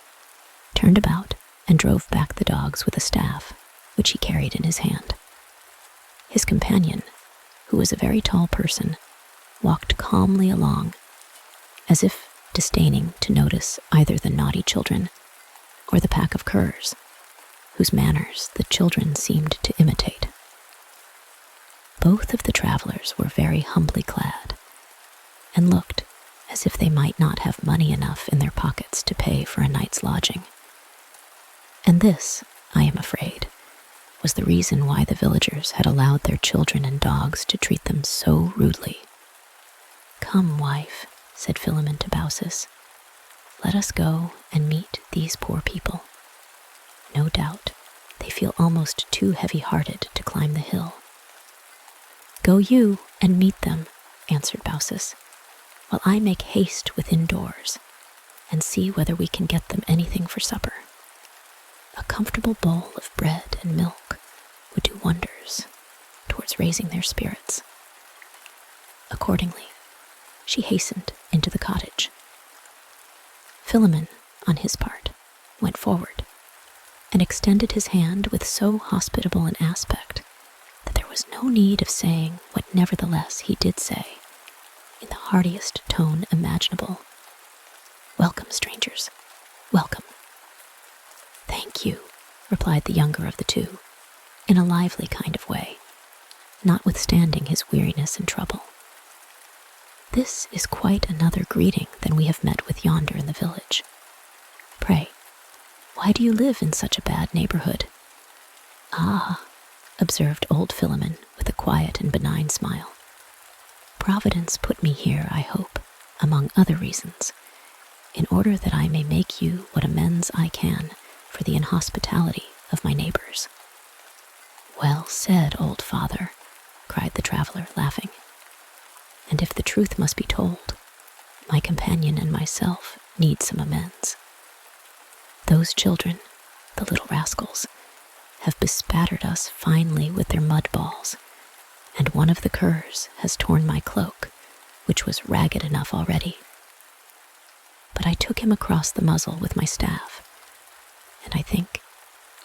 turned about and drove back the dogs with a staff which he carried in his hand. His companion, who was a very tall person, walked calmly along, as if disdaining to notice either the naughty children or the pack of curs, whose manners the children seemed to imitate. Both of the travelers were very humbly clad, and looked as if they might not have money enough in their pockets to pay for a night's lodging. And this, I am afraid, was the reason why the villagers had allowed their children and dogs to treat them so rudely. "Come, wife," said Philemon to Baucis, "let us go and meet these poor people. No doubt they feel almost too heavy-hearted to climb the hill." "Go you and meet them," answered Baucis, "while I make haste within doors and see whether we can get them anything for supper. A comfortable bowl of bread and milk would do wonders towards raising their spirits." Accordingly, she hastened into the cottage. Philemon, on his part, went forward and extended his hand with so hospitable an aspect that there was no need of saying what nevertheless he did say, in the heartiest tone imaginable. "Welcome, strangers, welcome." "Thank you," replied the younger of the two, in a lively kind of way, notwithstanding his weariness and trouble. "This is quite another greeting than we have met with yonder in the village. Pray, why do you live in such a bad neighborhood?" "Ah," observed old Philemon with a quiet and benign smile, "Providence put me here, I hope, among other reasons, in order that I may make you what amends I can for the inhospitality of my neighbors." "Well said, old father," cried the traveler, laughing. "And if the truth must be told, my companion and myself need some amends. Those children, the little rascals, have bespattered us finely with their mud balls, and one of the curs has torn my cloak, which was ragged enough already. But I took him across the muzzle with my staff, and I think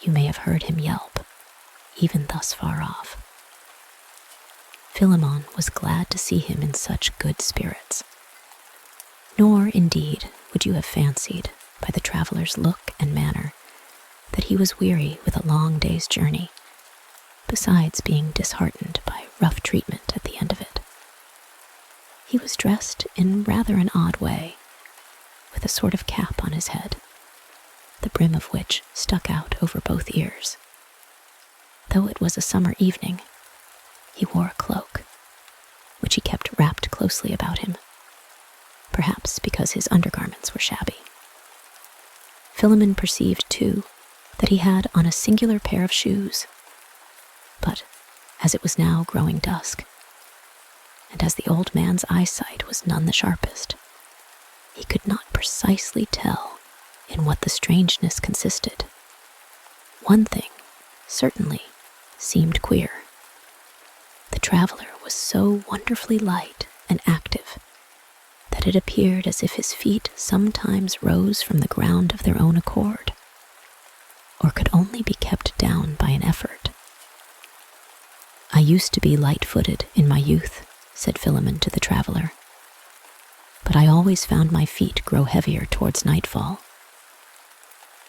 you may have heard him yelp, even thus far off." Philemon was glad to see him in such good spirits. Nor, indeed, would you have fancied, by the traveler's look and manner, that he was weary with a long day's journey, besides being disheartened by rough treatment at the end of it. He was dressed in rather an odd way, with a sort of cap on his head, the brim of which stuck out over both ears. Though it was a summer evening, he wore a cloak, which he kept wrapped closely about him, perhaps because his undergarments were shabby. Philemon perceived, too, that he had on a singular pair of shoes, but as it was now growing dusk, and as the old man's eyesight was none the sharpest, he could not precisely tell in what the strangeness consisted, one thing certainly seemed queer. The traveler was so wonderfully light and active that it appeared as if his feet sometimes rose from the ground of their own accord, or could only be kept down by an effort. "I used to be light-footed in my youth," said Philemon to the traveler, "but I always found my feet grow heavier towards nightfall."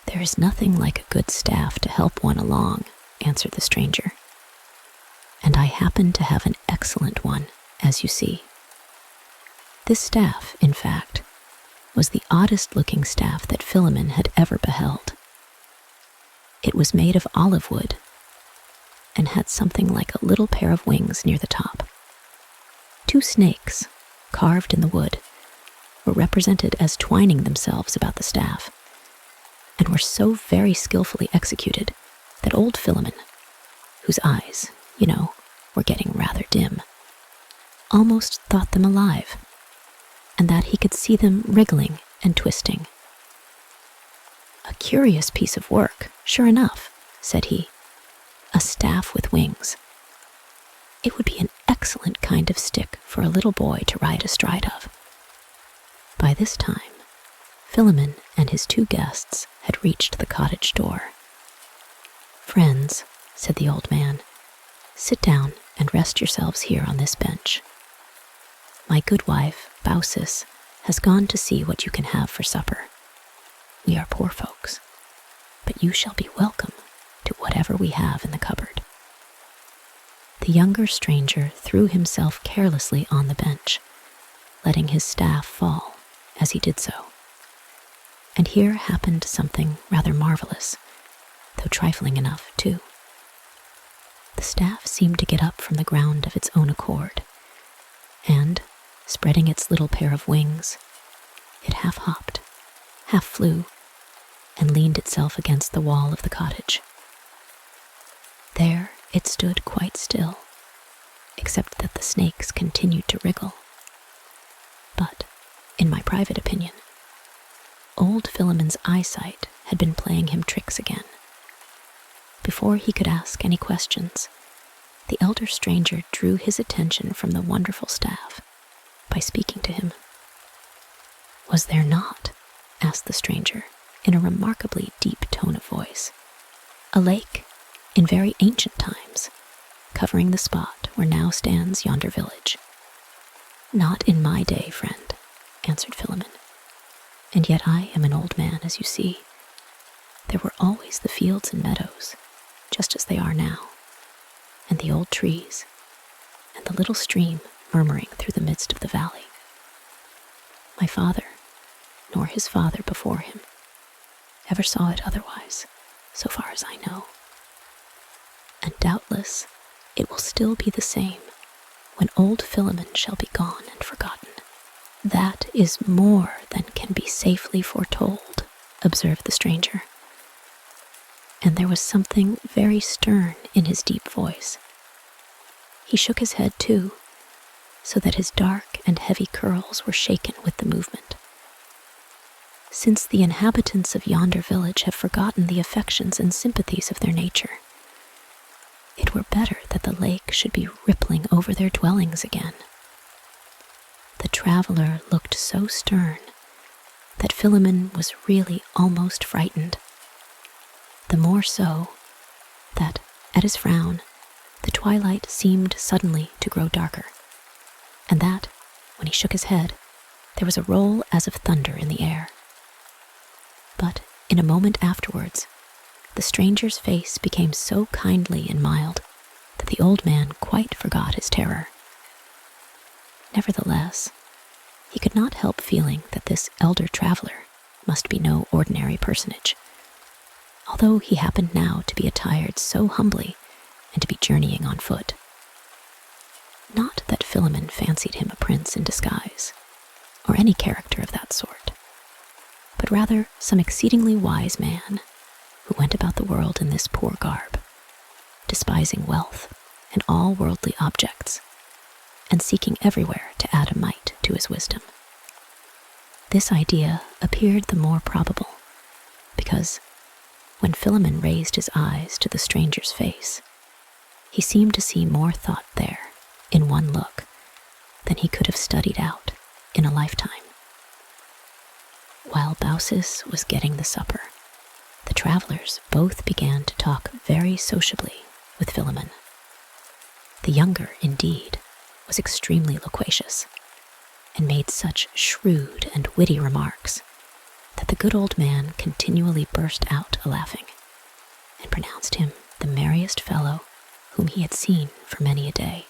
"There is nothing like a good staff to help one along," answered the stranger, "and I happen to have an excellent one, as you see." This staff, in fact, was the oddest-looking staff that Philemon had ever beheld. It was made of olive wood and had something like a little pair of wings near the top. 2 snakes, carved in the wood, were represented as twining themselves about the staff, and were so very skillfully executed that old Philemon, whose eyes, were getting rather dim, almost thought them alive, and that he could see them wriggling and twisting. "A curious piece of work, sure enough," said he. "A staff with wings. It would be an excellent kind of stick for a little boy to ride astride of." By this time, Philemon and his 2 guests had reached the cottage door. "Friends," said the old man, "sit down and rest yourselves here on this bench. My good wife, Baucis, has gone to see what you can have for supper. We are poor folks, but you shall be welcome to whatever we have in the cupboard." The younger stranger threw himself carelessly on the bench, letting his staff fall as he did so. And here happened something rather marvelous, though trifling enough, too. The staff seemed to get up from the ground of its own accord, and, spreading its little pair of wings, it half hopped, half flew, and leaned itself against the wall of the cottage. There it stood quite still, except that the snakes continued to wriggle. But, in my private opinion, old Philemon's eyesight had been playing him tricks again. Before he could ask any questions, the elder stranger drew his attention from the wonderful staff by speaking to him. "Was there not," asked the stranger in a remarkably deep tone of voice, "a lake in very ancient times, covering the spot where now stands yonder village?" "Not in my day, friend," answered Philemon, "and yet I am an old man, as you see. There were always the fields and meadows, just as they are now, and the old trees, and the little stream murmuring through the midst of the valley. My father, nor his father before him, ever saw it otherwise, so far as I know. And doubtless it will still be the same when old Philemon shall be gone and forgotten." "That is more than can be safely foretold," observed the stranger. And there was something very stern in his deep voice. He shook his head, too, so that his dark and heavy curls were shaken with the movement. "Since the inhabitants of yonder village have forgotten the affections and sympathies of their nature, it were better that the lake should be rippling over their dwellings again." The traveler looked so stern that Philemon was really almost frightened. The more so that, at his frown, the twilight seemed suddenly to grow darker, and that, when he shook his head, there was a roll as of thunder in the air. But in a moment afterwards, the stranger's face became so kindly and mild that the old man quite forgot his terror. Nevertheless, he could not help feeling that this elder traveler must be no ordinary personage, although he happened now to be attired so humbly and to be journeying on foot. Not that Philemon fancied him a prince in disguise, or any character of that sort, but rather some exceedingly wise man who went about the world in this poor garb, despising wealth and all worldly objects, and seeking everywhere to add a mite to his wisdom. This idea appeared the more probable because, When Philemon raised his eyes to the stranger's face, he seemed to see more thought there, in one look, than he could have studied out in a lifetime. While Baucis was getting the supper, the travelers both began to talk very sociably with Philemon. The younger, indeed, was extremely loquacious, and made such shrewd and witty remarks that the good old man continually burst out a-laughing, and pronounced him the merriest fellow whom he had seen for many a day.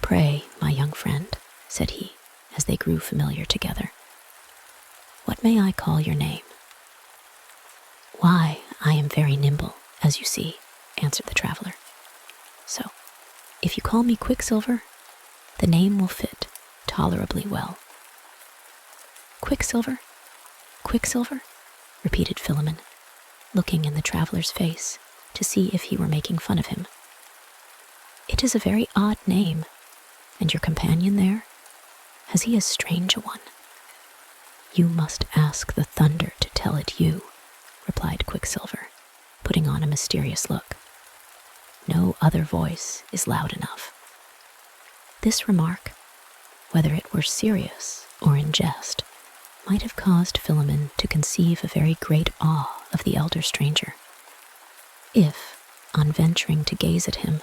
"Pray, my young friend," said he, as they grew familiar together, "what may I call your name?" "Why, I am very nimble, as you see," answered the traveler. "So, if you call me Quicksilver, the name will fit tolerably well." "Quicksilver? Quicksilver?" repeated Philemon, looking in the traveler's face to see if he were making fun of him. "It is a very odd name, and your companion there, has he as strange a one?" "You must ask the thunder to tell it you," replied Quicksilver, putting on a mysterious look. "No other voice is loud enough." This remark, whether it were serious or in jest, might have caused Philemon to conceive a very great awe of the elder stranger, if, on venturing to gaze at him,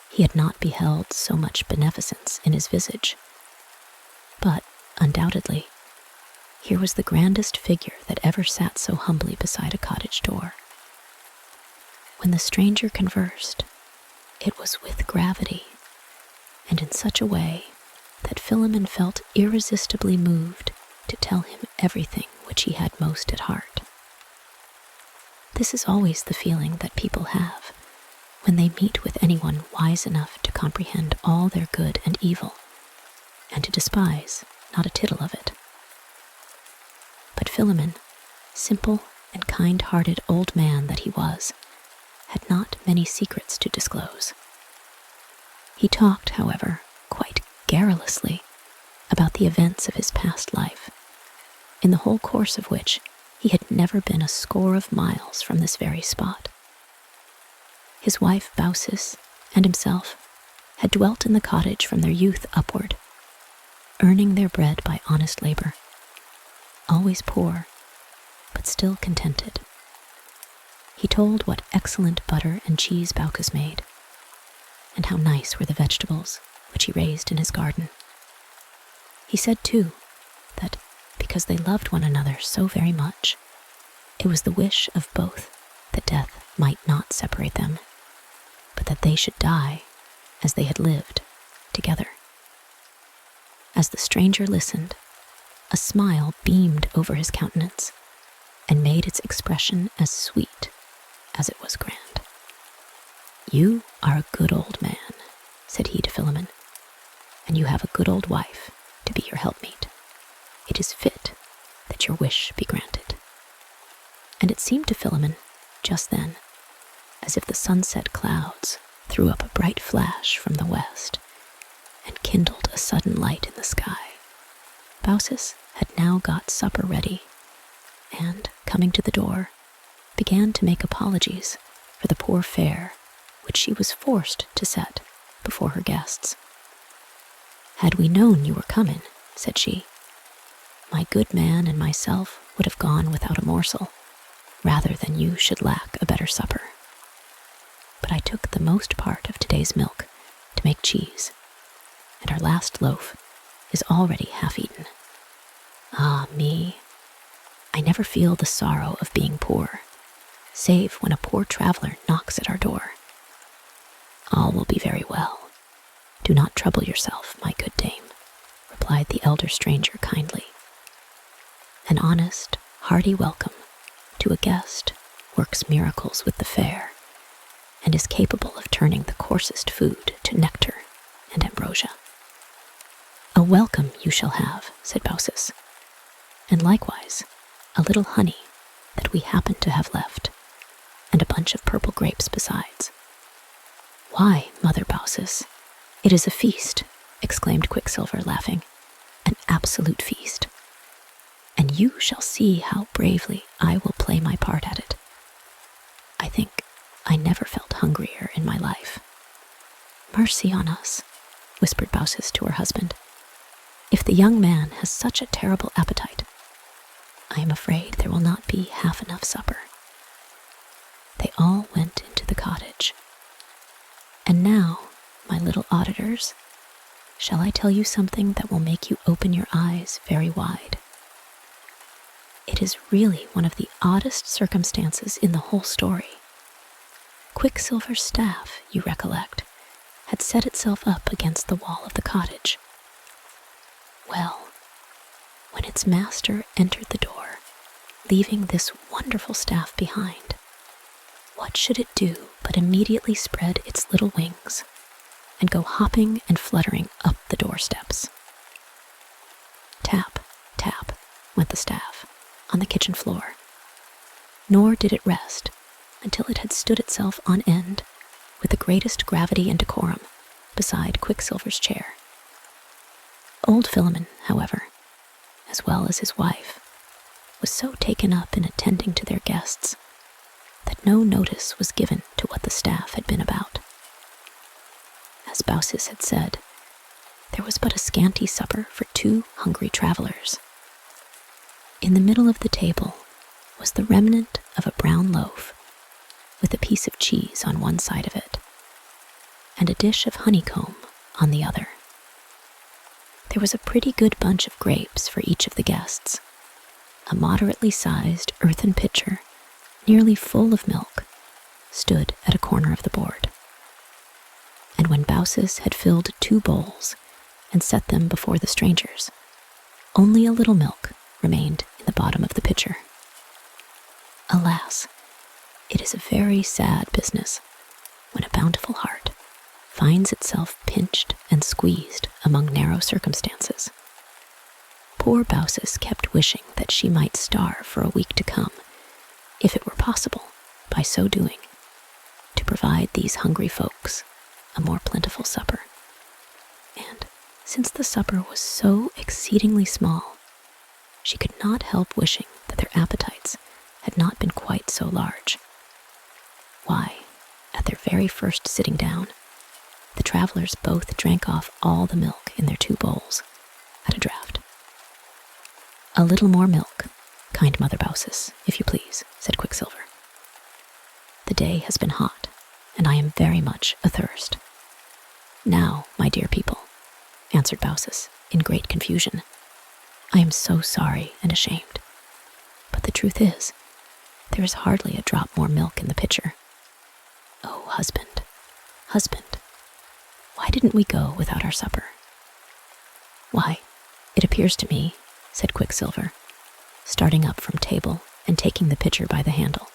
he had not beheld so much beneficence in his visage. But, undoubtedly, here was the grandest figure that ever sat so humbly beside a cottage door. When the stranger conversed, it was with gravity, and in such a way that Philemon felt irresistibly moved to tell him everything which he had most at heart. This is always the feeling that people have when they meet with anyone wise enough to comprehend all their good and evil, and to despise not a tittle of it. But Philemon, simple and kind-hearted old man that he was, had not many secrets to disclose. He talked, however, quite garrulously about the events of his past life, in the whole course of which he had never been a score of miles from this very spot. His wife Baucis and himself had dwelt in the cottage from their youth upward, earning their bread by honest labor, always poor, but still contented. He told what excellent butter and cheese Baucis made, and how nice were the vegetables which he raised in his garden. He said, too, that because they loved one another so very much, it was the wish of both that death might not separate them, but that they should die as they had lived together. As the stranger listened, a smile beamed over his countenance and made its expression as sweet as it was grand. "You are a good old man," said he to Philemon, "and you have a good old wife to be your helpmeet. It is fit that your wish be granted." And it seemed to Philemon, just then, as if the sunset clouds threw up a bright flash from the west and kindled a sudden light in the sky. Baucis had now got supper ready, and, coming to the door, began to make apologies for the poor fare which she was forced to set before her guests. "Had we known you were comin'," said she, "my good man and myself would have gone without a morsel, rather than you should lack a better supper. But I took the most part of today's milk to make cheese, and our last loaf is already half-eaten. Ah, me! I never feel the sorrow of being poor, save when a poor traveler knocks at our door. All will be very well. Do not trouble yourself, my good dame," replied the elder stranger kindly. "An honest, hearty welcome to a guest works miracles with the fare, and is capable of turning the coarsest food to nectar and ambrosia." "A welcome you shall have," said Baucis, "and likewise a little honey that we happen to have left, and a bunch of purple grapes besides." "Why, Mother Baucis, it is a feast," exclaimed Quicksilver, laughing, "an absolute feast. And you shall see how bravely I will play my part at it I think I never felt hungrier in my life. "Mercy on us," whispered Baucis to her husband. "If the young man has such a terrible appetite, I am afraid there will not be half enough supper." They all went into the cottage. And now, my little auditors, shall I tell you something that will make you open your eyes very wide? It is really one of the oddest circumstances in the whole story. Quicksilver's staff, you recollect, had set itself up against the wall of the cottage. Well, when its master entered the door, leaving this wonderful staff behind, what should it do but immediately spread its little wings and go hopping and fluttering up the doorsteps. Tap, tap, went the staff on the kitchen floor, nor did it rest until it had stood itself on end with the greatest gravity and decorum beside Quicksilver's chair. Old Philemon, however, as well as his wife, was so taken up in attending to their guests that no notice was given to what the staff had been about. As Baucis had said, there was but a scanty supper for 2 hungry travelers. In the middle of the table was the remnant of a brown loaf with a piece of cheese on one side of it and a dish of honeycomb on the other. There was a pretty good bunch of grapes for each of the guests. A moderately sized earthen pitcher, nearly full of milk, stood at a corner of the board. And when Baucis had filled 2 bowls and set them before the strangers, only a little milk remained in the bottom of the pitcher. Alas, it is a very sad business when a bountiful heart finds itself pinched and squeezed among narrow circumstances. Poor Baucis kept wishing that she might starve for a week to come, if it were possible, by so doing, to provide these hungry folks a more plentiful supper. And since the supper was so exceedingly small, she could not help wishing that their appetites had not been quite so large. Why, at their very first sitting down, the travelers both drank off all the milk in their 2 bowls at a draught. "A little more milk, kind Mother Baucis, if you please," said Quicksilver. "The day has been hot, and I am very much athirst." "Now, my dear people," answered Baucis in great confusion, "I am so sorry and ashamed, but the truth is, there is hardly a drop more milk in the pitcher. Oh, husband, husband, why didn't we go without our supper?" "Why, it appears to me," said Quicksilver, starting up from table and taking the pitcher by the handle,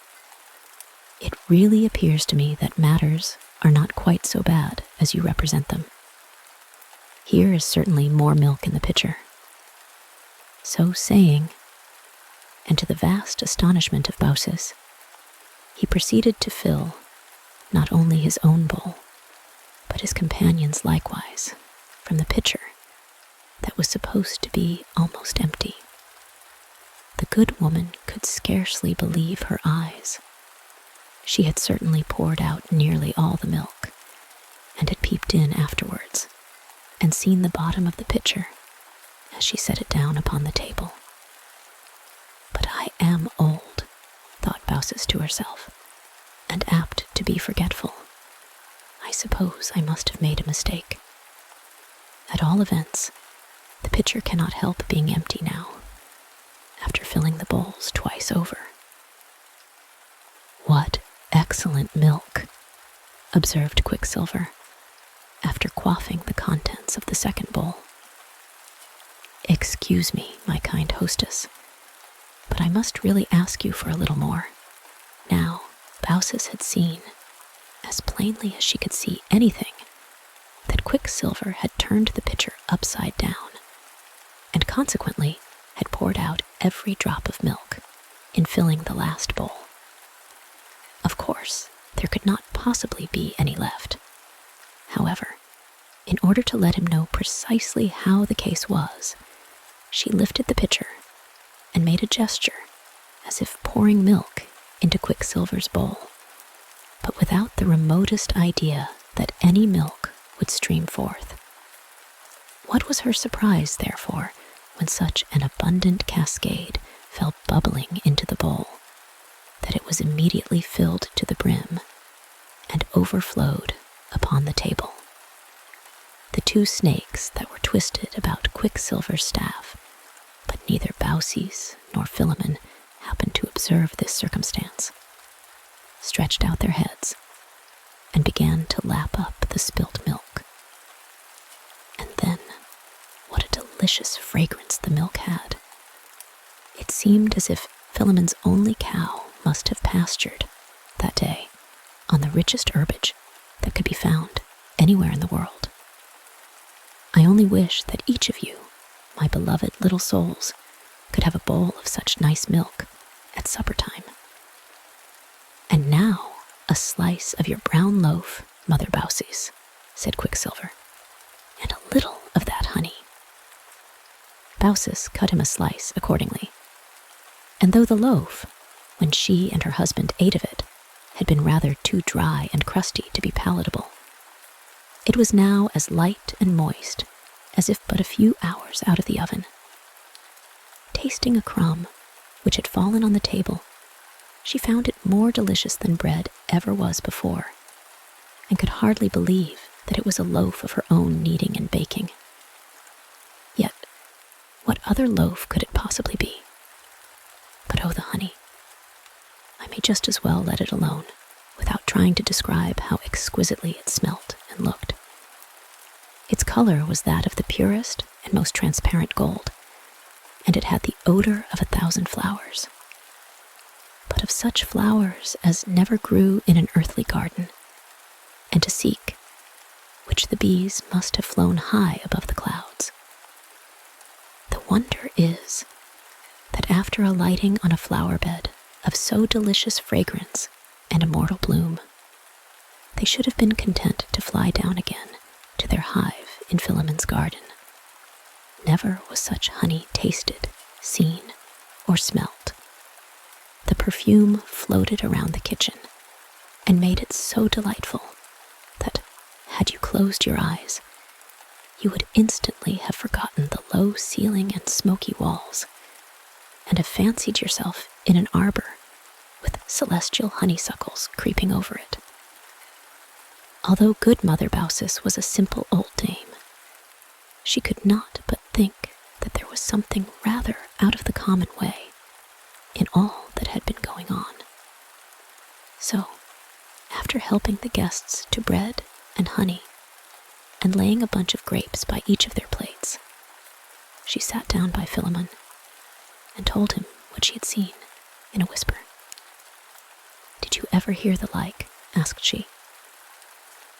"it really appears to me that matters are not quite so bad as you represent them. Here is certainly more milk in the pitcher." So saying, and to the vast astonishment of Baucis, he proceeded to fill not only his own bowl, but his companion's likewise, from the pitcher that was supposed to be almost empty. The good woman could scarcely believe her eyes. She had certainly poured out nearly all the milk, and had peeped in afterwards, and seen the bottom of the pitcher as she set it down upon the table. "But I am old," thought Baucis to herself, "and apt to be forgetful. I suppose I must have made a mistake. At all events, the pitcher cannot help being empty now, after filling the bowls twice over." "What excellent milk," observed Quicksilver, after quaffing the contents of the second bowl. "Excuse me, my kind hostess, but I must really ask you for a little more." Now, Baucis had seen, as plainly as she could see anything, that Quicksilver had turned the pitcher upside down, and consequently had poured out every drop of milk in filling the last bowl. Of course, there could not possibly be any left. However, in order to let him know precisely how the case was, she lifted the pitcher and made a gesture as if pouring milk into Quicksilver's bowl, but without the remotest idea that any milk would stream forth. What was her surprise, therefore, when such an abundant cascade fell bubbling into the bowl, that it was immediately filled to the brim and overflowed upon the table. The two snakes that were twisted about Quicksilver's staff, but neither Baucis nor Philemon happened to observe this circumstance, stretched out their heads and began to lap up the spilt milk. And then, what a delicious fragrance the milk had! It seemed as if Philemon's only cow must have pastured that day on the richest herbage that could be found anywhere in the world. I only wish that each of you, my beloved little souls, could have a bowl of such nice milk at supper time. And now a slice of your brown loaf, Mother Baucis, said Quicksilver, and a little of that honey. Baucis cut him a slice accordingly, and though the loaf, when she and her husband ate of it, had been rather too dry and crusty to be palatable, it was now as light and moist as if but a few hours out of the oven. Tasting a crumb which had fallen on the table, she found it more delicious than bread ever was before, and could hardly believe that it was a loaf of her own kneading and baking. Yet, what other loaf could it possibly be? But oh, the honey! I may just as well let it alone, without trying to describe how exquisitely it smelt and looked. Its color was that of the purest and most transparent gold, and it had the odor of 1,000 flowers. But of such flowers as never grew in an earthly garden, and to seek, which the bees must have flown high above the clouds. The wonder is that after alighting on a flower bed of so delicious fragrance and immortal bloom, they should have been content to fly down again to their hive in Philemon's garden. Never was such honey tasted, seen, or smelt. The perfume floated around the kitchen and made it so delightful that, had you closed your eyes, you would instantly have forgotten the low ceiling and smoky walls, and have fancied yourself in an arbor with celestial honeysuckles creeping over it. Although good Mother Baucis was a simple old dame, she could not but think that there was something rather out of the common way in all that had been going on. So, after helping the guests to bread and honey, and laying a bunch of grapes by each of their plates, she sat down by Philemon and told him what she had seen in a whisper. "Did you ever hear the like?" asked she.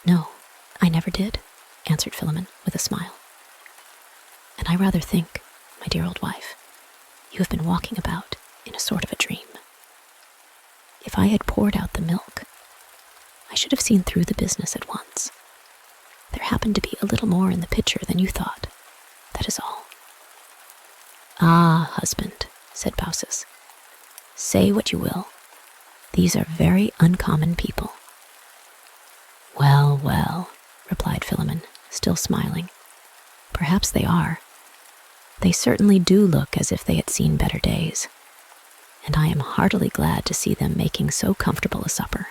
"No, I never did," answered Philemon with a smile. "And I rather think, my dear old wife, you have been walking about in a sort of a dream. If I had poured out the milk, I should have seen through the business at once. There happened to be a little more in the pitcher than you thought, that is all." "Ah, husband," said Baucis, "say what you will. These are very uncommon people." "Well, well," replied Philemon, still smiling, "perhaps they are. They certainly do look as if they had seen better days, and I am heartily glad to see them making so comfortable a supper."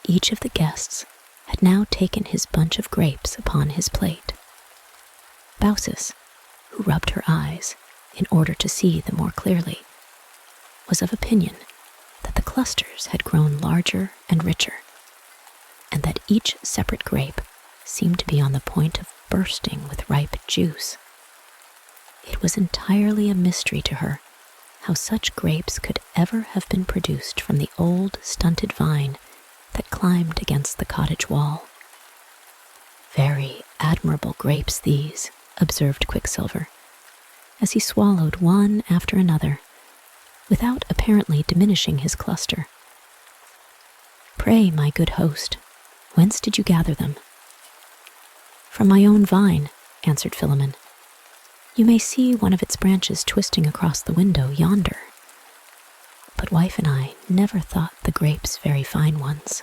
Each of the guests had now taken his bunch of grapes upon his plate. Baucis, who rubbed her eyes in order to see the more clearly, was of opinion that the clusters had grown larger and richer, and that each separate grape seemed to be on the point of bursting with ripe juice. It was entirely a mystery to her how such grapes could ever have been produced from the old stunted vine that climbed against the cottage wall. "Very admirable grapes these," observed Quicksilver, as he swallowed one after another, without apparently diminishing his cluster. "Pray, my good host, whence did you gather them?" "From my own vine," answered Philemon. "You may see one of its branches twisting across the window yonder." but wife and I never thought the grapes very fine ones.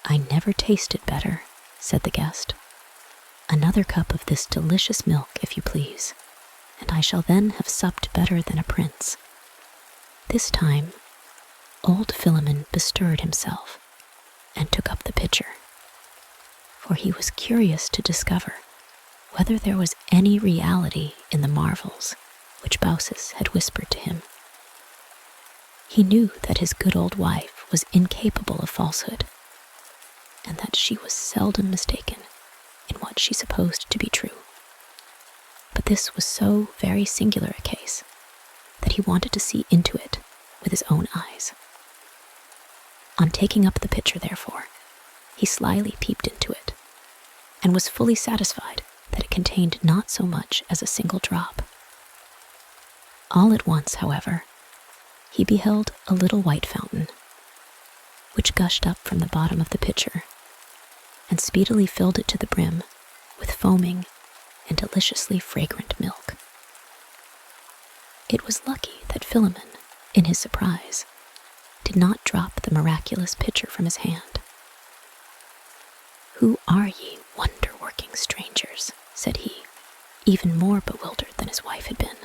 I never tasted better, said the guest. Another cup of this delicious milk, if you please, and I shall then have supped better than a prince. This time, old Philemon bestirred himself and took up the pitcher, for he was curious to discover whether there was any reality in the marvels which Baucis had whispered to him. He knew that his good old wife was incapable of falsehood, and that she was seldom mistaken in what she supposed to be true. But this was so very singular a case that he wanted to see into it with his own eyes. On taking up the pitcher, therefore, he slyly peeped into it, and was fully satisfied that it contained not so much as a single drop. All at once, however, he beheld a little white fountain, which gushed up from the bottom of the pitcher, and speedily filled it to the brim with foaming and deliciously fragrant milk. It was lucky that Philemon, in his surprise, did not drop the miraculous pitcher from his hand. "Who are ye, wonder-working strangers?" said he, even more bewildered than his wife had been.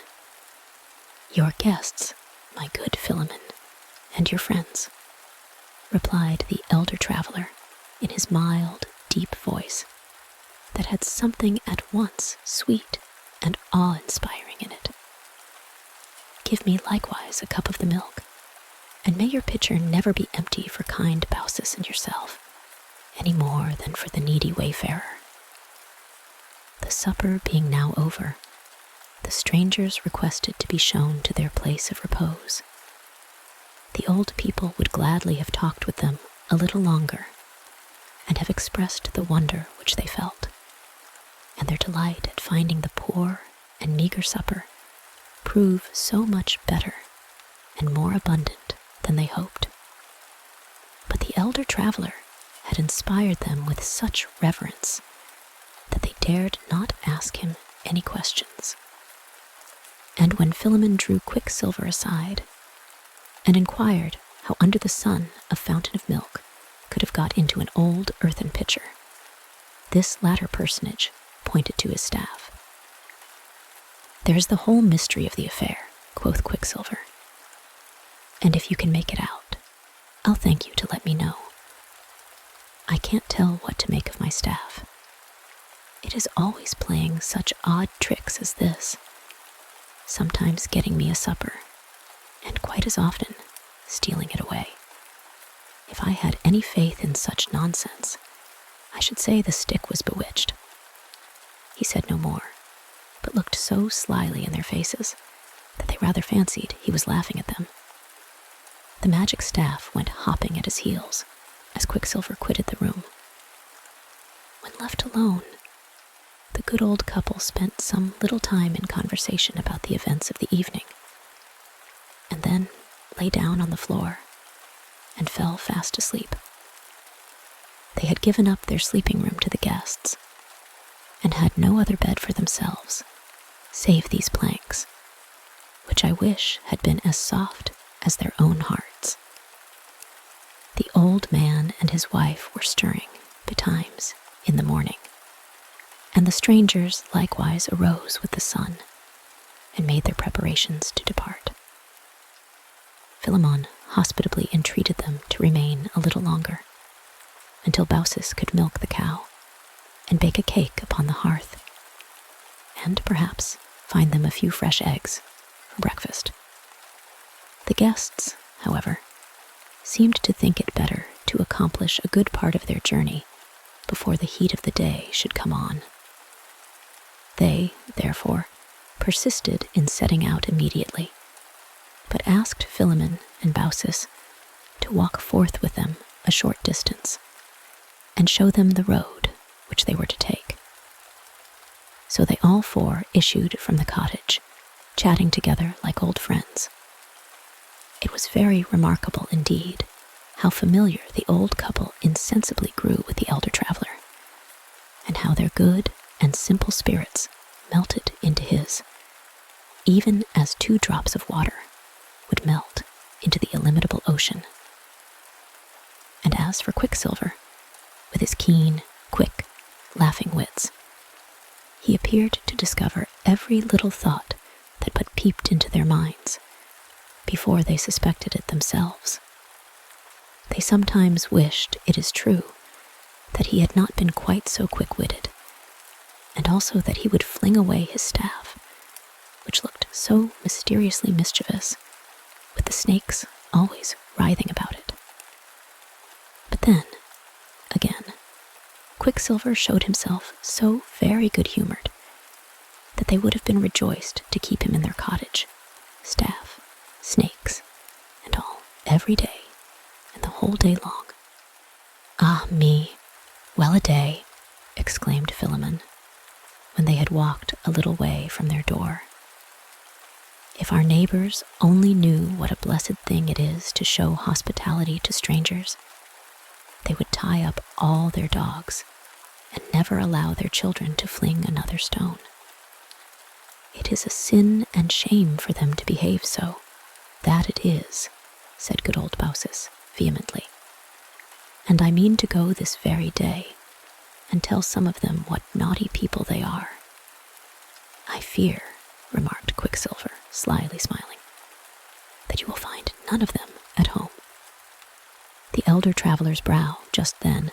"Your guests, my good Philemon, and your friends," replied the elder traveler in his mild, deep voice that had something at once sweet and awe-inspiring in it. "Give me likewise a cup of the milk, and may your pitcher never be empty for kind Baucis and yourself, any more than for the needy wayfarer." The supper being now over, the strangers requested to be shown to their place of repose. The old people would gladly have talked with them a little longer, and have expressed the wonder which they felt, and their delight at finding the poor and meager supper prove so much better and more abundant than they hoped. But the elder traveler had inspired them with such reverence that they dared not ask him any questions. And when Philemon drew Quicksilver aside and inquired how under the sun a fountain of milk could have got into an old earthen pitcher, this latter personage pointed to his staff. "There's the whole mystery of the affair," quoth Quicksilver, "and if you can make it out, I'll thank you to let me know. I can't tell what to make of my staff. It is always playing such odd tricks as this, sometimes getting me a supper, and quite as often stealing it away. If I had any faith in such nonsense, I should say the stick was bewitched." He said no more, but looked so slyly in their faces that they rather fancied he was laughing at them. The magic staff went hopping at his heels as Quicksilver quitted the room. When left alone, the good old couple spent some little time in conversation about the events of the evening, and then lay down on the floor and fell fast asleep. They had given up their sleeping room to the guests, and had no other bed for themselves, save these planks, which I wish had been as soft as their own hearts. The old man and his wife were stirring, betimes, in the morning, and the strangers likewise arose with the sun, and made their preparations to depart. Philemon hospitably entreated them to remain a little longer, until Baucis could milk the cow, and bake a cake upon the hearth, and perhaps find them a few fresh eggs for breakfast. The guests, however, seemed to think it better to accomplish a good part of their journey before the heat of the day should come on. They, therefore, persisted in setting out immediately, but asked Philemon and Baucis to walk forth with them a short distance, and show them the road which they were to take. So they all four issued from the cottage, chatting together like old friends. It was very remarkable indeed how familiar the old couple insensibly grew with the elder traveler, and how their good and simple spirits melted into his, even as 2 drops of water would melt into the illimitable ocean. And as for Quicksilver, with his keen, quick, laughing wits, he appeared to discover every little thought that but peeped into their minds before they suspected it themselves. They sometimes wished, it is true, that he had not been quite so quick-witted, and also that he would fling away his staff, which looked so mysteriously mischievous, with the snakes always writhing about it. But then, again, Quicksilver showed himself so very good-humored that they would have been rejoiced to keep him in their cottage, staff, snakes, and all, every day, and the whole day long. "Ah me, well-a-day," exclaimed Philemon, when they had walked a little way from their door. "If our neighbors only knew what a blessed thing it is to show hospitality to strangers, they would tie up all their dogs and never allow their children to fling another stone. It is a sin and shame for them to behave so, that it is," said good old Baucis vehemently. "And I mean to go this very day and tell some of them what naughty people they are." "I fear," remarked Quicksilver, slyly smiling, "that you will find none of them at home." The elder traveler's brow, just then,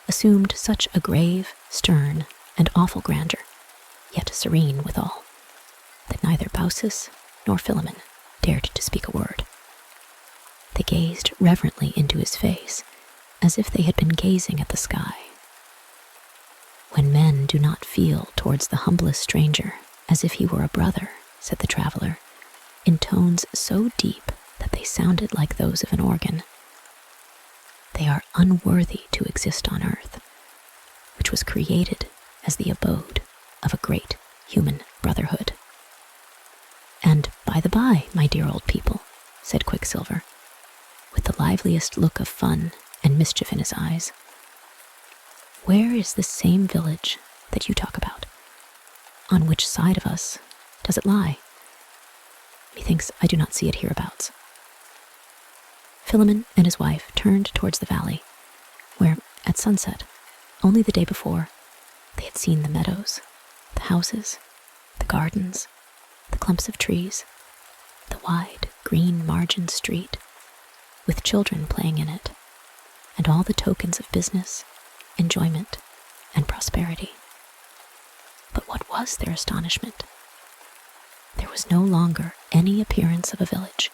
assumed such a grave, stern, and awful grandeur, yet serene withal, that neither Baucis nor Philemon dared to speak a word. They gazed reverently into his face, as if they had been gazing at the sky. "When men do not feel towards the humblest stranger as if he were a brother," said the traveler, in tones so deep that they sounded like those of an organ, "they are unworthy to exist on earth, which was created as the abode of a great human brotherhood." "And by the by, my dear old people," said Quicksilver, with the liveliest look of fun and mischief in his eyes, "where is this same village that you talk about? On which side of us does it lie? Methinks I do not see it hereabouts." Philemon and his wife turned towards the valley, where, at sunset, only the day before, they had seen the meadows, the houses, the gardens, the clumps of trees, the wide, green margined street, with children playing in it, and all the tokens of business, enjoyment, and prosperity. But what was their astonishment? There was no longer any appearance of a village.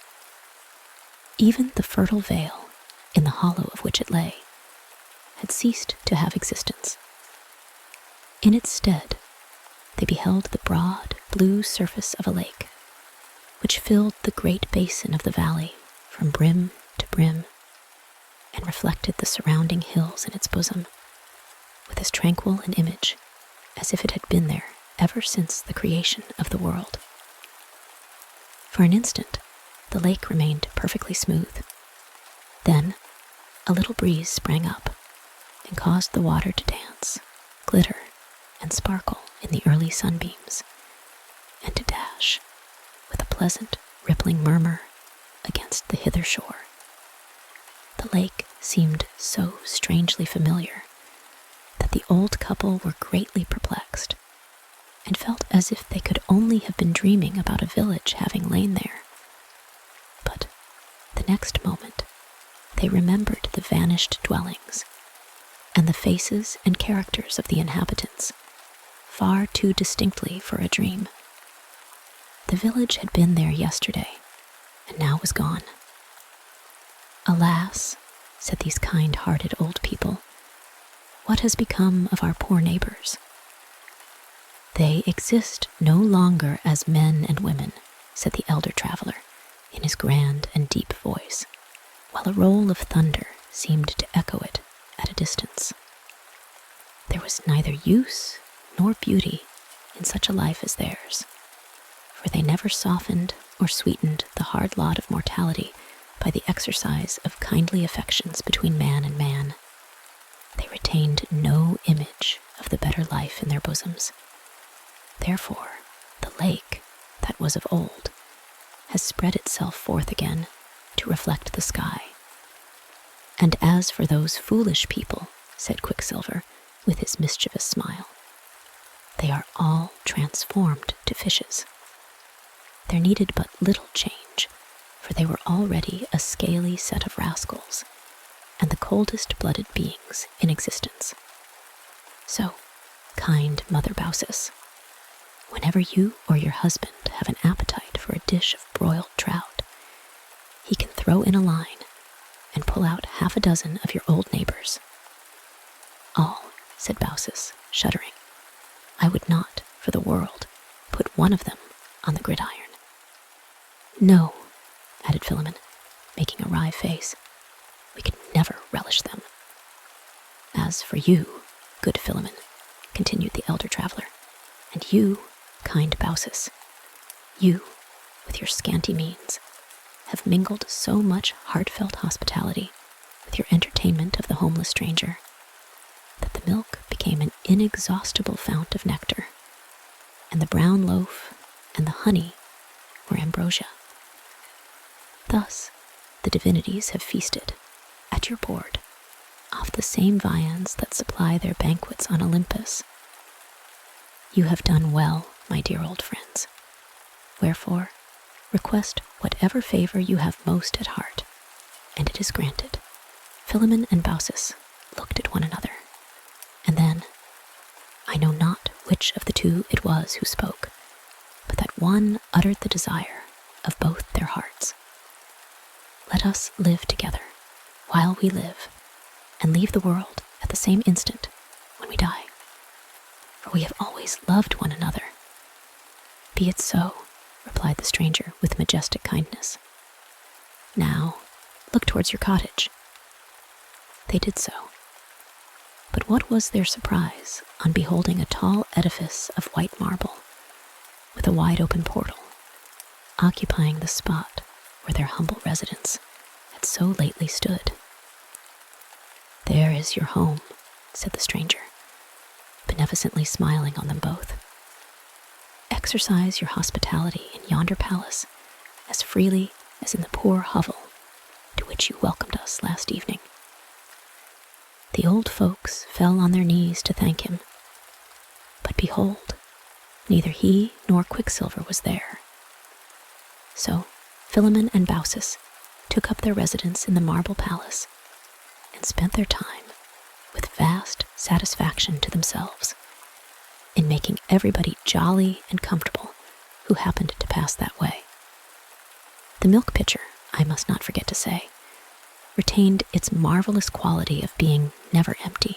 Even the fertile vale, in the hollow of which it lay, had ceased to have existence. In its stead, they beheld the broad, blue surface of a lake, which filled the great basin of the valley from brim to brim, and reflected the surrounding hills in its bosom, with as tranquil an image as if it had been there ever since the creation of the world. For an instant, the lake remained perfectly smooth. Then, a little breeze sprang up and caused the water to dance, glitter, and sparkle in the early sunbeams, and to dash, with a pleasant, rippling murmur, against the hither shore. The lake seemed so strangely familiar that the old couple were greatly perplexed, and felt as if they could only have been dreaming about a village having lain there. But the next moment, they remembered the vanished dwellings, and the faces and characters of the inhabitants, far too distinctly for a dream. The village had been there yesterday, and now was gone. "Alas," said these kind-hearted old people, "what has become of our poor neighbors?" "They exist no longer as men and women," said the elder traveler, in his grand and deep voice, while a roll of thunder seemed to echo it at a distance. There was neither use nor beauty in such a life as theirs, for they never softened or sweetened the hard lot of mortality by the exercise of kindly affections between man and man. They retained no image of the better life in their bosoms. Therefore, the lake, that was of old, has spread itself forth again to reflect the sky. And as for those foolish people, said Quicksilver with his mischievous smile, they are all transformed to fishes. There needed but little change, for they were already a scaly set of rascals, and the coldest-blooded beings in existence. So, kind Mother Baucis, whenever you or your husband have an appetite for a dish of broiled trout, he can throw in a line and pull out 6 of your old neighbors. All, said Baucis, shuddering. I would not, for the world, put one of them on the gridiron. No, added Philemon, making a wry face. We could never relish them. As for you, good Philemon, continued the elder traveler, and you, kind Baucis, you, with your scanty means, have mingled so much heartfelt hospitality with your entertainment of the homeless stranger, that the milk became an inexhaustible fount of nectar, and the brown loaf and the honey were ambrosia. Thus the divinities have feasted, at your board, off the same viands that supply their banquets on Olympus. You have done well, my dear old friends. Wherefore, request whatever favor you have most at heart, and it is granted. Philemon and Baucis looked at one another, and then, I know not which of the two it was who spoke, but that one uttered the desire of both their hearts. Let us live together while we live, and leave the world at the same instant when we die, for we have always loved one another. Be it so, replied the stranger with majestic kindness. Now, look towards your cottage. They did so. But what was their surprise on beholding a tall edifice of white marble, with a wide-open portal, occupying the spot where their humble residence had so lately stood. There is your home, said the stranger, beneficently smiling on them both. Exercise your hospitality in yonder palace as freely as in the poor hovel to which you welcomed us last evening. The old folks fell on their knees to thank him, but behold, neither he nor Quicksilver was there. So Philemon and Baucis took up their residence in the marble palace and spent their time with vast satisfaction to themselves in making everybody jolly and comfortable who happened to pass that way. The milk pitcher, I must not forget to say, retained its marvelous quality of being never empty,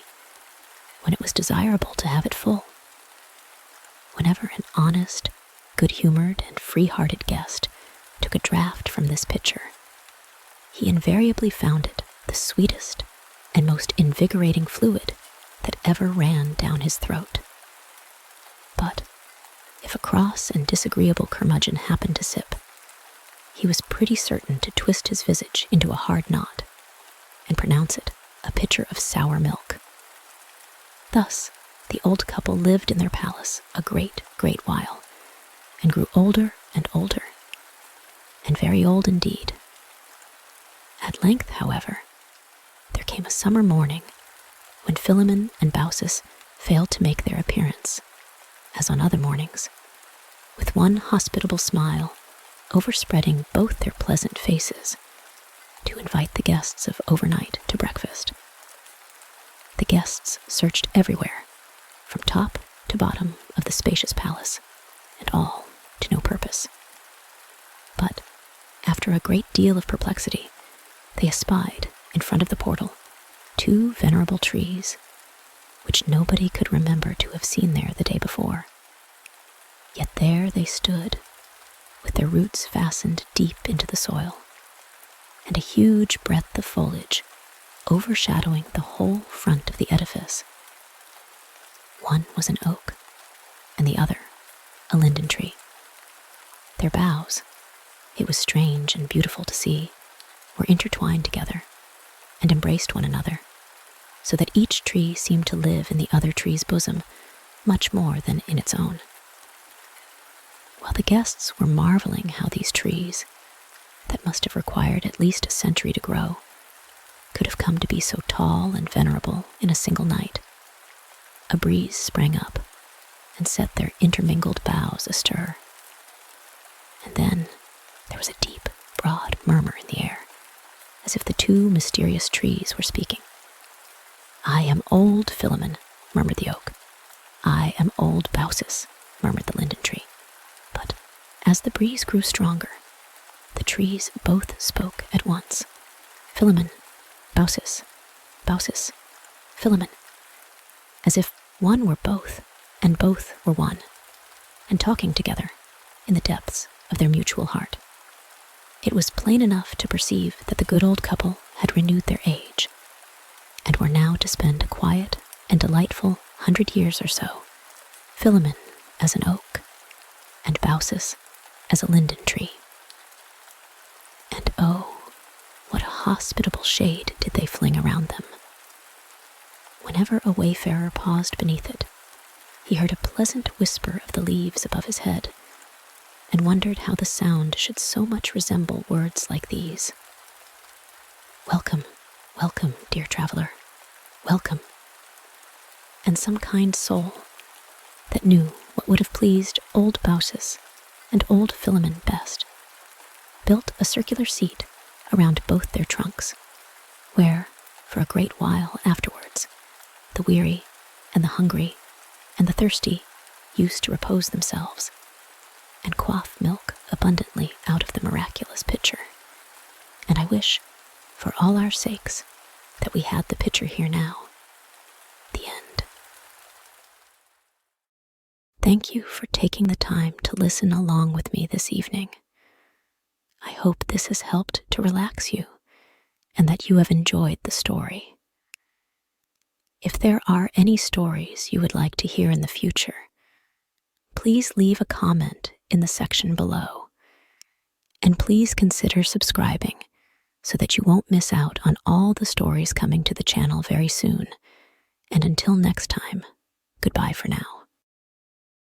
when it was desirable to have it full. Whenever an honest, good-humored, and free-hearted guest took a draught from this pitcher, he invariably found it the sweetest and most invigorating fluid that ever ran down his throat. But if a cross and disagreeable curmudgeon happened to sip, he was pretty certain to twist his visage into a hard knot and pronounce it a pitcher of sour milk. Thus, the old couple lived in their palace a great, great while, and grew older and older, and very old indeed. At length, however, there came a summer morning when Philemon and Baucis failed to make their appearance, as on other mornings, with one hospitable smile overspreading both their pleasant faces, to invite the guests of overnight to breakfast. The guests searched everywhere, from top to bottom of the spacious palace, and all to no purpose. But, after a great deal of perplexity, they espied, in front of the portal, 2 venerable trees, which nobody could remember to have seen there the day before. Yet there they stood, with their roots fastened deep into the soil, and a huge breadth of foliage overshadowing the whole front of the edifice. One was an oak, and the other a linden tree. Their boughs, it was strange and beautiful to see, were intertwined together and embraced one another, so that each tree seemed to live in the other tree's bosom much more than in its own. While the guests were marveling how these trees, that must have required at least a century to grow, could have come to be so tall and venerable in a single night, a breeze sprang up and set their intermingled boughs astir. And then there was a deep, broad murmur in the air, as if the two mysterious trees were speaking. "I am old Philemon," murmured the oak. "I am old Baucis," murmured the linden tree. But as the breeze grew stronger, the trees both spoke at once. "Philemon, Baucis, Baucis, Philemon," as if one were both and both were one, and talking together in the depths of their mutual heart. It was plain enough to perceive that the good old couple had renewed their age, and were now to spend a quiet and delightful 100 years or so, Philemon as an oak, and Baucis as a linden tree. And oh, what a hospitable shade did they fling around them. Whenever a wayfarer paused beneath it, he heard a pleasant whisper of the leaves above his head, and wondered how the sound should so much resemble words like these: "Welcome, welcome, dear traveler, welcome." And some kind soul that knew what would have pleased old Baucis and old Philemon best built a circular seat around both their trunks, where, for a great while afterwards, the weary and the hungry and the thirsty used to repose themselves and quaff milk abundantly out of the miraculous pitcher. And I wish, for all our sakes, that we had the pitcher here now. The end. Thank you for taking the time to listen along with me this evening. I hope this has helped to relax you and that you have enjoyed the story. If there are any stories you would like to hear in the future, please leave a comment in the section below. And please consider subscribing so that you won't miss out on all the stories coming to the channel very soon. And until next time, goodbye for now.